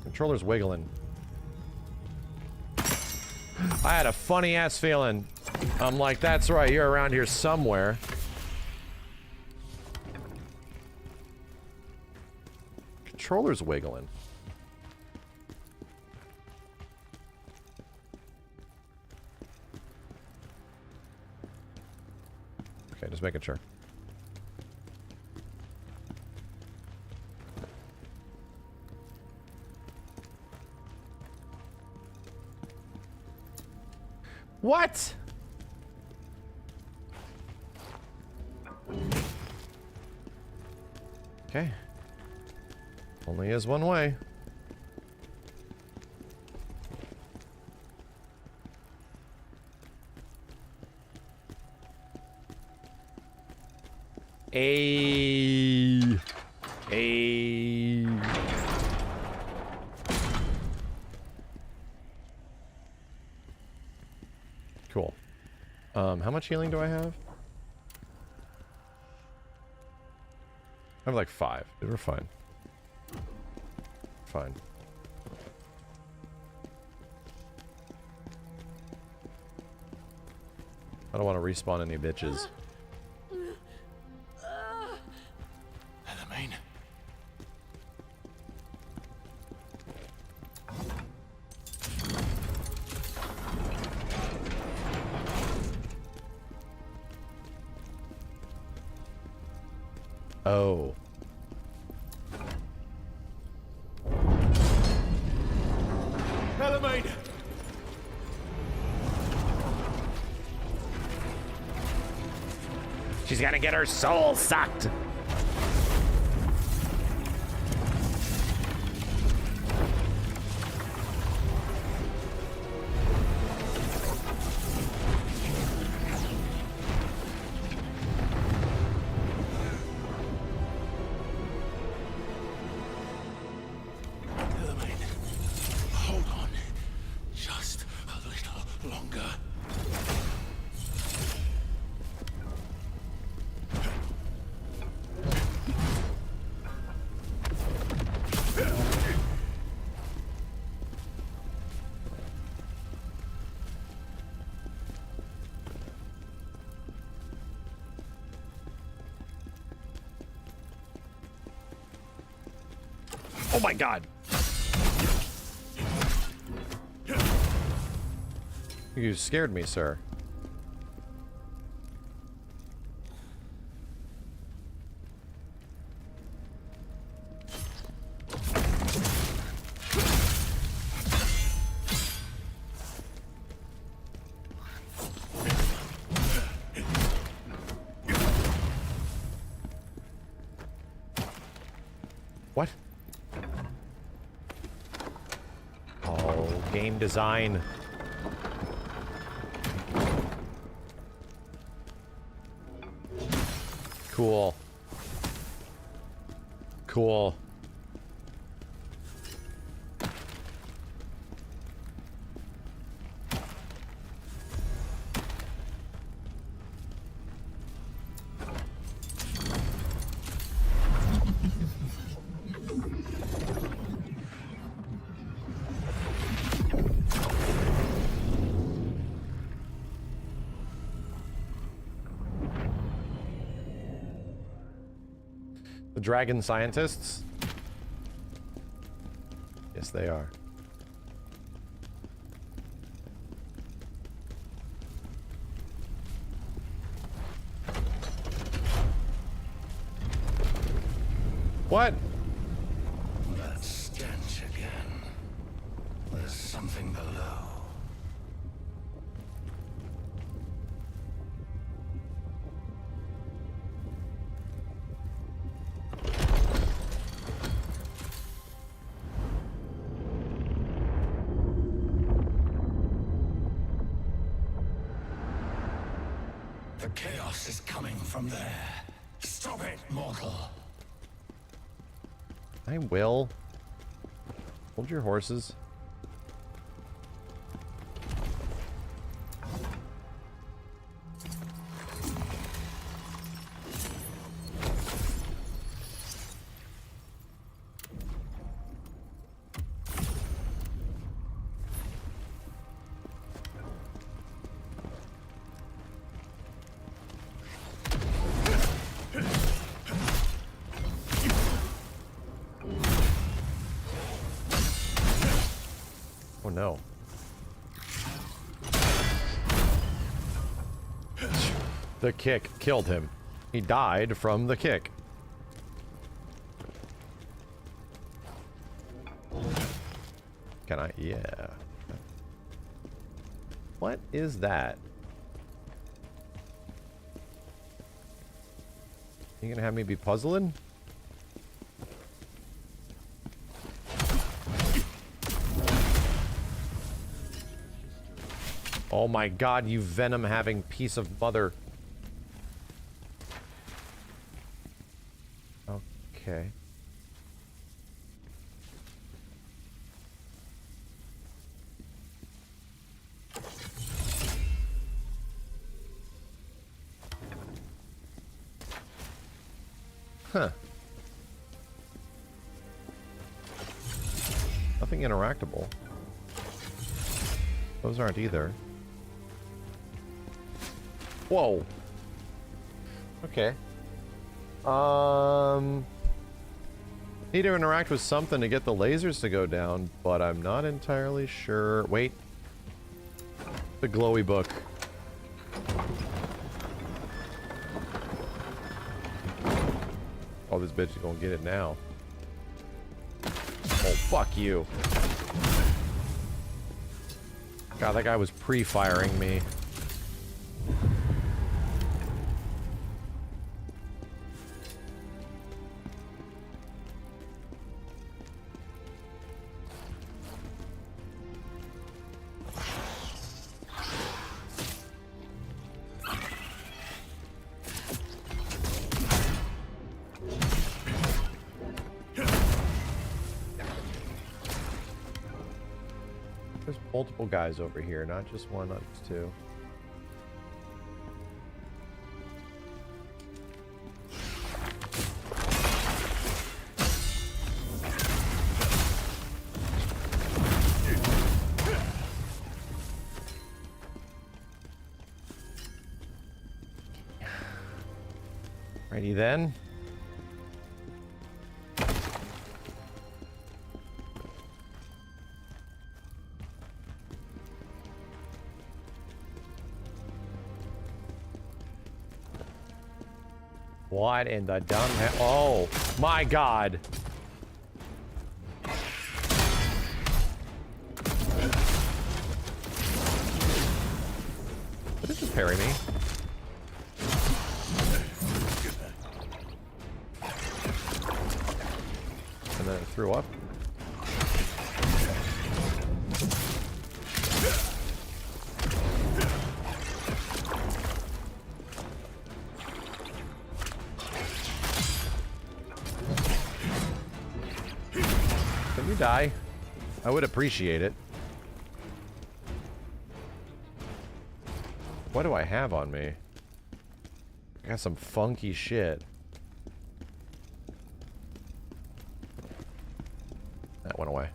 C: Controller's wiggling. I had a funny ass feeling. I'm like, that's right, you're around here somewhere. Controller's wiggling. Okay, just making sure. What? Okay. Only is one way. Cool. How much healing do I have? I have like 5. We're fine. Fine. I don't want to respawn any bitches.
K: Elamine.
C: Oh.
K: Elamine.
C: She's gonna get her soul sucked. Oh my god. You scared me, sir. What? Oh, game design. Cool. Cool. The dragon scientists? Yes, they are. What?
K: That stench again. There's something below. The chaos is coming from there. Stop it, mortal.
C: I will. Hold your horses. Oh no. The kick killed him. He died from the kick. Can I? Yeah. What is that? You gonna have me be puzzling? Oh my god, you venom-having piece of mother. Okay. Huh. Nothing interactable. Those aren't either. Whoa. Okay. Need to interact with something to get the lasers to go down, but I'm not entirely sure. Wait. The glowy book. Oh, this bitch is gonna get it now. Oh, fuck you. God, that guy was pre-firing me. There's multiple guys over here, not just one, not just two. Righty then. What in the dumb hell? Oh my god. What did this parry me? And then it threw up. Can you die? I would appreciate it. What do I have on me? I got some funky shit. That went away.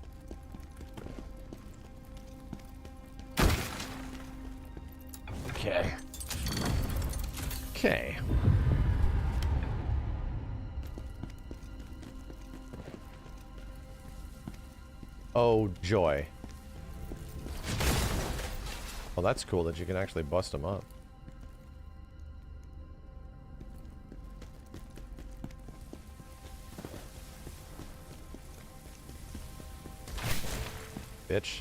C: Okay. Okay. Oh, joy. Well, that's cool that you can actually bust them up. Bitch.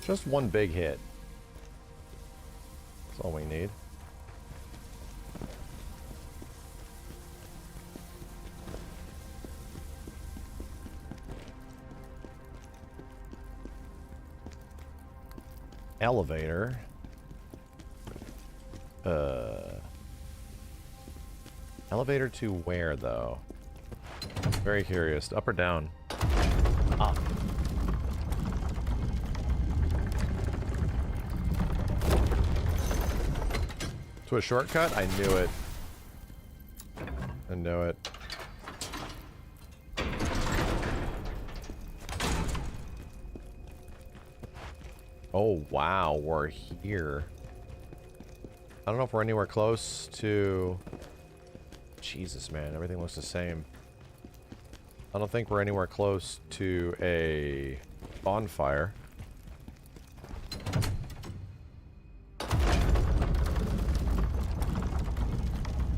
C: Just one big hit. That's all we need. elevator. Elevator to where, though? Very curious. Up or down? Up. To a shortcut? I knew it. I knew it. Oh, wow. We're here. I don't know if we're anywhere close to... Jesus, man. Everything looks the same. I don't think we're anywhere close to a bonfire.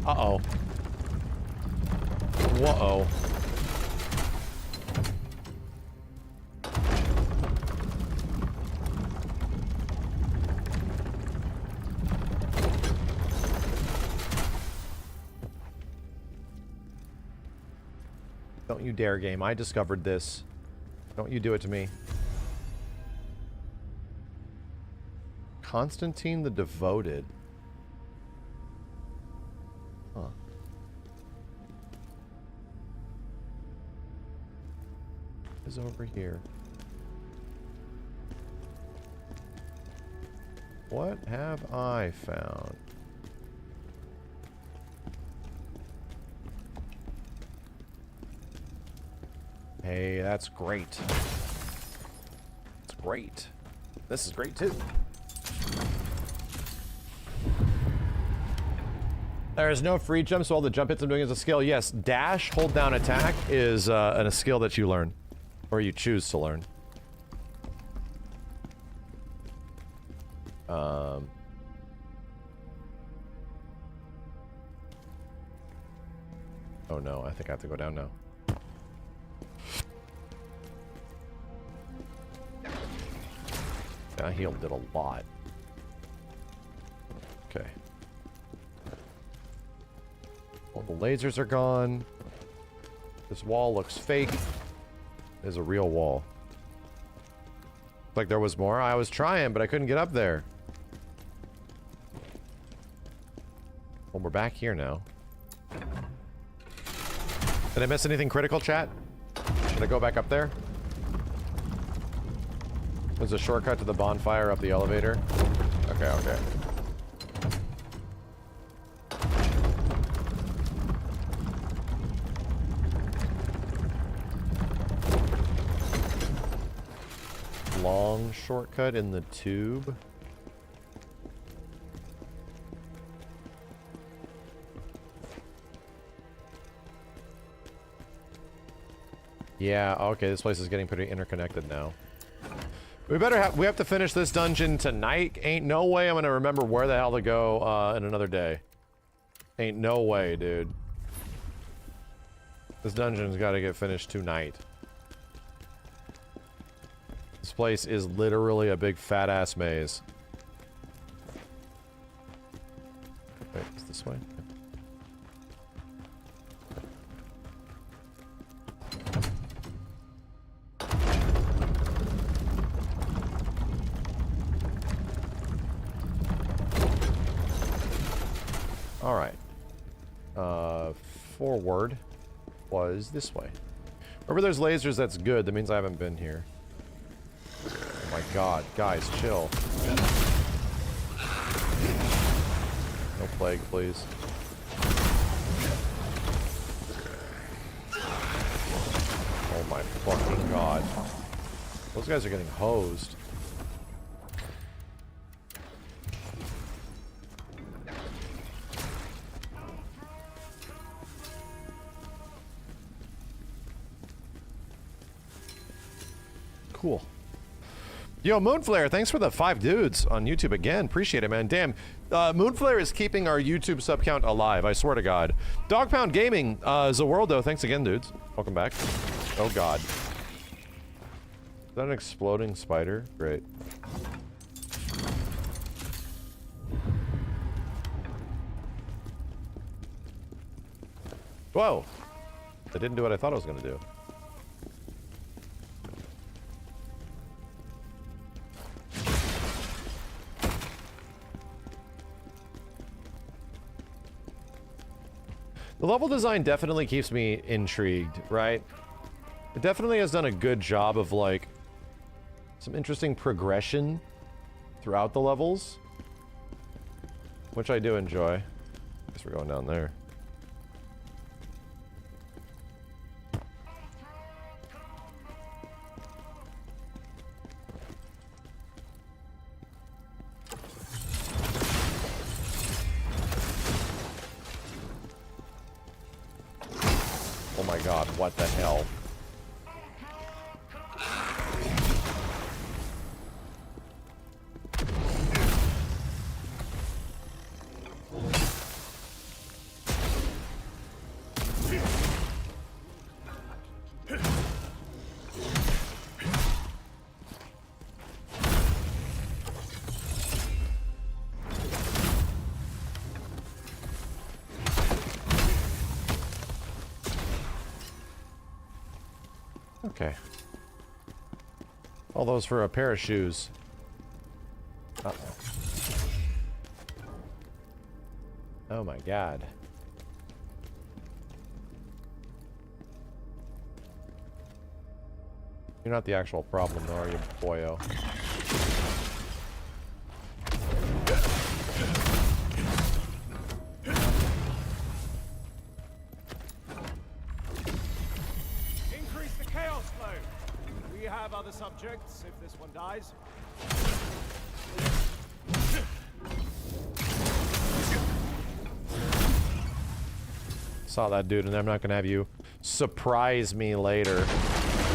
C: Uh-oh. Whoa. Don't you dare, game. I discovered this. Don't you do it to me. Constantine the Devoted. Huh. Is over here. What have I found? Hey, that's great. That's great. This is great too. There is no free jump, so all the jump hits I'm doing is a skill. Yes, dash, hold down, attack is a skill that you learn. Or you choose to learn. Oh no, I think I have to go down now. That heal did a lot. Okay. All the lasers are gone. This wall looks fake. There's a real wall. Like there was more. I was trying, but I couldn't get up there. Well, we're back here now. Did I miss anything critical, chat? Should I go back up there? There's a shortcut to the bonfire up the elevator. Okay, okay. Long shortcut in the tube. Yeah, okay, this place is getting pretty interconnected now. We have to finish this dungeon tonight. Ain't no way I'm gonna remember where the hell to go in another day. Ain't no way, dude. This dungeon's gotta get finished tonight. This place is literally a big fat ass maze. Wait, is this way? Alright. Forward was this way. Wherever there's lasers, that's good. That means I haven't been here. Oh my god. Guys, chill. No plague, please. Oh my fucking god. Those guys are getting hosed. Cool. Yo, Moonflare, thanks for the 5 dudes on YouTube again. Appreciate it, man. Damn. Moonflare is keeping our YouTube sub count alive, I swear to God. Dog Pound Gaming, Zaworldo, thanks again, dudes. Welcome back. Oh, God. Is that an exploding spider? Great. Whoa. That didn't do what I thought it was going to do. The level design definitely keeps me intrigued, right? It definitely has done a good job of, like, some interesting progression throughout the levels, which I do enjoy. Guess we're going down there. Oh my god, what the hell? Okay. All those for a pair of shoes. Uh-oh. Oh my god. You're not the actual problem though, are you, boyo?
J: Other subjects if this one dies.
C: Saw that dude, and I'm not gonna have you surprise me later.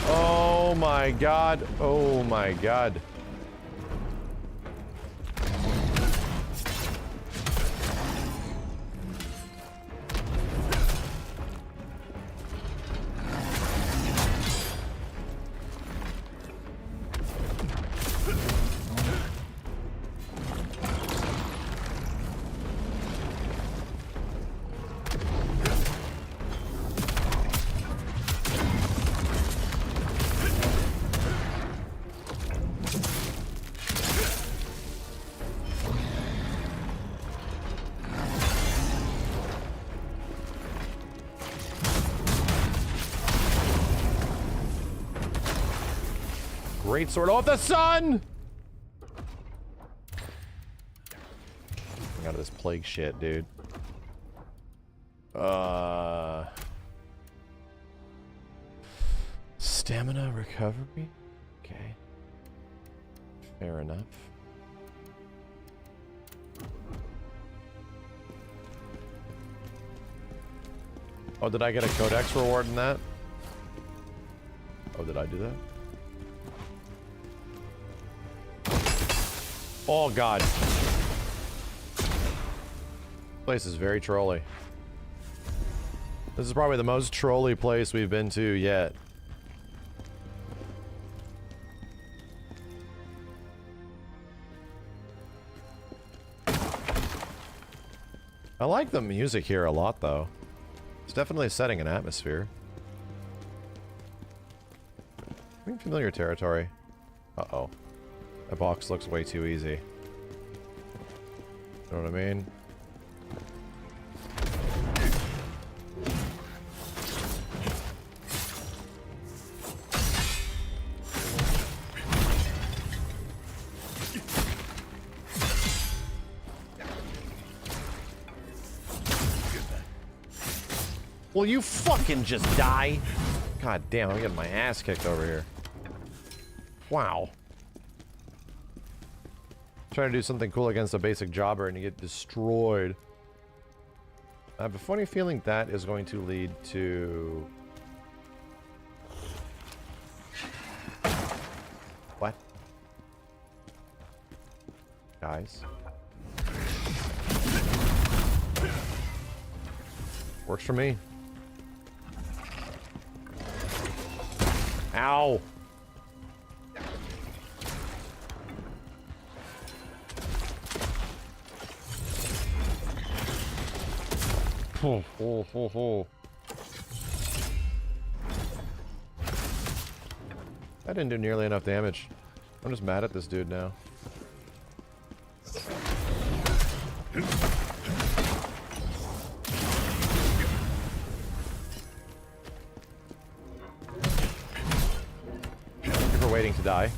C: Oh my god. Oh my god. Great sword off the sun! Getting out of this plague shit, dude. Stamina recovery? Okay. Fair enough. Oh, did I get a codex reward in that? Oh, did I do that? Oh god. Place is very trolly. This is probably the most trolly place we've been to yet. I like the music here a lot though. It's definitely setting an atmosphere. I'm in familiar territory. Uh-oh. That box looks way too easy. You know what I mean? Will you fucking just die? God damn, I'm getting my ass kicked over here. Wow. Trying to do something cool against a basic jobber and you get destroyed. I have a funny feeling that is going to lead to... What? Guys? Works for me. Ow! Oh, oh, oh, oh. That didn't do nearly enough damage. I'm just mad at this dude now. waiting to die.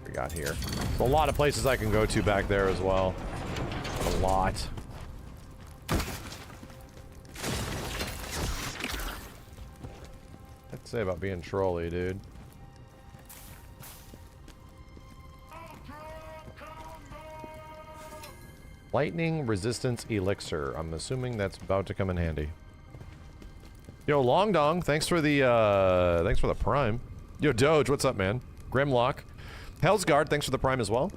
C: We got here. There's a lot of places I can go to back there as well. A lot. I'd say about being trolly, dude. Lightning resistance elixir. I'm assuming that's about to come in handy. Yo, Long Dong, thanks for the prime. Yo, Doge, what's up, man? Grimlock. Hell's Guard, thanks for the prime as well.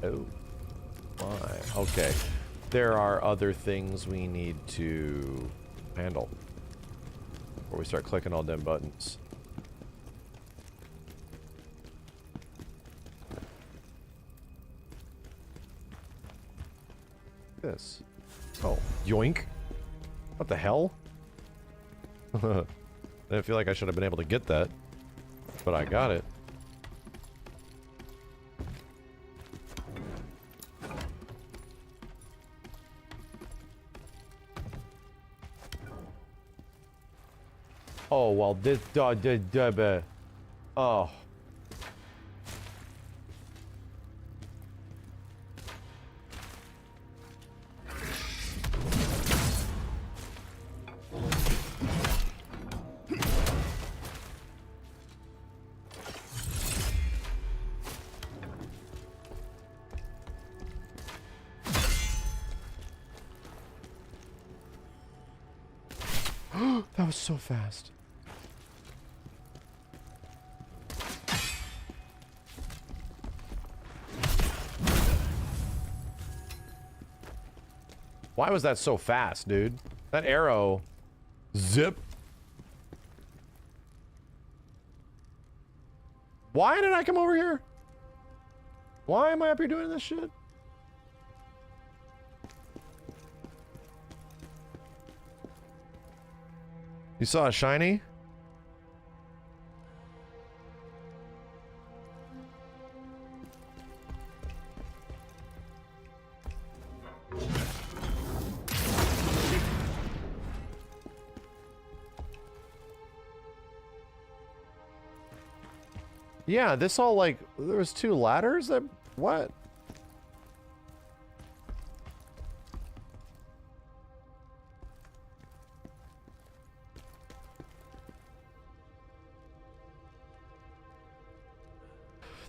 C: Oh. My. Okay. There are other things we need to handle before we start clicking all them buttons. This. Oh, yoink. What the hell? I didn't feel like I should have been able to get that, but I got it. Oh, well, this oh. That was so fast. Why was that so fast, dude? That arrow... Zip. Why did I come over here? Why am I up here doing this shit? You saw a shiny? Yeah, this all like, there was 2 ladders that, what?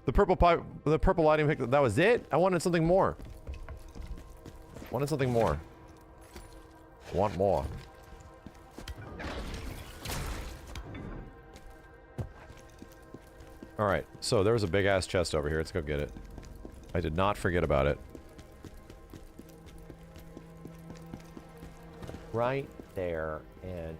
C: The purple pipe, the purple lighting pick, that was it? I wanted something more. Wanted something more. Want more. Alright, so there was a big ass chest over here. Let's go get it. I did not forget about it. Right there, and...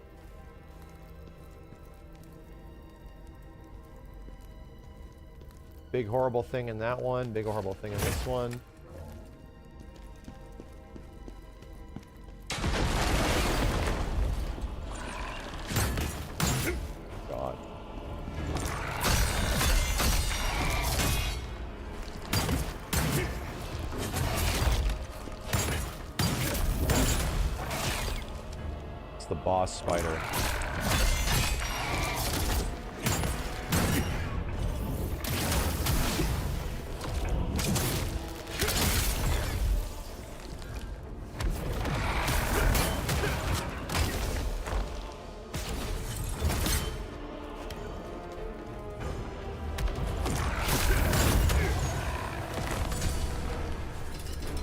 C: big horrible thing in that one, big horrible thing in this one. God. It's the boss spider.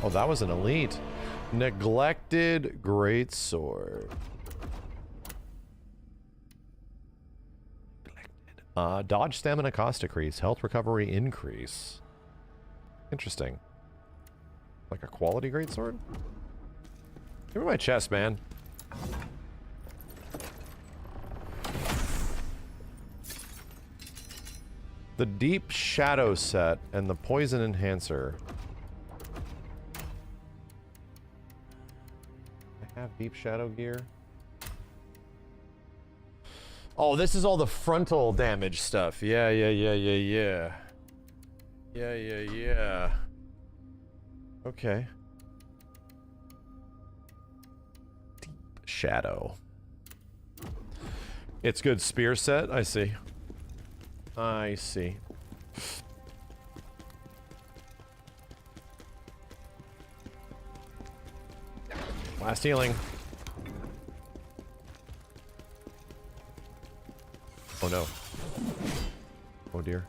C: Oh, that was an elite. Neglected greatsword. Dodge stamina cost decrease. Health recovery increase. Interesting. Like a quality greatsword? Give me my chest, man. The Deep Shadow set and the Poison Enhancer. I have Deep Shadow gear. Oh, this is all the frontal damage stuff. Yeah. Yeah. Okay. Deep shadow. It's good spear set. I see. Last healing. Oh no. Oh dear.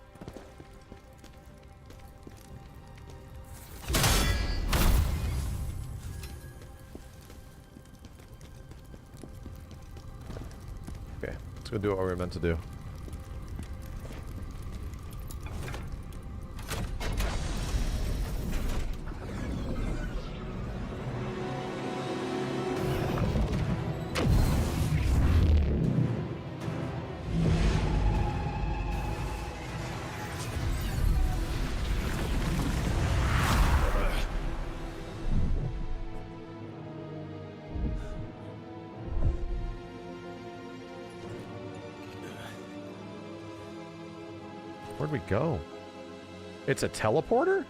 C: Okay, let's go do what we're meant to do. Where'd we go? It's a teleporter?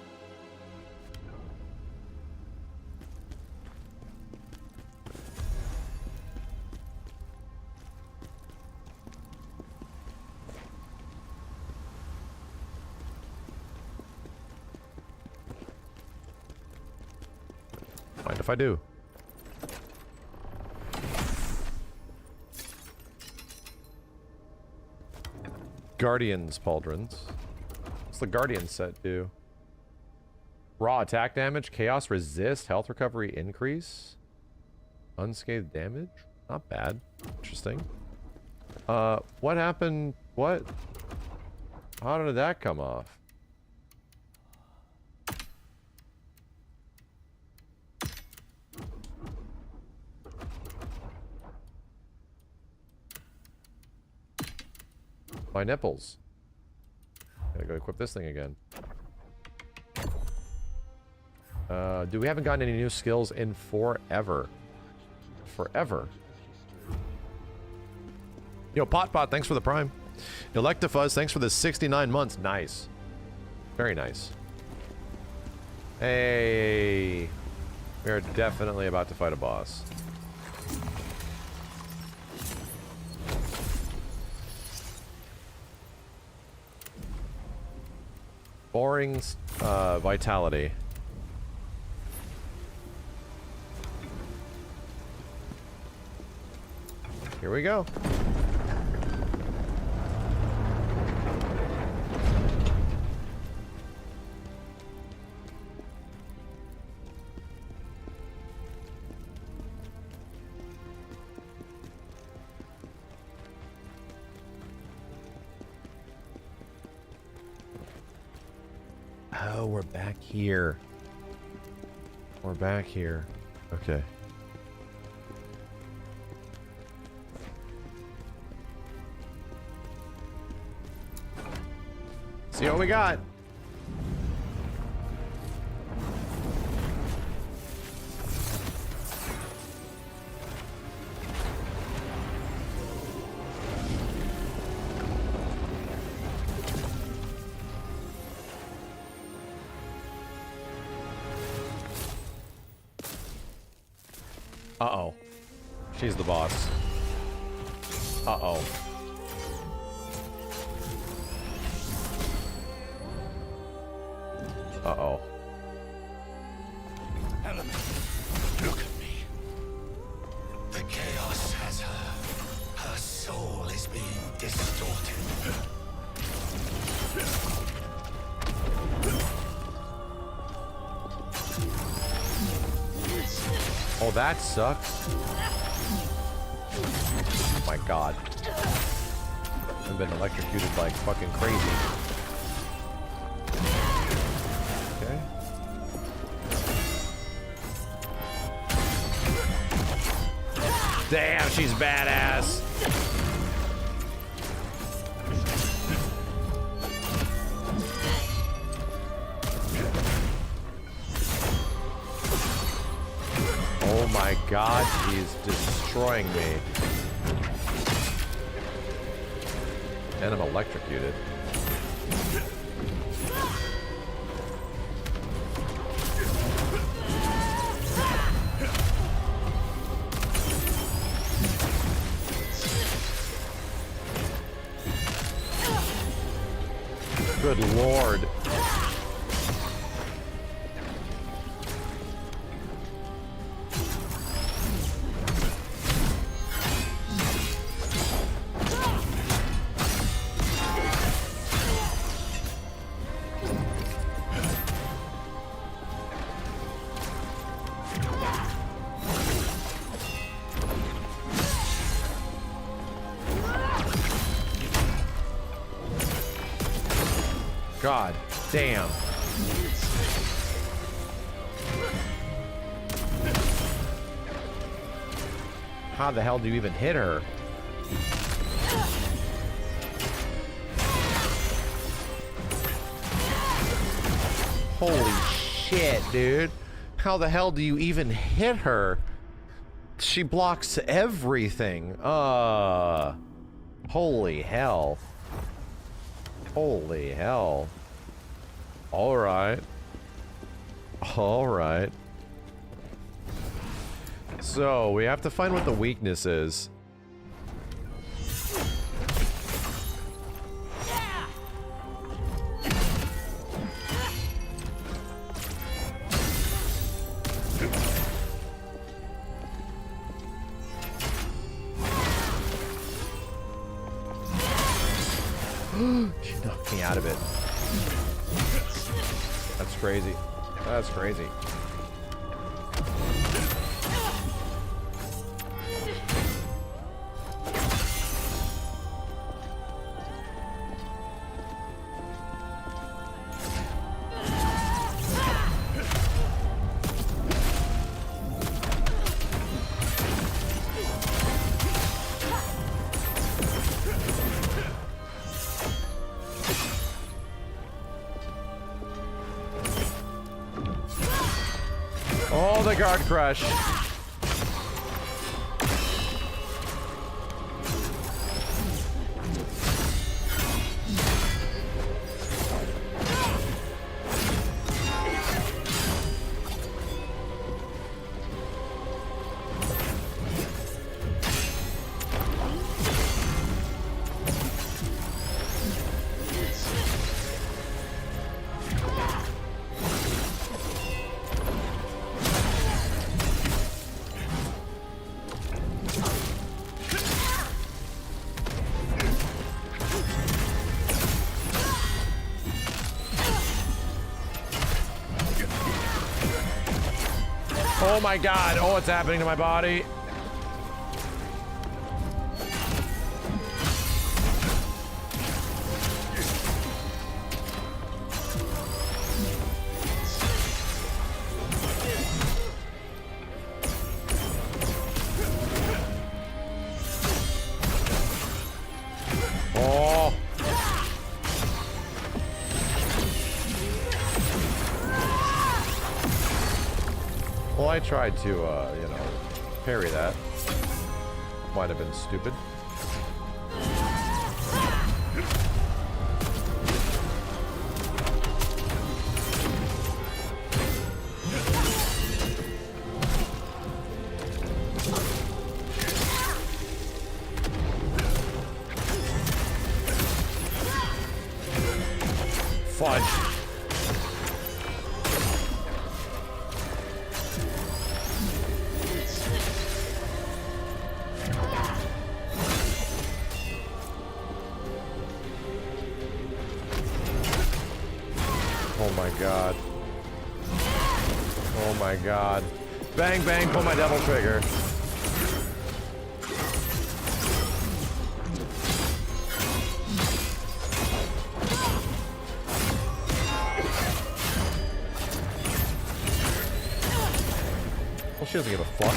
C: Mind if I do? Guardian's pauldrons. What's the Guardian set do? Raw attack damage, chaos resist, health recovery increase, unscathed damage. Not bad. Interesting. What happened? What? How did that come off? My nipples. Gotta go equip this thing again. We haven't gotten any new skills in forever. Forever. Yo, Potpot, thanks for the prime. Electifuzz, thanks for the 69 months. Nice. Very nice. Hey. We are definitely about to fight a boss. Boring vitality. Here we go. Oh, we're back here. We're back here. Okay. See what we got. Uh-oh. She's the boss. Uh-oh. Uh-oh.
K: Element, look at me. The chaos has her. Her soul is being distorted.
C: Oh, that sucks. Oh my god. I've been electrocuted like fucking crazy. Okay. Damn, she's badass. Oh my god, she's destroying me. And I'm electrocuted. Good lord. God damn. How the hell do you even hit her? Holy shit, dude. How the hell do you even hit her? She blocks everything. Holy hell. Holy hell. Alright. Alright. So, we have to find what the weakness is. She knocked me out of it. That's crazy. That's crazy. Oh, the guard crush. Oh my god, oh, what's happening to my body? Oh. Well, I tried to, you know, parry that. Might have been stupid. Fudge. Oh my god. Oh my god. Bang, bang, pull my double trigger. Well, she doesn't give a fuck.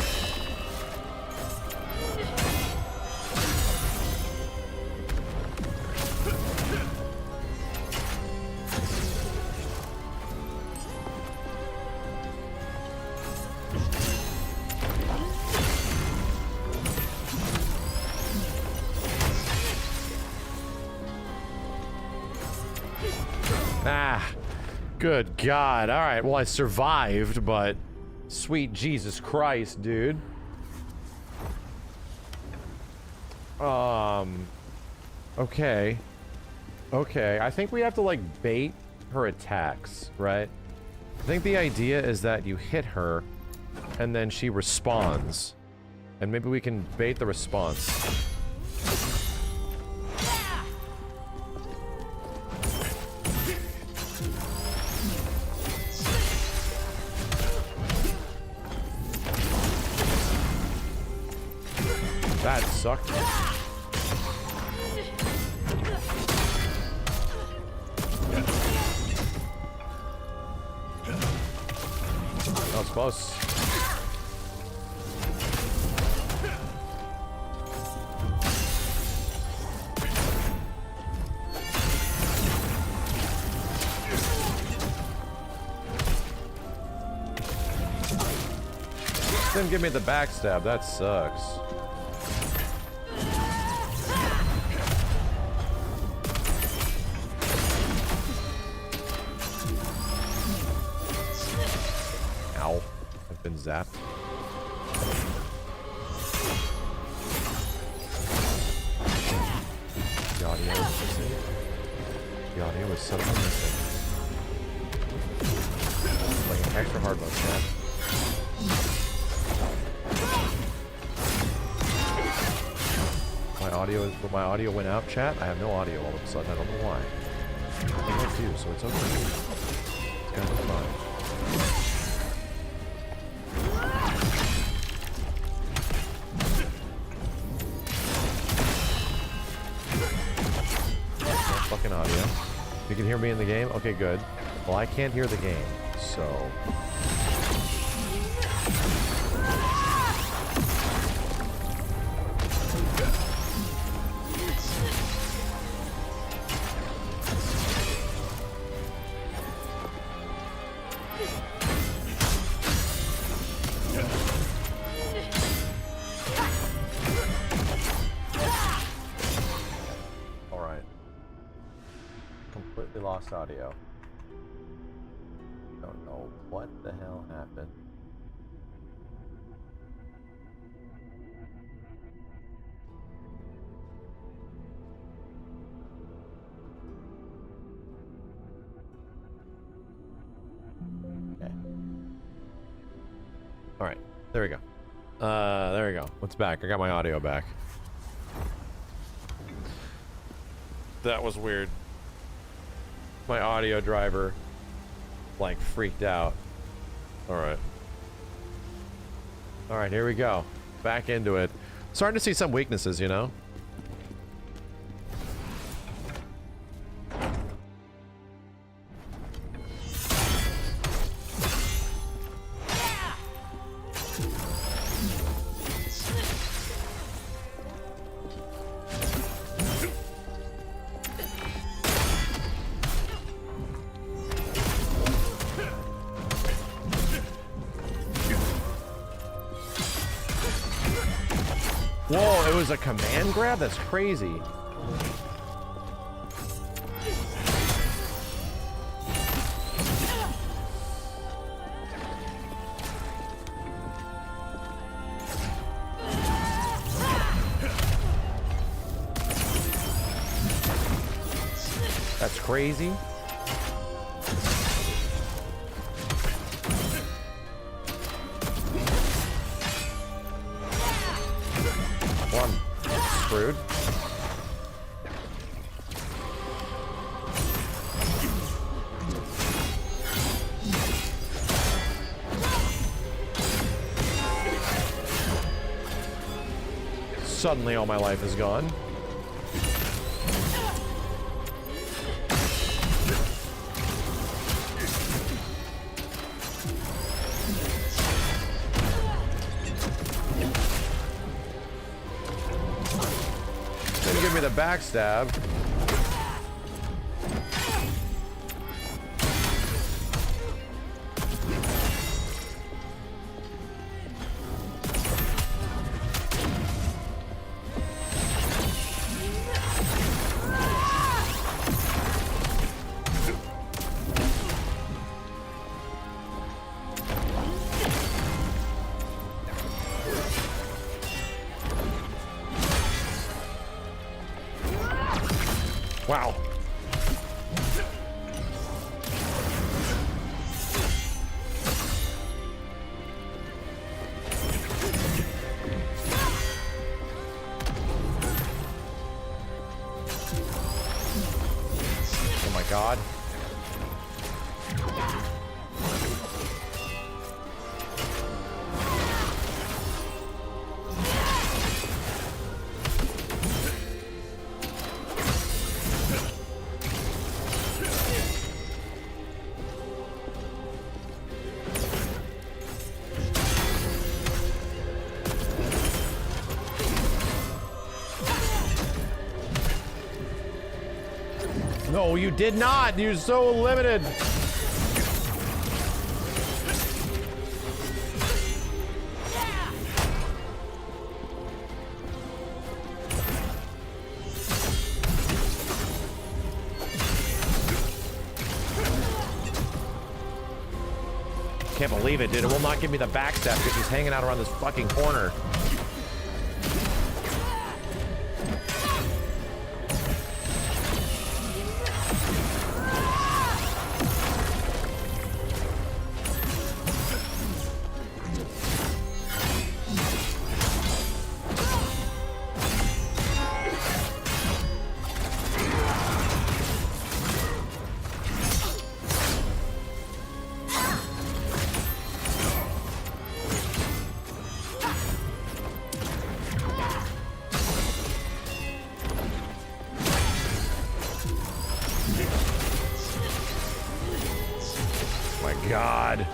C: Ah, good God. All right, well, I survived, but sweet Jesus Christ, dude. Okay. Okay, I think we have to, like, bait her attacks, right? I think the idea is that you hit her, and then she responds. And maybe we can bait the response. That sucked. That was close. Didn't give me the backstab. That sucks. Ow. I've been zapped. The audio is missing. The audio is suddenly missing. Like an extra hard mode chat. My audio went out, chat. I have no audio all of a sudden. I don't know why. I don't do, so it's okay. It's gonna be fine. No fucking audio. You can hear me in the game? Okay, good. Well, I can't hear the game, so... audio. Don't know what the hell happened. Okay. All right. There we go. There we go. It's back. I got my audio back. That was weird. My audio driver like freaked out. All right, here we go, back into it. Starting to see some weaknesses, you know. Whoa, it was a command grab? That's crazy. That's crazy. Screwed. Suddenly all my life is gone. Give me the backstab. Wow. Oh my God. No, you did not. You're so limited. Can't believe it, dude. It will not give me the backstab because he's hanging out around this fucking corner. God.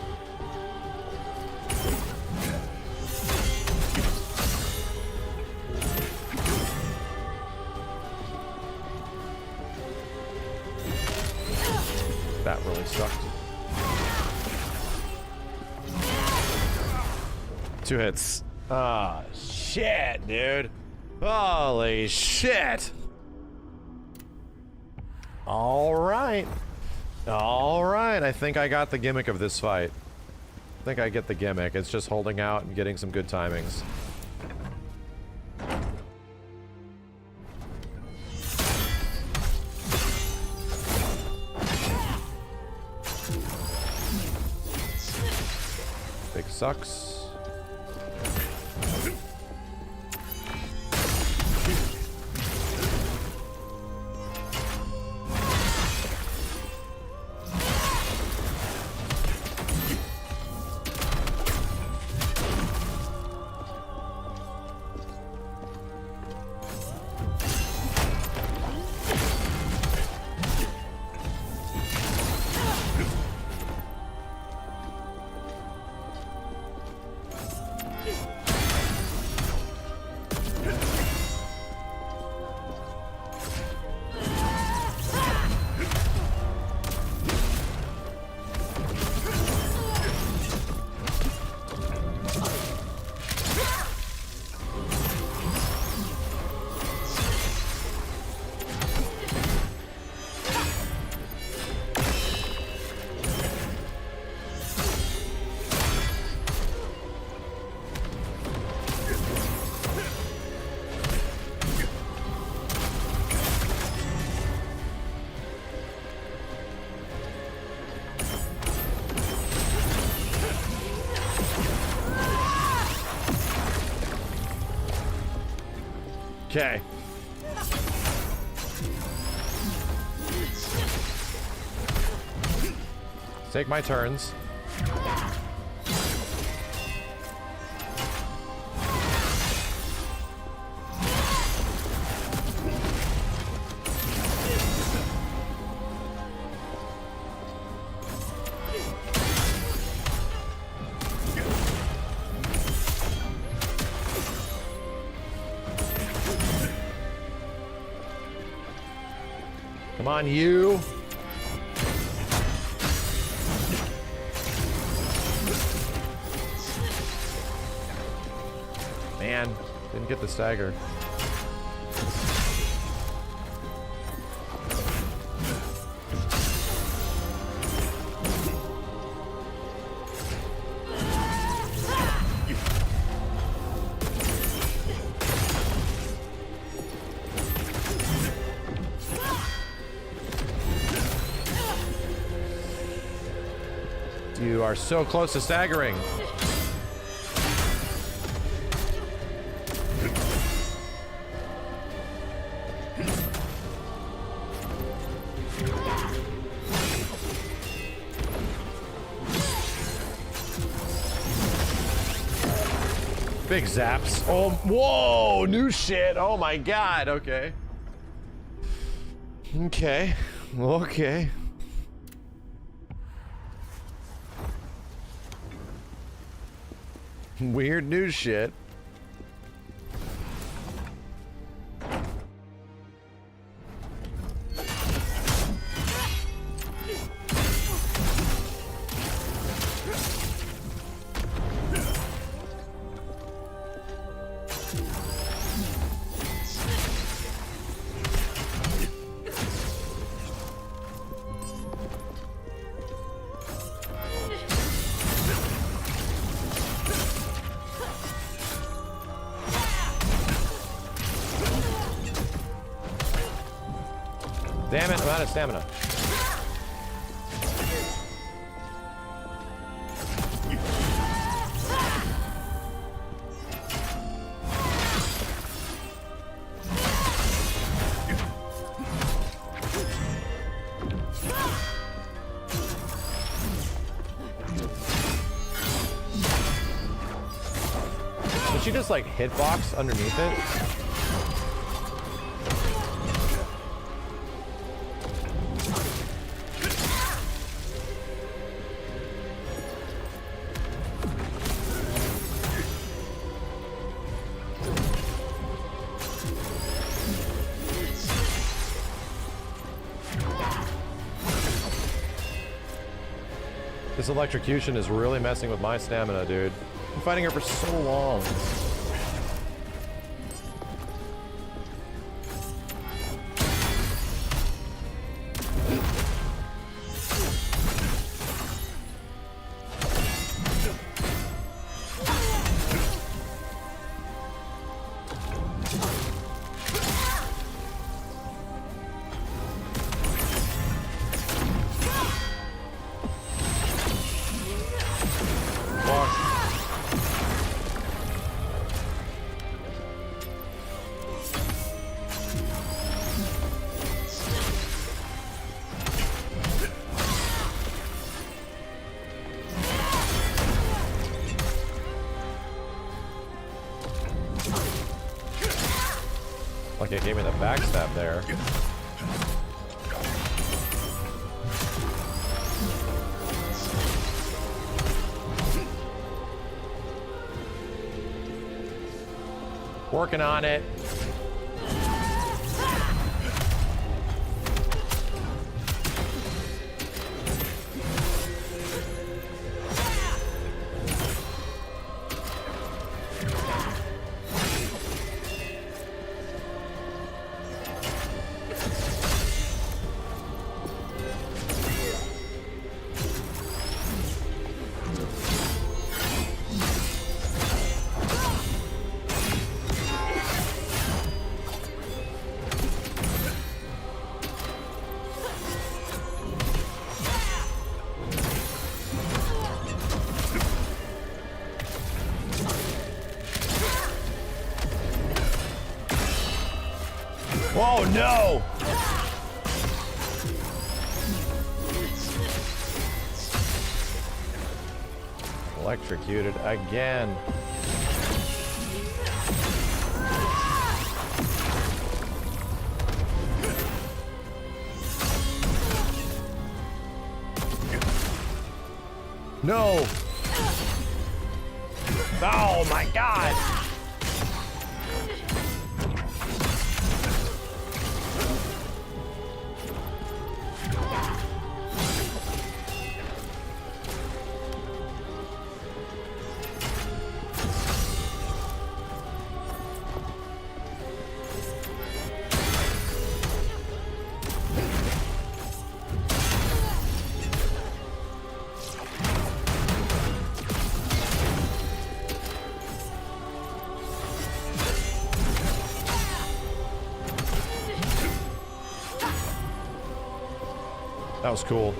C: That really sucked. 2 hits. Ah, shit, dude. Holy shit. All right. All right, I think I got the gimmick of this fight. I think I get the gimmick. It's just holding out and getting some good timings. Big sucks. Okay. Take my turns. Come on, you. Man, didn't get the stagger. You are so close to staggering. Big zaps. Oh, whoa, new shit. Oh my god. Okay. Okay. Okay. Weird new shit. Damn it, I'm out of stamina. Did she just like hitbox underneath it? This electrocution is really messing with my stamina, dude. I'm fighting her for so long. Like it gave me the backstab there. Working on it. Oh no! Electrocuted again. No! Oh my god! That was cool.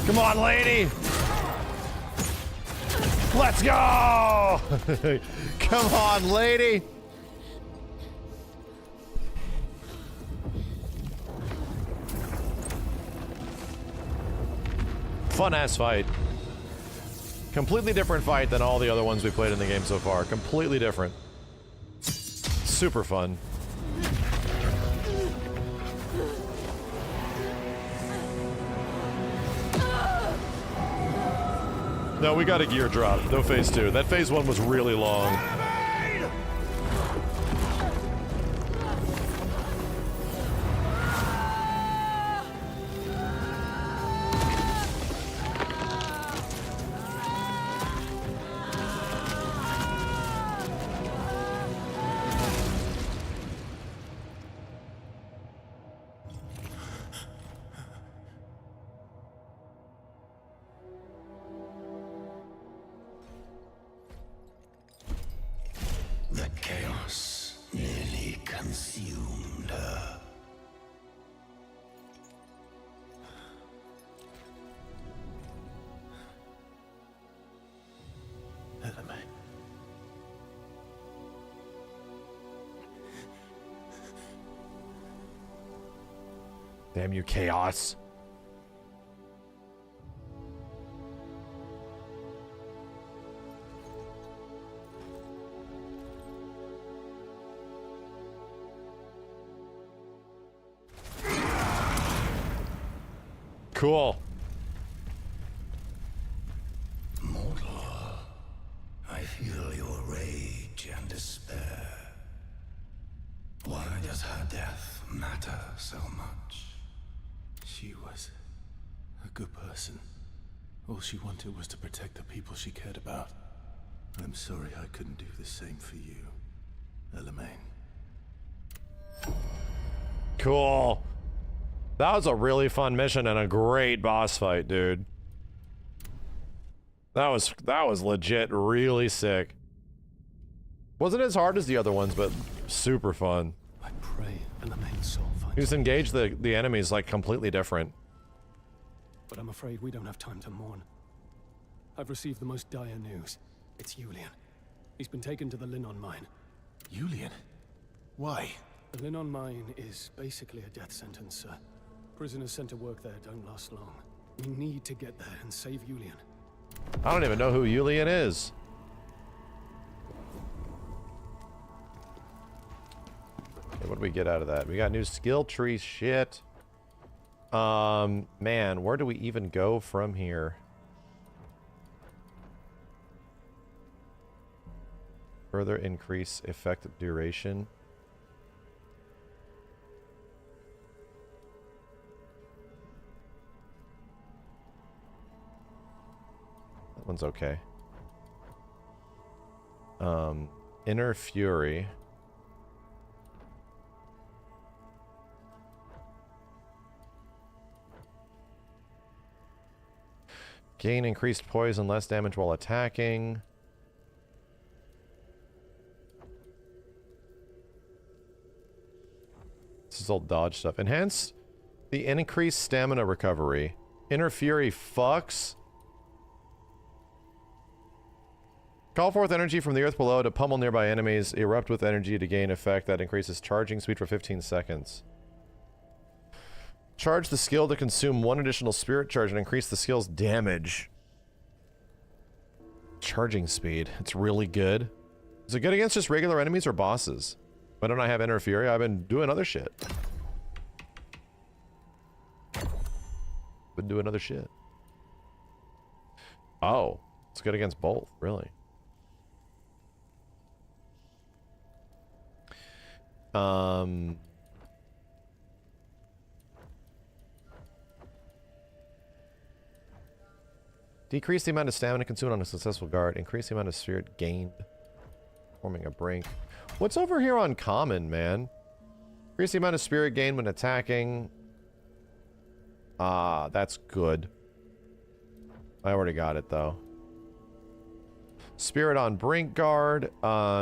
C: Come on, lady! Let's go! Come on, lady! Fun ass fight. Completely different fight than all the other ones we played in the game so far. Completely different. Super fun. No, we got a gear drop. No phase 2. That phase 1 was really long.
K: The chaos nearly consumed her.
C: Damn you, chaos. Cool.
K: Mortal, I feel your rage and despair. Why does her death matter so much?
L: She was a good person. All she wanted was to protect the people she cared about. I'm sorry I couldn't do the same for you, Elamaine.
C: Cool. That was a really fun mission and a great boss fight, dude. That was legit really sick. Wasn't as hard as the other ones, but super fun.
L: I pray Elamaine's soul finds.
C: You just engage the enemies like completely different.
L: But I'm afraid we don't have time to mourn. I've received the most dire news. It's Julian. He's been taken to the Linnon mine.
M: Julian? Why?
L: The Linnon mine is basically a death sentence, sir. Prisoners sent to work there don't last long. We need to get there and save Julian.
C: I don't even know who Julian is. Okay, what do we get out of that? We got new skill tree shit. Man, where do we even go from here? Further increase effective duration. That one's okay. Inner Fury. Gain increased poison, less damage while attacking. This is all dodge stuff. Enhance the increased stamina recovery. Inner Fury fucks. Call forth energy from the earth below to pummel nearby enemies. Erupt with energy to gain effect that increases charging speed for 15 seconds. Charge the skill to consume 1 additional spirit charge and increase the skill's damage. Charging speed. It's really good. Is it good against just regular enemies or bosses? Why don't I have Inner Fury? I've been doing other shit. Been doing other shit. Oh. It's good against both, really. Decrease the amount of stamina consumed on a successful guard. Increase the amount of spirit gained. Forming a brink. What's over here on common, man? Increase the amount of spirit gained when attacking. Ah, that's good. I already got it, though. Spirit on brink guard.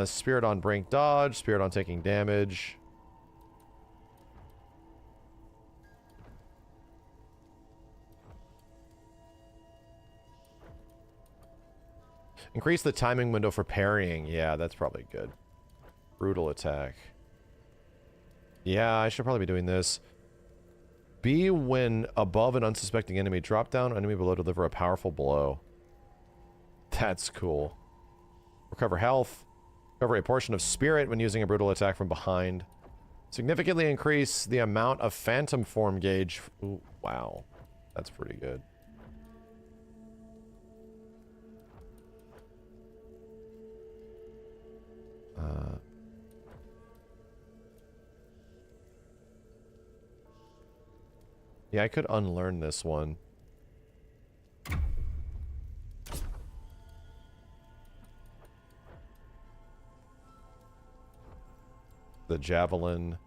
C: Spirit on brink dodge. Spirit on taking damage. Increase the timing window for parrying. Yeah, that's probably good. Brutal attack. Yeah, I should probably be doing this. B when above an unsuspecting enemy. Drop down, enemy below, deliver a powerful blow. That's cool. Recover health. Recover a portion of spirit when using a brutal attack from behind. Significantly increase the amount of phantom form gauge. Ooh, wow. That's pretty good. Yeah, I could unlearn this one. The javelin.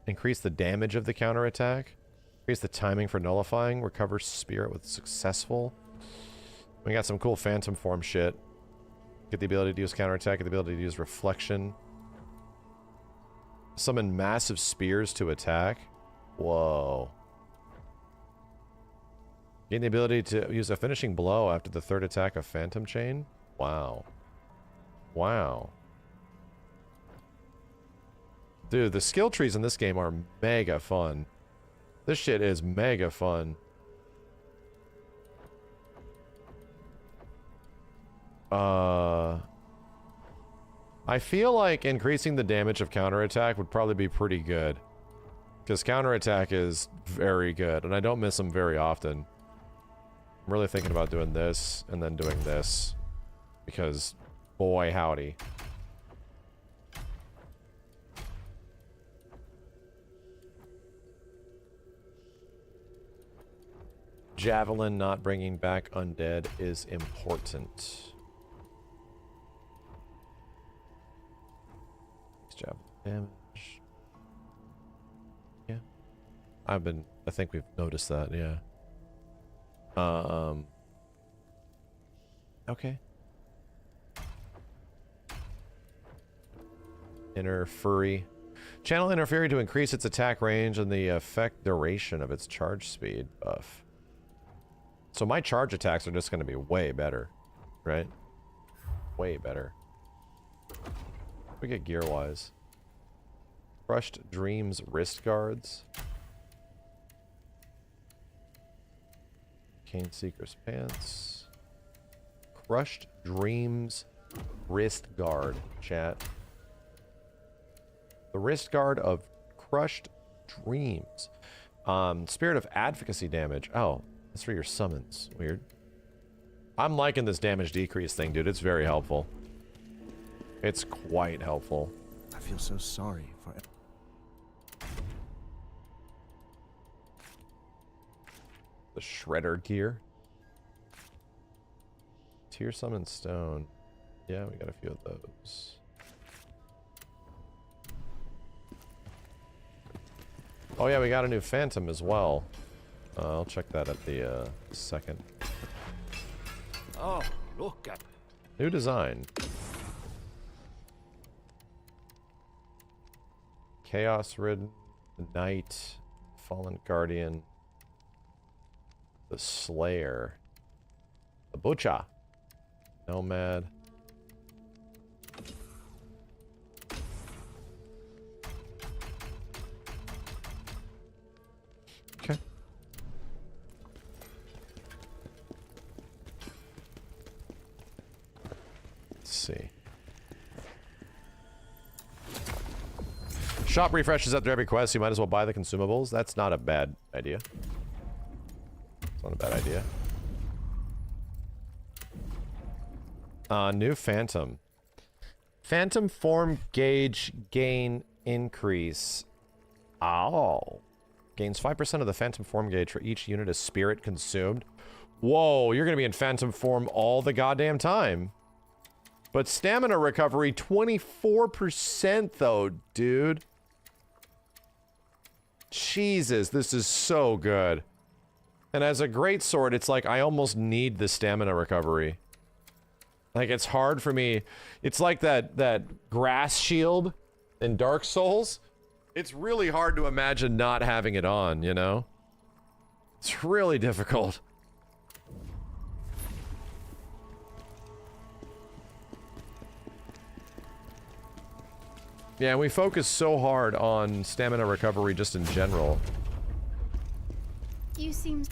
C: Increase the damage of the counterattack. Increase the timing for nullifying. Recover spirit with successful. We got some cool phantom form shit. Get the ability to use counterattack. Get the ability to use reflection. Summon massive spears to attack. Whoa. Gain the ability to use a finishing blow after the third attack of Phantom Chain. Wow. Wow. Dude, the skill trees in this game are mega fun. This shit is mega fun. I feel like increasing the damage of counterattack would probably be pretty good. Because counterattack is very good, and I don't miss them very often. I'm really thinking about doing this, and then doing this. Because, boy howdy. Javelin not bringing back undead is important. Javelin damage. Yeah. I think we've noticed that, yeah. Okay. Inner Fury. Channel Inner Fury to increase its attack range and the effect duration of its charge speed buff. So my charge attacks are just going to be way better, right? Way better. We get gear-wise. Crushed Dreams wrist guards. Cane Seeker's pants. Crushed Dreams wrist guard, chat. The wrist guard of Crushed Dreams. Spirit of Advocacy damage. Oh, that's for your summons. Weird. I'm liking this damage decrease thing, dude. It's very helpful. It's quite helpful.
M: I feel so sorry for...
C: The Shredder gear. Tear Summon Stone. Yeah, we got a few of those. Oh yeah, we got a new Phantom as well. I'll check that at the second.
J: Oh, look at...
C: New design. Chaos Ridden, the Knight, Fallen Guardian, the Slayer, the Butcher, Nomad. Okay. Let's see. Shop refreshes after every quest. You might as well buy the consumables. That's not a bad idea. It's not a bad idea. New Phantom. Phantom form gauge gain increase. Oh. Gains 5% of the Phantom form gauge for each unit of spirit consumed. Whoa, you're going to be in Phantom form all the goddamn time. But stamina recovery, 24% though, dude. Jesus, this is so good. And as a great sword, it's like I almost need the stamina recovery. Like, it's hard for me. It's like that grass shield in Dark Souls. It's really hard to imagine not having it on, you know? It's really difficult. Yeah, we focus so hard on stamina recovery just in general.
I: You seem...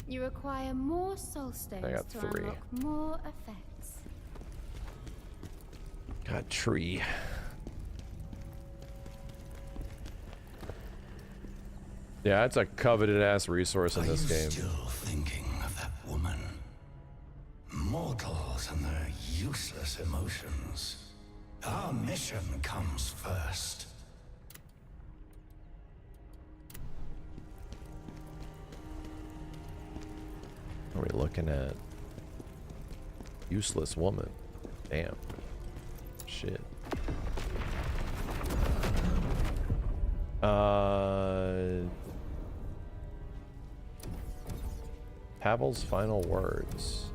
I: You require more soul stones
C: I got
I: to
C: 3.
I: unlock more effects.
C: God, tree. Yeah, it's a coveted ass resource in this game.
K: Still thinking of that woman? Mortals and their useless emotions. Our mission comes first.
C: What are we looking at? Useless woman. Damn. Shit. Pavel's final words.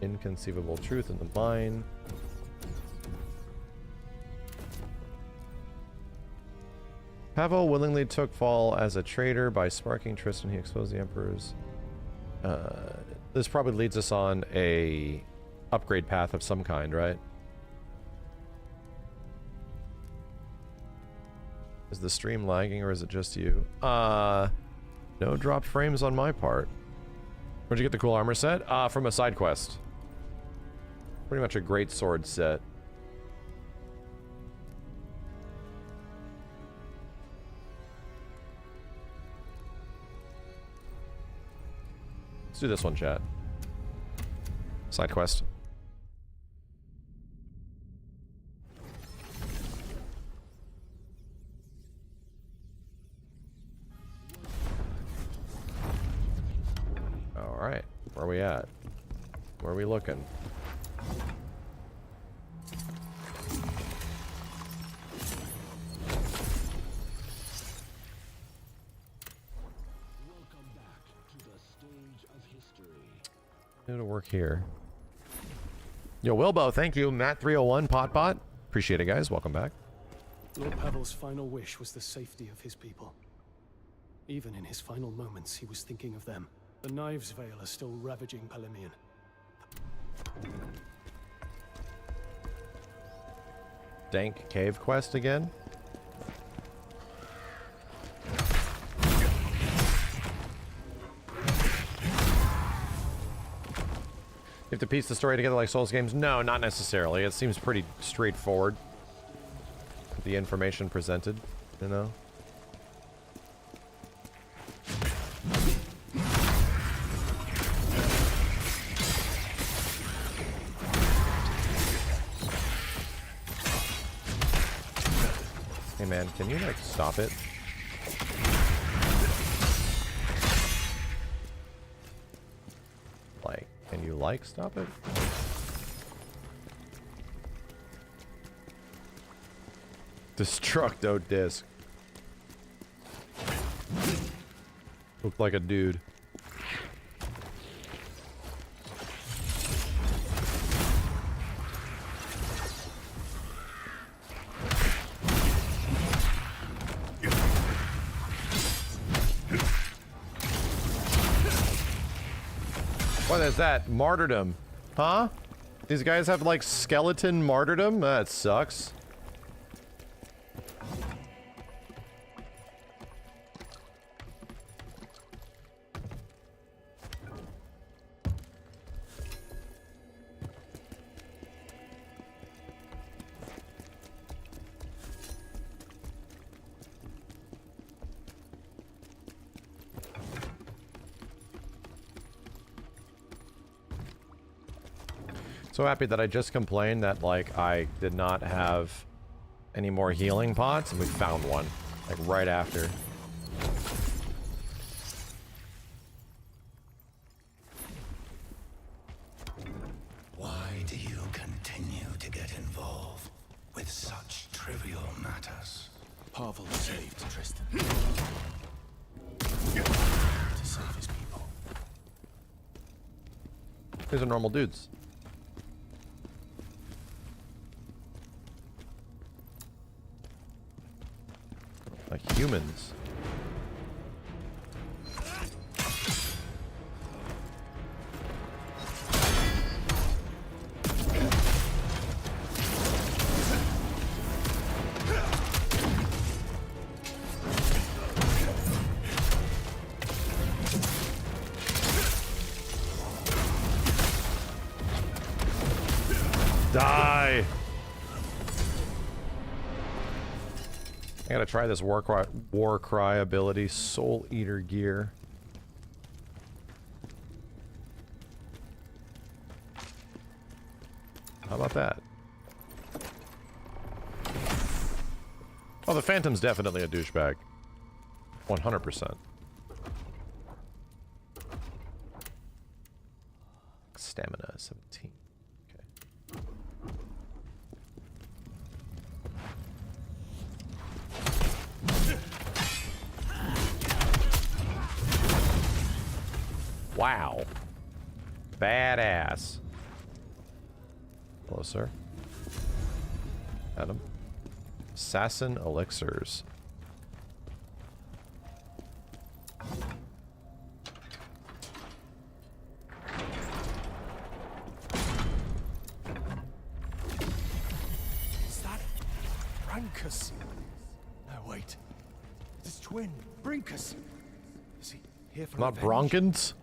C: Inconceivable truth in the mind. Pavel willingly took fall as a traitor by sparking Tristan. He exposed the Emperor's. This probably leads us on a upgrade path of some kind, right? Is the stream lagging or is it just you? No dropped frames on my part. Where'd you get the cool armor set? From a side quest. Pretty much a great sword set. Let's do this one, chat. Side quest. All right, where are we at? Where are we looking? To work here. Yo, Wilbo, thank you. Matt301, Potbot. Appreciate it, guys. Welcome back.
N: Lord Pavel's final wish was the safety of his people. Even in his final moments, he was thinking of them. The Knives Vale are still ravaging Palimian.
C: Dank cave quest again? You have to piece the story together like Souls games? No, not necessarily. It seems pretty straightforward. The information presented, you know? Hey man, can you like stop it? Like, can you like stop it? Destructo disc. Looked like a dude. What is that? Martyrdom. Huh? These guys have like skeleton martyrdom? That sucks. So happy that I just complained that like I did not have any more healing pots and we found one like right after.
K: Why do you continue to get involved with such trivial matters?
N: Pavel saved Tristan. To save his people.
C: These are normal dudes. Like humans. I gotta try this war cry ability, Soul Eater gear. How about that? Oh, the Phantom's definitely a douchebag. 100%. Stamina 17. Okay. Wow. Badass. Closer. Adam. Assassin elixirs.
J: Is that Brankus? No, wait. It's his twin, Brinkus. Is he here for
C: Not
J: revenge?
C: Bronkins?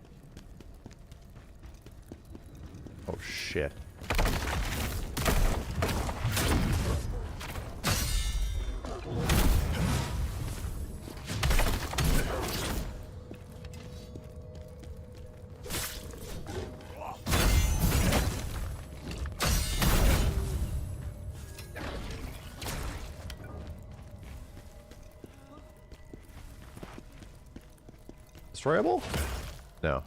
C: Oh shit. Destroyable? No.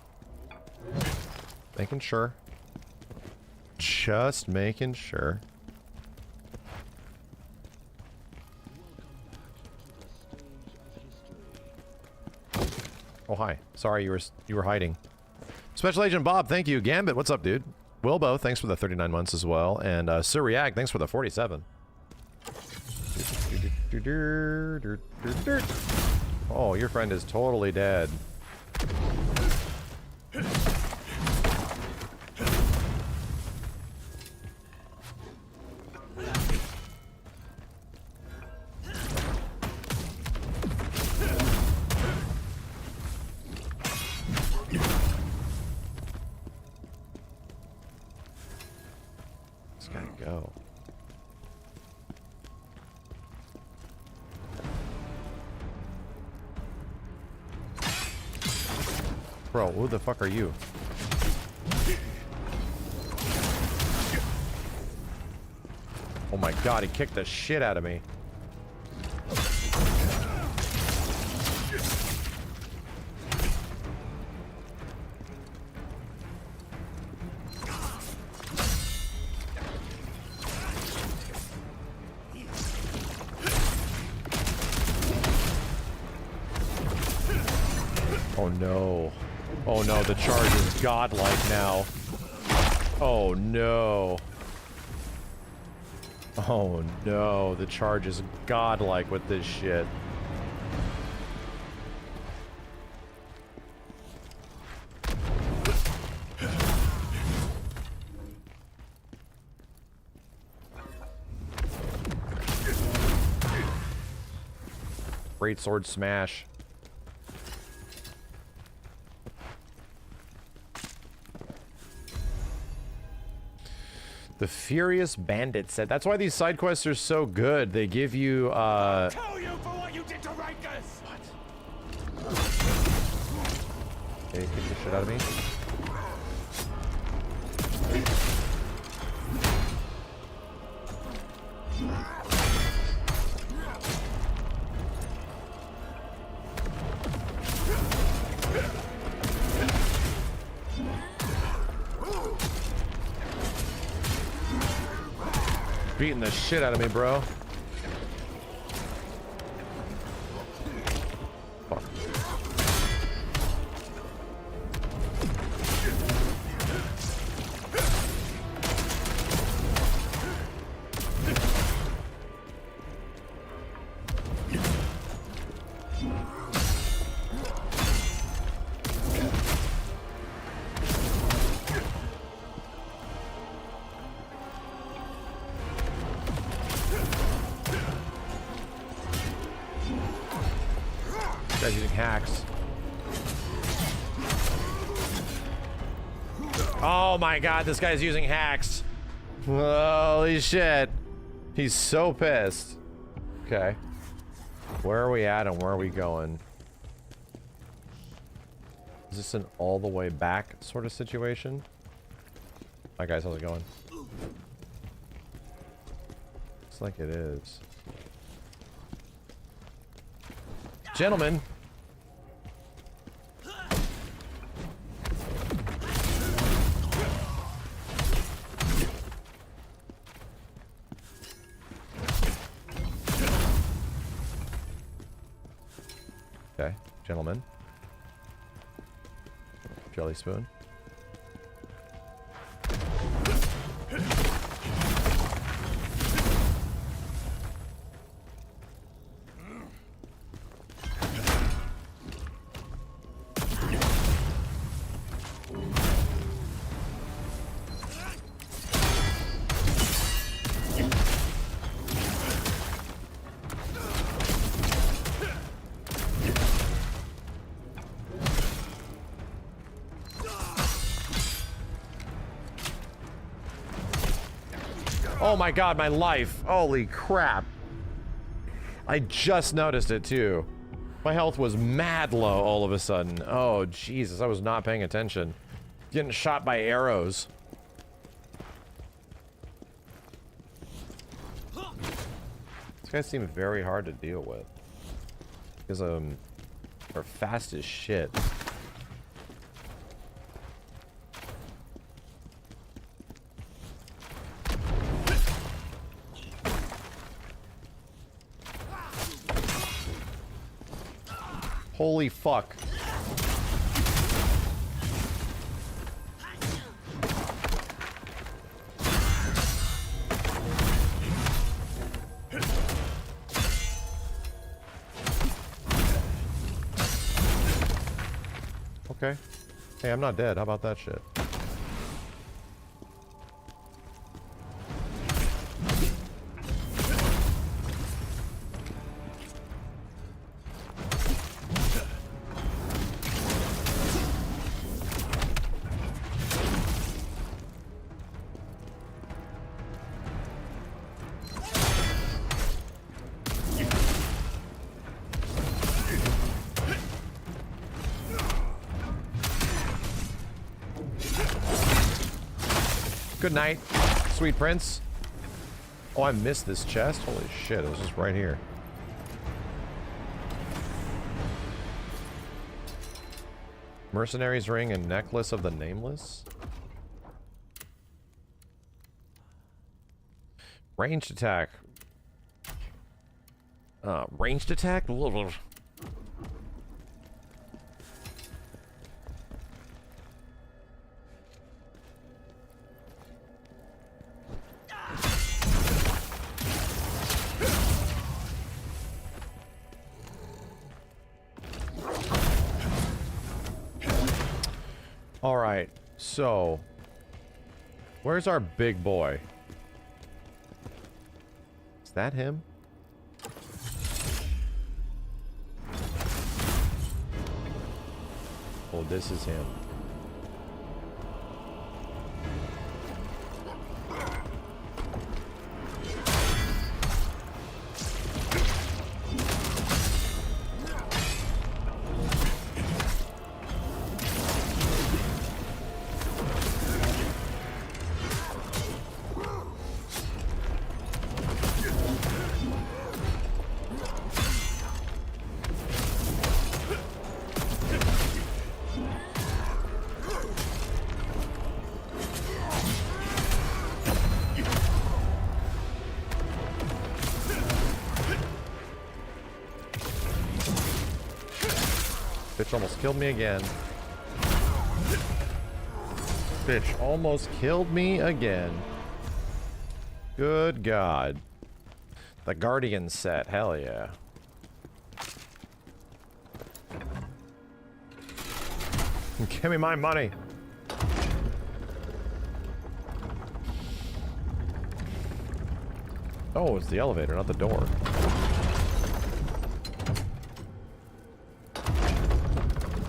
C: Making sure. Just making sure. Oh hi. Sorry you were hiding. Special Agent Bob, thank you. Gambit, what's up, dude? Wilbo, thanks for the 39 months as well. And Syriac, thanks for the 47. Oh, your friend is totally dead. Bro, who the fuck are you? Oh my god, he kicked the shit out of me. Oh no. Oh no, the charge is godlike now. Oh no. Oh no, the charge is godlike with this shit. Great sword smash. The Furious Bandit said, that's why these side quests are so good. They give you,
J: Tell you for what you did to Rankus!
C: What? Okay, kick the shit out of me. Beating the shit out of me, bro. Fuck. Guy's using hacks. Oh my god, this guy's using hacks. Holy shit. He's so pissed. Okay. Where are we at and where are we going? Is this an all the way back sort of situation? Hi guys, how's it going? Looks like it is. Gentlemen. Okay, gentlemen. Jelly spoon. Oh my god, my life. Holy crap. I just noticed it too. My health was mad low all of a sudden. Oh Jesus, I was not paying attention. Getting shot by arrows. These guys seem very hard to deal with. Because they're fast as shit. Holy fuck. Okay. Hey, I'm not dead. How about that shit? Good night, sweet prince. Oh, I missed this chest? Holy shit, it was just right here. Mercenary's ring and necklace of the nameless? Ranged attack. Ranged attack? Alright, so where's our big boy? Is that him? Oh, this is him. Bitch almost killed me again. Bitch almost killed me again. Good God. The Guardian set, hell yeah. Give me my money. Oh, it's the elevator, not the door.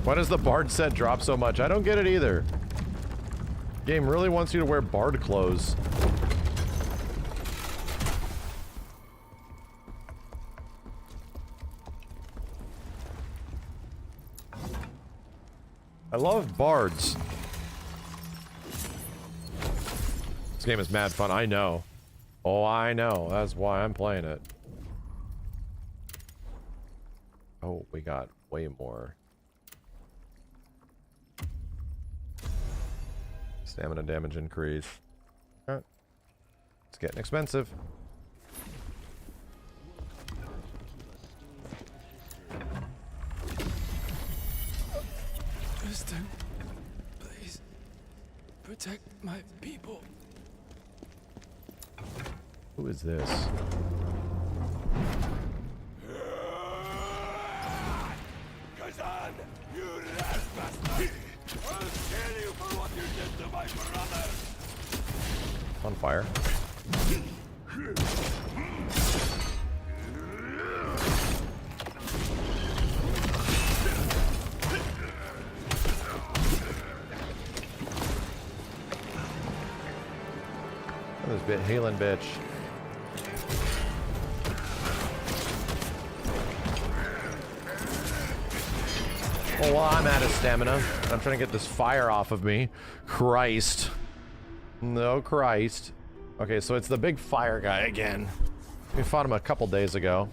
C: Why does the Bard set drop so much? I don't get it either. Game really wants you to wear Bard clothes. I love bards. This game is mad fun. I know. Oh, I know. That's why I'm playing it. Oh, we got way more. Stamina damage increase. Alright. It's getting expensive.
J: Kristen, please protect my people.
C: Who is this?
K: Kazan, you rat bastard! I'll kill you for what you did to my brother!
C: On fire. Oh, this bit healing bitch. Oh, well, I'm out of stamina. I'm trying to get this fire off of me. Christ. No Christ. Okay, so it's the big fire guy again. We fought him a couple days ago.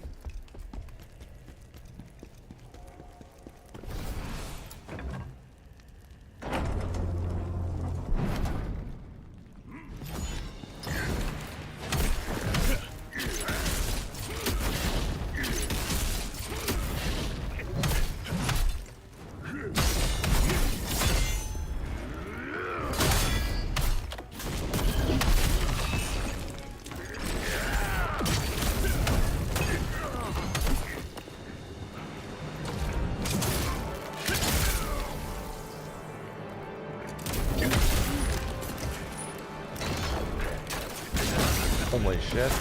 C: Holy shit.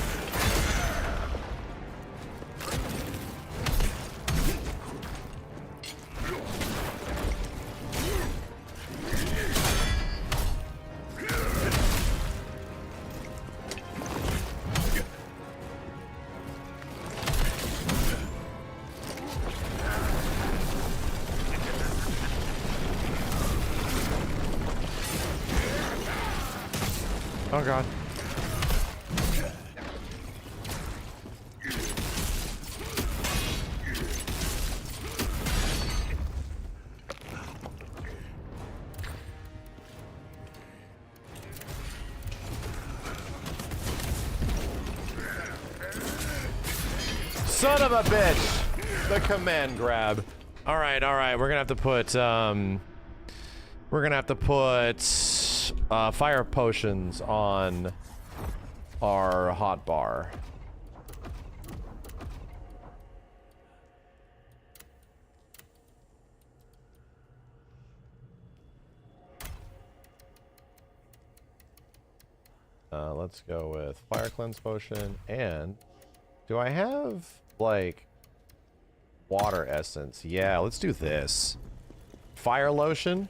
C: Oh god. Son of a bitch! The command grab. Alright, alright, we're gonna have to put fire potions on our hot bar. Let's go with fire cleanse potion. And do I have like water essence? Yeah, let's do this. Fire lotion.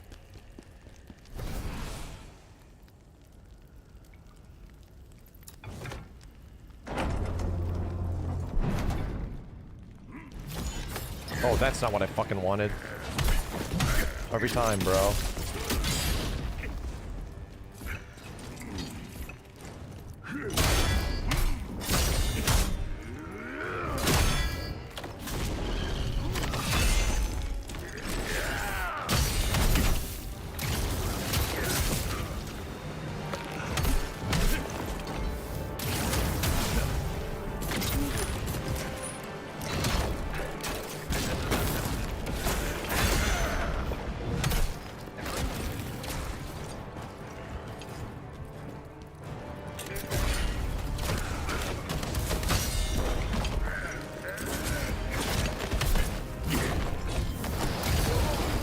C: Oh, that's not what I fucking wanted. Every time, bro.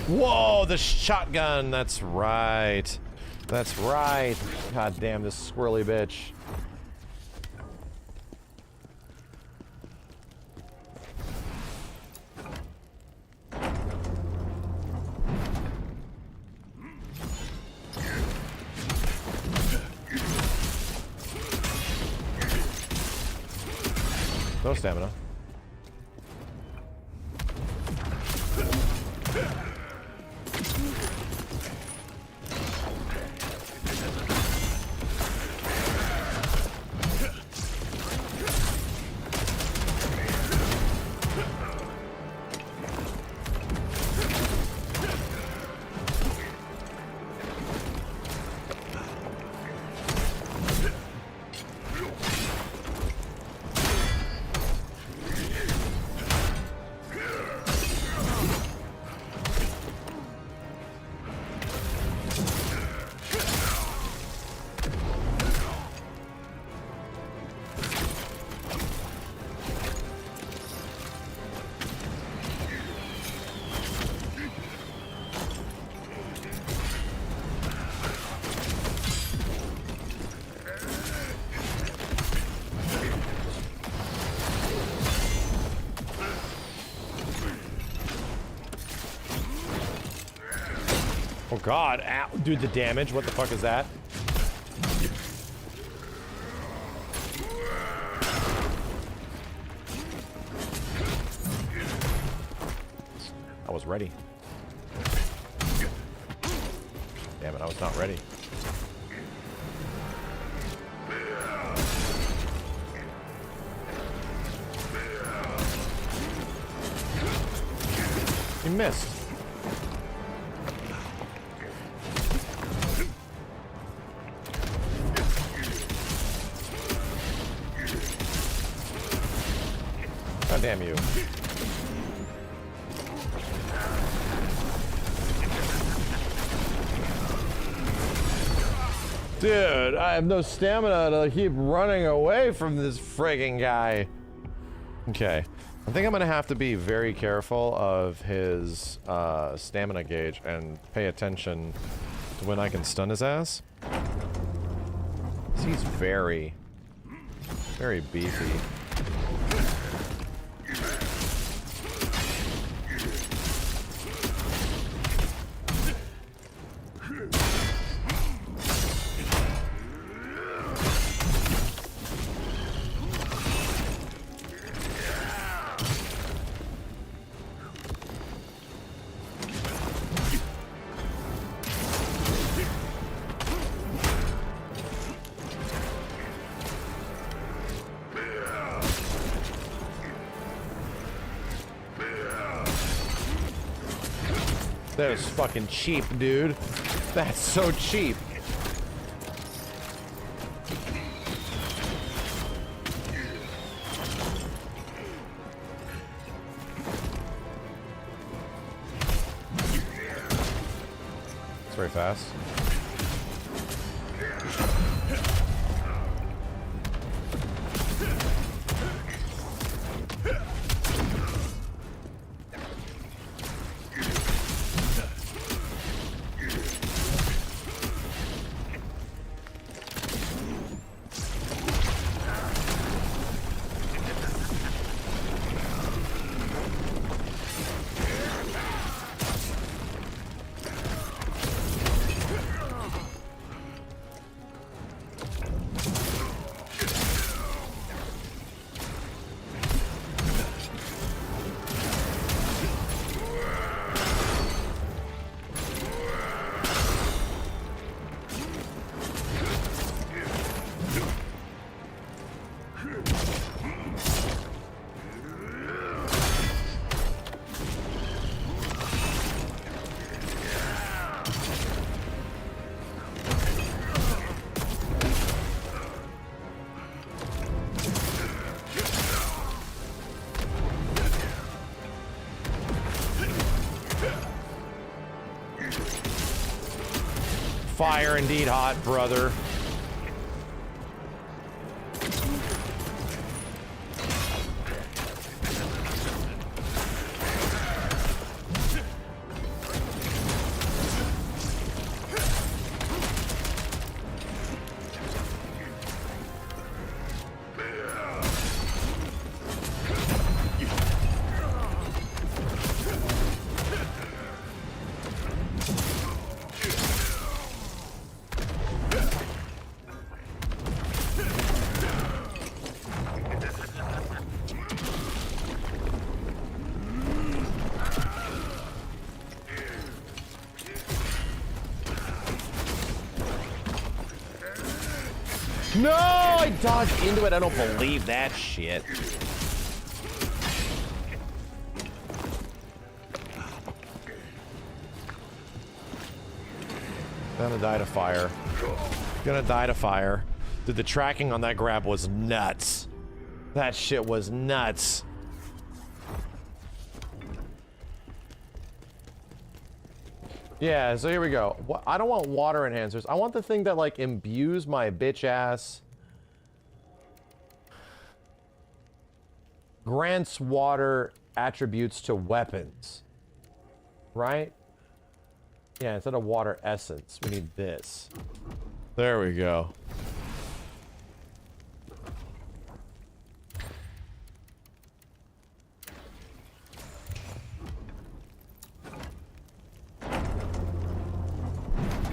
C: Whoa, the shotgun. That's right. That's right. God damn this squirrely bitch. No stamina. Oh god, ow. Dude, the damage, what the fuck is that? I was ready. Damn it, I was not ready. He missed. God damn you. Dude, I have no stamina to keep running away from this frigging guy. Okay. I think I'm gonna have to be very careful of his stamina gauge and pay attention to when I can stun his ass. He's very, very beefy. That was fucking cheap, dude. That's so cheap. It's very fast. Fire indeed hot, brother. No, I dodged into it. I don't believe that shit. Gonna die to fire. Gonna die to fire. Dude, the tracking on that grab was nuts. That shit was nuts. Yeah, so here we go. I don't want water enhancers. I want the thing that, like, imbues my bitch ass. Grants water attributes to weapons. Right? Yeah, instead of water essence, we need this. There we go.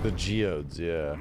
C: The geodes, yeah.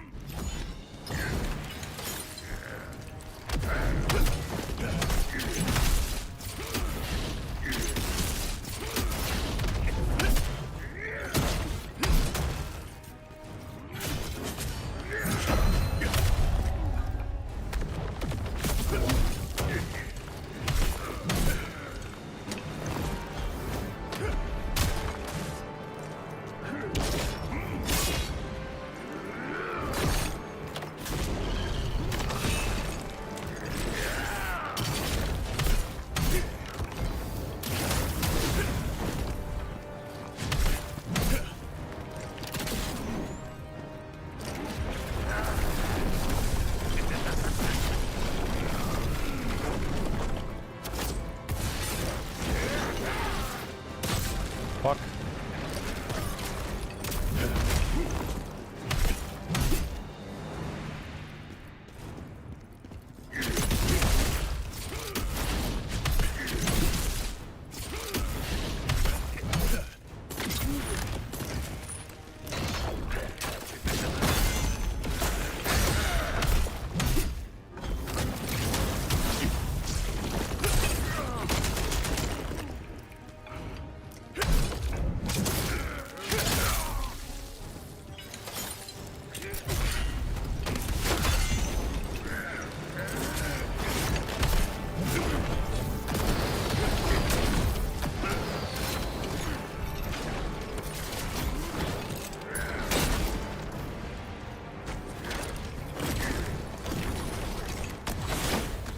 C: Fuck.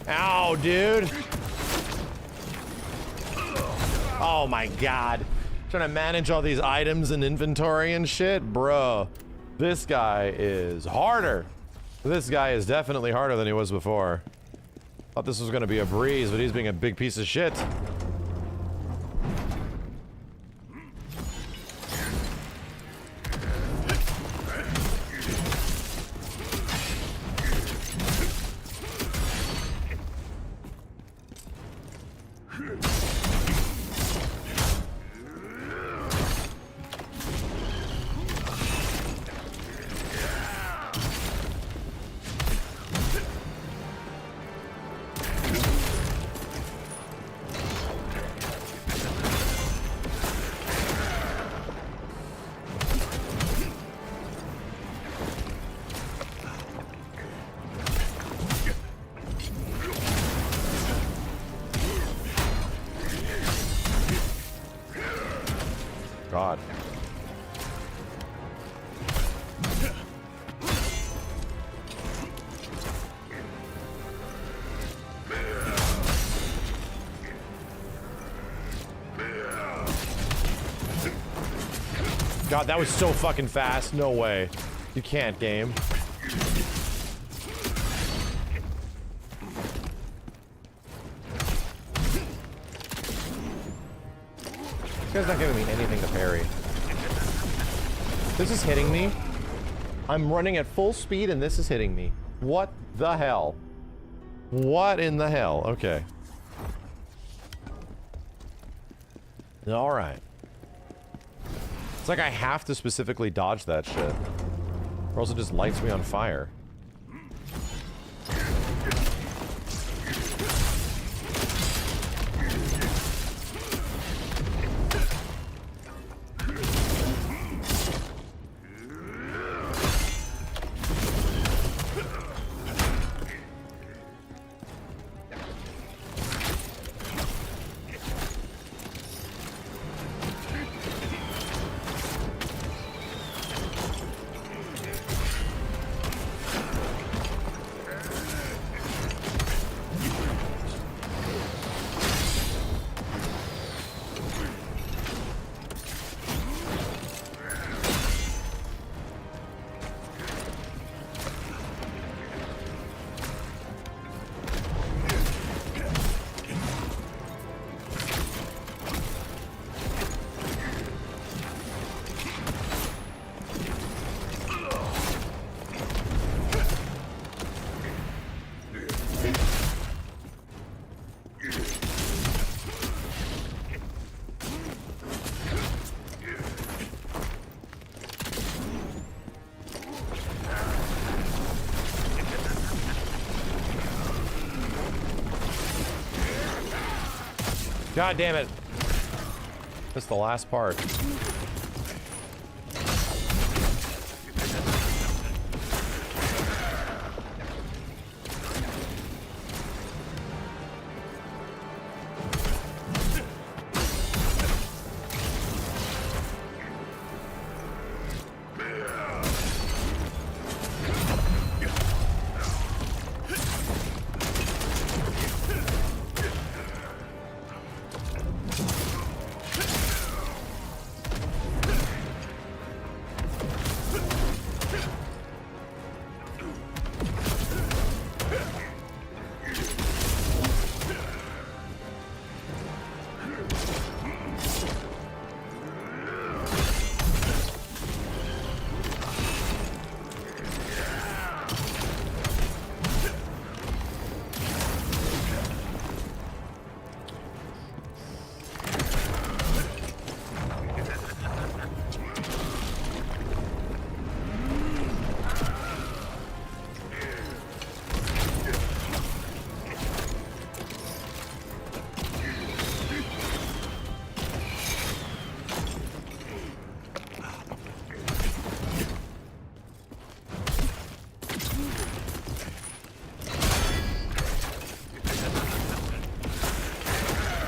C: Ow, dude. Oh my god. Trying to manage all these items and inventory and shit, bro. This guy is harder. This guy is definitely harder than he was before. Thought this was gonna be a breeze, but he's being a big piece of shit. God. God, that was so fucking fast. No way. You can't, game. This guy's not giving me anything to parry. This is hitting me. I'm running at full speed and this is hitting me. What the hell? What in the hell? Okay. Alright. It's like I have to specifically dodge that shit. Or else it just lights me on fire. God damn it. That's the last part.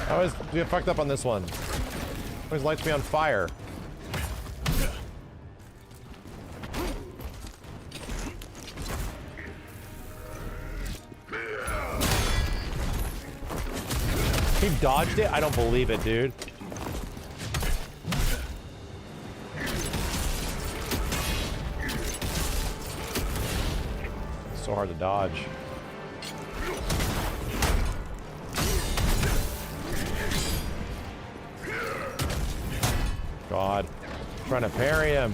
C: I always get fucked up on this one. Always lights me on fire. He dodged it? I don't believe it, dude. So hard to dodge. God, I'm trying to parry him.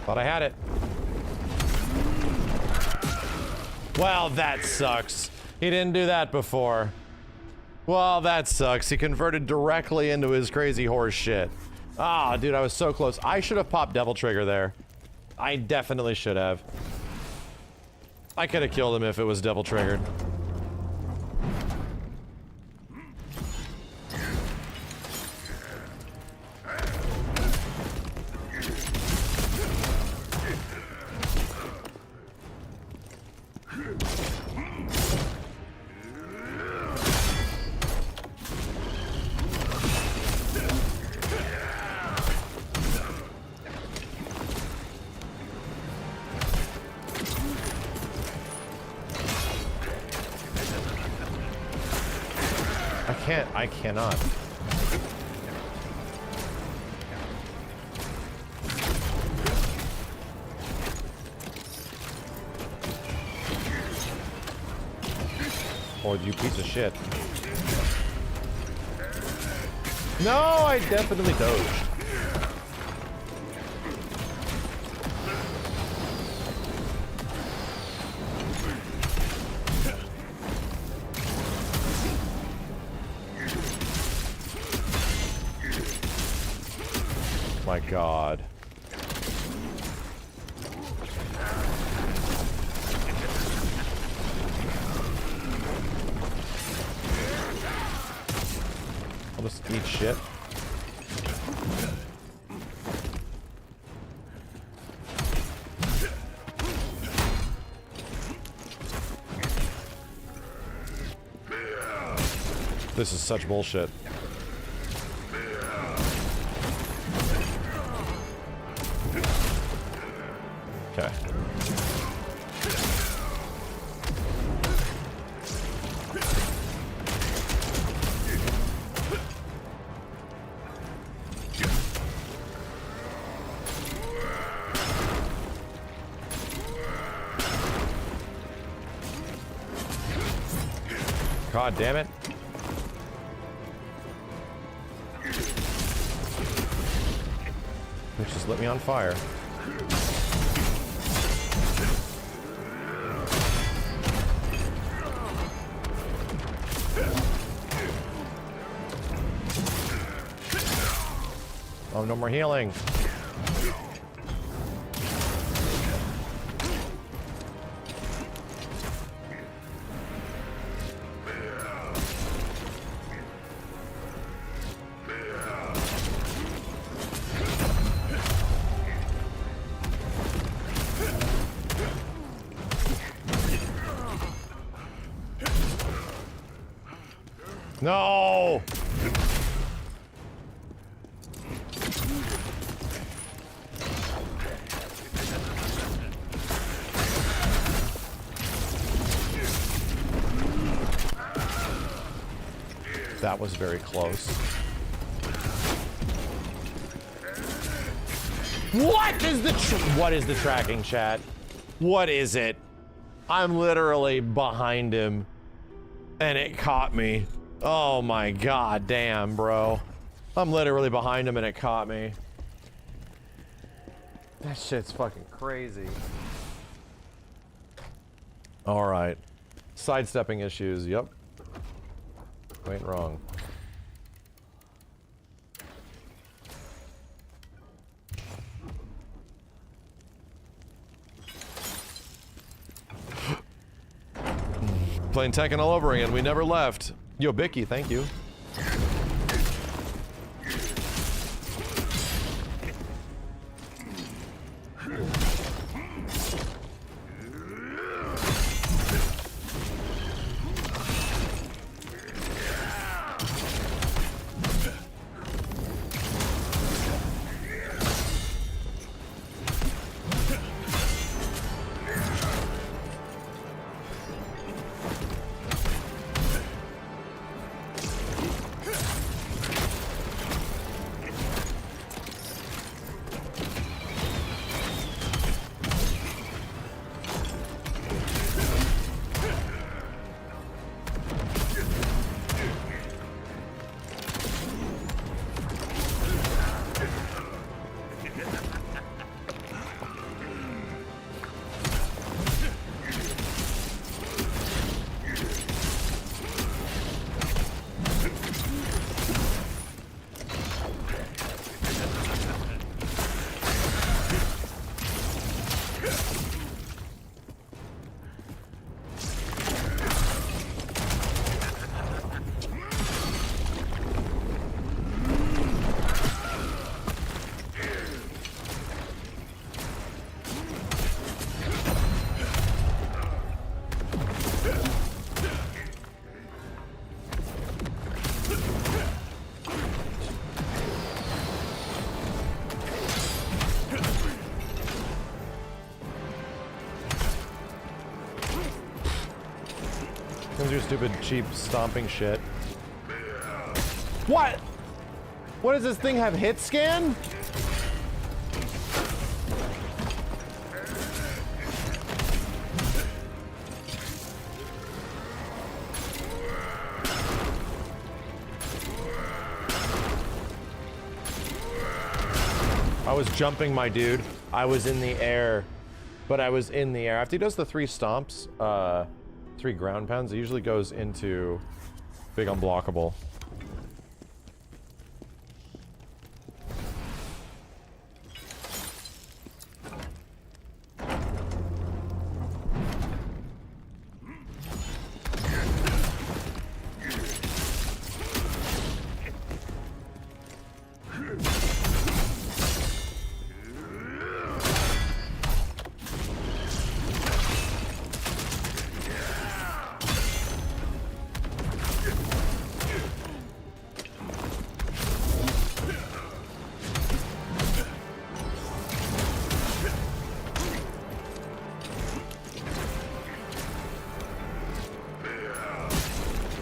C: Thought I had it. Well, that sucks. He didn't do that before. Well, that sucks. He converted directly into his crazy horse shit. Ah, dude, I was so close. I should have popped Devil Trigger there. I definitely should have. I could have killed him if it was Devil Triggered. I cannot. Oh, you piece of shit. No, I definitely dodged. My God. I'll just eat shit. This is such bullshit. God damn it. Bitch just lit me on fire. Oh, no more healing. No! That was very close. What is the tracking, chat? What is it? I'm literally behind him and it caught me. Oh my god damn, bro. I'm literally behind him and it caught me. That shit's fucking crazy. All right. Sidestepping issues, yep. Ain't wrong. Playing Tekken all over again. We never left. Yo, Bicky, thank you. Your stupid, cheap, stomping shit. What? What does this thing have? Hit scan? I was jumping, my dude. I was in the air, but I was in the air. After he does the 3 stomps, 3 ground pounds, it usually goes into big unblockable.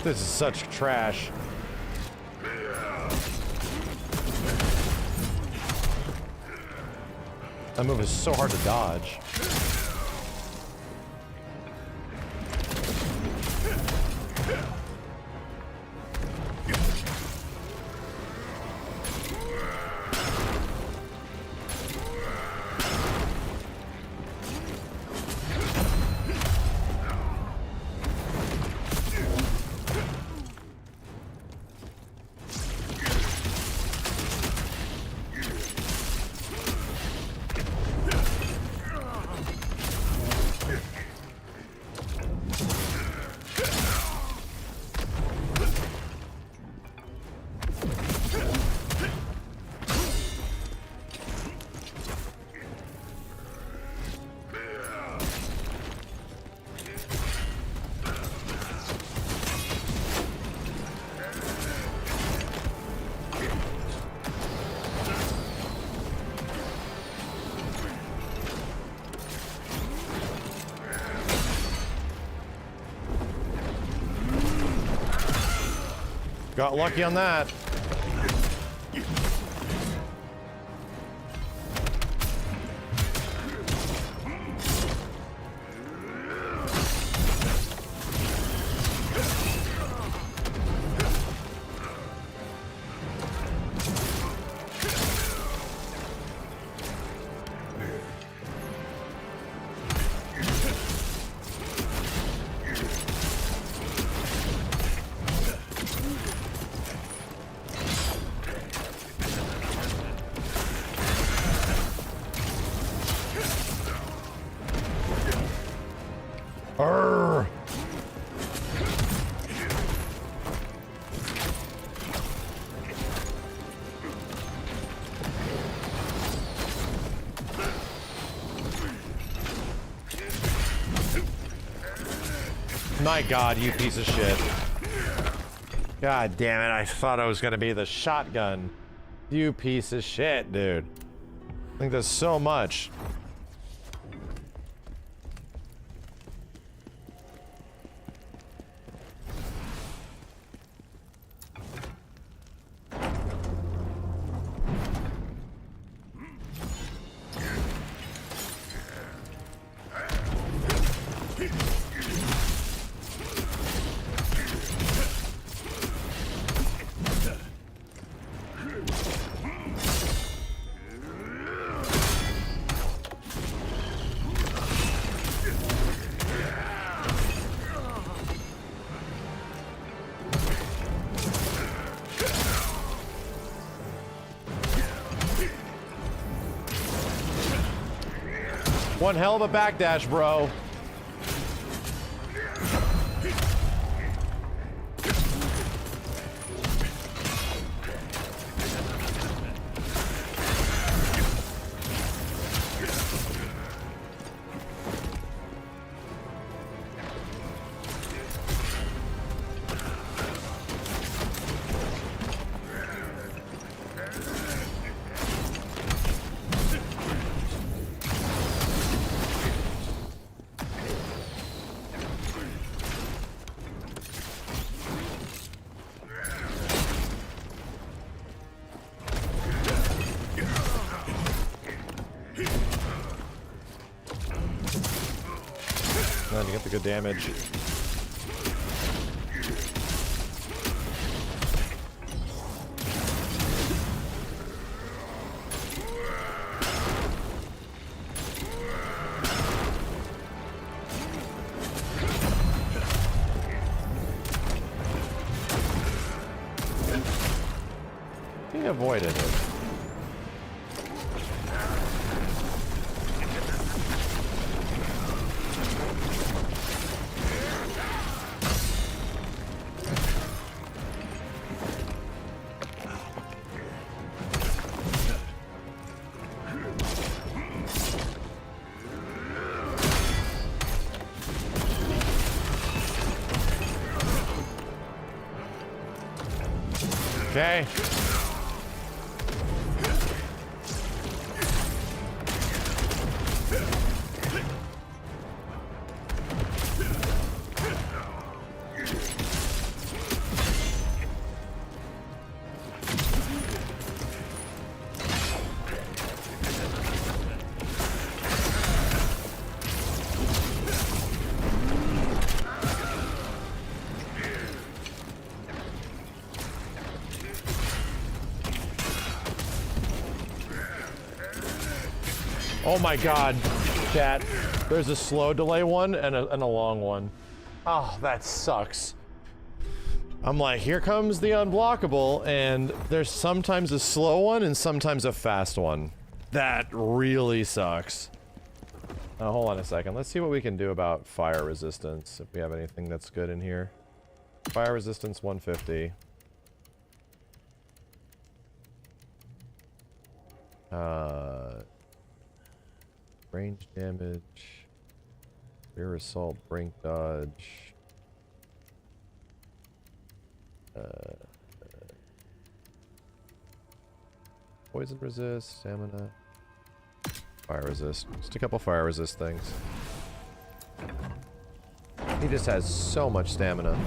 C: This is such trash. That move is so hard to dodge. Got lucky on that. My God, you piece of shit. God damn it, I thought I was gonna be the shotgun. You piece of shit, dude. I think there's so much. One hell of a backdash, bro. You get the good damage. He avoided it. Okay. Oh my God, chat. There's a slow delay one and a long one. Oh, that sucks. I'm like, here comes the unblockable, and there's sometimes a slow one and sometimes a fast one. That really sucks. Now, hold on a second. Let's see what we can do about fire resistance, if we have anything that's good in here. Fire resistance 150. Range damage, rear assault, brink dodge, poison resist, stamina, fire resist. Just a couple fire resist things. He just has so much stamina.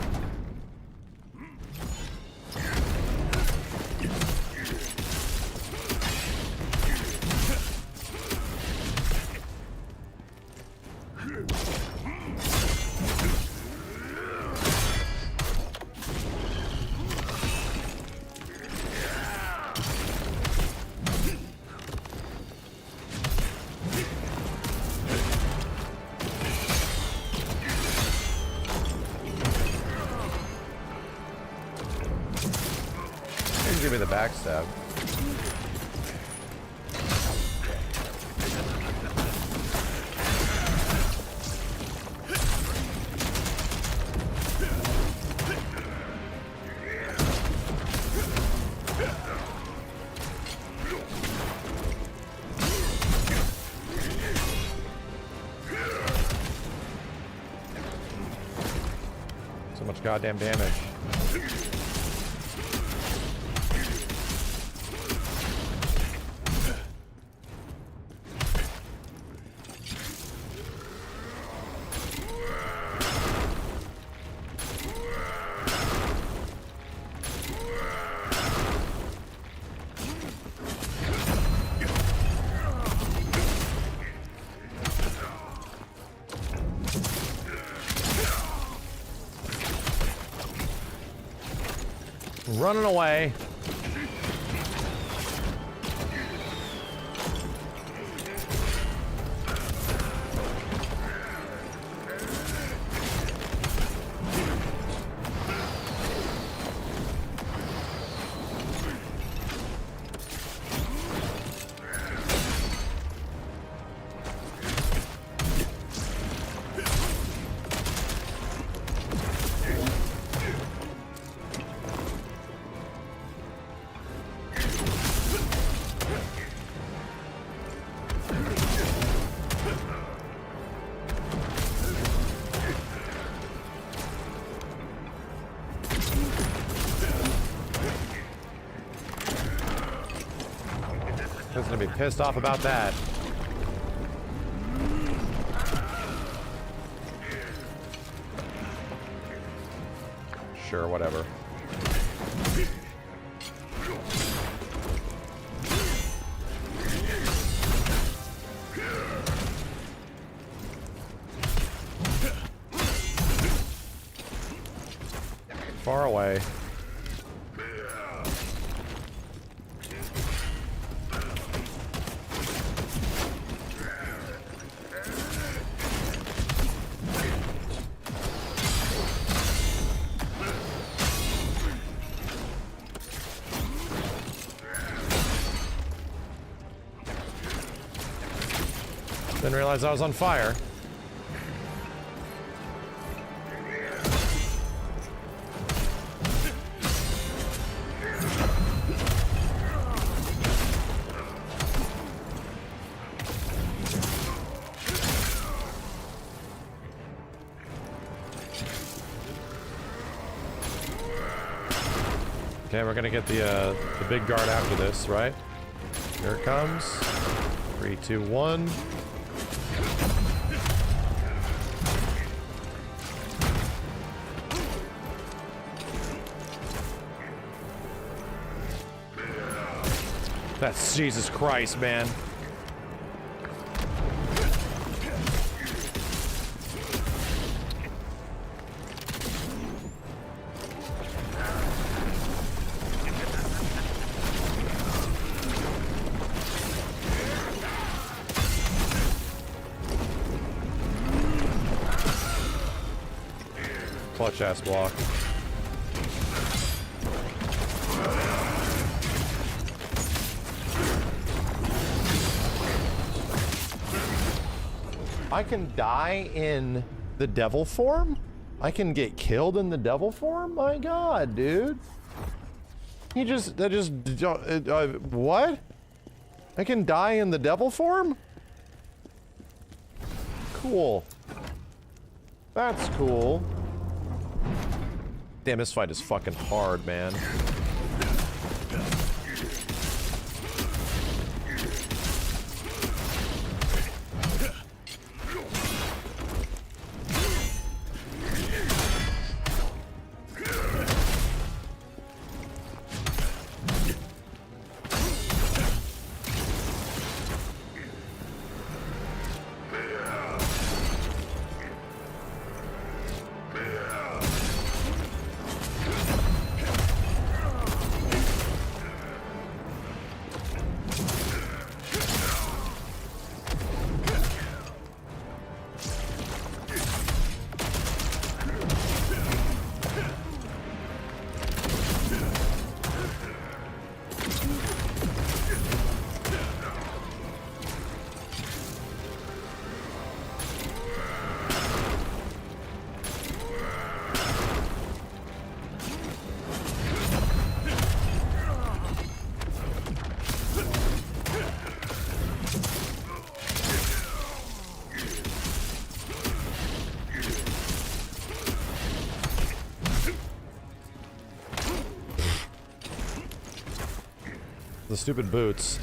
C: gonna be the backstab. So much goddamn damage. Running away. He's gonna be pissed off about that. Sure, whatever. Far away. Didn't realize I was on fire. Okay, we're gonna get the big guard after this, right? Here it comes. 3, 2, 1. That's Jesus Christ, man. Clutch ass block. I can die in the devil form? I can get killed in the devil form? My god, dude. What? I can die in the devil form? Cool. That's cool. Damn, this fight is fucking hard, man. The stupid boots.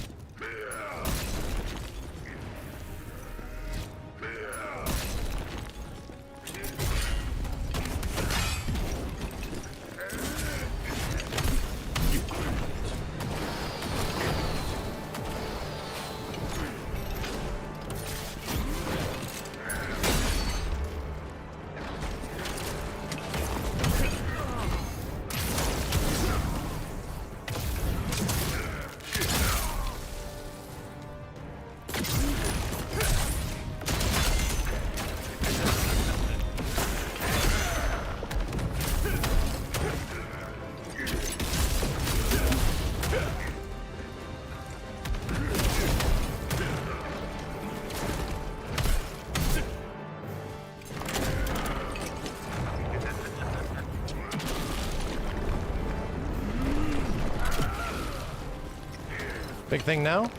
C: Big thing now?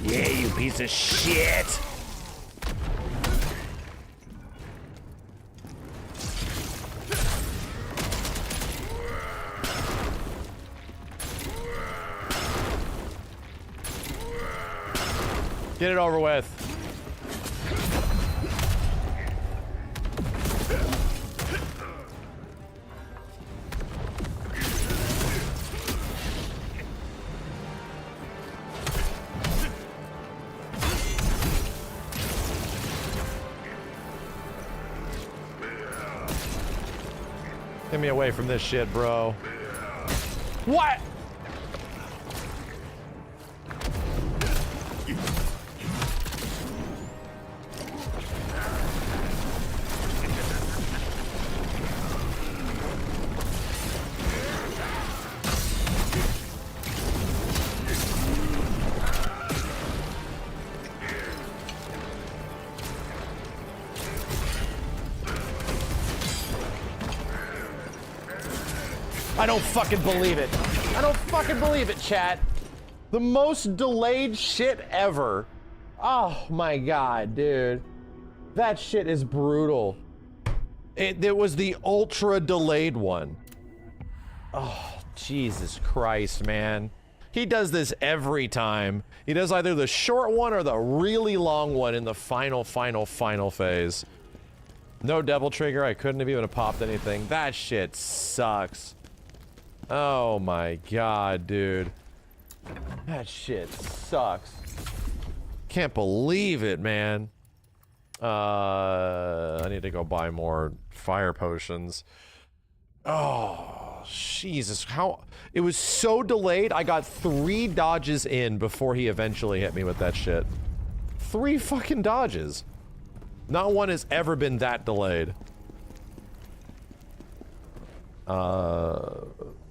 C: Yeah, you piece of shit! Get it over with. Get me away from this shit, bro. What? I don't fucking believe it. I don't fucking believe it, chat. The most delayed shit ever. Oh my god, dude. That shit is brutal. It was the ultra delayed one. Oh, Jesus Christ, man. He does this every time. He does either the short one or the really long one in the final phase. No double trigger. I couldn't have even popped anything. That shit sucks. Oh my god, dude. That shit sucks. Can't believe it, man. I need to go buy more fire potions. Oh, Jesus. How... It was so delayed, I got 3 dodges in before he eventually hit me with that shit. 3 fucking dodges. Not one has ever been that delayed.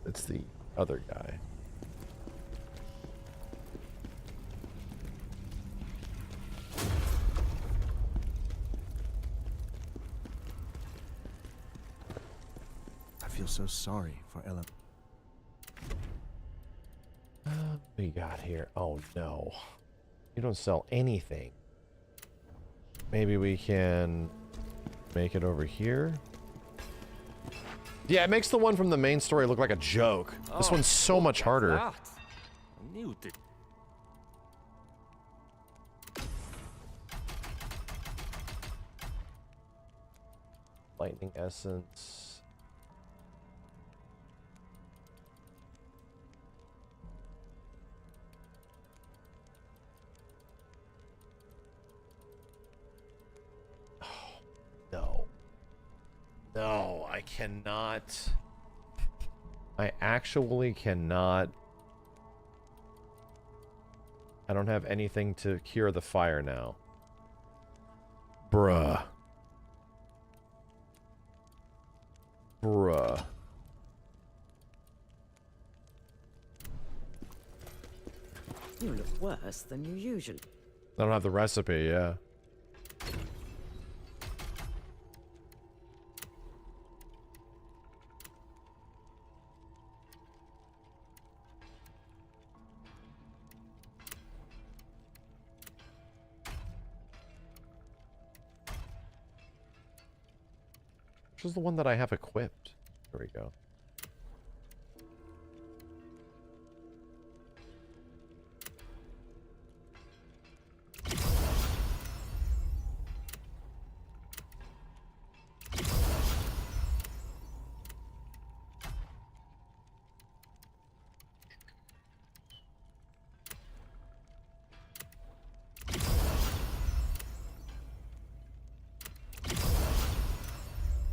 C: It's the other guy.
M: I feel so sorry for Ella.
C: What we got here? Oh no. You don't sell anything. Maybe we can make it over here. Yeah, it makes the one from the main story look like a joke. This one's so much harder.
F: I knew it.
C: Lightning essence. Oh, no. No, I cannot. I actually cannot. I don't have anything to cure the fire now. Bruh. Bruh.
O: You look worse than you usually.
C: I don't have the recipe, yeah. Which is the one that I have equipped? There we go.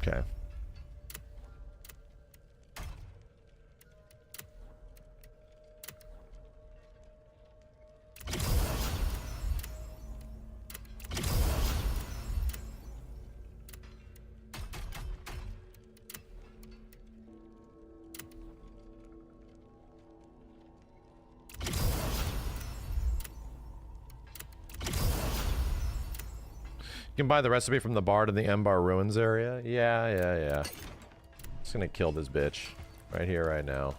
C: Okay. You can buy the recipe from the bard in the Embar Ruins area. Yeah. Just gonna kill this bitch. Right here, right now.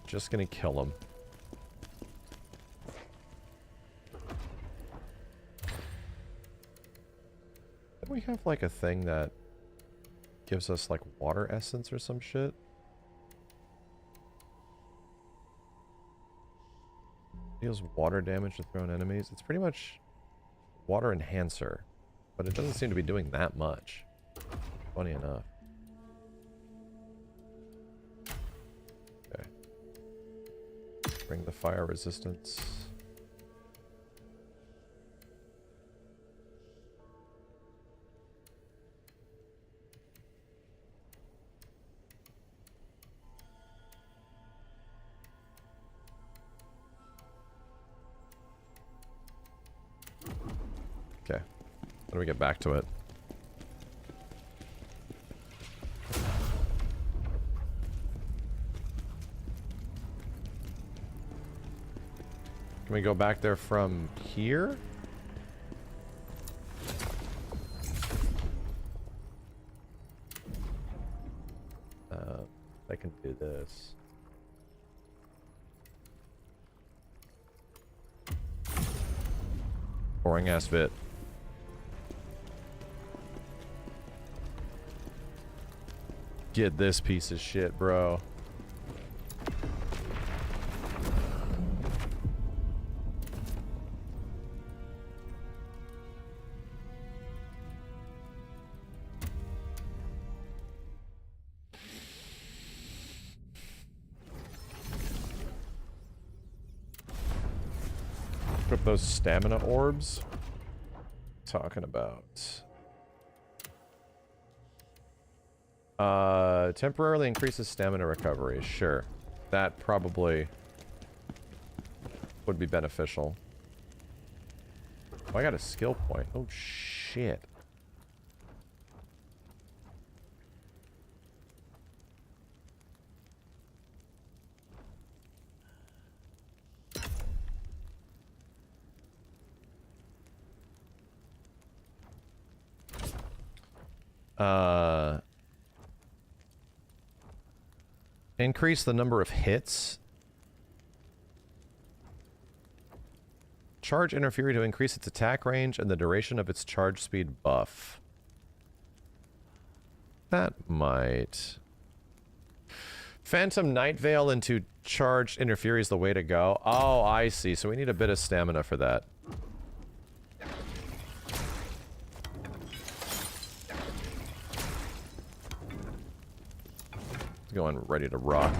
C: Just gonna kill him. Don't we have like a thing that gives us like water essence or some shit? Deals water damage to thrown enemies. It's pretty much water enhancer. But it doesn't seem to be doing that much. Funny enough. Okay. Bring the fire resistance. Okay. How do we get back to it? Can we go back there from here? I can do this. Boring ass bit. Get this piece of shit, bro. Equip those stamina orbs. Talking about. Temporarily increases stamina recovery. Sure. That probably would be beneficial. Oh, I got a skill point. Oh, shit. Increase the number of hits. Charge interfere to increase its attack range and the duration of its charge speed buff. That might. Phantom Night Veil into charged interfere is the way to go. Oh, I see. So we need a bit of stamina for that. Going ready to rock.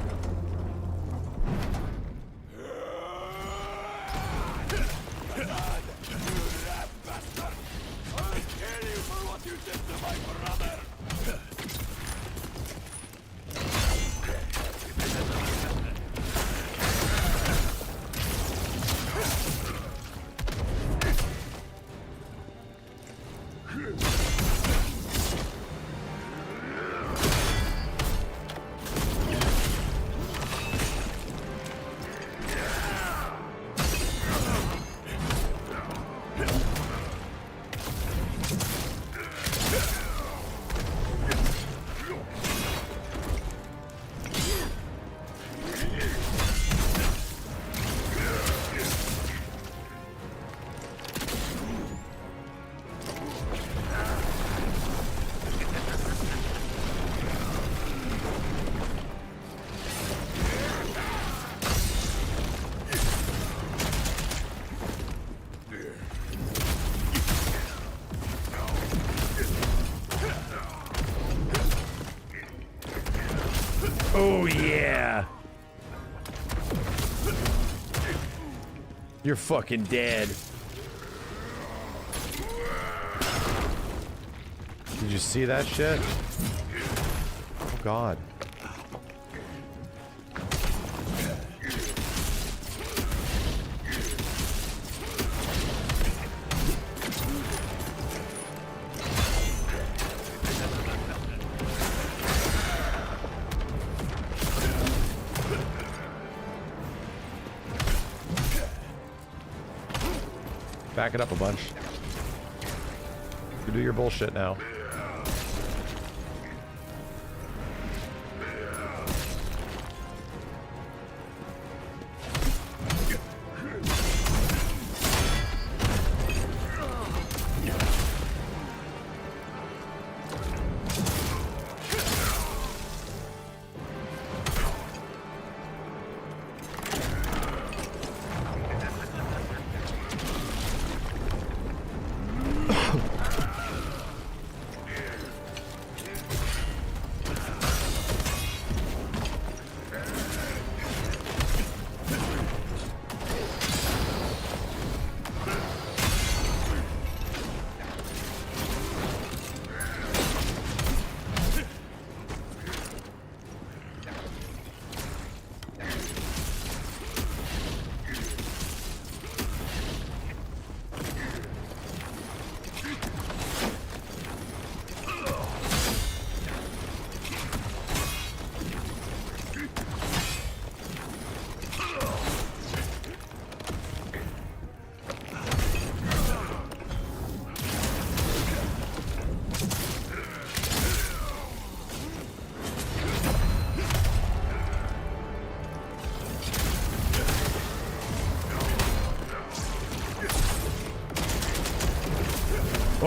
C: Oh, yeah. You're fucking dead. Did you see that shit? Oh, God. Back it up a bunch. You do your bullshit now.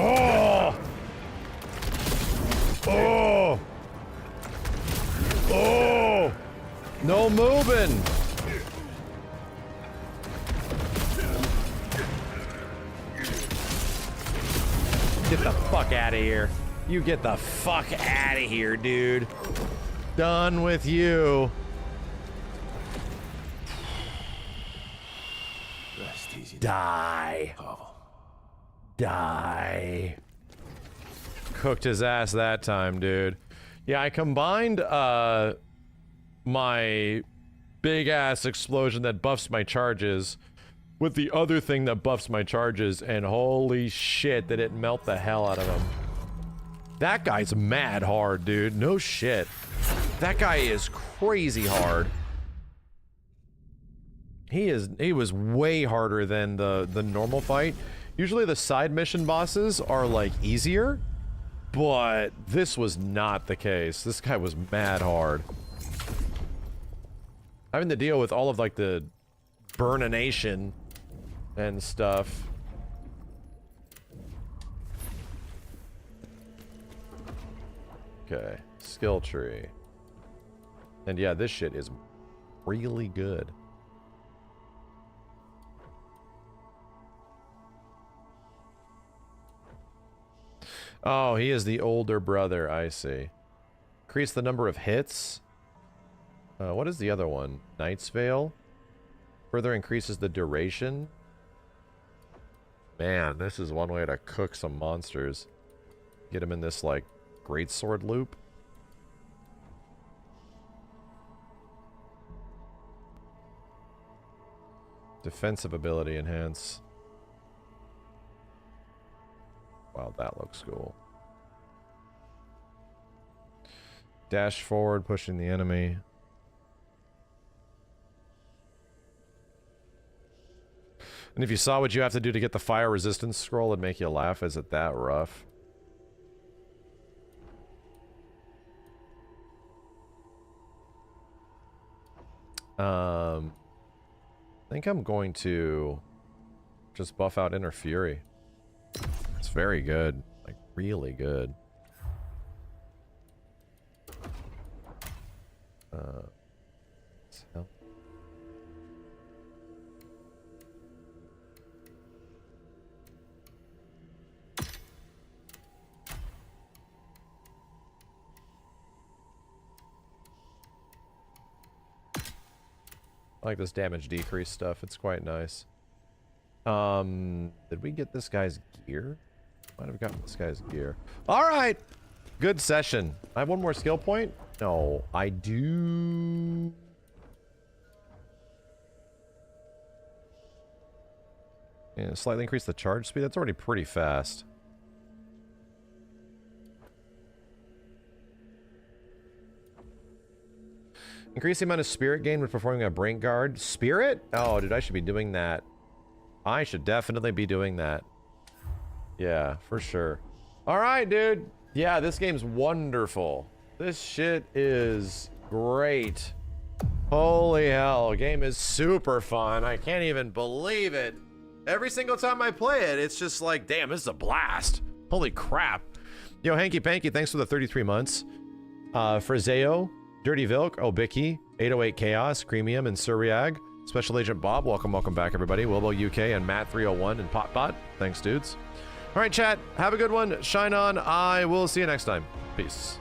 C: Oh! Oh! Oh! No moving! Get the fuck out of here. You get the fuck out of here, dude. Done with you.
L: Rest easy.
C: Die. Die. Cooked his ass that time, dude. Yeah, I combined my big ass explosion that buffs my charges with the other thing that buffs my charges, and holy shit, did it melt the hell out of him. That guy's mad hard, dude. No shit. That guy is crazy hard. He was way harder than the normal fight. Usually the side mission bosses are like easier, but this was not the case. This guy was mad hard. Having to deal with all of like the burnination and stuff. Okay, skill tree. And yeah, this shit is really good. Oh, he is the older brother, I see. Increase the number of hits. What is the other one? Knight's Veil? Further increases the duration. Man, this is one way to cook some monsters. Get him in this, like, greatsword loop. Defensive ability enhance. Wow, that looks cool. Dash forward, pushing the enemy. And if you saw what you have to do to get the fire resistance scroll, it'd make you laugh. Is it that rough? I think I'm going to just buff out Inner Fury. It's very good. Like, really good. Hell. I like this damage decrease stuff. It's quite nice. Did we get this guy's gear? Might have gotten this guy's gear. All right. Good session. I have one more skill point? No, I do. Yeah, slightly increase the charge speed. That's already pretty fast. Increase the amount of spirit gain when performing a brink guard. Spirit? Oh, dude, I should be doing that. I should definitely be doing that. Yeah, for sure. All right, dude. Yeah, this game's wonderful. This shit is great. Holy hell, game is super fun. I can't even believe it. Every single time I play it, it's just like, damn, this is a blast. Holy crap. Yo, Hanky Panky, thanks for the 33 months. Frizeo, Dirty Vilk, Obiki, 808 Chaos, Creamium, and Suriag. Special Agent Bob, welcome back, everybody. Wilbo UK and Matt301 and Potbot. Thanks, dudes. All right, chat, have a good one. Shine on. I will see you next time. Peace.